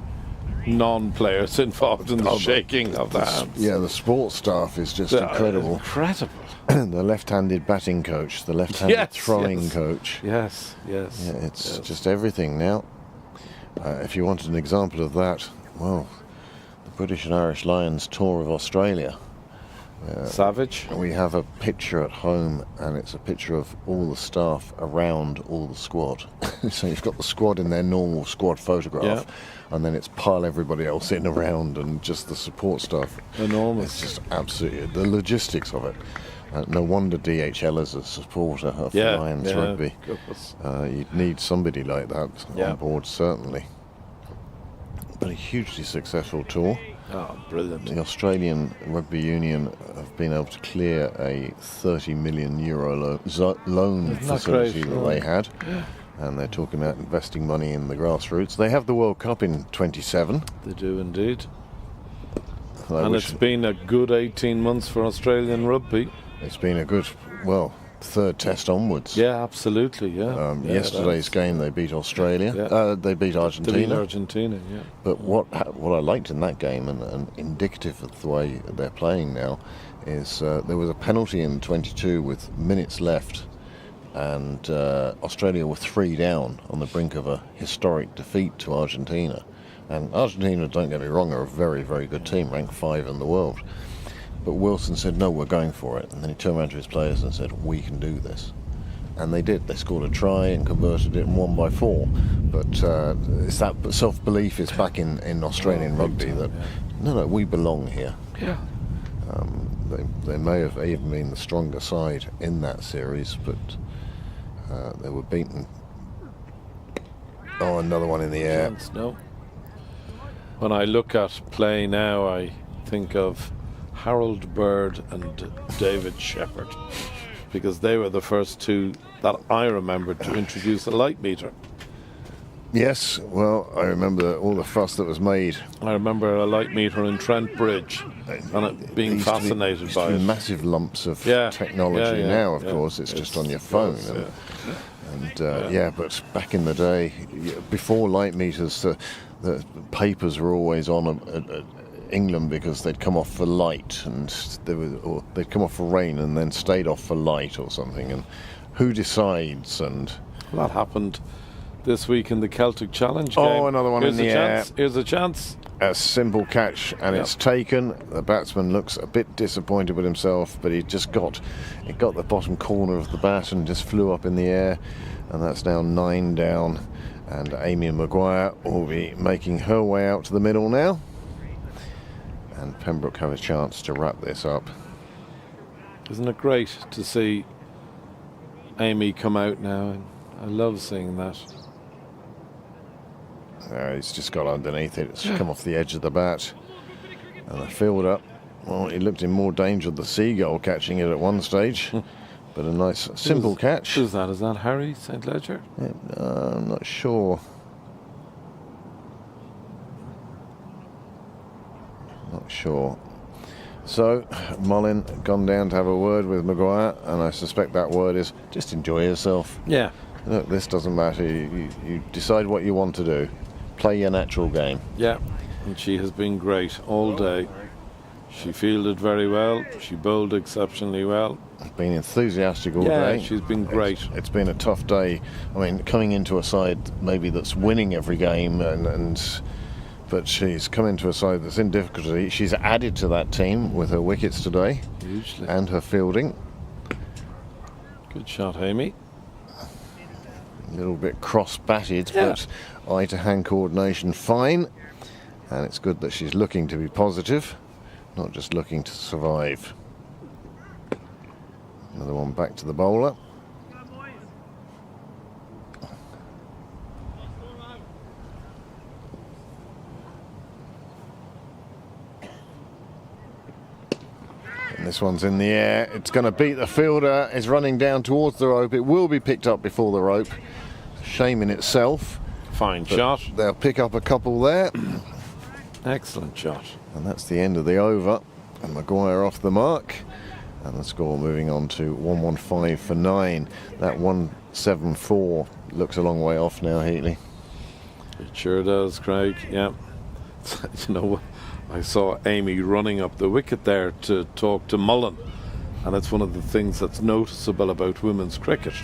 non-players involved in the shaking of the hands. yeah, the sports staff is just They're incredible. Incredible. The left-handed batting coach, the left-handed Yes, throwing yes. coach. Yes. Yeah, it's just everything now. If you wanted an example of that, well, the British and Irish Lions tour of Australia. Savage. We have a picture at home, and it's a picture of all the staff around all the squad. So you've got the squad in their normal squad photograph, and then it's pile everybody else in around and just the support staff. Enormous. It's just absolutely the logistics of it. No wonder DHL is a supporter of Yeah, Lions yeah, rugby. goodness. You'd need somebody like that Yeah. on board, certainly. been a hugely successful tour. Oh, brilliant. The Australian Rugby Union have been able to clear a €30 million loan facility that they had. And they're talking about investing money in the grassroots. They have the World Cup in 27. They do indeed. And it's been a good 18 months for Australian rugby. It's been a good, well, third test onwards. Yeah, absolutely, yeah. Yesterday's game, they beat Australia. Yeah. They beat Argentina. They beat Argentina, yeah. But what I liked in that game, and indicative of the way they're playing now, is there was a penalty in 22 with minutes left, and Australia were 3 down on the brink of a historic defeat to Argentina. And Argentina, don't get me wrong, are a very, very good team, ranked 5 in the world. But Wilson said, no, we're going for it. And then he turned around to his players and said, we can do this. And they did. They scored a try and converted it and won by 4. But it's that self-belief is back in Australian rugby that, no, we belong here. Yeah. They may have even been the stronger side in that series, but they were beaten. Oh, another one in the air. No. When I look at play now, I think of Harold Bird and David Shepherd, because they were the first 2 that I remember to introduce a light meter. Yes, well, I remember all the fuss that was made. I remember a light meter in Trent Bridge and it being fascinated by it. Massive lumps of technology. Now, of course, it's just on your phone. But back in the day, before light meters, the papers were always on England because they'd come off for light, and they'd come off for rain and then stayed off for light or something. And who decides? And that happened this week in the Celtic Challenge game. Oh, another one in the air. Here's a chance. A simple catch, and it's taken. The batsman looks a bit disappointed with himself, but it got the bottom corner of the bat and just flew up in the air, and that's now 9 down. And Amy Maguire will be making her way out to the middle now. And Pembroke have a chance to wrap this up. Isn't it great to see Amy come out now? And I love seeing that. He's just got underneath it. It's come off the edge of the bat. And the fielder, well, he looked in more danger of the seagull catching it at one stage. But a nice, simple catch. Who's that? Is that Harry St. Ledger? Yeah, I'm not sure. Not sure. So, Mullin gone down to have a word with Maguire, and I suspect that word is just enjoy yourself. Yeah. Look, this doesn't matter. You decide what you want to do. Play your natural game. Yeah. And she has been great all day. She fielded very well. She bowled exceptionally well. Been enthusiastic all day. Yeah, she's been great. It's been a tough day. I mean, coming into a side maybe that's winning every game, but she's come into a side that's in difficulty. She's added to that team with her wickets today. Hugely. And her fielding. Good shot, Amy. A little bit cross-batted, but eye-to-hand coordination fine. And it's good that she's looking to be positive, not just looking to survive. Another one back to the bowler. And this one's in the air. It's going to beat the fielder. It's running down towards the rope. It will be picked up before the rope. Shame in itself. Fine shot. They'll pick up a couple there. Excellent shot. And that's the end of the over. And Maguire off the mark. And the score moving on to 115 for 9. That 174 looks a long way off now, Heatley. It sure does, Craig. Yeah. You know, I saw Amy running up the wicket there to talk to Mullin. And it's one of the things that's noticeable about women's cricket.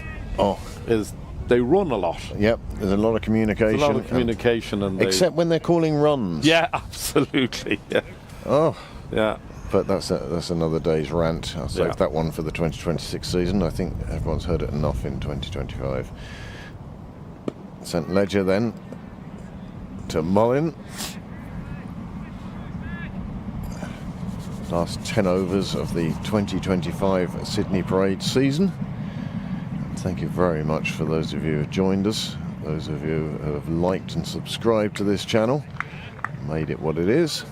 Is they run a lot. Yep, there's a lot of communication. There's a lot of communication. Except when they're calling runs. Yeah, absolutely. Yeah. Oh. Yeah. But that's another day's rant. I'll save that one for the 2026 season. I think everyone's heard it enough in 2025. St. Ledger then to Mullin. Last 10 overs of the 2025 Sydney Parade season. Thank you very much for those of you who have joined us, those of you who have liked and subscribed to this channel. made it what it is.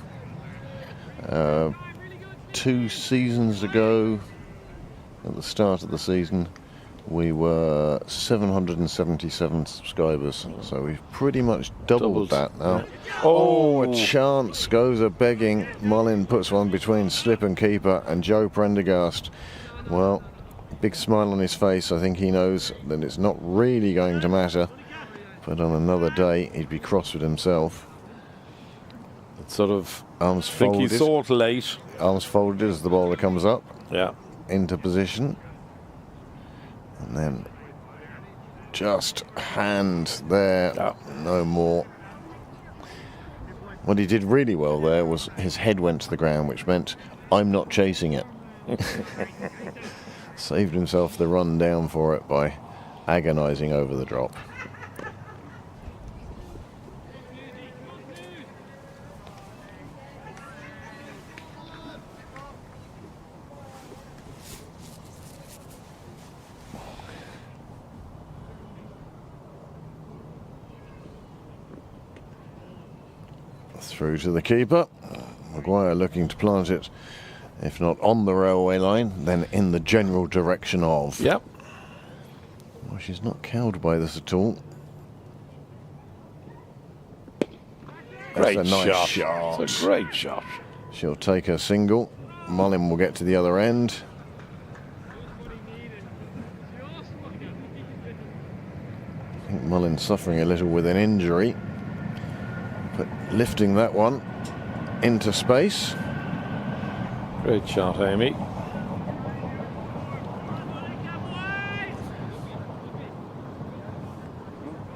2 seasons ago, at the start of the season, we were 777 subscribers, so we've pretty much doubled that now. Yeah. Oh, a chance goes a begging. Mullin puts one between slip and keeper, and Joe Prendergast, well, big smile on his face. I think he knows that it's not really going to matter, but on another day he'd be cross with himself. It's sort of, Arms I think folded. he's sort of late. Arms folded as the bowler comes up Yeah. into position. And then just hand there, no more. What he did really well there was his head went to the ground, which meant I'm not chasing it. Saved himself the run down for it by agonising over the drop. Through to the keeper. Maguire looking to plant it, if not on the railway line, then in the general direction of. Yep. Well, she's not cowed by this at all. Great That's a nice shot. It's a great shot. She'll take her single. Mullin will get to the other end. I think Mullin's suffering a little with an injury, but lifting that one into space. Great shot, Amy.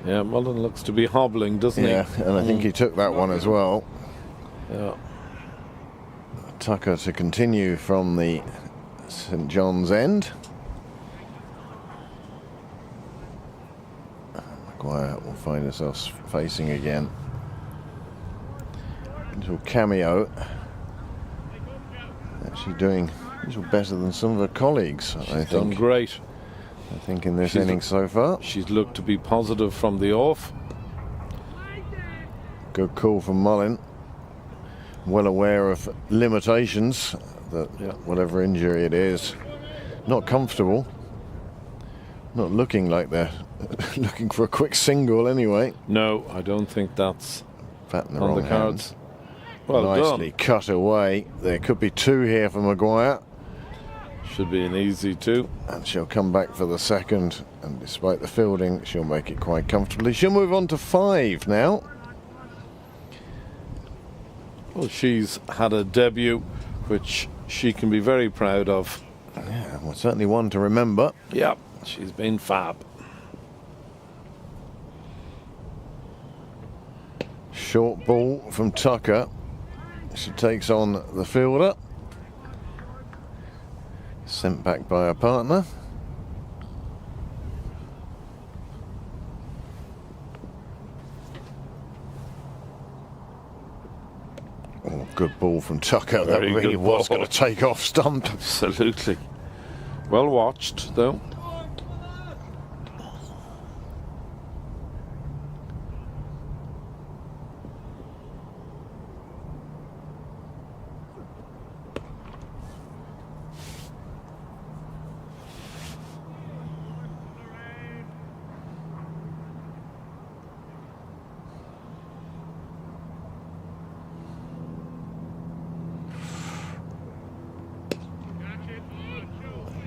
Yeah, Mullin looks to be hobbling, doesn't he? Yeah, and I think he took that one as well. Yeah. Tucker to continue from the St John's end. Maguire will find herself facing again. Little cameo. Actually doing a little better than some of her colleagues, I She's think. done great. I think in this innings so far. She's looked to be positive from the off. Good call from Mullin. Well aware of limitations, that whatever injury it is, not comfortable. Not looking like they're looking for a quick single anyway. No, I don't think that's Bat in the on wrong the cards. hand. Well Nicely done. cut away. There could be 2 here for Maguire. Should be an easy 2. And she'll come back for the second. And despite the fielding, she'll make it quite comfortably. She'll move on to 5 now. Well, she's had a debut which she can be very proud of. Yeah, well, certainly one to remember. Yep, she's been fab. Short ball from Tucker. She takes on the fielder. Sent back by her partner. Oh, good ball from Tucker. That Very really good was ball. going to take off stump. Absolutely. Well watched, though.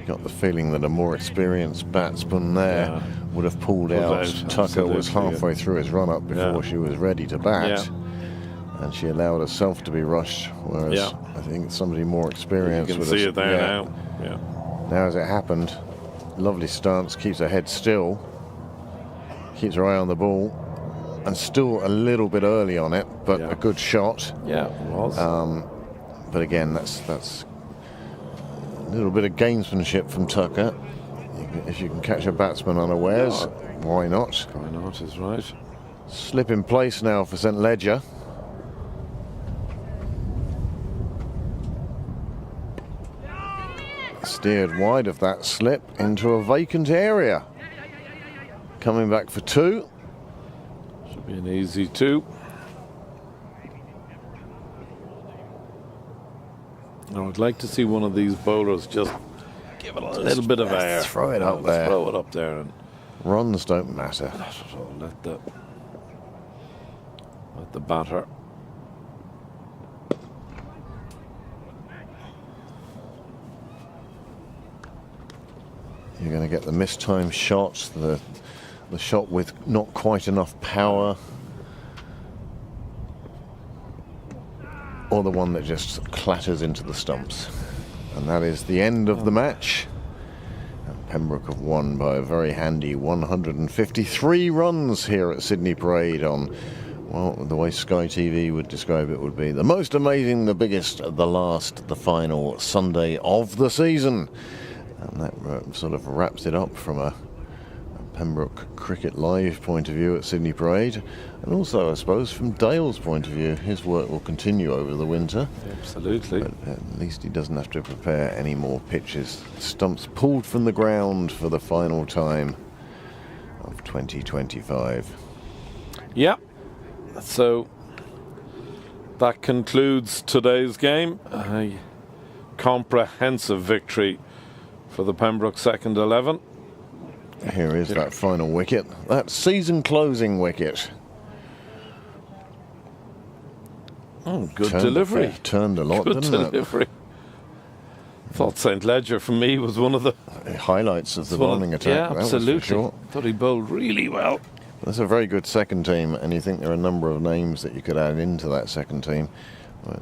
Got the feeling that a more experienced batsman there would have pulled out. Tucker was halfway through his run-up before she was ready to bat. And she allowed herself to be rushed, whereas I think somebody more experienced You can would see have... it there now. Yeah. Now as it happened, lovely stance, keeps her head still, keeps her eye on the ball, and still a little bit early on it, but a good shot. Yeah, it was. But again, that's a little bit of gamesmanship from Tucker. If you can catch a batsman unawares, why not? Why not is right. Slip in place now for St Ledger. Steered wide of that slip into a vacant area. Coming back for 2. Should be an easy 2. I would like to see one of these bowlers just give it a little bit of air. Throw it up Let's there. Throw it up there and Runs don't matter. let the batter. You're going to get the mistimed shots, the shot with not quite enough power, or the one that just clatters into the stumps. And that is the end of the match. And Pembroke have won by a very handy 153 runs here at Sydney Parade on, well, the way Sky TV would describe it would be the most amazing, the biggest, the last, the final Sunday of the season. And that sort of wraps it up from a Pembroke Cricket Live point of view at Sydney Parade. And also, I suppose, from Dale's point of view, his work will continue over the winter. Absolutely. But at least he doesn't have to prepare any more pitches. Stumps pulled from the ground for the final time of 2025. Yeah. So that concludes today's game. A comprehensive victory for the Pembroke second 11. Here is that final wicket. That season-closing wicket. Oh, good delivery. Turned a lot, Good didn't delivery. Thought St. Ledger for me was one of the it? Highlights of the bowling attack. Yeah, that was for absolutely. sure. Thought he bowled really well. That's a very good second team, and you think there are a number of names that you could add into that second team.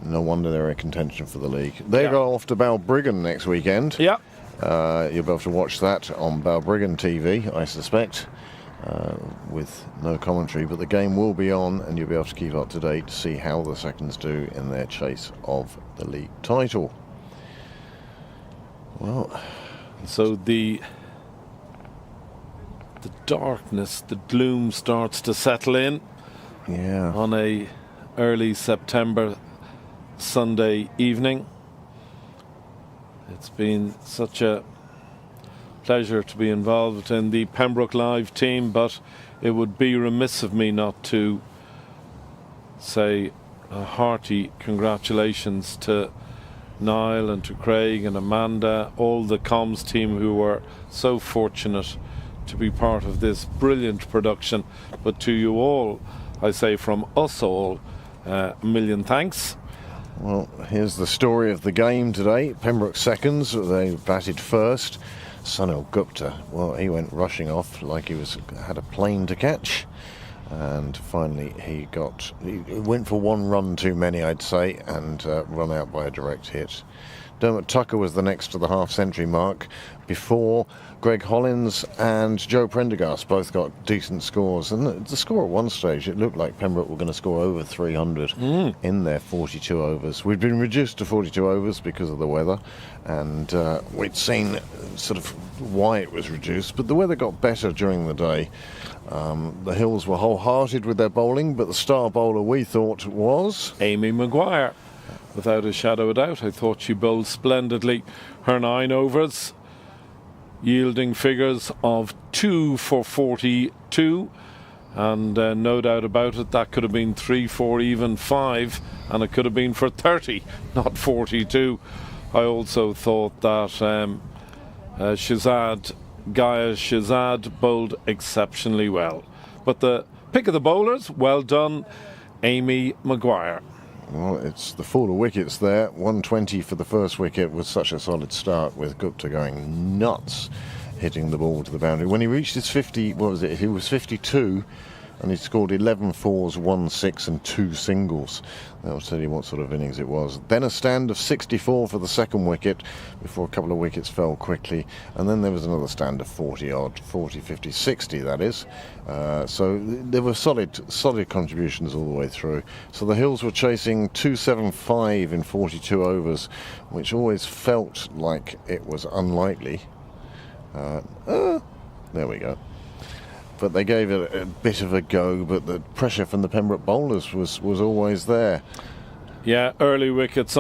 No wonder they're in contention for the league. They go off to Balbriggan next weekend. Yeah. You'll be able to watch that on Balbriggan TV, I suspect, with no commentary. But the game will be on, and you'll be able to keep up to date to see how the seconds do in their chase of the league title. Well, so the darkness, the gloom starts to settle in yeah. on a early September Sunday evening. It's been such a pleasure to be involved in the Pembroke Live team, but it would be remiss of me not to say a hearty congratulations to Niall and to Craig and Amanda, all the comms team who were so fortunate to be part of this brilliant production. But to you all, I say from us all, a million thanks. Well, here's the story of the game today. Pembroke seconds, they batted first. Sunil Gupta, well, he went rushing off like he had a plane to catch. And finally he went for one run too many, I'd say, and run out by a direct hit. Dermot Tucker was the next to the half-century mark before Greg Hollins and Joe Prendergast both got decent scores. And the score at one stage, it looked like Pembroke were going to score over 300 in their 42 overs. We'd been reduced to 42 overs because of the weather, and we'd seen sort of why it was reduced, but the weather got better during the day. The Hills were wholehearted with their bowling, but the star bowler we thought was Amy Maguire. Without a shadow of doubt, I thought she bowled splendidly. Her 9 overs, yielding figures of 2 for 42, and no doubt about it, that could have been 3, 4, even 5, and it could have been for 30, not 42. I also thought that Gaia Shazad bowled exceptionally well. But the pick of the bowlers, well done, Amy Maguire. Well, it's the fall of wickets there. 120 for the first wicket was such a solid start, with Gupta going nuts, hitting the ball to the boundary. When he reached his 50, what was it? He was 52, and he scored 11 fours, 1 6 and 2 singles. That'll tell you what sort of innings it was. Then a stand of 64 for the second wicket before a couple of wickets fell quickly, and then there was another stand of 40 odd, 40, 50, 60 that is. So there were solid contributions all the way through. So the Hills were chasing 275 in 42 overs, which always felt like it was unlikely. There we go. But they gave it a bit of a go, but the pressure from the Pembroke bowlers was always there. Yeah, early wickets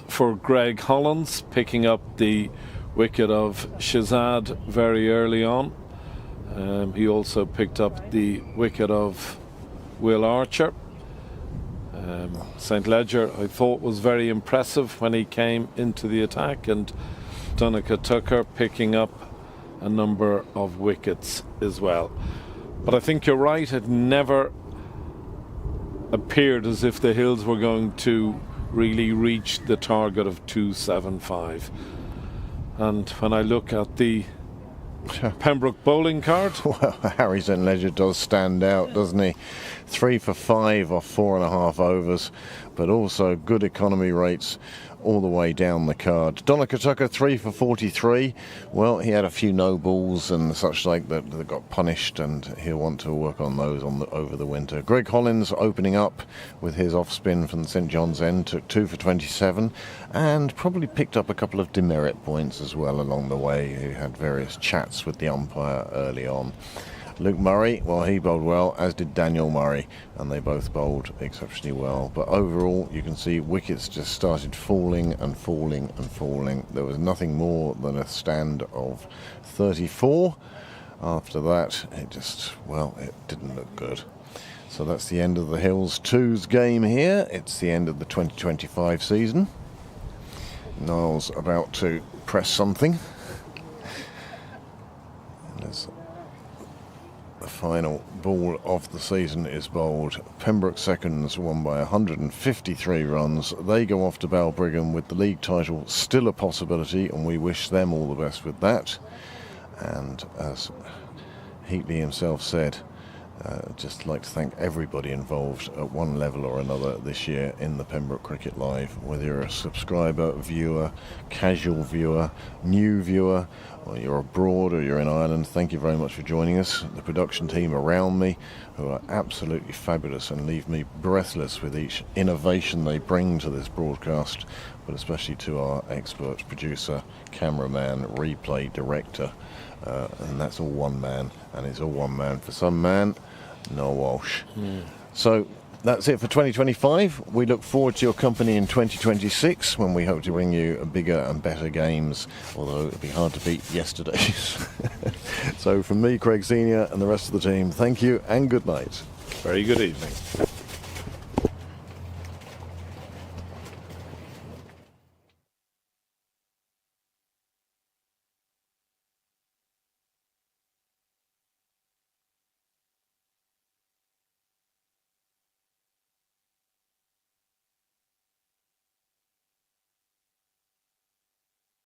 for Greg Hollins, picking up the wicket of Shazad very early on. He also picked up the wicket of Will Archer. St. Ledger, I thought, was very impressive when he came into the attack, and Donncha Tucker picking up a number of wickets as well. But I think you're right, it never appeared as if the Hills were going to really reach the target of 275. And when I look at the Pembroke bowling card, Well, Harry St. Ledger does stand out, doesn't he? 3 for 5 off 4.5 overs, but also good economy rates all the way down the card. Donncha Tucker 3 for 43. Well, he had a few no balls and such like that got punished, and he'll want to work on those over the winter. Greg Hollins opening up with his off spin from the St John's End, took 2 for 27, and probably picked up a couple of demerit points as well along the way. He had various chats with the umpire early on. Luke Murray, well, he bowled well, as did Daniel Murray, and they both bowled exceptionally well. But overall, you can see wickets just started falling and falling and falling. There was nothing more than a stand of 34. After that, it didn't look good. So that's the end of the Hills 2's game here. It's the end of the 2025 season. Niall's about to press something. There's the final ball of the season is bowled. Pembroke seconds won by 153 runs. They go off to Balbriggan with the league title still a possibility, and we wish them all the best with that. And as Heatley himself said, just like to thank everybody involved at one level or another this year in the Pembroke Cricket Live, whether you're a subscriber, viewer, casual viewer, new viewer, or you're abroad or you're in Ireland. Thank you very much for joining us. The production team around me, who are absolutely fabulous and leave me breathless with each innovation they bring to this broadcast, but especially to our expert producer, cameraman, replay director, and that's all one man, and it's all one man for some man, Noel Walsh. So that's it for 2025. We look forward to your company in 2026, when we hope to bring you bigger and better games, although it'll be hard to beat yesterday's. So from me, Craig Senior, and the rest of the team, thank you and good night. very good evening.